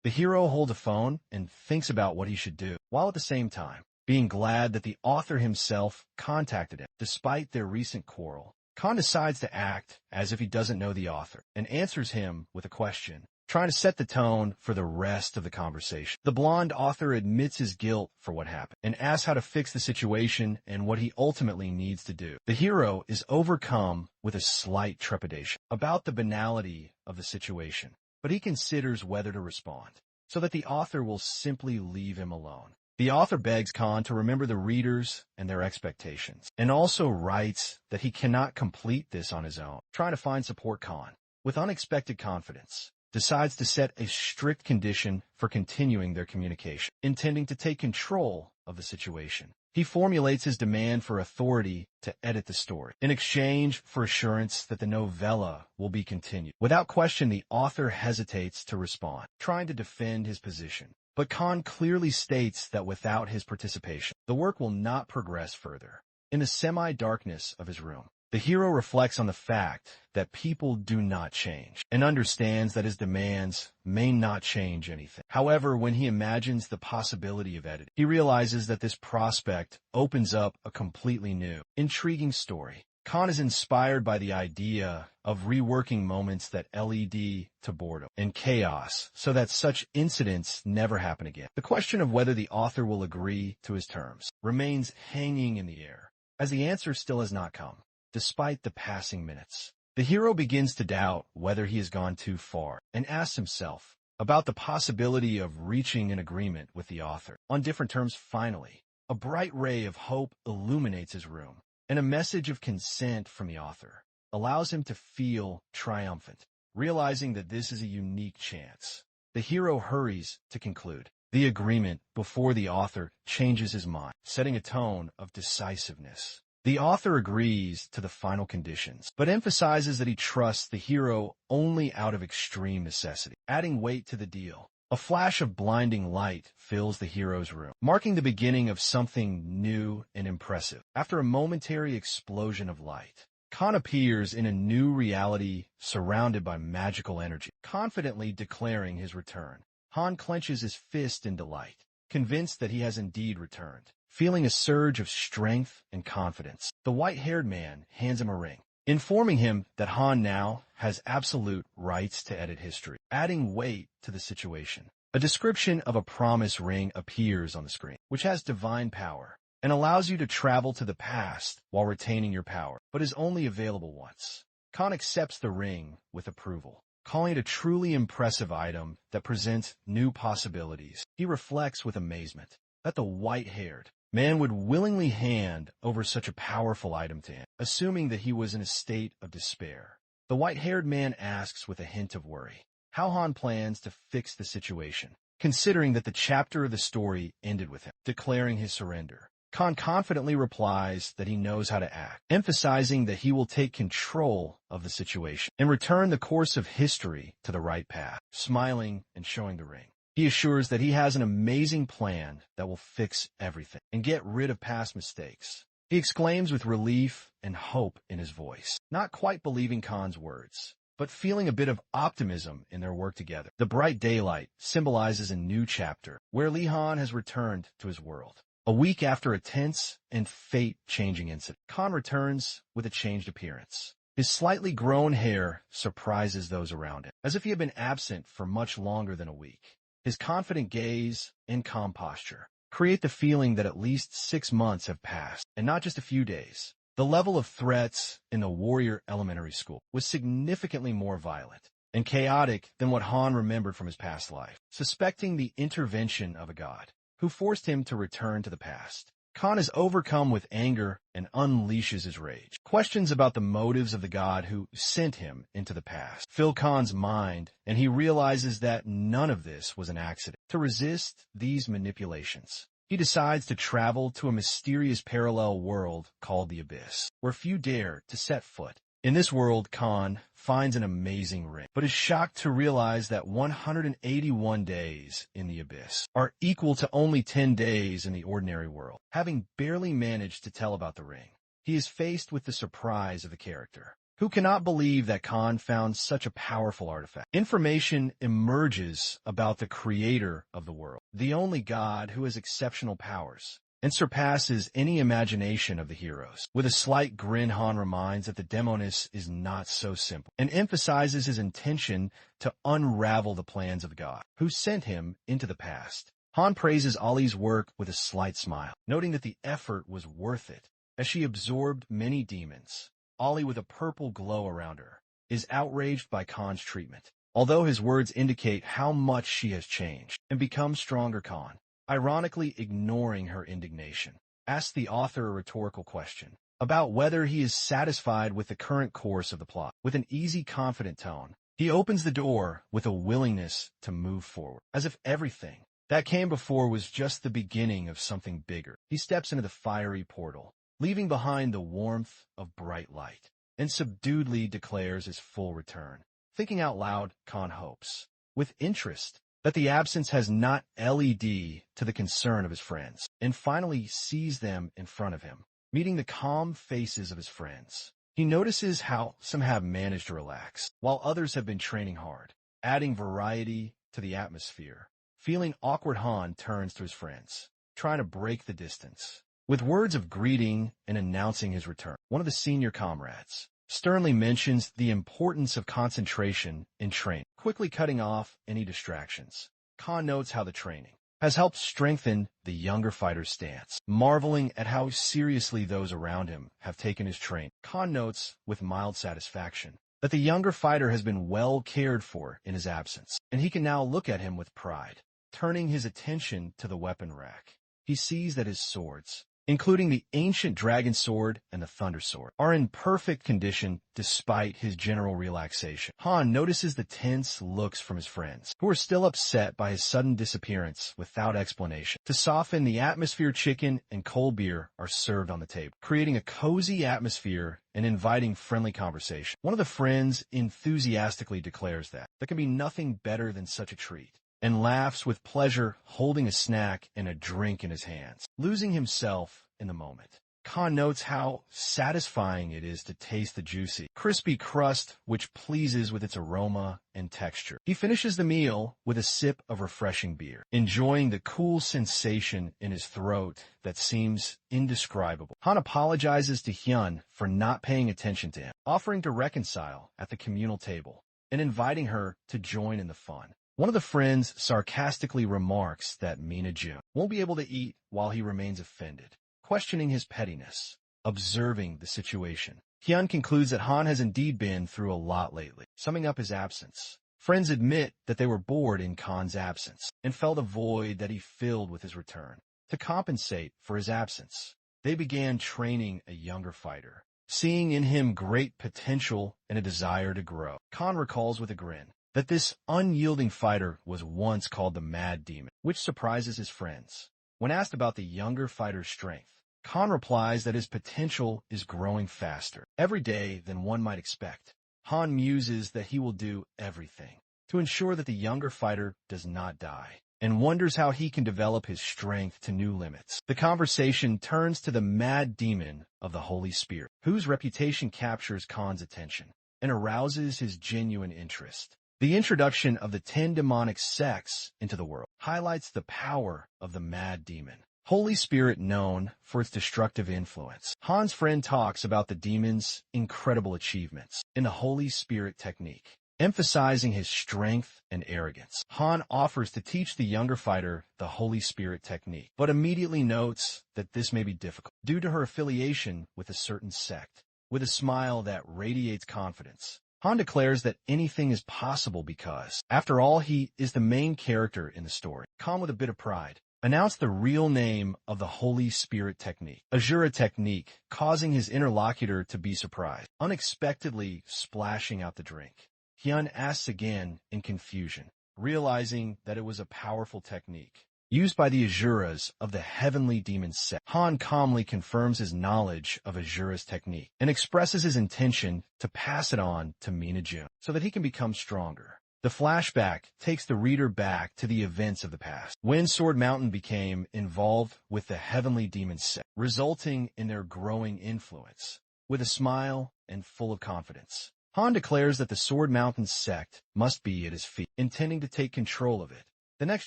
the hero holds a phone and thinks about what he should do, while at the same time being glad that the author himself contacted him. Despite their recent quarrel, Khan decides to act as if he doesn't know the author and answers him with a question, trying to set the tone for the rest of the conversation. The blonde author admits his guilt for what happened and asks how to fix the situation and what he ultimately needs to do. The hero is overcome with a slight trepidation about the banality of the situation, but he considers whether to respond so that the author will simply leave him alone. The author begs Khan to remember the readers and their expectations, and also writes that he cannot complete this on his own. Trying to find support, Khan, with unexpected confidence, decides to set a strict condition for continuing their communication, intending to take control of the situation. He formulates his demand for authority to edit the story, in exchange for assurance that the novella will be continued. Without question, the author hesitates to respond, trying to defend his position. But Khan clearly states that without his participation, the work will not progress further. In the semi-darkness of his room, the hero reflects on the fact that people do not change, and understands that his demands may not change anything. However, when he imagines the possibility of editing, he realizes that this prospect opens up a completely new, intriguing story. Khan is inspired by the idea of reworking moments that lead to boredom and chaos so that such incidents never happen again. The question of whether the author will agree to his terms remains hanging in the air, as the answer still has not come, despite the passing minutes. The hero begins to doubt whether he has gone too far and asks himself about the possibility of reaching an agreement with the author on different terms. Finally, a bright ray of hope illuminates his room, and a message of consent from the author allows him to feel triumphant, realizing that this is a unique chance. The hero hurries to conclude the agreement before the author changes his mind, setting a tone of decisiveness. The author agrees to the final conditions, but emphasizes that he trusts the hero only out of extreme necessity, adding weight to the deal. A flash of blinding light fills the hero's room, marking the beginning of something new and impressive. After a momentary explosion of light, Khan appears in a new reality surrounded by magical energy, confidently declaring his return. Han clenches his fist in delight, convinced that he has indeed returned. Feeling a surge of strength and confidence, the white-haired man hands him a ring, informing him that Han now has absolute rights to edit history, adding weight to the situation. A description of a promise ring appears on the screen, which has divine power and allows you to travel to the past while retaining your power, but is only available once. Khan accepts the ring with approval, calling it a truly impressive item that presents new possibilities. He reflects with amazement that the white-haired man would willingly hand over such a powerful item to him, assuming that he was in a state of despair. The white-haired man asks with a hint of worry how Han plans to fix the situation, considering that the chapter of the story ended with him declaring his surrender. Khan confidently replies that he knows how to act, emphasizing that he will take control of the situation and return the course of history to the right path. Smiling and showing the ring, he assures that he has an amazing plan that will fix everything and get rid of past mistakes. He exclaims with relief and hope in his voice, not quite believing Khan's words, but feeling a bit of optimism in their work together. The bright daylight symbolizes a new chapter where Li Han has returned to his world. A week after a tense and fate-changing incident, Khan returns with a changed appearance. His slightly grown hair surprises those around him, as if he had been absent for much longer than a week. His confident gaze and calm posture create the feeling that at least 6 months have passed, and not just a few days. The level of threats in the warrior elementary school was significantly more violent and chaotic than what Han remembered from his past life. Suspecting the intervention of a god who forced him to return to the past, Khan is overcome with anger and unleashes his rage. Questions about the motives of the god who sent him into the past fill Khan's mind, and he realizes that none of this was an accident. To resist these manipulations, he decides to travel to a mysterious parallel world called the Abyss, where few dare to set foot. In this world, Khan finds an amazing ring, but is shocked to realize that 181 days in the Abyss are equal to only 10 days in the ordinary world. Having barely managed to tell about the ring, he is faced with the surprise of the character, who cannot believe that Khan found such a powerful artifact. Information emerges about the creator of the world, the only god who has exceptional powers and surpasses any imagination of the heroes. With a slight grin, Han reminds that the Demoness is not so simple, and emphasizes his intention to unravel the plans of God, who sent him into the past. Han praises Ali's work with a slight smile, noting that the effort was worth it, as she absorbed many demons. Ali, with a purple glow around her, is outraged by Khan's treatment, although his words indicate how much she has changed and become stronger. Khan, ironically ignoring her indignation, asks the author a rhetorical question about whether he is satisfied with the current course of the plot. With an easy, confident tone, he opens the door with a willingness to move forward, as if everything that came before was just the beginning of something bigger. He steps into the fiery portal, leaving behind the warmth of bright light, and subduedly declares his full return. Thinking out loud, Khan hopes, with interest, that the absence has not led to the concern of his friends, and finally sees them in front of him, meeting the calm faces of his friends. He notices how some have managed to relax, while others have been training hard, adding variety to the atmosphere. Feeling awkward, Han turns to his friends, trying to break the distance. With words of greeting and announcing his return, one of the senior comrades sternly mentions the importance of concentration in training, quickly cutting off any distractions. Khan notes how the training has helped strengthen the younger fighter's stance, marveling at how seriously those around him have taken his training. Khan notes with mild satisfaction that the younger fighter has been well cared for in his absence, and he can now look at him with pride. Turning his attention to the weapon rack, he sees that his swords, including the ancient dragon sword and the thunder sword, are in perfect condition despite his general relaxation. Han notices the tense looks from his friends, who are still upset by his sudden disappearance without explanation. To soften the atmosphere, chicken and cold beer are served on the table, creating a cozy atmosphere and inviting friendly conversation. One of the friends enthusiastically declares that there can be nothing better than such a treat, and laughs with pleasure, holding a snack and a drink in his hands, losing himself in the moment. Khan notes how satisfying it is to taste the juicy, crispy crust, which pleases with its aroma and texture. He finishes the meal with a sip of refreshing beer, enjoying the cool sensation in his throat that seems indescribable. Han apologizes to Hyun for not paying attention to him, offering to reconcile at the communal table, and inviting her to join in the fun. One of the friends sarcastically remarks that Mina Jun won't be able to eat while he remains offended, questioning his pettiness. Observing the situation, Hyun concludes that Han has indeed been through a lot lately. Summing up his absence, friends admit that they were bored in Khan's absence and felt a void that he filled with his return. To compensate for his absence, they began training a younger fighter, seeing in him great potential and a desire to grow. Khan recalls with a grin that this unyielding fighter was once called the Mad Demon, which surprises his friends. When asked about the younger fighter's strength, Khan replies that his potential is growing faster every day than one might expect. Han muses that he will do everything to ensure that the younger fighter does not die, and wonders how he can develop his strength to new limits. The conversation turns to the Mad Demon of the Holy Spirit, whose reputation captures Khan's attention and arouses his genuine interest. The introduction of the 10 demonic sects into the world highlights the power of the Mad Demon, Holy Spirit, known for its destructive influence. Han's friend talks about the demon's incredible achievements in the Holy Spirit technique, emphasizing his strength and arrogance. Han offers to teach the younger fighter the Holy Spirit technique, but immediately notes that this may be difficult due to her affiliation with a certain sect. With a smile that radiates confidence, Han declares that anything is possible because, after all, he is the main character in the story. Khan, with a bit of pride, announced the real name of the Holy Spirit technique, Asura technique, causing his interlocutor to be surprised, unexpectedly splashing out the drink. Hyun asks again in confusion, realizing that it was a powerful technique used by the Asuras of the heavenly demon sect. Han calmly confirms his knowledge of Asura's technique and expresses his intention to pass it on to Mina-jun so that he can become stronger. The flashback takes the reader back to the events of the past, when Sword Mountain became involved with the heavenly demon sect, resulting in their growing influence. With a smile and full of confidence, Han declares that the Sword Mountain sect must be at his feet, intending to take control of it. The next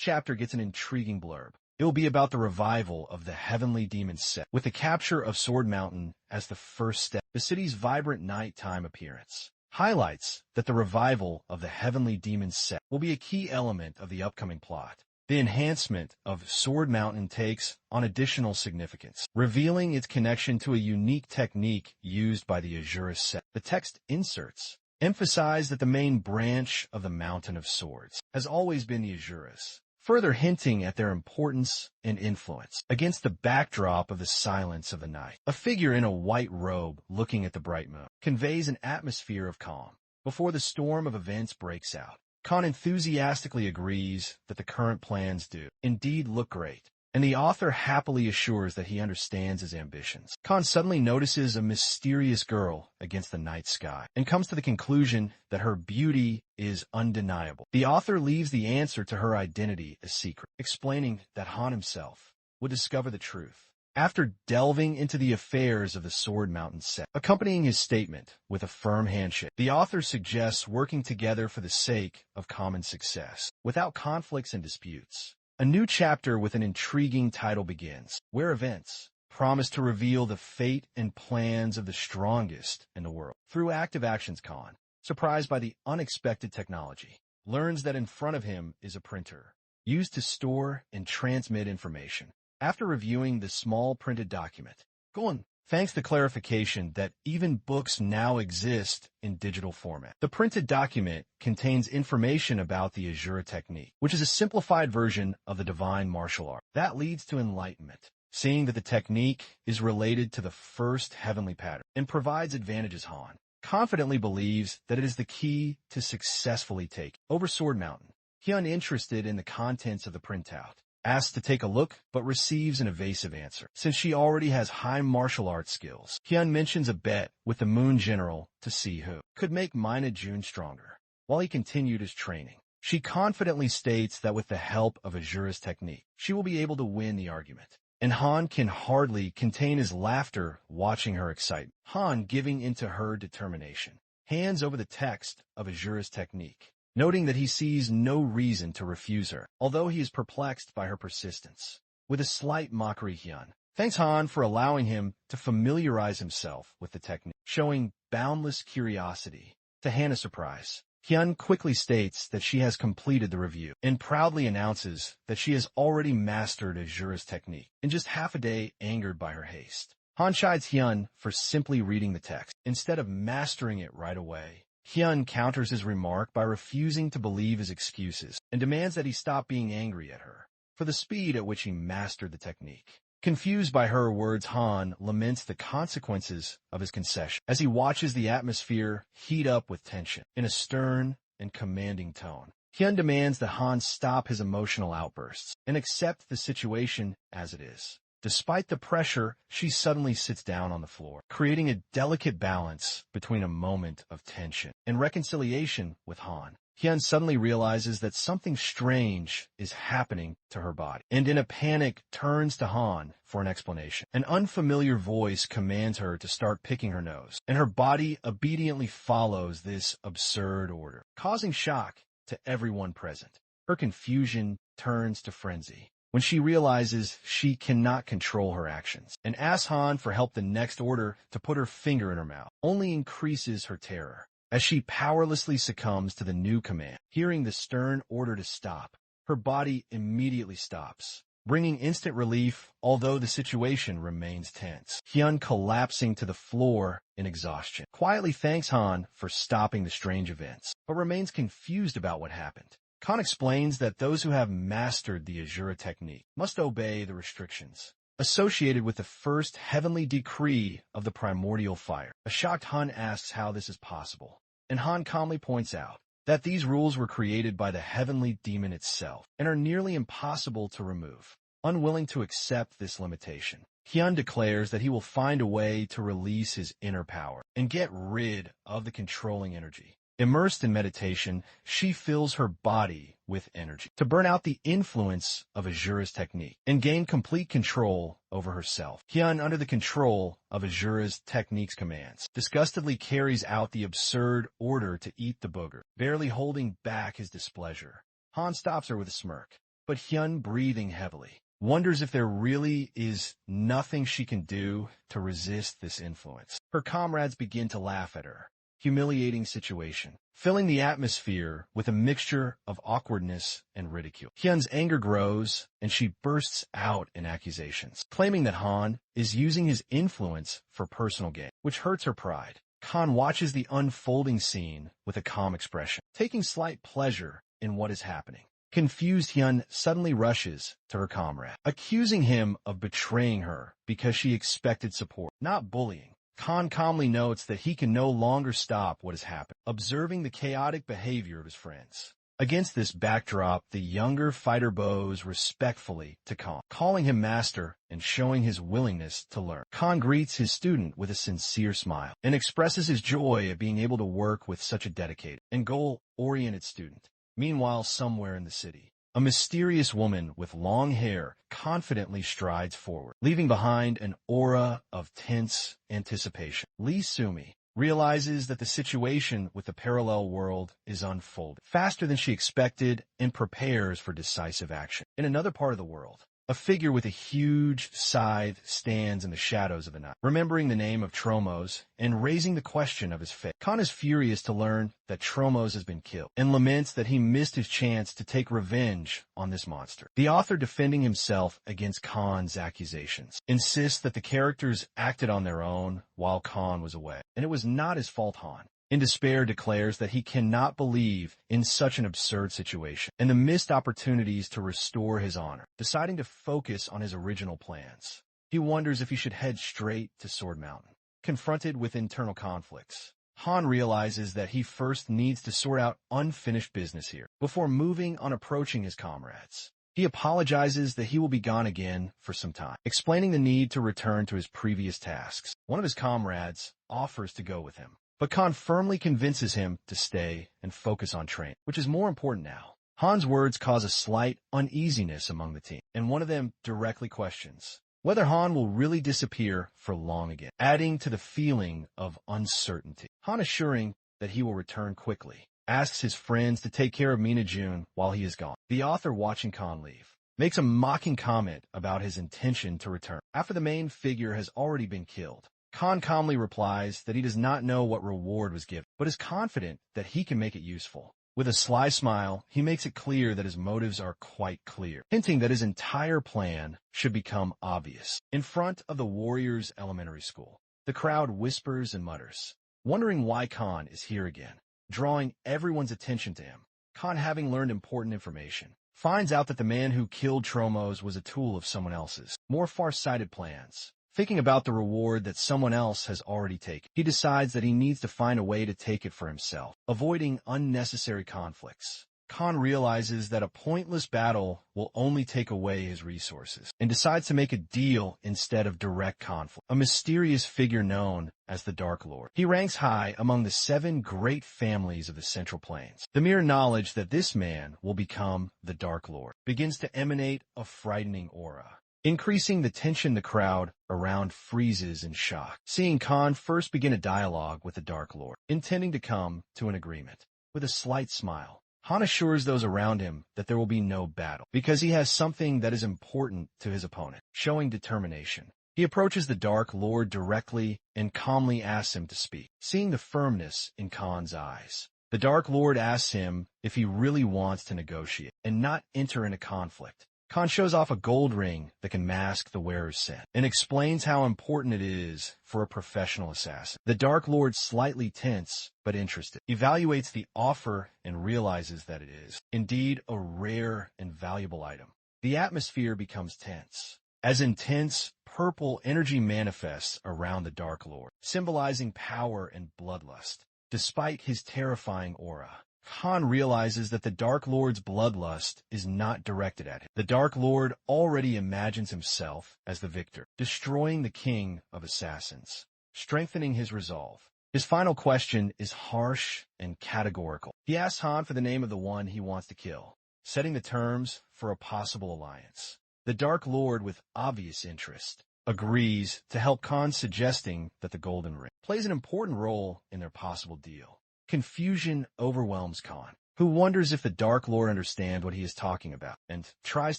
chapter gets an intriguing blurb. It will be about the revival of the heavenly demon sect, with the capture of Sword Mountain as the first step. The city's vibrant nighttime appearance highlights that the revival of the heavenly demon sect will be a key element of the upcoming plot. The enhancement of Sword Mountain takes on additional significance, revealing its connection to a unique technique used by the Asura sect. The text inserts emphasize that the main branch of the Mountain of Swords has always been the Asuras, further hinting at their importance and influence. Against the backdrop of the silence of the night, a figure in a white robe looking at the bright moon conveys an atmosphere of calm. Before the storm of events breaks out, Khan enthusiastically agrees that the current plans do indeed look great, and the author happily assures that he understands his ambitions. Khan suddenly notices a mysterious girl against the night sky and comes to the conclusion that her beauty is undeniable. The author leaves the answer to her identity a secret, explaining that Han himself would discover the truth after delving into the affairs of the Sword Mountain sect. Accompanying his statement with a firm handshake, the author suggests working together for the sake of common success, without conflicts and disputes. A new chapter with an intriguing title begins, where events promise to reveal the fate and plans of the strongest in the world. Through active actions, Khan, surprised by the unexpected technology, learns that in front of him is a printer, used to store and transmit information. After reviewing the small printed document, Khan thanks the clarification that even books now exist in digital format. The printed document contains information about the Asura technique, which is a simplified version of the divine martial art. That leads to enlightenment, seeing that the technique is related to the first heavenly pattern and provides advantages. Han confidently believes that it is the key to successfully take over Sword Mountain. He uninterested in the contents of the printout, asks to take a look, but receives an evasive answer. Since she already has high martial arts skills, Hyun mentions a bet with the Moon General to see who could make Mina-jun stronger. While he continued his training, she confidently states that with the help of Asura's technique, she will be able to win the argument. And Han can hardly contain his laughter watching her excitement. Han, giving into her determination, hands over the text of Asura's technique, noting that he sees no reason to refuse her, although he is perplexed by her persistence. With a slight mockery, Hyun thanks Han for allowing him to familiarize himself with the technique, showing boundless curiosity. To Hannah's surprise, Hyun quickly states that she has completed the review and proudly announces that she has already mastered Asura's technique in just half a day, angered by her haste. Han chides Hyun for simply reading the text instead of mastering it right away. Hyun counters his remark by refusing to believe his excuses and demands that he stop being angry at her for the speed at which he mastered the technique. Confused by her words, Han laments the consequences of his concession as he watches the atmosphere heat up with tension. In a stern and commanding tone, Hyun demands that Han stop his emotional outbursts and accept the situation as it is. Despite the pressure, she suddenly sits down on the floor, creating a delicate balance between a moment of tension and reconciliation with Han. Hyun suddenly realizes that something strange is happening to her body, and in a panic turns to Han for an explanation. An unfamiliar voice commands her to start picking her nose, and her body obediently follows this absurd order, causing shock to everyone present. Her confusion turns to frenzy when she realizes she cannot control her actions, and asks Han for help. The next order to put her finger in her mouth only increases her terror as she powerlessly succumbs to the new command. Hearing the stern order to stop, her body immediately stops, bringing instant relief, although the situation remains tense. Hyun, collapsing to the floor in exhaustion, quietly thanks Han for stopping the strange events, but remains confused about what happened. Khan explains that those who have mastered the Asura technique must obey the restrictions associated with the first heavenly decree of the primordial fire. A shocked Han asks how this is possible, and Han calmly points out that these rules were created by the heavenly demon itself and are nearly impossible to remove. Unwilling to accept this limitation, Hyun declares that he will find a way to release his inner power and get rid of the controlling energy. Immersed in meditation, she fills her body with energy to burn out the influence of Asura's technique and gain complete control over herself. Hyun, under the control of Asura's technique's commands, disgustedly carries out the absurd order to eat the booger, barely holding back his displeasure. Han stops her with a smirk, but Hyun, breathing heavily, wonders if there really is nothing she can do to resist this influence. Her comrades begin to laugh at her humiliating situation, filling the atmosphere with a mixture of awkwardness and ridicule. Hyun's anger grows, and she bursts out in accusations, claiming that Han is using his influence for personal gain, which hurts her pride. Khan watches the unfolding scene with a calm expression, taking slight pleasure in what is happening. Confused, Hyun suddenly rushes to her comrade, accusing him of betraying her because she expected support, not bullying. Khan calmly notes that he can no longer stop what has happened, observing the chaotic behavior of his friends. Against this backdrop, the younger fighter bows respectfully to Khan, calling him master and showing his willingness to learn. Khan greets his student with a sincere smile and expresses his joy at being able to work with such a dedicated and goal-oriented student. Meanwhile, somewhere in the city, a mysterious woman with long hair confidently strides forward, leaving behind an aura of tense anticipation. Lee Sumi realizes that the situation with the parallel world is unfolding faster than she expected and prepares for decisive action. In another part of the world, a figure with a huge scythe stands in the shadows of the night, remembering the name of Tromos and raising the question of his fate. Khan is furious to learn that Tromos has been killed and laments that he missed his chance to take revenge on this monster. The author, defending himself against Khan's accusations, insists that the characters acted on their own while Khan was away, and it was not his fault. Han, in despair, declares that he cannot believe in such an absurd situation and the missed opportunities to restore his honor. Deciding to focus on his original plans, he wonders if he should head straight to Sword Mountain. Confronted with internal conflicts, Han realizes that he first needs to sort out unfinished business here before moving on approaching his comrades. He apologizes that he will be gone again for some time, explaining the need to return to his previous tasks. One of his comrades offers to go with him, but Khan firmly convinces him to stay and focus on training, which is more important now. Han's words cause a slight uneasiness among the team, and one of them directly questions whether Han will really disappear for long again, adding to the feeling of uncertainty. Han, assuring that he will return quickly, asks his friends to take care of Mina June while he is gone. The author, watching Khan leave, makes a mocking comment about his intention to return after the main figure has already been killed. Khan calmly replies that he does not know what reward was given, but is confident that he can make it useful. With a sly smile, he makes it clear that his motives are quite clear, hinting that his entire plan should become obvious. In front of the Warriors Elementary School, the crowd whispers and mutters, wondering why Khan is here again, drawing everyone's attention to him. Khan, having learned important information, finds out that the man who killed Tromos was a tool of someone else's, more far-sighted plans. Thinking about the reward that someone else has already taken, he decides that he needs to find a way to take it for himself, avoiding unnecessary conflicts. Khan realizes that a pointless battle will only take away his resources, and decides to make a deal instead of direct conflict. A mysterious figure known as the Dark Lord. He ranks high among the 7 great families of the Central Plains. The mere knowledge that this man will become the Dark Lord begins to emanate a frightening aura. Increasing the tension, the crowd around freezes in shock, seeing Khan first begin a dialogue with the Dark Lord, intending to come to an agreement. With a slight smile, Han assures those around him that there will be no battle, because he has something that is important to his opponent, showing determination. He approaches the Dark Lord directly and calmly asks him to speak, seeing the firmness in Khan's eyes. The Dark Lord asks him if he really wants to negotiate and not enter into conflict. Khan shows off a gold ring that can mask the wearer's scent and explains how important it is for a professional assassin. The Dark Lord, slightly tense but interested, evaluates the offer and realizes that it is indeed a rare and valuable item. The atmosphere becomes tense. As intense, purple energy manifests around the Dark Lord, symbolizing power and bloodlust. Despite his terrifying aura, Khan realizes that the Dark Lord's bloodlust is not directed at him. The Dark Lord already imagines himself as the victor, destroying the king of assassins, strengthening his resolve. His final question is harsh and categorical. He asks Han for the name of the one he wants to kill, setting the terms for a possible alliance. The Dark Lord, with obvious interest, agrees to help Khan, suggesting that the Golden Ring plays an important role in their possible deal. Confusion overwhelms Khan, who wonders if the Dark Lord understands what he is talking about and tries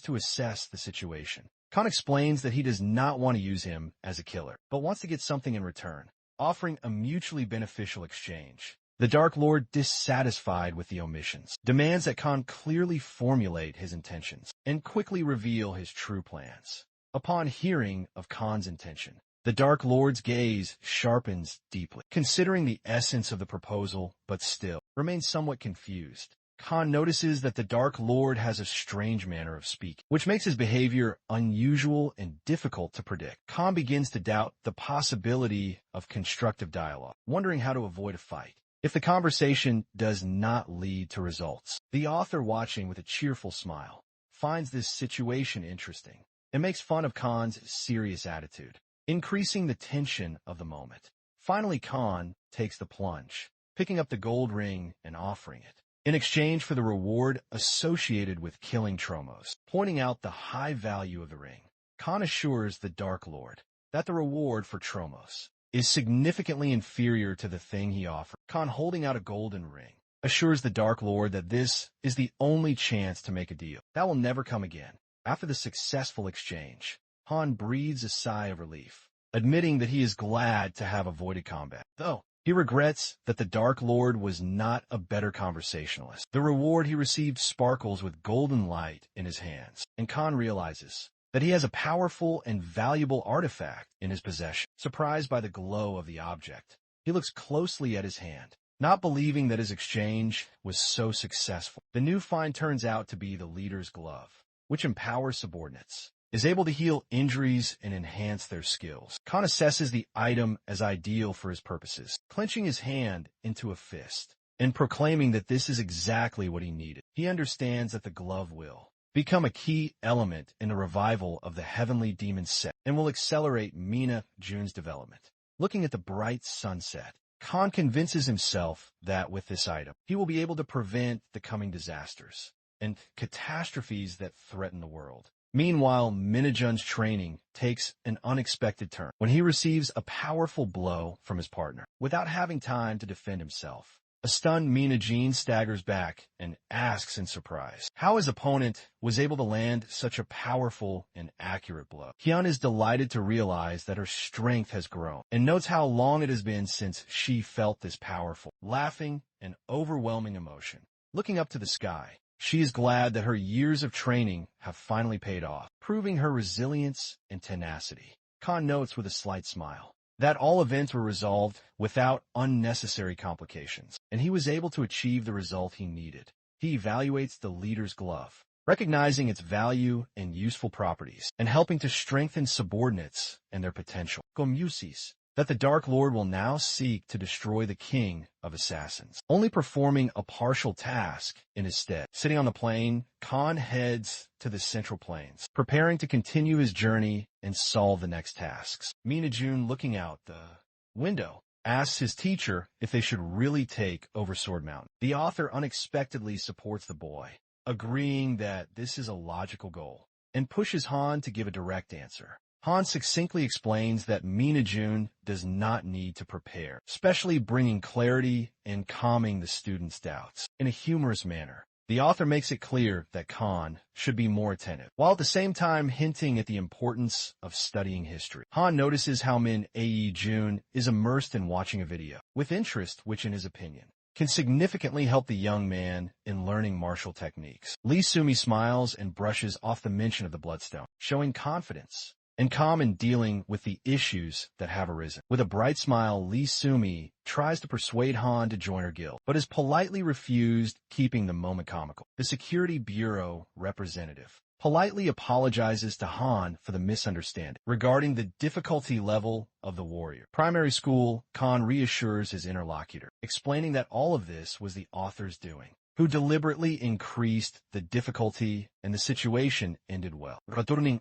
to assess the situation. Khan explains that he does not want to use him as a killer, but wants to get something in return, offering a mutually beneficial exchange. The Dark Lord, dissatisfied with the omissions, demands that Khan clearly formulate his intentions and quickly reveal his true plans. Upon hearing of Khan's intention, the Dark Lord's gaze sharpens deeply, considering the essence of the proposal, but still remains somewhat confused. Khan notices that the Dark Lord has a strange manner of speaking, which makes his behavior unusual and difficult to predict. Khan begins to doubt the possibility of constructive dialogue, wondering how to avoid a fight if the conversation does not lead to results. The author, watching with a cheerful smile, finds this situation interesting and makes fun of Khan's serious attitude, increasing the tension of the moment. Finally, Khan takes the plunge, picking up the gold ring and offering it, in exchange for the reward associated with killing Tromos. Pointing out the high value of the ring, Khan assures the Dark Lord that the reward for Tromos is significantly inferior to the thing he offered. Khan, holding out a golden ring, assures the Dark Lord that this is the only chance to make a deal that will never come again. After the successful exchange, Han breathes a sigh of relief, admitting that he is glad to have avoided combat, though he regrets that the Dark Lord was not a better conversationalist. The reward he received sparkles with golden light in his hands, and Khan realizes that he has a powerful and valuable artifact in his possession. Surprised by the glow of the object, he looks closely at his hand, not believing that his exchange was so successful. The new find turns out to be the leader's glove, which empowers subordinates, is able to heal injuries and enhance their skills. Khan assesses the item as ideal for his purposes, clenching his hand into a fist and proclaiming that this is exactly what he needed. He understands that the glove will become a key element in the revival of the Heavenly Demon set and will accelerate Mina Jun's development. Looking at the bright sunset, Khan convinces himself that with this item, he will be able to prevent the coming disasters and catastrophes that threaten the world. Meanwhile, Minajun's training takes an unexpected turn when he receives a powerful blow from his partner. Without having time to defend himself, a stunned Minajun staggers back and asks in surprise how his opponent was able to land such a powerful and accurate blow. Hyun is delighted to realize that her strength has grown and notes how long it has been since she felt this powerful, laughing and overwhelming emotion. Looking up to the sky, she is glad that her years of training have finally paid off, proving her resilience and tenacity. Khan notes with a slight smile that all events were resolved without unnecessary complications, and he was able to achieve the result he needed. He evaluates the leader's glove, recognizing its value and useful properties, and helping to strengthen subordinates and their potential. Gomusis that the Dark Lord will now seek to destroy the king of assassins, only performing a partial task in his stead. Sitting on the plane, Khan heads to the Central Plains, preparing to continue his journey and solve the next tasks. Minajun, looking out the window, asks his teacher if they should really take over Sword Mountain. The author unexpectedly supports the boy, agreeing that this is a logical goal, and pushes Han to give a direct answer. Han succinctly explains that Minajun does not need to prepare, especially bringing clarity and calming the students' doubts. In a humorous manner, the author makes it clear that Khan should be more attentive, while at the same time hinting at the importance of studying history. Han notices how Min Ae Jun is immersed in watching a video, with interest which, in his opinion, can significantly help the young man in learning martial techniques. Lee Sumi smiles and brushes off the mention of the bloodstone, showing confidence and calm in dealing with the issues that have arisen. With a bright smile, Lee Sumi tries to persuade Han to join her guild, but is politely refused, keeping the moment comical. The Security Bureau representative politely apologizes to Han for the misunderstanding regarding the difficulty level of the warrior. Primary school, Khan reassures his interlocutor, explaining that all of this was the author's doing, who deliberately increased the difficulty, and the situation ended well. Returning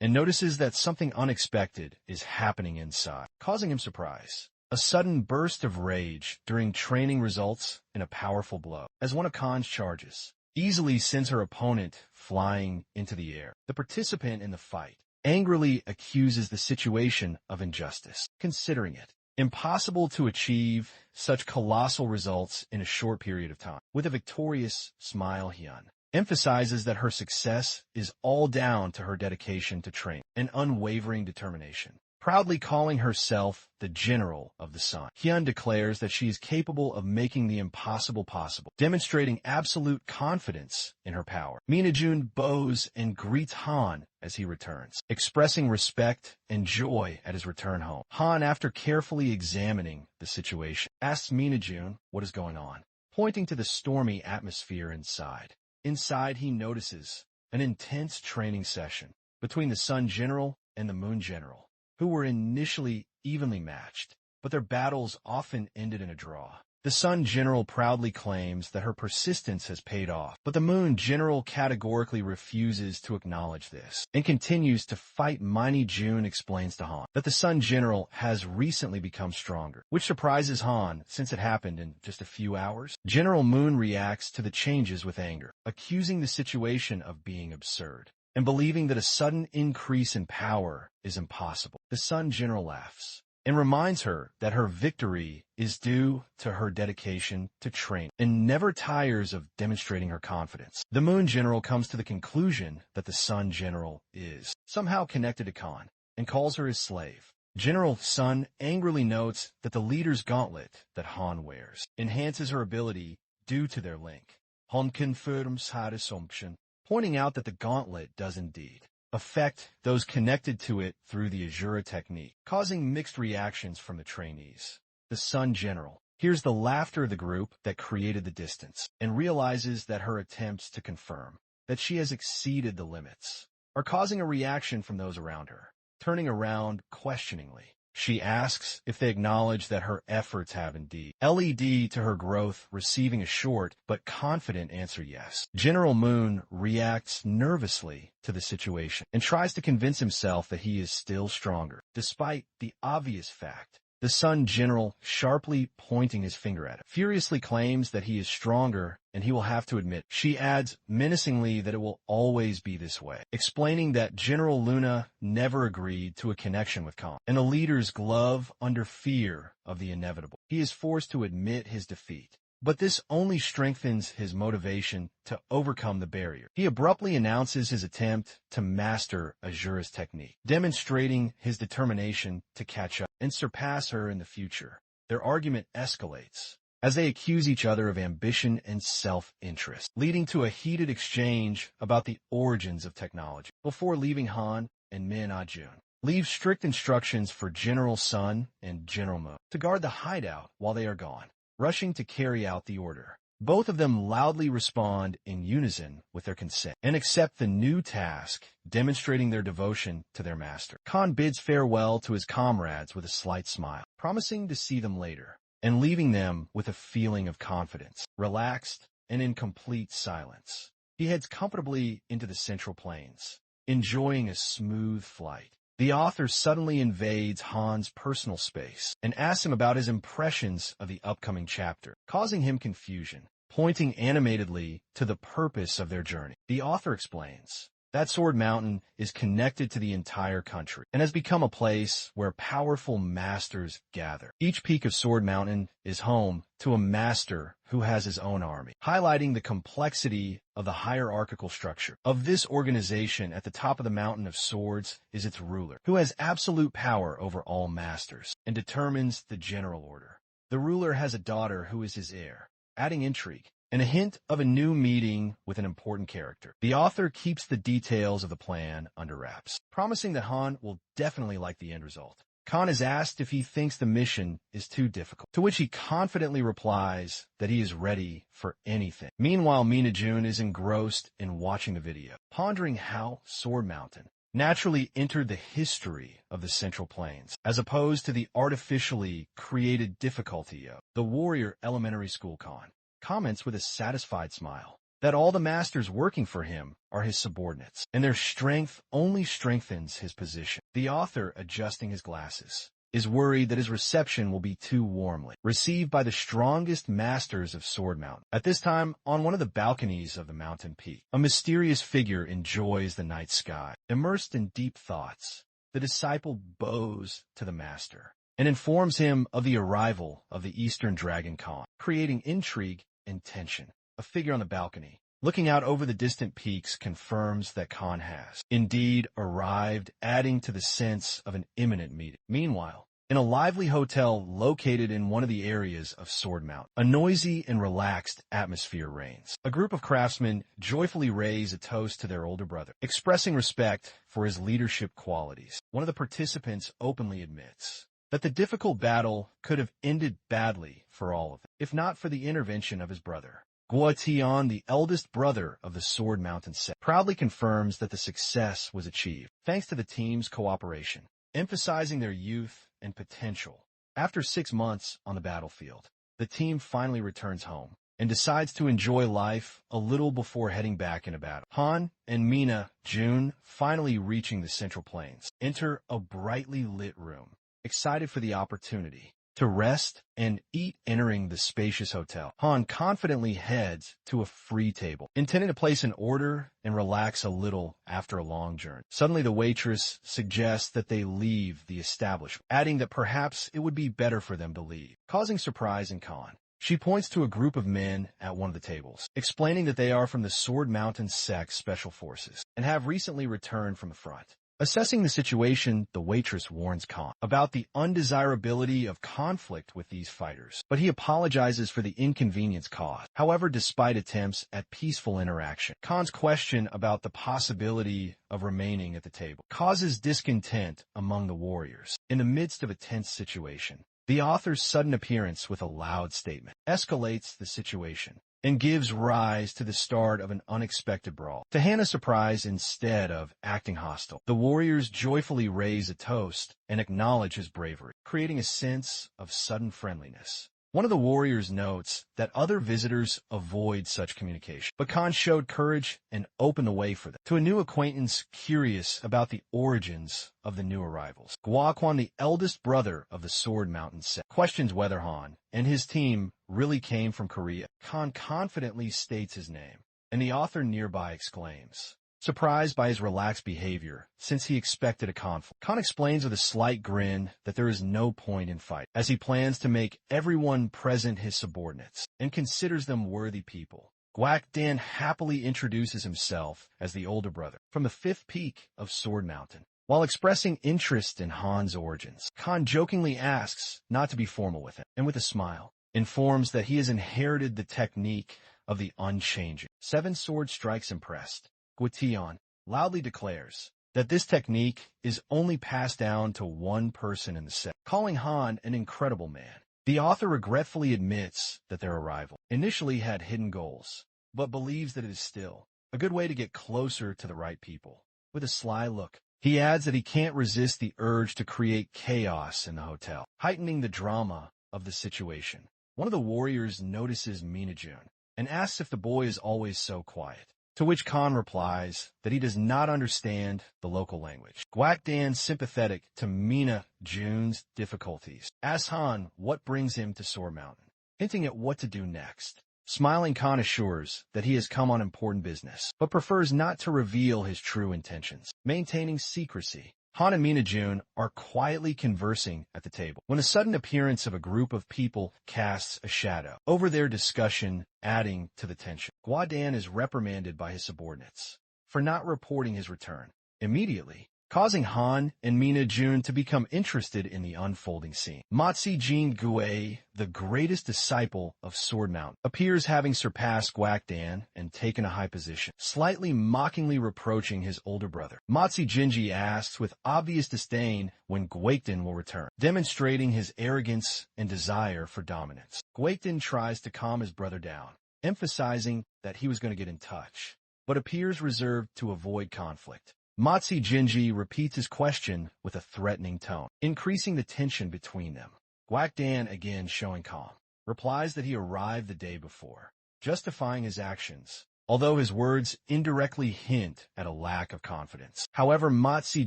and notices that something unexpected is happening inside, causing him surprise. A sudden burst of rage during training results in a powerful blow, as one of Khan's charges easily sends her opponent flying into the air. The participant in the fight angrily accuses the situation of injustice, considering it impossible to achieve such colossal results in a short period of time. With a victorious smile, Hyun emphasizes that her success is all down to her dedication to training and unwavering determination. Proudly calling herself the General of the Sun, Hyun declares that she is capable of making the impossible possible, demonstrating absolute confidence in her power. Minajun bows and greets Han as he returns, expressing respect and joy at his return home. Han, after carefully examining the situation, asks Minajun what is going on, pointing to the stormy atmosphere inside. Inside, he notices an intense training session between the Sun General and the Moon General, who were initially evenly matched, but their battles often ended in a draw. The Sun General proudly claims that her persistence has paid off, but the Moon General categorically refuses to acknowledge this and continues to fight. Miney June explains to Han that the Sun General has recently become stronger, which surprises Han since it happened in just a few hours. General Moon reacts to the changes with anger, accusing the situation of being absurd and believing that a sudden increase in power is impossible. The Sun General laughs and reminds her that her victory is due to her dedication to training and never tires of demonstrating her confidence. The Moon General comes to the conclusion that the Sun General is somehow connected to Khan and calls her his slave. General Sun angrily notes that the leader's gauntlet that Han wears enhances her ability due to their link. Han confirms her assumption, pointing out that the gauntlet does indeed affect those connected to it through the Asura technique, causing mixed reactions from the trainees. The Sun General hears the laughter of the group that created the distance and realizes that her attempts to confirm that she has exceeded the limits are causing a reaction from those around her. Turning around questioningly, she asks if they acknowledge that her efforts have indeed led to her growth, receiving a short but confident answer yes. General Moon reacts nervously to the situation and tries to convince himself that he is still stronger, despite the obvious fact the Sun General sharply pointing his finger at him, furiously claims that he is stronger and he will have to admit. She adds menacingly that it will always be this way, explaining that General Luna never agreed to a connection with Khan, and the leader's glove under fear of the inevitable. He is forced to admit his defeat, but this only strengthens his motivation to overcome the barrier. He abruptly announces his attempt to master Asura's technique, demonstrating his determination to catch up and surpass her in the future. Their argument escalates as they accuse each other of ambition and self-interest, leading to a heated exchange about the origins of technology. Before leaving, Han and Min Ah-jun leave strict instructions for General Sun and General Moon to guard the hideout while they are gone, rushing to carry out the order. Both of them loudly respond in unison with their consent and accept the new task, demonstrating their devotion to their master. Khan bids farewell to his comrades with a slight smile, promising to see them later, and leaving them with a feeling of confidence, relaxed and in complete silence. He heads comfortably into the Central Plains, enjoying a smooth flight. The author suddenly invades Han's personal space and asks him about his impressions of the upcoming chapter, causing him confusion, pointing animatedly to the purpose of their journey. The author explains that Sword Mountain is connected to the entire country and has become a place where powerful masters gather. Each peak of Sword Mountain is home to a master who has his own army, highlighting the complexity of the hierarchical structure of this organization. At the top of the Mountain of Swords is its ruler, who has absolute power over all masters and determines the general order. The ruler has a daughter who is his heir, adding intrigue and a hint of a new meeting with an important character. The author keeps the details of the plan under wraps, promising that Han will definitely like the end result. Khan is asked if he thinks the mission is too difficult, to which he confidently replies that he is ready for anything. Meanwhile, Mina June is engrossed in watching the video, pondering how Sword Mountain naturally entered the history of the Central Plains, as opposed to the artificially created difficulty of the Warrior Elementary School. Khan comments with a satisfied smile that all the masters working for him are his subordinates, and their strength only strengthens his position. The author, adjusting his glasses, is worried that his reception will be too warmly received by the strongest masters of Sword Mountain. At this time, on one of the balconies of the mountain peak, a mysterious figure enjoys the night sky. Immersed in deep thoughts, the disciple bows to the master and informs him of the arrival of the Eastern Dragon Khan, creating intrigue and tension. A figure on the balcony, looking out over the distant peaks, confirms that Khan has indeed arrived, adding to the sense of an imminent meeting. Meanwhile, in a lively hotel located in one of the areas of Sword Mountain, a noisy and relaxed atmosphere reigns. A group of craftsmen joyfully raise a toast to their older brother, expressing respect for his leadership qualities. One of the participants openly admits that the difficult battle could have ended badly for all of them, if not for the intervention of his brother. Guo Tian, the eldest brother of the Sword Mountain sect, proudly confirms that the success was achieved thanks to the team's cooperation, emphasizing their youth and potential. After 6 months on the battlefield, the team finally returns home and decides to enjoy life a little before heading back into battle. Han and Mina June, finally reaching the Central Plains, enter a brightly lit room, excited for the opportunity to rest and eat. Entering the spacious hotel, Han confidently heads to a free table, intending to place an order and relax a little after a long journey. Suddenly, the waitress suggests that they leave the establishment, adding that perhaps it would be better for them to leave, causing surprise in Khan. She points to a group of men at one of the tables, explaining that they are from the Sword Mountain Sect Special Forces and have recently returned from the front. Assessing the situation, the waitress warns Khan about the undesirability of conflict with these fighters, but he apologizes for the inconvenience caused. However, despite attempts at peaceful interaction, Khan's question about the possibility of remaining at the table causes discontent among the warriors. In the midst of a tense situation, the author's sudden appearance with a loud statement escalates the situation and gives rise to the start of an unexpected brawl. To Hannah's surprise, instead of acting hostile, the warriors joyfully raise a toast and acknowledge his bravery, creating a sense of sudden friendliness. One of the warriors notes that other visitors avoid such communication, but Khan showed courage and opened the way for them. To a new acquaintance curious about the origins of the new arrivals, Guaquan, the eldest brother of the Sword Mountain sect, questions whether Han and his team really came from Korea. Khan confidently states his name, and the author nearby exclaims, surprised by his relaxed behavior since he expected a conflict. Khan explains with a slight grin that there is no point in fight, as he plans to make everyone present his subordinates and considers them worthy people. Guak Dan happily introduces himself as the older brother from the 5th peak of Sword Mountain. While expressing interest in Han's origins, Khan jokingly asks not to be formal with him, and with a smile, informs that he has inherited the technique of the unchanging 7-sword strikes. Impressed, Guitian loudly declares that this technique is only passed down to one person in the set, calling Han an incredible man. The author regretfully admits that their arrival initially had hidden goals, but believes that it is still a good way to get closer to the right people. With a sly look, he adds that he can't resist the urge to create chaos in the hotel, heightening the drama of the situation. One of the warriors notices Mina June and asks if the boy is always so quiet, to which Khan replies that he does not understand the local language. Guak Dan, sympathetic to Mina June's difficulties, asks Han what brings him to Sword Mountain, hinting at what to do next. Smiling, Khan assures that he has come on important business, but prefers not to reveal his true intentions, maintaining secrecy. Han and Mina June are quietly conversing at the table when the sudden appearance of a group of people casts a shadow over their discussion, adding to the tension. Gua Dan is reprimanded by his subordinates for not reporting his return. Immediately, causing Han and Mina-jun to become interested in the unfolding scene. Matsi Jin Gue, the greatest disciple of Sword Mountain, appears having surpassed Guakdan and taken a high position, slightly mockingly reproaching his older brother. Matsi Jinji asks with obvious disdain when Guakdan will return, demonstrating his arrogance and desire for dominance. Guakdan tries to calm his brother down, emphasizing that he was going to get in touch, but appears reserved to avoid conflict. Matsi Jinji repeats his question with a threatening tone, increasing the tension between them. Guakdan, again showing calm, replies that he arrived the day before, justifying his actions, although his words indirectly hint at a lack of confidence. However, Matsi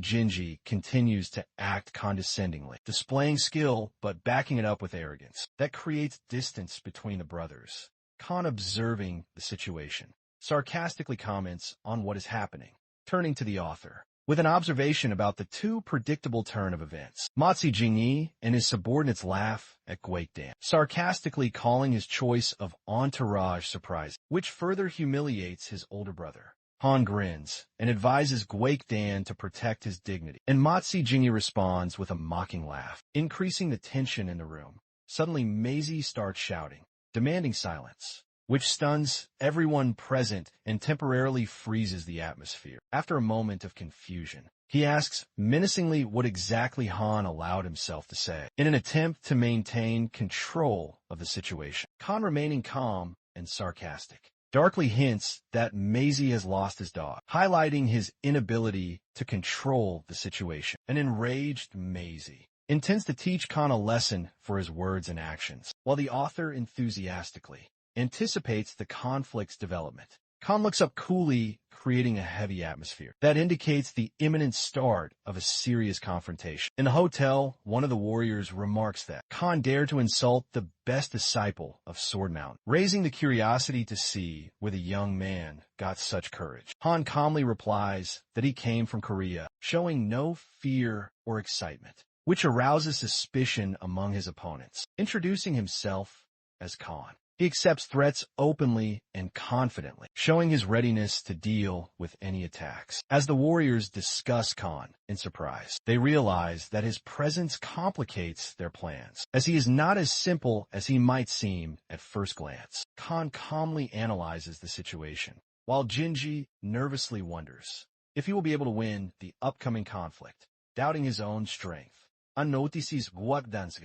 Jinji continues to act condescendingly, displaying skill but backing it up with arrogance. That creates distance between the brothers. Khan, observing the situation, sarcastically comments on what is happening, turning to the author with an observation about the too predictable turn of events. Matsi Jingyi and his subordinates laugh at Guakdan, sarcastically calling his choice of entourage surprising, which further humiliates his older brother. Han grins and advises Guakdan to protect his dignity, and Matsi Jingyi responds with a mocking laugh, increasing the tension in the room. Suddenly, Maisie starts shouting, demanding silence, which stuns everyone present and temporarily freezes the atmosphere. After a moment of confusion, he asks menacingly what exactly Han allowed himself to say, in an attempt to maintain control of the situation. Han, remaining calm and sarcastic, darkly hints that Maisie has lost his dog, highlighting his inability to control the situation. An enraged Maisie intends to teach Khan a lesson for his words and actions, while the author enthusiastically anticipates the conflict's development. Khan looks up coolly, creating a heavy atmosphere that indicates the imminent start of a serious confrontation. In the hotel, one of the warriors remarks that Khan dared to insult the best disciple of Sword Mountain, raising the curiosity to see where the young man got such courage. Han calmly replies that he came from Korea, showing no fear or excitement, which arouses suspicion among his opponents. Introducing himself as Khan, he accepts threats openly and confidently, showing his readiness to deal with any attacks. As the warriors discuss Khan in surprise, they realize that his presence complicates their plans, as he is not as simple as he might seem at first glance. Khan calmly analyzes the situation, while Jinji nervously wonders if he will be able to win the upcoming conflict, doubting his own strength. Notices Guakdan's,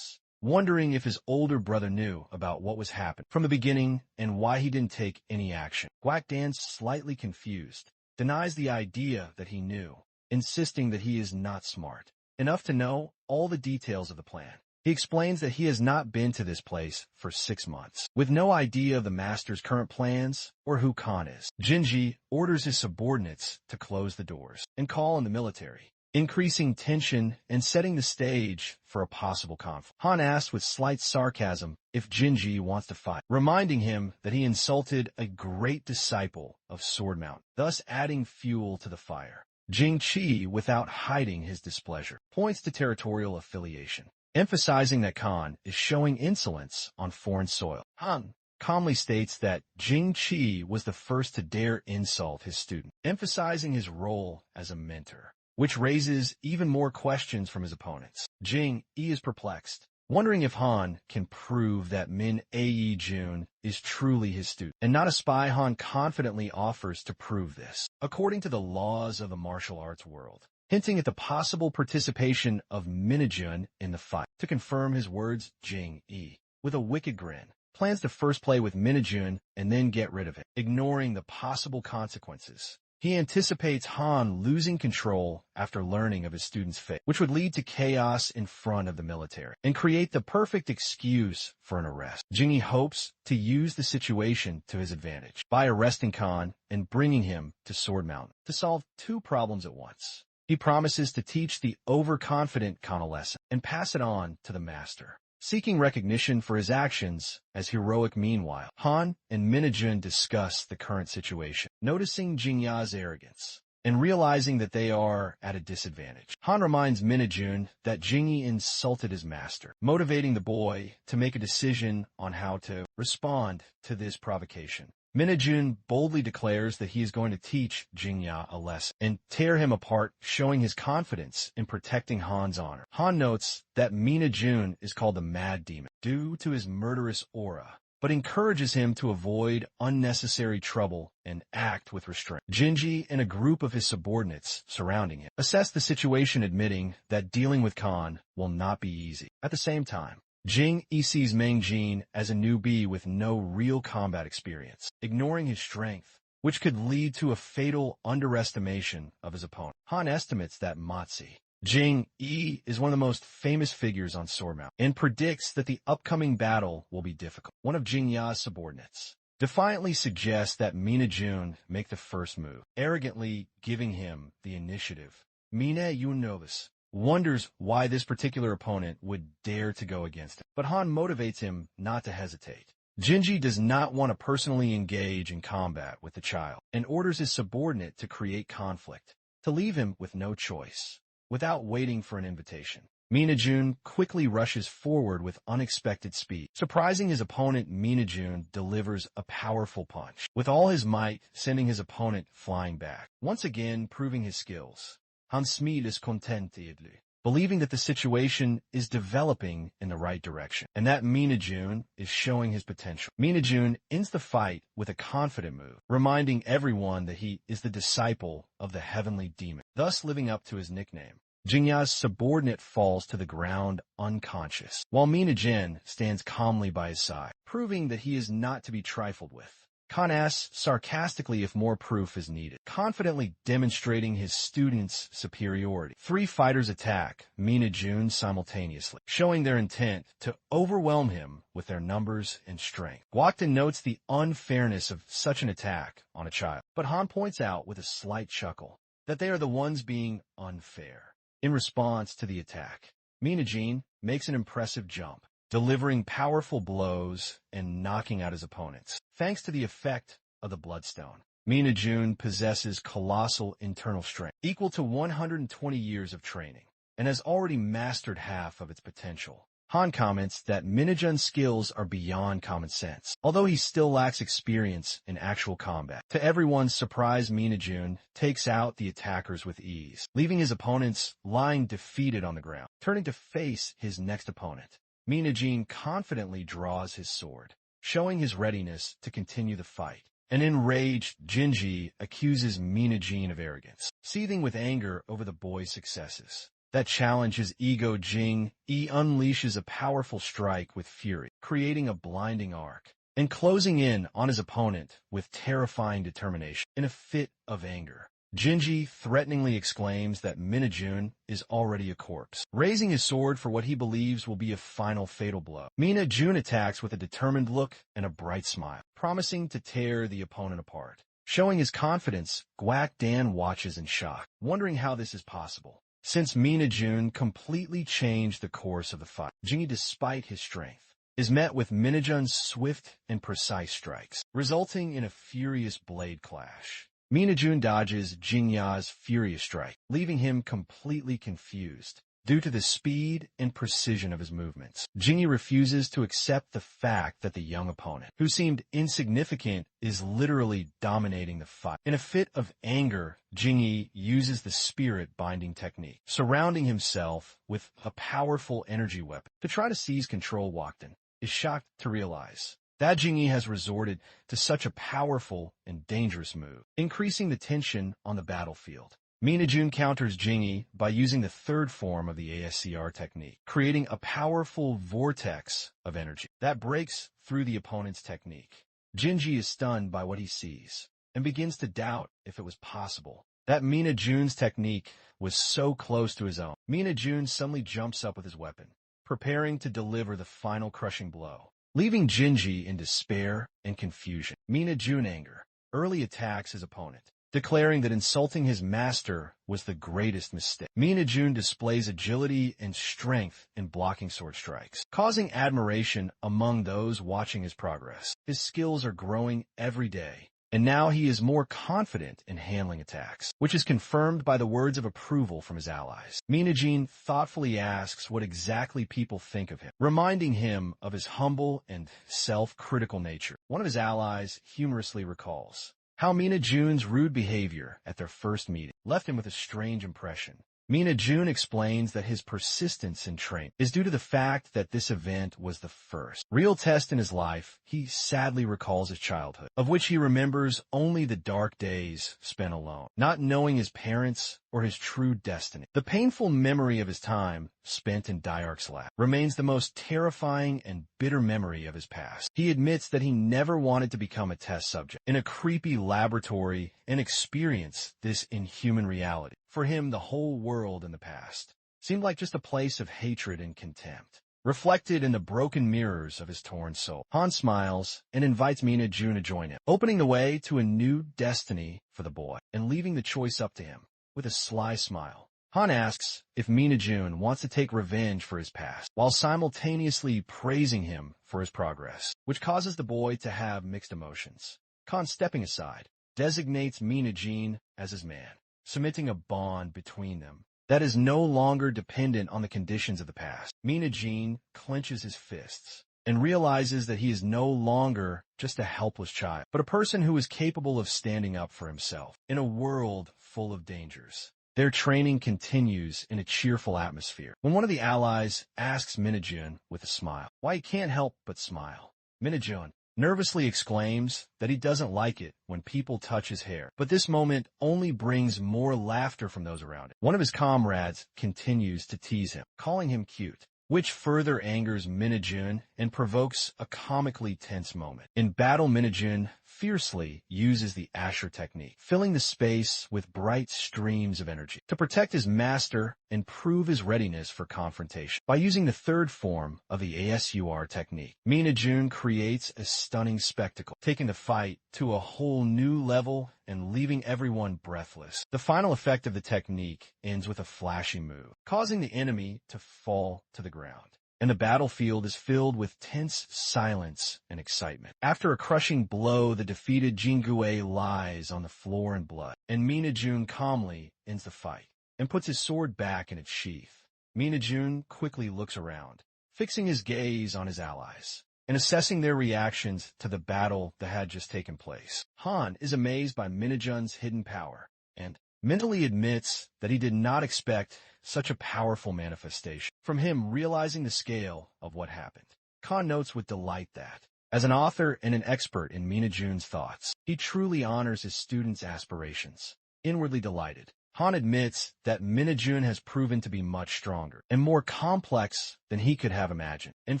wondering if his older brother knew about what was happening from the beginning and why he didn't take any action. Guakdan, slightly confused, denies the idea that he knew, insisting that he is not smart enough to know all the details of the plan. He explains that he has not been to this place for 6 months, with no idea of the master's current plans or who Khan is. Jinji orders his subordinates to close the doors and call in the military, increasing tension and setting the stage for a possible conflict. Han asks with slight sarcasm if Jinji wants to fight, reminding him that he insulted a great disciple of Sword Mountain, thus adding fuel to the fire. Jing Qi, without hiding his displeasure, points to territorial affiliation, emphasizing that Khan is showing insolence on foreign soil. Han calmly states that Jing Qi was the first to dare insult his student, emphasizing his role as a mentor, which raises even more questions from his opponents. Jing Yi is perplexed, wondering if Han can prove that Min Ae-jun is truly his student, and not a spy. Han confidently offers to prove this, according to the laws of the martial arts world, hinting at the possible participation of Mina-jun in the fight. To confirm his words, Jing Yi, with a wicked grin, plans to first play with Mina-jun and then get rid of it, ignoring the possible consequences. He anticipates Han losing control after learning of his student's fate, which would lead to chaos in front of the military and create the perfect excuse for an arrest. Jingyi hopes to use the situation to his advantage by arresting Khan and bringing him to Sword Mountain to solve 2 problems at once. He promises to teach the overconfident Khan a lesson and pass it on to the master, seeking recognition for his actions as heroic. Meanwhile, Han and Mina-jun discuss the current situation, noticing Jingya's arrogance and realizing that they are at a disadvantage. Han reminds Mina-jun that Jingyi insulted his master, motivating the boy to make a decision on how to respond to this provocation. Minajun boldly declares that he is going to teach Jingya a lesson and tear him apart, showing his confidence in protecting Han's honor. Han notes that Minajun is called the Mad Demon due to his murderous aura, but encourages him to avoid unnecessary trouble and act with restraint. Jinji and a group of his subordinates surrounding him assess the situation, admitting that dealing with Khan will not be easy. At the same time, Jing sees Meng Jin as a newbie with no real combat experience, ignoring his strength, which could lead to a fatal underestimation of his opponent. Han estimates that Matsi, Jing is one of the most famous figures on Swordmount and predicts that the upcoming battle will be difficult. One of Jingya's subordinates defiantly suggests that Minajun make the first move, arrogantly giving him the initiative. Mina Yunnovus wonders why this particular opponent would dare to go against him, but Han motivates him not to hesitate. Jinji does not want to personally engage in combat with the child and orders his subordinate to create conflict, to leave him with no choice, without waiting for an invitation. Minajun quickly rushes forward with unexpected speed. Surprising his opponent, Minajun delivers a powerful punch, with all his might sending his opponent flying back, once again proving his skills. Han smiles contentedly, believing that the situation is developing in the right direction, and that Minajun is showing his potential. Minajun ends the fight with a confident move, reminding everyone that he is the disciple of the heavenly demon, thus living up to his nickname. Jingya's subordinate falls to the ground unconscious, while Minajun stands calmly by his side, proving that he is not to be trifled with. Khan asks sarcastically if more proof is needed, confidently demonstrating his students' superiority. Three fighters attack Minajun simultaneously, showing their intent to overwhelm him with their numbers and strength. Guoktan notes the unfairness of such an attack on a child, but Han points out with a slight chuckle that they are the ones being unfair. In response to the attack, Minajun makes an impressive jump, delivering powerful blows and knocking out his opponents. Thanks to the effect of the Bloodstone, Minajun possesses colossal internal strength, equal to 120 years of training, and has already mastered half of its potential. Han comments that Minajun's skills are beyond common sense, although he still lacks experience in actual combat. To everyone's surprise, Minajun takes out the attackers with ease, leaving his opponents lying defeated on the ground. Turning to face his next opponent, Minajun confidently draws his sword, showing his readiness to continue the fight. An enraged Jinji accuses Minajun of arrogance, seething with anger over the boy's successes that challenge his ego. Jing unleashes a powerful strike with fury, creating a blinding arc and closing in on his opponent with terrifying determination. In a fit of anger, Jinji threateningly exclaims that Minajun is already a corpse, raising his sword for what he believes will be a final fatal blow. Minajun attacks with a determined look and a bright smile, promising to tear the opponent apart. Showing his confidence, Guoktan watches in shock, wondering how this is possible, since Minajun completely changed the course of the fight. Jinji, despite his strength, is met with Minajun's swift and precise strikes, resulting in a furious blade clash. Minajun dodges Jingya's furious strike, leaving him completely confused due to the speed and precision of his movements. Jingyi refuses to accept the fact that the young opponent, who seemed insignificant, is literally dominating the fight. In a fit of anger, Jingyi uses the spirit binding technique, surrounding himself with a powerful energy weapon to try to seize control. Guoktan is shocked to realize that Jingyi has resorted to such a powerful and dangerous move, increasing the tension on the battlefield. Minajun counters Jingyi by using the third form of the ASCR technique, creating a powerful vortex of energy that breaks through the opponent's technique. Jinji is stunned by what he sees and begins to doubt if it was possible that Minajun's technique was so close to his own. Minajun suddenly jumps up with his weapon, preparing to deliver the final crushing blow, leaving Jinji in despair and confusion. Minajun, anger, early attacks his opponent, declaring that insulting his master was the greatest mistake. Minajun displays agility and strength in blocking sword strikes, causing admiration among those watching his progress. His skills are growing every day, and now he is more confident in handling attacks, which is confirmed by the words of approval from his allies. Minajin thoughtfully asks what exactly people think of him, reminding him of his humble and self-critical nature. One of his allies humorously recalls how Minajun's rude behavior at their first meeting left him with a strange impression. Minajun explains that his persistence in training is due to the fact that this event was the first real test in his life. He sadly recalls his childhood, of which he remembers only the dark days spent alone, not knowing his parents or his true destiny. The painful memory of his time spent in Diarch's lab remains the most terrifying and bitter memory of his past. He admits that he never wanted to become a test subject in a creepy laboratory and experience this inhuman reality. For him, the whole world in the past seemed like just a place of hatred and contempt, reflected in the broken mirrors of his torn soul. Han smiles and invites Minajun to join him, opening the way to a new destiny for the boy and leaving the choice up to him. With a sly smile, Han asks if Minajun wants to take revenge for his past, while simultaneously praising him for his progress, which causes the boy to have mixed emotions. Khan, stepping aside, designates Minajun as his man, cementing a bond between them that is no longer dependent on the conditions of the past. Minajun clenches his fists and realizes that he is no longer just a helpless child, but a person who is capable of standing up for himself in a world full of dangers. Their training continues in a cheerful atmosphere when one of the allies asks Minajun with a smile why he can't help but smile. Minajun nervously exclaims that he doesn't like it when people touch his hair, but this moment only brings more laughter from those around him. One of his comrades continues to tease him, calling him cute, which further angers Minajun and provokes a comically tense moment. In battle, Minajun fiercely uses the Asura technique, filling the space with bright streams of energy to protect his master and prove his readiness for confrontation. By using the third form of the Asura technique, Minajun creates a stunning spectacle, taking the fight to a whole new level and leaving everyone breathless. The final effect of the technique ends with a flashy move, causing the enemy to fall to the ground, and the battlefield is filled with tense silence and excitement. After a crushing blow, the defeated Jingue lies on the floor in blood, and Minajun calmly ends the fight and puts his sword back in its sheath. Minajun quickly looks around, fixing his gaze on his allies and assessing their reactions to the battle that had just taken place. Han is amazed by Minajun's hidden power and mentally admits that he did not expect such a powerful manifestation from him, realizing the scale of what happened. Khan notes with delight that, as an author and an expert in Minajun's thoughts, he truly honors his students' aspirations. Inwardly delighted, Han admits that Minajun has proven to be much stronger and more complex than he could have imagined, and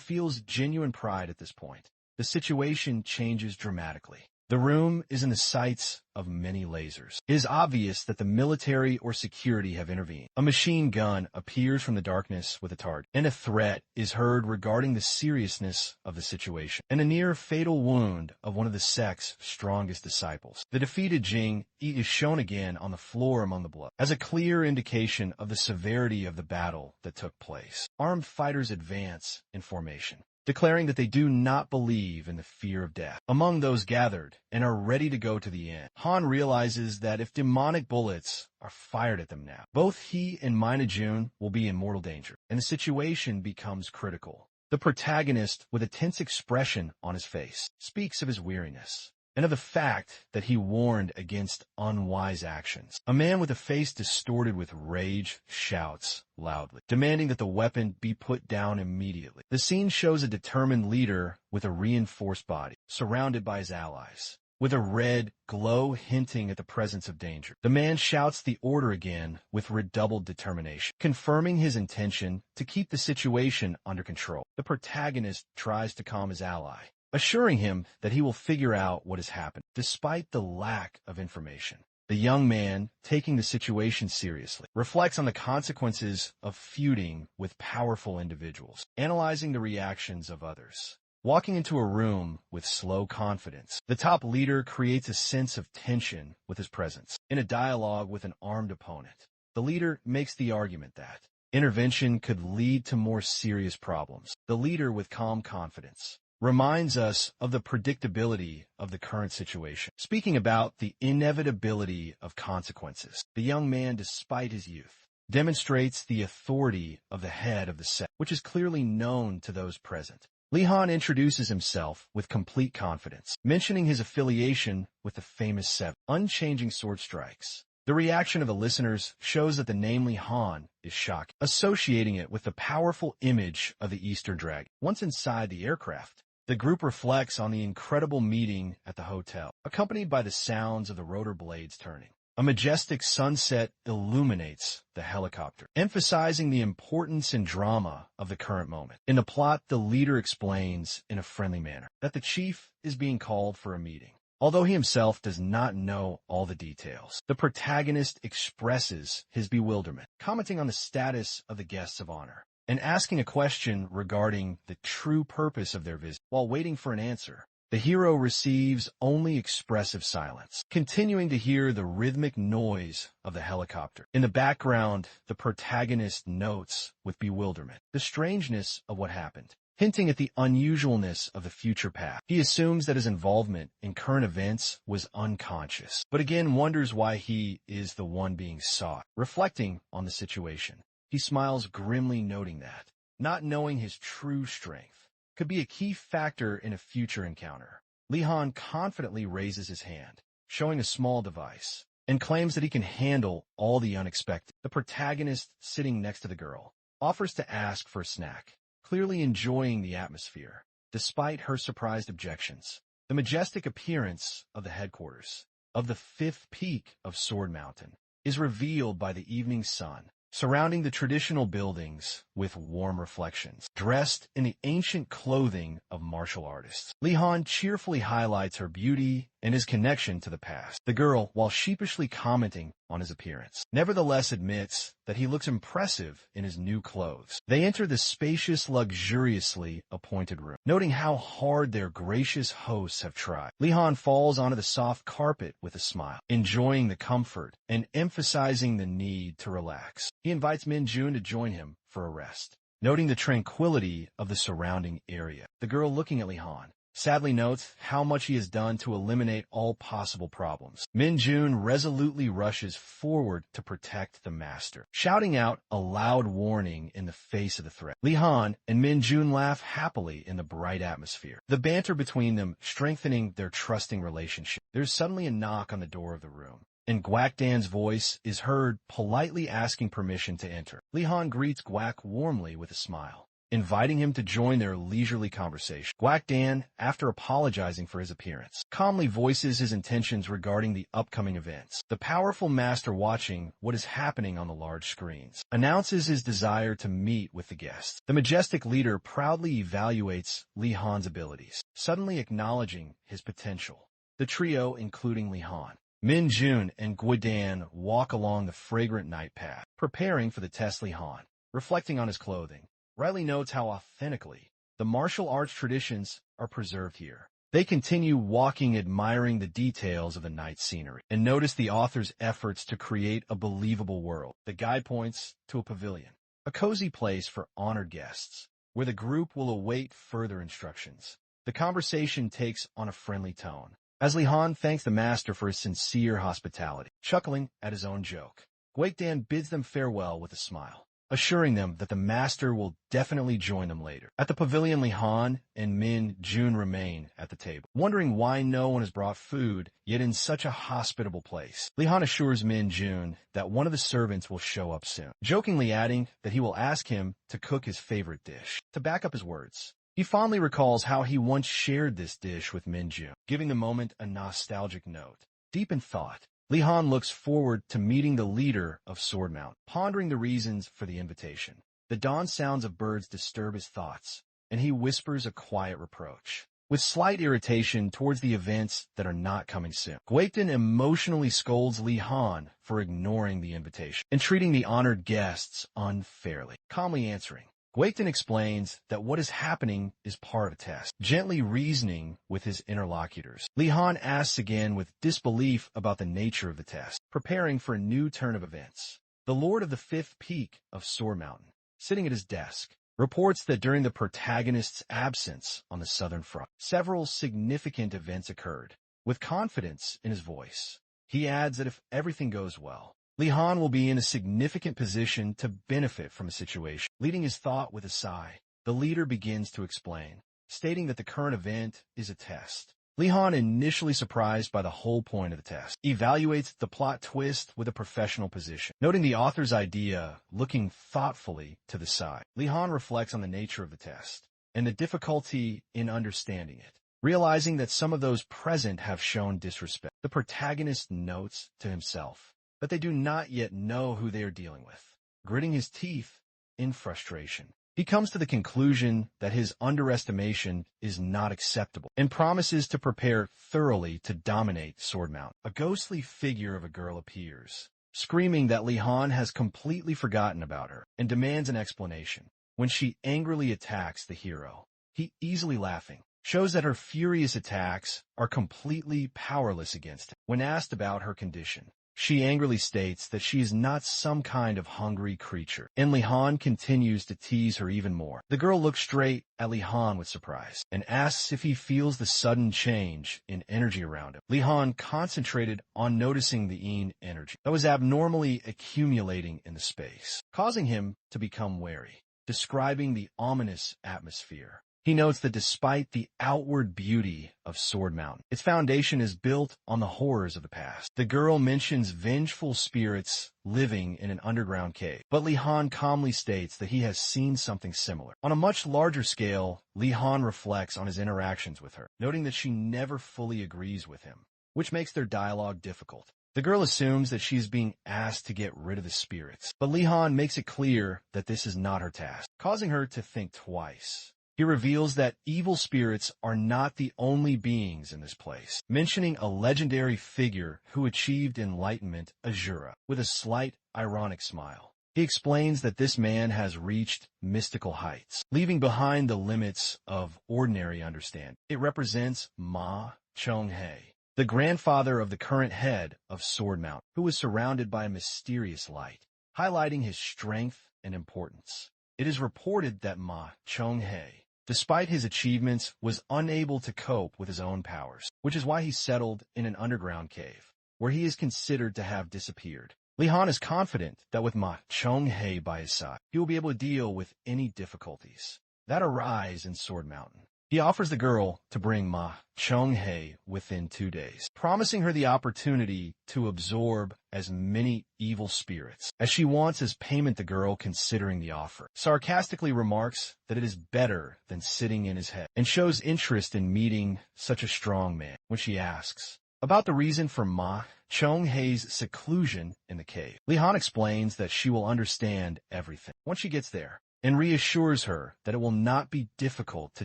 feels genuine pride at this point. The situation changes dramatically. The room is in the sights of many lasers. It is obvious that the military or security have intervened. A machine gun appears from the darkness with a target, and a threat is heard regarding the seriousness of the situation and a near-fatal wound of one of the sect's strongest disciples. The defeated Jing is shown again on the floor among the blood, as a clear indication of the severity of the battle that took place. Armed fighters advance in formation, declaring that they do not believe in the fear of death among those gathered and are ready to go to the end. Han realizes that if demonic bullets are fired at them now, both he and Minajun will be in mortal danger, and the situation becomes critical. The protagonist, with a tense expression on his face, speaks of his weariness and of the fact that he warned against unwise actions. A man with a face distorted with rage shouts loudly, demanding that the weapon be put down immediately. The scene shows a determined leader with a reinforced body, surrounded by his allies, with a red glow hinting at the presence of danger. The man shouts the order again with redoubled determination, confirming his intention to keep the situation under control. The protagonist tries to calm his ally, assuring him that he will figure out what has happened, despite the lack of information. The young man, taking the situation seriously, reflects on the consequences of feuding with powerful individuals, analyzing the reactions of others. Walking into a room with slow confidence, the top leader creates a sense of tension with his presence. In a dialogue with an armed opponent, the leader makes the argument that intervention could lead to more serious problems. The leader, with calm confidence, reminds us of the predictability of the current situation. Speaking about the inevitability of consequences, the young man, despite his youth, demonstrates the authority of the head of the sect, which is clearly known to those present. Li-Han introduces himself with complete confidence, mentioning his affiliation with the famous Seven, unchanging sword strikes. The reaction of the listeners shows that the name Li-Han is shocking, associating it with the powerful image of the Eastern Dragon. Once inside the aircraft, the group reflects on the incredible meeting at the hotel, accompanied by the sounds of the rotor blades turning. A majestic sunset illuminates the helicopter, emphasizing the importance and drama of the current moment. In the plot, the leader explains in a friendly manner that the chief is being called for a meeting. Although he himself does not know all the details, the protagonist expresses his bewilderment, commenting on the status of the guests of honor and asking a question regarding the true purpose of their visit. While waiting for an answer, the hero receives only expressive silence, continuing to hear the rhythmic noise of the helicopter. In the background, the protagonist notes with bewilderment the strangeness of what happened, hinting at the unusualness of the future path. He assumes that his involvement in current events was unconscious, but again wonders why he is the one being sought. Reflecting on the situation, he smiles grimly, noting that not knowing his true strength could be a key factor in a future encounter. Li-Han confidently raises his hand, showing a small device, and claims that he can handle all the unexpected. The protagonist, sitting next to the girl, offers to ask for a snack, clearly enjoying the atmosphere, despite her surprised objections. The majestic appearance of the headquarters of the fifth peak of Sword Mountain is revealed by the evening sun, surrounding the traditional buildings with warm reflections. Dressed in the ancient clothing of martial artists, Li-Han cheerfully highlights her beauty and his connection to the past. The girl, while sheepishly commenting on his appearance, nevertheless admits that he looks impressive in his new clothes. They enter the spacious, luxuriously appointed room, noting how hard their gracious hosts have tried. Li-Han falls onto the soft carpet with a smile, enjoying the comfort and emphasizing the need to relax. He invites Min-jun to join him for a rest, noting the tranquility of the surrounding area. The girl, looking at Li-Han, sadly notes how much he has done to eliminate all possible problems. Min-jun resolutely rushes forward to protect the master, shouting out a loud warning in the face of the threat. Li-Han and Min-jun laugh happily in the bright atmosphere, the banter between them strengthening their trusting relationship. There's suddenly a knock on the door of the room, and Guakdan's voice is heard politely asking permission to enter. Li-Han greets Guak warmly with a smile, inviting him to join their leisurely conversation. Guakdan, after apologizing for his appearance, calmly voices his intentions regarding the upcoming events. The powerful master, watching what is happening on the large screens, announces his desire to meet with the guests. The majestic leader proudly evaluates Li-Han's abilities, suddenly acknowledging his potential. The trio, including Li-Han, Min-jun, and Guakdan, walk along the fragrant night path, preparing for the test. Li-Han, reflecting on his clothing, rightly notes how authentically the martial arts traditions are preserved here. They continue walking, admiring the details of the night scenery, and notice the author's efforts to create a believable world. The guide points to a pavilion, a cozy place for honored guests, where the group will await further instructions. The conversation takes on a friendly tone, as Li-Han thanks the master for his sincere hospitality. Chuckling at his own joke, Guakdan bids them farewell with a smile, assuring them that the master will definitely join them later. At the pavilion, Li-Han and Min-jun remain at the table, wondering why no one has brought food, yet in such a hospitable place. Li-Han assures Min-jun that one of the servants will show up soon, jokingly adding that he will ask him to cook his favorite dish. To back up his words, he fondly recalls how he once shared this dish with Min-jun, giving the moment a nostalgic note. Deep in thought, Li-Han looks forward to meeting the leader of Sword Mountain, pondering the reasons for the invitation. The dawn sounds of birds disturb his thoughts, and he whispers a quiet reproach, with slight irritation towards the events that are not coming soon. Guakdan emotionally scolds Li-Han for ignoring the invitation and treating the honored guests unfairly. Calmly answering, Guakdan explains that what is happening is part of a test, gently reasoning with his interlocutors. Li-Han asks again with disbelief about the nature of the test, preparing for a new turn of events. The lord of the fifth peak of Sword Mountain, sitting at his desk, reports that during the protagonist's absence on the Southern Front, several significant events occurred. With confidence in his voice, he adds that if everything goes well, Li-han will be in a significant position to benefit from a situation. Leading his thought with a sigh, the leader begins to explain, stating that the current event is a test. Li-han, initially surprised by the whole point of the test, evaluates the plot twist with a professional position. Noting the author's idea, looking thoughtfully to the side, Li-han reflects on the nature of the test and the difficulty in understanding it. Realizing that some of those present have shown disrespect, the protagonist notes to himself that they do not yet know who they are dealing with. Gritting his teeth in frustration, he comes to the conclusion that his underestimation is not acceptable and promises to prepare thoroughly to dominate Sword Mountain. A ghostly figure of a girl appears, screaming that Li-han has completely forgotten about her and demands an explanation. When she angrily attacks the hero, he, easily laughing, shows that her furious attacks are completely powerless against him. When asked about her condition, she angrily states that she is not some kind of hungry creature, and Li-han continues to tease her even more. The girl looks straight at Li-han with surprise and asks if he feels the sudden change in energy around him. Li-han concentrated on noticing the yin energy that was abnormally accumulating in the space, causing him to become wary. Describing the ominous atmosphere, he notes that despite the outward beauty of Sword Mountain, its foundation is built on the horrors of the past. The girl mentions vengeful spirits living in an underground cave, but Li-han calmly states that he has seen something similar. On a much larger scale, Li-han reflects on his interactions with her, noting that she never fully agrees with him, which makes their dialogue difficult. The girl assumes that she is being asked to get rid of the spirits, but Li-han makes it clear that this is not her task, causing her to think twice. He reveals that evil spirits are not the only beings in this place, mentioning a legendary figure who achieved enlightenment, Asura, with a slight, ironic smile. He explains that this man has reached mystical heights, leaving behind the limits of ordinary understanding. It represents Ma Chong-hei, the grandfather of the current head of Sword Mountain, who was surrounded by a mysterious light, highlighting his strength and importance. It is reported that Ma Chong-hei, despite his achievements, was unable to cope with his own powers, which is why he settled in an underground cave, where he is considered to have disappeared. Li-han is confident that with Ma Chong-hei by his side, he will be able to deal with any difficulties that arise in Sword Mountain. He offers the girl to bring Ma Chong-hei within 2 days, promising her the opportunity to absorb as many evil spirits as she wants as payment. The girl, considering the offer, sarcastically remarks that it is better than sitting in his head and shows interest in meeting such a strong man. When she asks about the reason for Ma Chong-hei's seclusion in the cave, Li-han explains that she will understand everything once she gets there, and reassures her that it will not be difficult to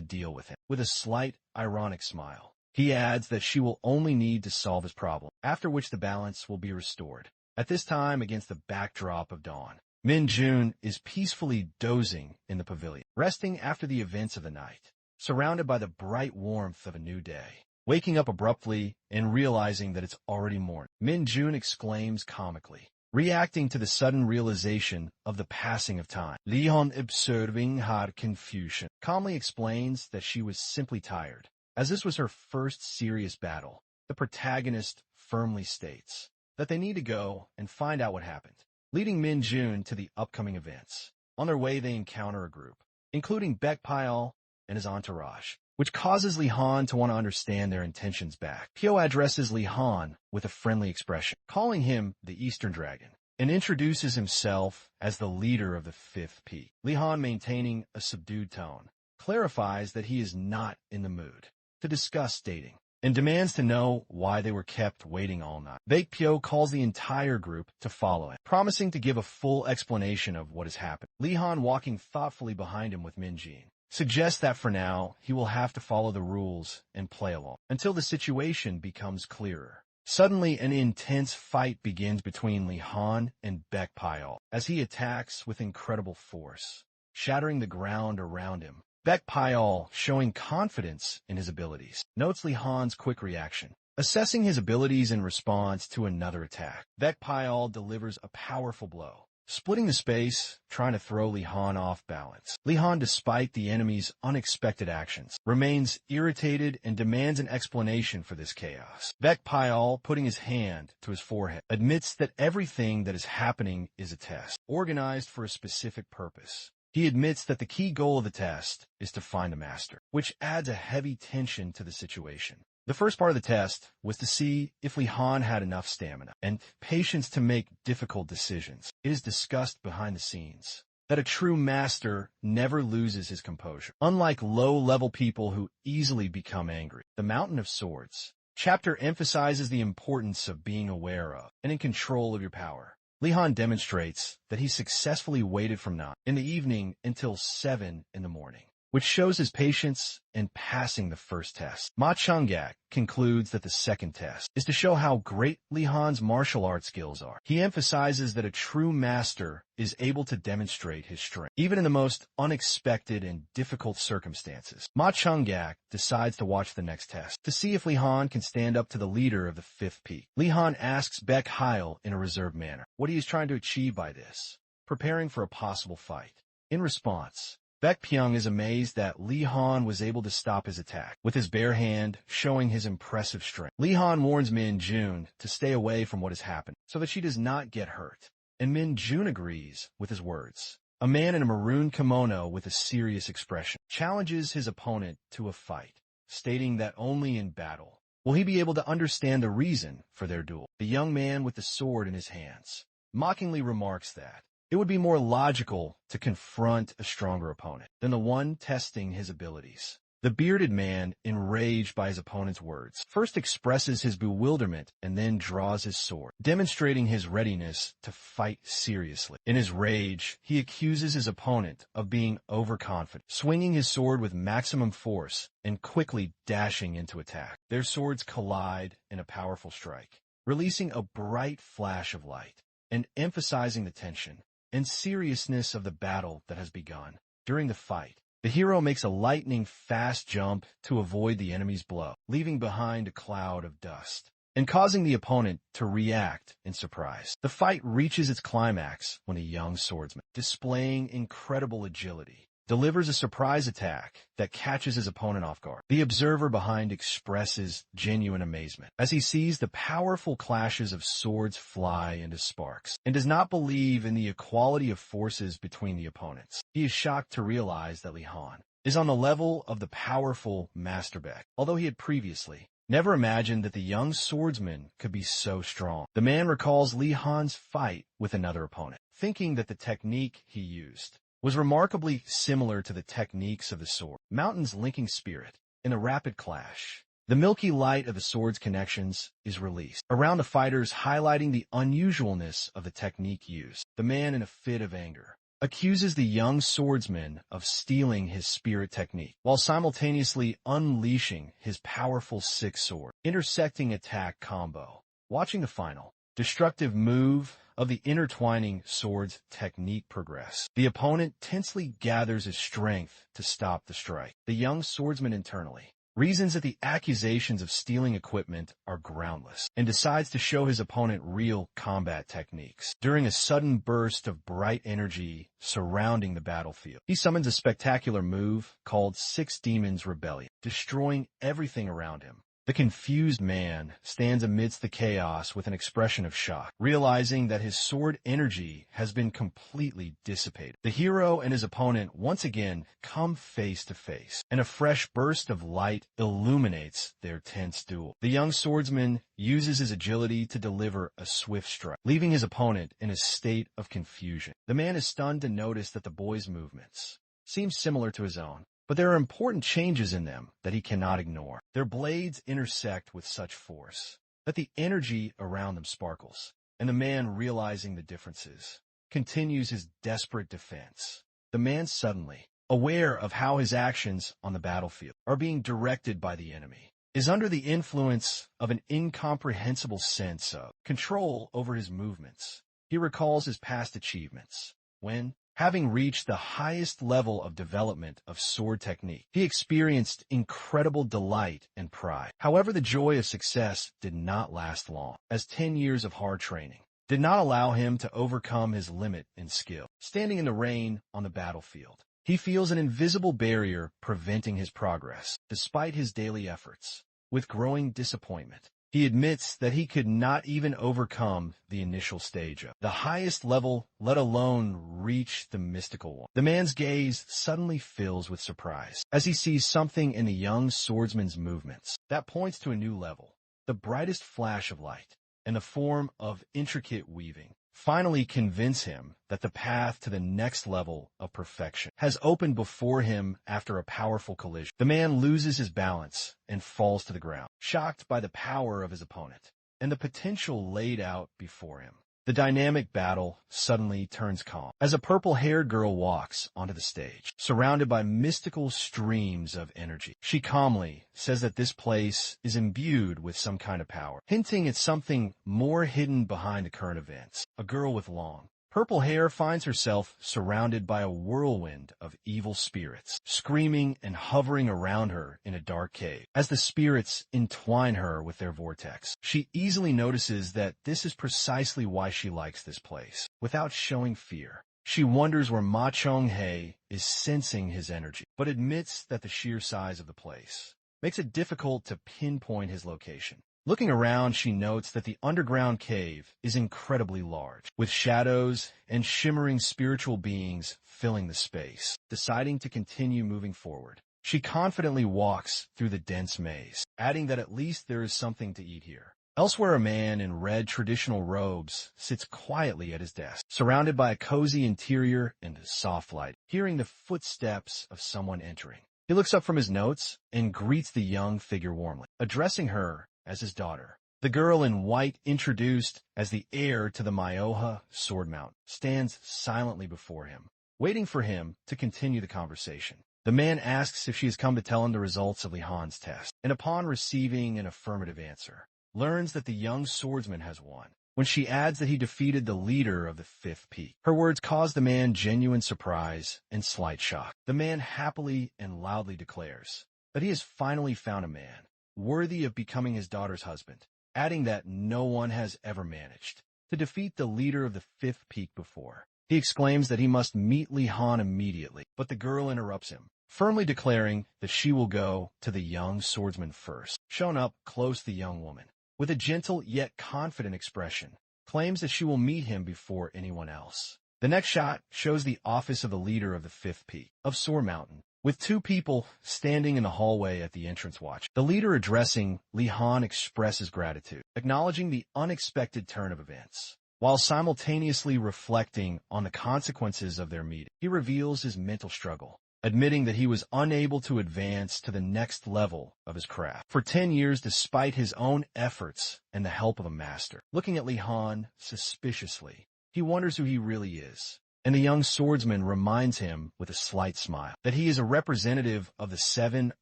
deal with him. With a slight, ironic smile, he adds that she will only need to solve his problem, after which the balance will be restored. At this time, against the backdrop of dawn, Min-jun is peacefully dozing in the pavilion, resting after the events of the night, surrounded by the bright warmth of a new day. Waking up abruptly and realizing that it's already morning, Min-jun exclaims comically, reacting to the sudden realization of the passing of time. Li-han, observing her confusion, calmly explains that she was simply tired, as this was her first serious battle. The protagonist firmly states that they need to go and find out what happened, leading Min-jun to the upcoming events. On their way, they encounter a group, including Baekpyeol and his entourage, which causes Li-han to want to understand their intentions back. Pyo addresses Li-han with a friendly expression, calling him the Eastern Dragon, and introduces himself as the leader of the Fifth Peak. Li-han, maintaining a subdued tone, clarifies that he is not in the mood to discuss dating, and demands to know why they were kept waiting all night. Baekpyeol calls the entire group to follow him, promising to give a full explanation of what has happened. Li-han, walking thoughtfully behind him with Min-jun, suggests that for now, he will have to follow the rules and play along until the situation becomes clearer. Suddenly, an intense fight begins between Li-han and Baekpyeol as he attacks with incredible force, shattering the ground around him. Baekpyeol, showing confidence in his abilities, notes Li-han's quick reaction, assessing his abilities in response to another attack. Baekpyeol delivers a powerful blow, splitting the space, trying to throw Li Han off balance. Li Han, despite the enemy's unexpected actions, remains irritated and demands an explanation for this chaos. Baek Pyal, putting his hand to his forehead, admits that everything that is happening is a test, organized for a specific purpose. He admits that the key goal of the test is to find a master, which adds a heavy tension to the situation. The first part of the test was to see if Li Han had enough stamina and patience to make difficult decisions. It is discussed behind the scenes that a true master never loses his composure, unlike low-level people who easily become angry. The Mountain of Swords chapter emphasizes the importance of being aware of and in control of your power. Li Han demonstrates that he successfully waited from 9 in the evening until 7 in the morning, which shows his patience in passing the first test. Ma Chunggak concludes that the second test is to show how great Li Han's martial arts skills are. He emphasizes that a true master is able to demonstrate his strength, even in the most unexpected and difficult circumstances. Ma Chunggak decides to watch the next test, to see if Li Han can stand up to the leader of the 5th peak. Li Han asks Baek Pyal in a reserved manner what he is trying to achieve by this, preparing for a possible fight. In response, Baek Pyal is amazed that Li Han was able to stop his attack with his bare hand, showing his impressive strength. Li Han warns Min Jun to stay away from what has happened so that she does not get hurt, and Min Jun agrees with his words. A man in a maroon kimono with a serious expression challenges his opponent to a fight, stating that only in battle will he be able to understand the reason for their duel. The young man with the sword in his hands mockingly remarks that it would be more logical to confront a stronger opponent than the one testing his abilities. The bearded man, enraged by his opponent's words, first expresses his bewilderment and then draws his sword, demonstrating his readiness to fight seriously. In his rage, he accuses his opponent of being overconfident, swinging his sword with maximum force and quickly dashing into attack. Their swords collide in a powerful strike, releasing a bright flash of light and emphasizing the tension and seriousness of the battle that has begun. During the fight, the hero makes a lightning-fast jump to avoid the enemy's blow, leaving behind a cloud of dust and causing the opponent to react in surprise. The fight reaches its climax when a young swordsman, displaying incredible agility, delivers a surprise attack that catches his opponent off guard. The observer behind expresses genuine amazement as he sees the powerful clashes of swords fly into sparks and does not believe in the equality of forces between the opponents. He is shocked to realize that Li Han is on the level of the powerful Master Baek, although he had previously never imagined that the young swordsman could be so strong. The man recalls Li Han's fight with another opponent, thinking that the technique he used was remarkably similar to the techniques of the sword. Mountain's linking spirit in a rapid clash. The milky light of the sword's connections is released around the fighters, highlighting the unusualness of the technique used. The man, in a fit of anger, accuses the young swordsman of stealing his spirit technique, while simultaneously unleashing his powerful sixth sword, intersecting attack combo. Watching the final destructive move of the intertwining swords technique progress, the opponent tensely gathers his strength to stop the strike. The young swordsman internally reasons that the accusations of stealing equipment are groundless and decides to show his opponent real combat techniques. During a sudden burst of bright energy surrounding the battlefield, he summons a spectacular move called Six Demons Rebellion, destroying everything around him. The confused man stands amidst the chaos with an expression of shock, realizing that his sword energy has been completely dissipated. The hero and his opponent once again come face to face, and a fresh burst of light illuminates their tense duel. The young swordsman uses his agility to deliver a swift strike, leaving his opponent in a state of confusion. The man is stunned to notice that the boy's movements seem similar to his own, but there are important changes in them that he cannot ignore. Their blades intersect with such force that the energy around them sparkles, and the man, realizing the differences, continues his desperate defense. The man, suddenly aware of how his actions on the battlefield are being directed by the enemy, is under the influence of an incomprehensible sense of control over his movements. He recalls his past achievements when, having reached the highest level of development of sword technique, he experienced incredible delight and pride. However, the joy of success did not last long, as 10 years of hard training did not allow him to overcome his limit in skill. Standing in the rain on the battlefield, he feels an invisible barrier preventing his progress, despite his daily efforts. With growing disappointment, he admits that he could not even overcome the initial stage of the highest level, let alone reach the mystical one. The man's gaze suddenly fills with surprise as he sees something in the young swordsman's movements that points to a new level. The brightest flash of light, in the form of intricate weaving, finally convince him that the path to the next level of perfection has opened before him after a powerful collision. The man loses his balance and falls to the ground, shocked by the power of his opponent and the potential laid out before him. The dynamic battle suddenly turns calm as a purple-haired girl walks onto the stage, surrounded by mystical streams of energy. She calmly says that this place is imbued with some kind of power, hinting at something more hidden behind the current events. A girl with long, purple hair finds herself surrounded by a whirlwind of evil spirits, screaming and hovering around her in a dark cave. As the spirits entwine her with their vortex, she easily notices that this is precisely why she likes this place. Without showing fear, she wonders where Ma Chong-hei is sensing his energy, but admits that the sheer size of the place makes it difficult to pinpoint his location. Looking around, she notes that the underground cave is incredibly large, with shadows and shimmering spiritual beings filling the space. Deciding to continue moving forward, she confidently walks through the dense maze, adding that at least there is something to eat here. Elsewhere, a man in red traditional robes sits quietly at his desk, surrounded by a cozy interior and soft light, hearing the footsteps of someone entering. He looks up from his notes and greets the young figure warmly, addressing her as his daughter. The girl in white, introduced as the heir to the Manhwa sword mount, stands silently before him, waiting for him to continue the conversation. The man asks if she has come to tell him the results of Li Han's test, and upon receiving an affirmative answer, learns that the young swordsman has won. When she adds that he defeated the leader of the fifth peak, her words cause the man genuine surprise and slight shock. The man happily and loudly declares that he has finally found a man worthy of becoming his daughter's husband, adding that no one has ever managed to defeat the leader of the fifth peak before. He exclaims that he must meet Li Han immediately, but the girl interrupts him, firmly declaring that she will go to the young swordsman first. Shown up close, the young woman, with a gentle yet confident expression, claims that she will meet him before anyone else. The next shot shows the office of the leader of the fifth peak of Sword Mountain, with two people standing in the hallway at the entrance watch. The leader, addressing Li Han, expresses gratitude, acknowledging the unexpected turn of events, while simultaneously reflecting on the consequences of their meeting. He reveals his mental struggle, admitting that he was unable to advance to the next level of his craft for 10 years despite his own efforts and the help of a master. Looking at Li Han suspiciously, he wonders who he really is, and the young swordsman reminds him with a slight smile that he is a representative of the 7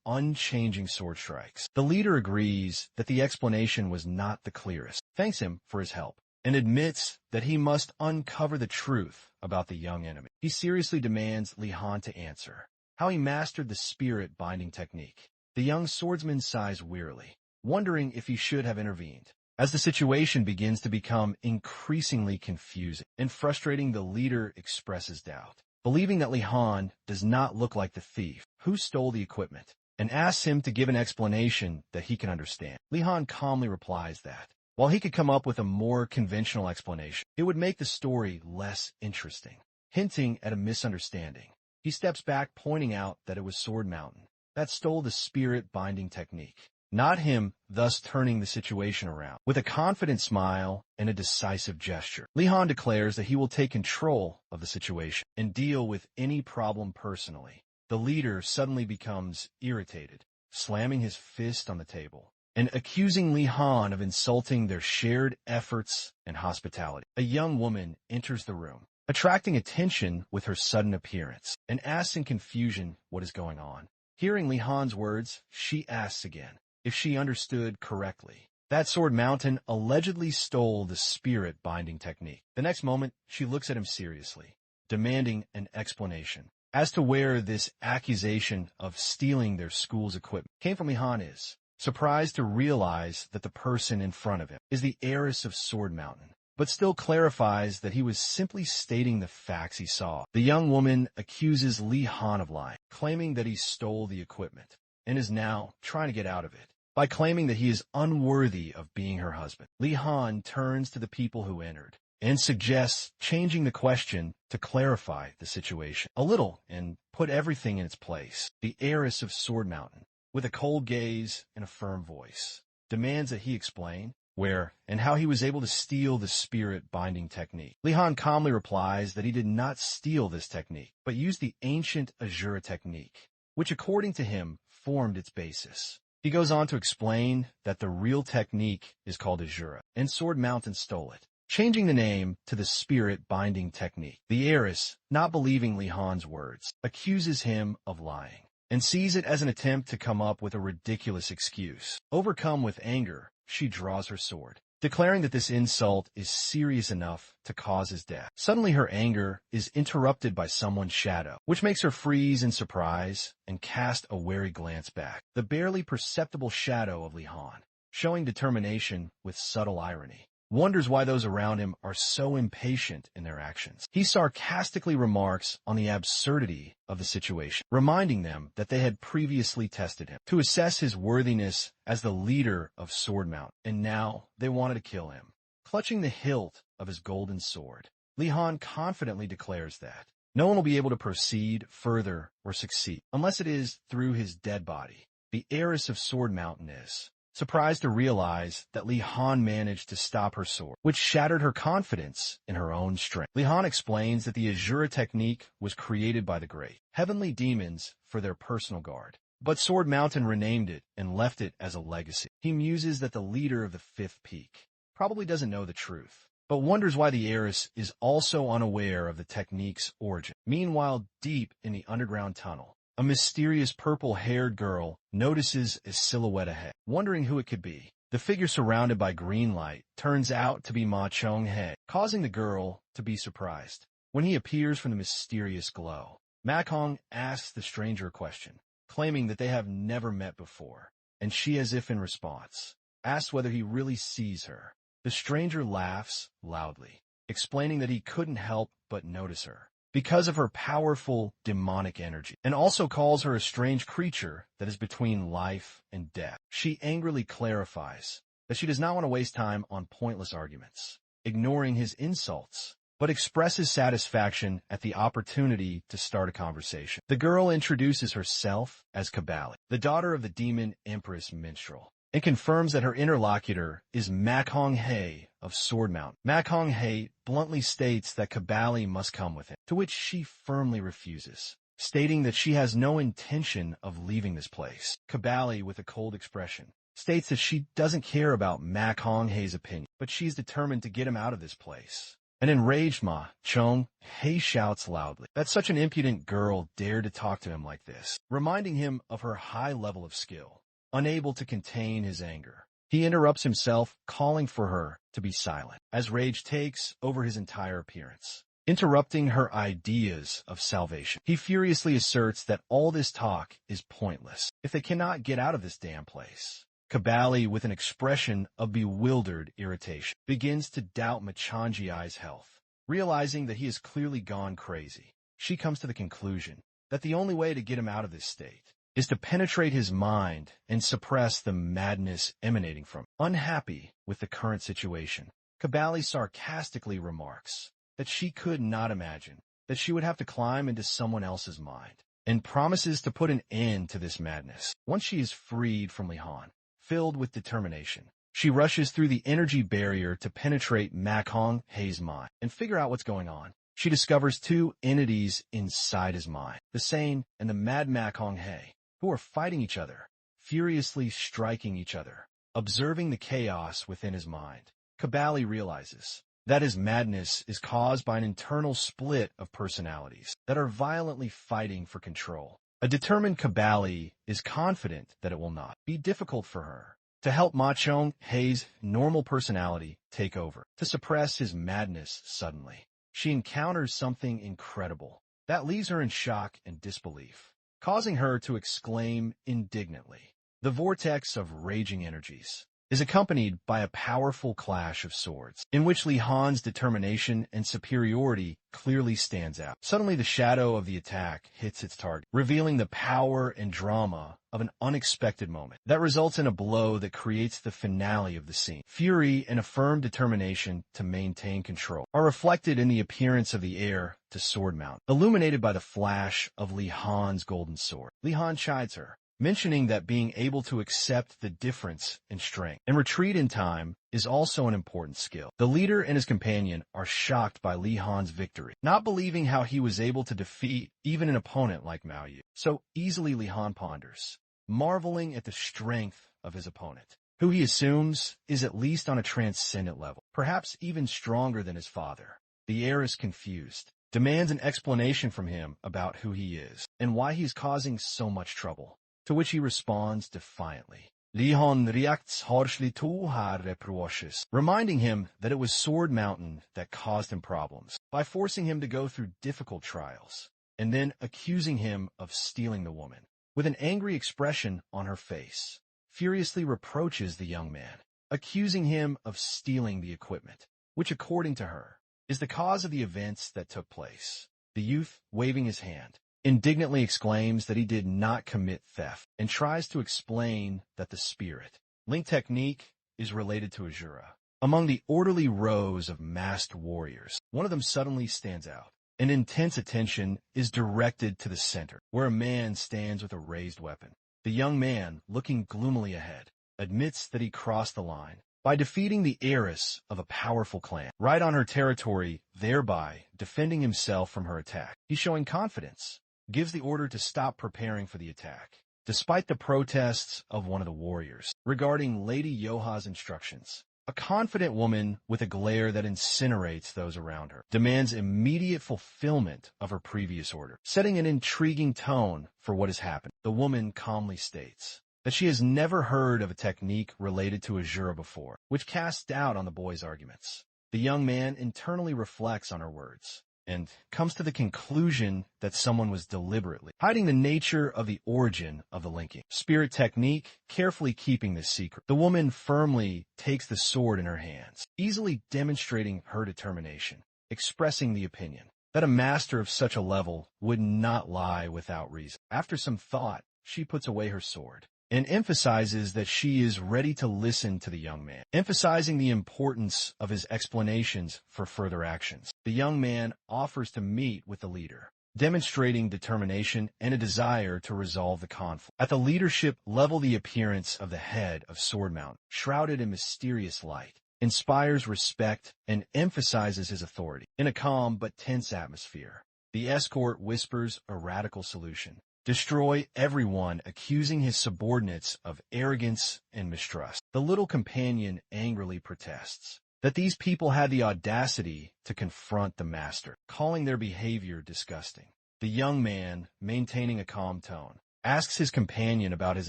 unchanging sword strikes. The leader agrees that the explanation was not the clearest, thanks him for his help, and admits that he must uncover the truth about the young enemy. He seriously demands Li Han to answer how he mastered the spirit binding technique. The young swordsman sighs wearily, wondering if he should have intervened. As the situation begins to become increasingly confusing and frustrating, the leader expresses doubt, believing that Li Han does not look like the thief who stole the equipment, and asks him to give an explanation that he can understand. Li Han calmly replies that, while he could come up with a more conventional explanation, it would make the story less interesting, hinting at a misunderstanding. He steps back, pointing out that it was Sword Mountain that stole the spirit binding technique, not him, thus turning the situation around. With a confident smile and a decisive gesture, Li Han declares that he will take control of the situation and deal with any problem personally. The leader suddenly becomes irritated, slamming his fist on the table and accusing Li Han of insulting their shared efforts and hospitality. A young woman enters the room, attracting attention with her sudden appearance, and asks in confusion what is going on. Hearing Li Han's words, she asks again if she understood correctly that Sword Mountain allegedly stole the spirit binding technique. The next moment, she looks at him seriously, demanding an explanation as to where this accusation of stealing their school's equipment came from. Li Han is surprised to realize that the person in front of him is the heiress of Sword Mountain, but still clarifies that he was simply stating the facts he saw. The young woman accuses Li Han of lying, claiming that he stole the equipment and is now trying to get out of it by claiming that he is unworthy of being her husband. Li Han turns to the people who entered and suggests changing the question to clarify the situation a little and put everything in its place. The heiress of Sword Mountain, with a cold gaze and a firm voice, demands that he explain where and how he was able to steal the spirit binding technique. Li Han calmly replies that he did not steal this technique, but used the ancient Asura technique, which according to him formed its basis. He goes on to explain that the real technique is called Asura, and Sword Mountain stole it, changing the name to the spirit binding technique. The heiress, not believing Li Han's words, accuses him of lying and sees it as an attempt to come up with a ridiculous excuse. Overcome with anger, she draws her sword, declaring that this insult is serious enough to cause his death. Suddenly her anger is interrupted by someone's shadow, which makes her freeze in surprise and cast a wary glance back. The barely perceptible shadow of Li Han, showing determination with subtle irony, wonders why those around him are so impatient in their actions. He sarcastically remarks on the absurdity of the situation, reminding them that they had previously tested him to assess his worthiness as the leader of Sword Mountain, and now they wanted to kill him. Clutching the hilt of his golden sword, Li Han confidently declares that no one will be able to proceed further or succeed unless it is through his dead body. The heiress of Sword Mountain is surprised to realize that Li Han managed to stop her sword, which shattered her confidence in her own strength. Li Han explains that the Asura technique was created by the great heavenly demons for their personal guard, but Sword Mountain renamed it and left it as a legacy. He muses that the leader of the Fifth Peak probably doesn't know the truth, but wonders why the heiress is also unaware of the technique's origin. Meanwhile, deep in the underground tunnel, a mysterious purple-haired girl notices a silhouette ahead, wondering who it could be. The figure surrounded by green light turns out to be Ma Chong-hae, causing the girl to be surprised when he appears from the mysterious glow. Ma Kong asks the stranger a question, claiming that they have never met before, and she, as if in response, asks whether he really sees her. The stranger laughs loudly, explaining that he couldn't help but notice her because of her powerful demonic energy, and also calls her a strange creature that is between life and death. She angrily clarifies that she does not want to waste time on pointless arguments, ignoring his insults, but expresses satisfaction at the opportunity to start a conversation. The girl introduces herself as Kabali, the daughter of the demon Empress Minstrel, and confirms that her interlocutor is Ma Kong-hae of Sword Mountain. Ma Kong-hae bluntly states that Kabali must come with him, to which she firmly refuses, stating that she has no intention of leaving this place. Kabali, with a cold expression, states that she doesn't care about Ma Kong-hae's opinion, but she's determined to get him out of this place. An enraged Ma Chong-hae shouts loudly that such an impudent girl dared to talk to him like this, reminding him of her high level of skill. Unable to contain his anger, he interrupts himself, calling for her to be silent, as rage takes over his entire appearance, interrupting her ideas of salvation. He furiously asserts that all this talk is pointless if they cannot get out of this damn place. Kabali, with an expression of bewildered irritation, begins to doubt Machanjiai's health. Realizing that he has clearly gone crazy, she comes to the conclusion that the only way to get him out of this state is to penetrate his mind and suppress the madness emanating from it. Unhappy with the current situation, Kabali sarcastically remarks that she could not imagine that she would have to climb into someone else's mind, and promises to put an end to this madness once she is freed from Li Han. Filled with determination, she rushes through the energy barrier to penetrate Ma Kong-hae's mind and figure out what's going on. She discovers two entities inside his mind, the Sane and the Mad Ma Kong-hae, who are fighting each other, furiously striking each other. Observing the chaos within his mind, Kabali realizes that his madness is caused by an internal split of personalities that are violently fighting for control. A determined Kabali is confident that it will not be difficult for her to help Ma Chong-hae's normal personality take over, to suppress his madness suddenly. She encounters something incredible that leaves her in shock and disbelief, causing her to exclaim indignantly. The vortex of raging energies is accompanied by a powerful clash of swords, in which Li Han's determination and superiority clearly stands out. Suddenly, the shadow of the attack hits its target, revealing the power and drama of an unexpected moment that results in a blow that creates the finale of the scene. Fury and a firm determination to maintain control are reflected in the appearance of the heir to Sword Mountain, illuminated by the flash of Li Han's golden sword. Li Han chides her, mentioning that being able to accept the difference in strength and retreat in time is also an important skill. The leader and his companion are shocked by Li Han's victory, not believing how he was able to defeat even an opponent like Mao Yu so easily. Li Han ponders, marveling at the strength of his opponent, who he assumes is at least on a transcendent level, perhaps even stronger than his father. The heir is confused, demands an explanation from him about who he is and why he's causing so much trouble, to which he responds defiantly. Li Han reacts harshly to her reproaches, reminding him that it was Sword Mountain that caused him problems by forcing him to go through difficult trials, and then accusing him of stealing the woman. With an angry expression on her face, furiously reproaches the young man, accusing him of stealing the equipment, which according to her is the cause of the events that took place. The youth, waving his hand, indignantly exclaims that he did not commit theft and tries to explain that the spirit link technique is related to Asura. Among the orderly rows of masked warriors, one of them suddenly stands out. An intense attention is directed to the center, where a man stands with a raised weapon. The young man, looking gloomily ahead, admits that he crossed the line by defeating the heiress of a powerful clan right on her territory, thereby defending himself from her attack. He's showing confidence, gives the order to stop preparing for the attack, despite the protests of one of the warriors regarding Lady Yoha's instructions. A confident woman with a glare that incinerates those around her demands immediate fulfillment of her previous order, setting an intriguing tone for what has happened. The woman calmly states that she has never heard of a technique related to Asura before, which casts doubt on the boy's arguments. The young man internally reflects on her words and comes to the conclusion that someone was deliberately hiding the nature of the origin of the linking spirit technique, carefully keeping this secret. The woman firmly takes the sword in her hands, easily demonstrating her determination, expressing the opinion that a master of such a level would not lie without reason. After some thought, she puts away her sword and emphasizes that she is ready to listen to the young man, emphasizing the importance of his explanations for further actions. The young man offers to meet with the leader, demonstrating determination and a desire to resolve the conflict. At the leadership level, the appearance of the head of Sword Mountain, shrouded in mysterious light, inspires respect and emphasizes his authority. In a calm but tense atmosphere, the escort whispers a radical solution: destroy everyone, accusing his subordinates of arrogance and mistrust. The little companion angrily protests that these people had the audacity to confront the master, calling their behavior disgusting. The young man, maintaining a calm tone, asks his companion about his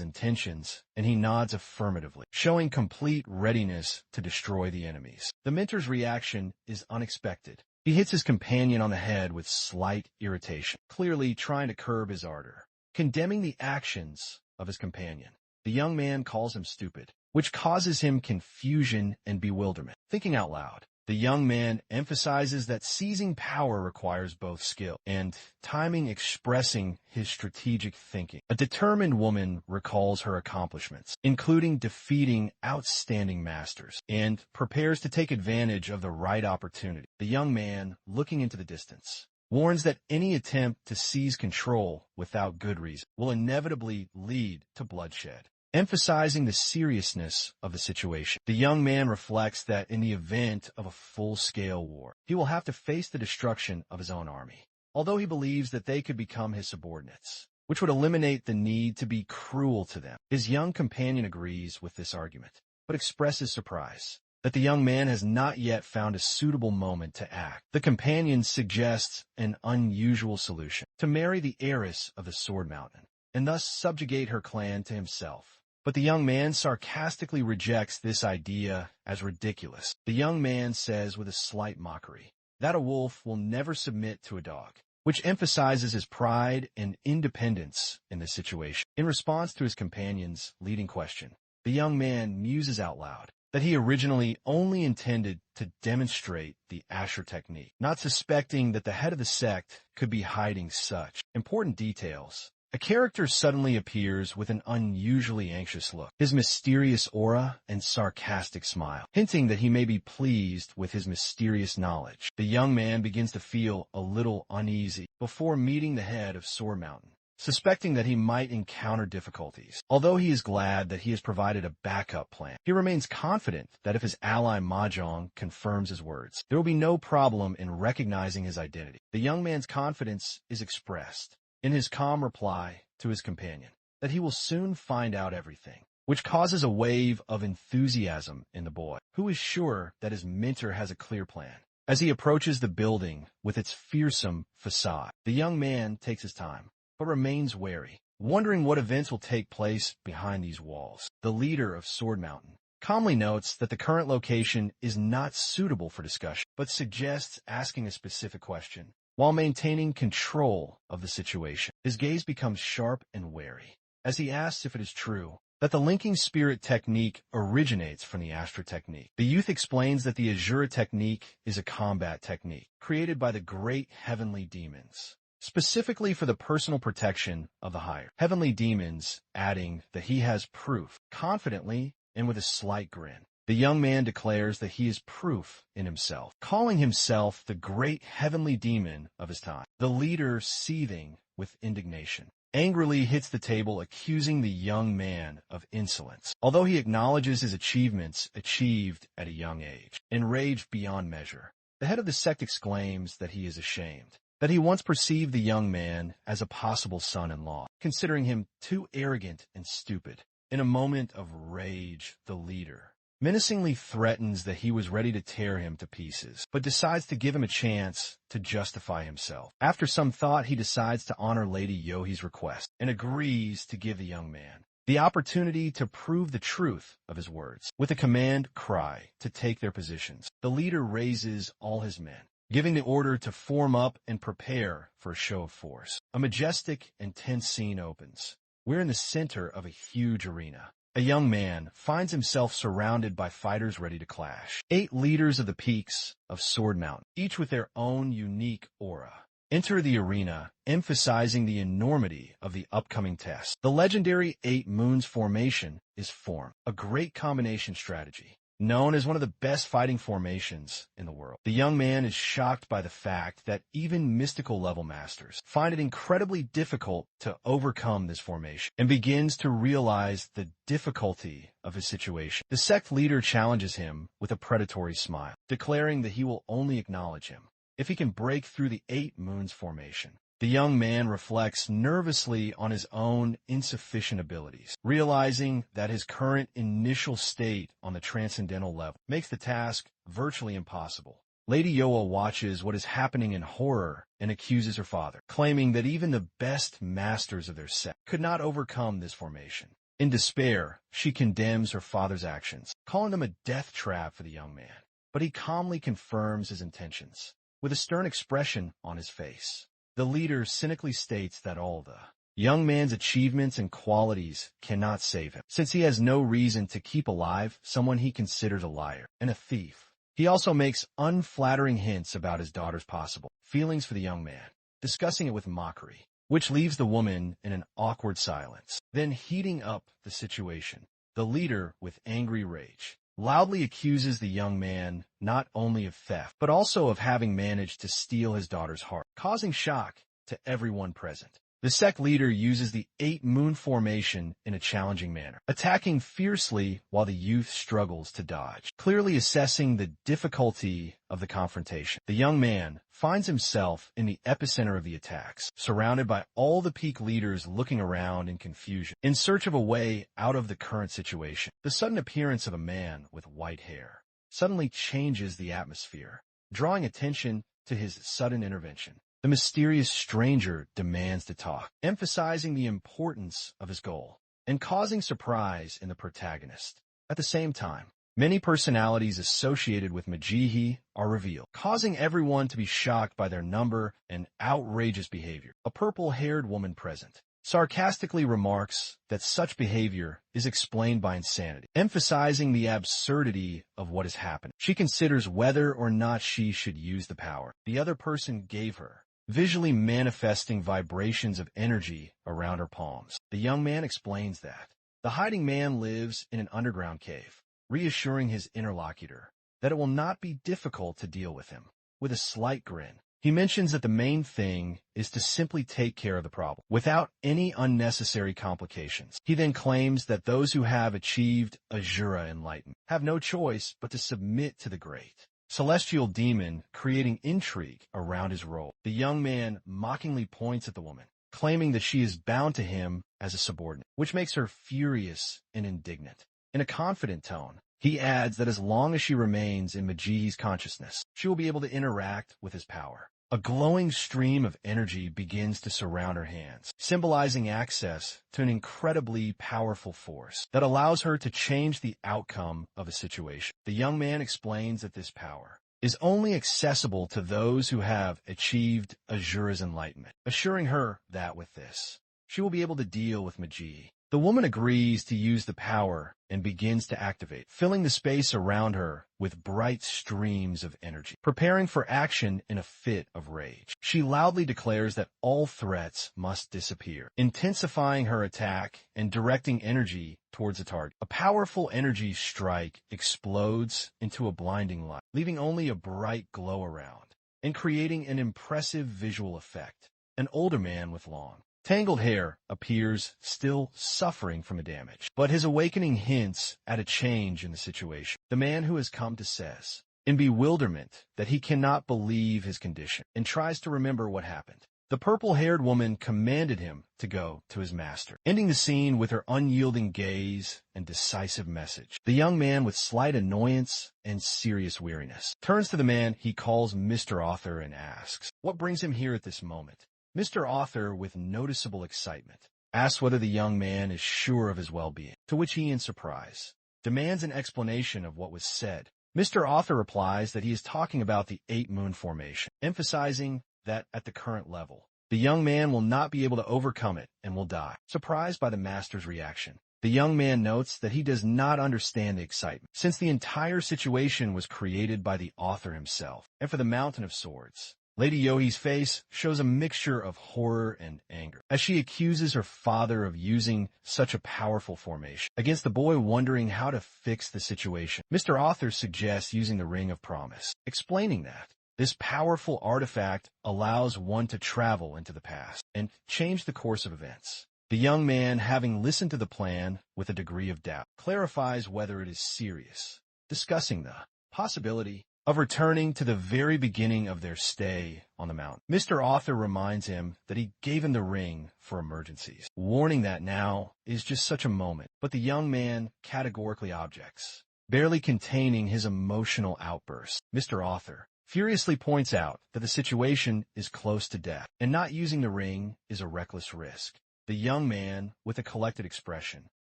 intentions, and he nods affirmatively, showing complete readiness to destroy the enemies. The mentor's reaction is unexpected. He hits his companion on the head with slight irritation, clearly trying to curb his ardor, condemning the actions of his companion. The young man calls him stupid, which causes him confusion and bewilderment. Thinking out loud, the young man emphasizes that seizing power requires both skill and timing, expressing his strategic thinking. A determined woman recalls her accomplishments, including defeating outstanding masters, and prepares to take advantage of the right opportunity. The young man, looking into the distance, warns that any attempt to seize control without good reason will inevitably lead to bloodshed, emphasizing the seriousness of the situation. The young man reflects that in the event of a full-scale war, he will have to face the destruction of his own army, although he believes that they could become his subordinates, which would eliminate the need to be cruel to them. His young companion agrees with this argument, but expresses surprise that the young man has not yet found a suitable moment to act. The companion suggests an unusual solution: to marry the heiress of the Sword Mountain, and thus subjugate her clan to himself. But the young man sarcastically rejects this idea as ridiculous. The young man says with a slight mockery that a wolf will never submit to a dog, which emphasizes his pride and independence in this situation. In response to his companion's leading question, The young man muses out loud that he originally only intended to demonstrate the Asura technique, not suspecting that the head of the sect could be hiding such important details. A character suddenly appears with an unusually anxious look, his mysterious aura and sarcastic smile, hinting that he may be pleased with his mysterious knowledge. The young man begins to feel a little uneasy before meeting the head of Sword Mountain, suspecting that he might encounter difficulties. Although he is glad that he has provided a backup plan, he remains confident that if his ally Mahjong confirms his words, there will be no problem in recognizing his identity. The young man's confidence is expressed in his calm reply to his companion that he will soon find out everything, which causes a wave of enthusiasm in the boy, who is sure that his mentor has a clear plan. As he approaches the building with its fearsome facade, the young man takes his time, but remains wary, wondering what events will take place behind these walls. The leader of Sword Mountain calmly notes that the current location is not suitable for discussion, but suggests asking a specific question while maintaining control of the situation. His gaze becomes sharp and wary as he asks if it is true that the linking spirit technique originates from the Asura technique. The youth explains that the Asura technique is a combat technique created by the great heavenly demons, specifically for the personal protection of the higher heavenly demons, adding that he has proof, confidently and with a slight grin. The young man declares that he is proof in himself, calling himself the great heavenly demon of his time. The leader, seething with indignation, angrily hits the table, accusing the young man of insolence. Although he acknowledges his achievements achieved at a young age, enraged beyond measure, the head of the sect exclaims that he is ashamed that he once perceived the young man as a possible son-in-law, considering him too arrogant and stupid. In a moment of rage, the leader menacingly threatens that he was ready to tear him to pieces, but decides to give him a chance to justify himself. After some thought, he decides to honor Lady Yohi's request and agrees to give the young man the opportunity to prove the truth of his words. With a command cry to take their positions, the leader raises all his men, giving the order to form up and prepare for a show of force. A majestic and tense scene opens. We're in the center of a huge arena. A young man finds himself surrounded by fighters ready to clash. 8 leaders of the peaks of Sword Mountain, each with their own unique aura, enter the arena, emphasizing the enormity of the upcoming test. The legendary 8 Moons formation is formed, a great combination strategy, known as one of the best fighting formations in the world. The young man is shocked by the fact that even mystical level masters find it incredibly difficult to overcome this formation and begins to realize the difficulty of his situation. The sect leader challenges him with a predatory smile, declaring that he will only acknowledge him if he can break through the 8 Moons formation. The young man reflects nervously on his own insufficient abilities, realizing that his current initial state on the transcendental level makes the task virtually impossible. Lady Yoa watches what is happening in horror and accuses her father, claiming that even the best masters of their sect could not overcome this formation. In despair, she condemns her father's actions, calling them a death trap for the young man, but he calmly confirms his intentions with a stern expression on his face. The leader cynically states that all the young man's achievements and qualities cannot save him, since he has no reason to keep alive someone he considers a liar and a thief. He also makes unflattering hints about his daughter's possible feelings for the young man, discussing it with mockery, which leaves the woman in an awkward silence. Then, heating up the situation, the leader, with angry rage, loudly accuses the young man not only of theft, but also of having managed to steal his daughter's heart, causing shock to everyone present. The sect leader uses the 8 Moon formation in a challenging manner, attacking fiercely while the youth struggles to dodge, clearly assessing the difficulty of the confrontation. The young man finds himself in the epicenter of the attacks, surrounded by all the peak leaders looking around in confusion, in search of a way out of the current situation. The sudden appearance of a man with white hair suddenly changes the atmosphere, drawing attention to his sudden intervention. The mysterious stranger demands to talk, emphasizing the importance of his goal and causing surprise in the protagonist. At the same time, many personalities associated with Majihi are revealed, causing everyone to be shocked by their number and outrageous behavior. A purple-haired woman present sarcastically remarks that such behavior is explained by insanity, emphasizing the absurdity of what is happening. She considers whether or not she should use the power the other person gave her, visually manifesting vibrations of energy around her palms. The young man explains that the hiding man lives in an underground cave, reassuring his interlocutor that it will not be difficult to deal with him. With a slight grin, he mentions that the main thing is to simply take care of the problem without any unnecessary complications. He then claims that those who have achieved Asura enlightenment have no choice but to submit to the great celestial demon, creating intrigue around his role. The young man mockingly points at the woman, claiming that she is bound to him as a subordinate, which makes her furious and indignant. In a confident tone, he adds that as long as she remains in Majihi's consciousness, she will be able to interact with his power. A glowing stream of energy begins to surround her hands, symbolizing access to an incredibly powerful force that allows her to change the outcome of a situation. The young man explains that this power is only accessible to those who have achieved Asura's enlightenment, assuring her that with this, she will be able to deal with Majihi. The woman agrees to use the power and begins to activate, filling the space around her with bright streams of energy. Preparing for action in a fit of rage, she loudly declares that all threats must disappear, intensifying her attack and directing energy towards a target. A powerful energy strike explodes into a blinding light, leaving only a bright glow around, and creating an impressive visual effect. An older man with long, tangled hair appears, still suffering from a damage, but his awakening hints at a change in the situation. The man who has come to says, in bewilderment, that he cannot believe his condition, and tries to remember what happened. The purple-haired woman commanded him to go to his master, ending the scene with her unyielding gaze and decisive message. The young man, with slight annoyance and serious weariness, turns to the man he calls Mr. Author and asks, what brings him here at this moment? Mr. Author, with noticeable excitement, asks whether the young man is sure of his well-being, to which he, in surprise, demands an explanation of what was said. Mr. Author replies that he is talking about the 8-moon formation, emphasizing that at the current level, the young man will not be able to overcome it and will die. Surprised by the master's reaction, the young man notes that he does not understand the excitement, since the entire situation was created by the author himself. And for the Mountain of Swords, Lady Yohi's face shows a mixture of horror and anger, as she accuses her father of using such a powerful formation against the boy, wondering how to fix the situation. Mr. Author suggests using the Ring of Promise, explaining that this powerful artifact allows one to travel into the past and change the course of events. The young man, having listened to the plan with a degree of doubt, clarifies whether it is serious, discussing the possibility of returning to the very beginning of their stay on the mountain. Mr. Author reminds him that he gave him the ring for emergencies, warning that now is just such a moment. But the young man categorically objects, barely containing his emotional outburst. Mr. Author furiously points out that the situation is close to death, and not using the ring is a reckless risk. The young man, with a collected expression,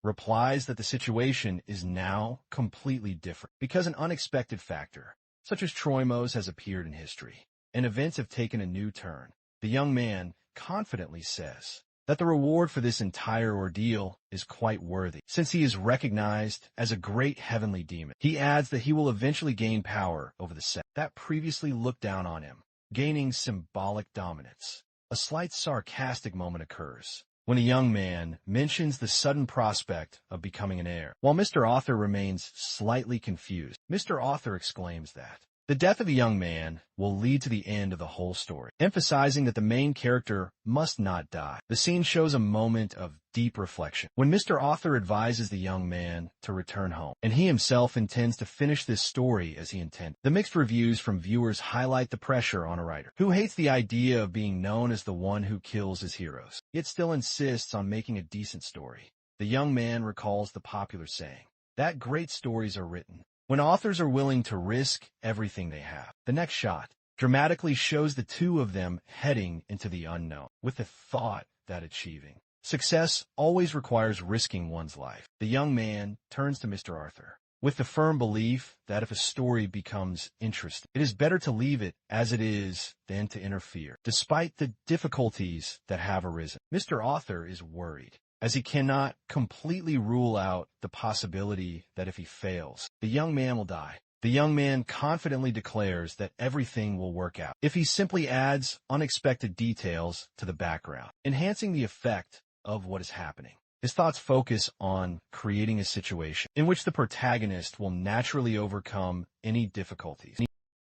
replies that the situation is now completely different because an unexpected factor, such as Troimos, has appeared in history, and events have taken a new turn. The young man confidently says that the reward for this entire ordeal is quite worthy, since he is recognized as a great heavenly demon. He adds that he will eventually gain power over the sect that previously looked down on him, gaining symbolic dominance. A slight sarcastic moment occurs when a young man mentions the sudden prospect of becoming an heir. While Mr. Author remains slightly confused, Mr. Author exclaims that the death of the young man will lead to the end of the whole story, emphasizing that the main character must not die. The scene shows a moment of deep reflection when Mr. Author advises the young man to return home, and he himself intends to finish this story as he intended. The mixed reviews from viewers highlight the pressure on a writer who hates the idea of being known as the one who kills his heroes, yet still insists on making a decent story. The young man recalls the popular saying that great stories are written when authors are willing to risk everything they have. The next shot dramatically shows the two of them heading into the unknown, with the thought that achieving success always requires risking one's life. The young man turns to Mr. Author with the firm belief that if a story becomes interesting, it is better to leave it as it is than to interfere, despite the difficulties that have arisen. Mr. Author is worried, as he cannot completely rule out the possibility that if he fails, the young man will die. The young man confidently declares that everything will work out if he simply adds unexpected details to the background, enhancing the effect of what is happening. His thoughts focus on creating a situation in which the protagonist will naturally overcome any difficulties.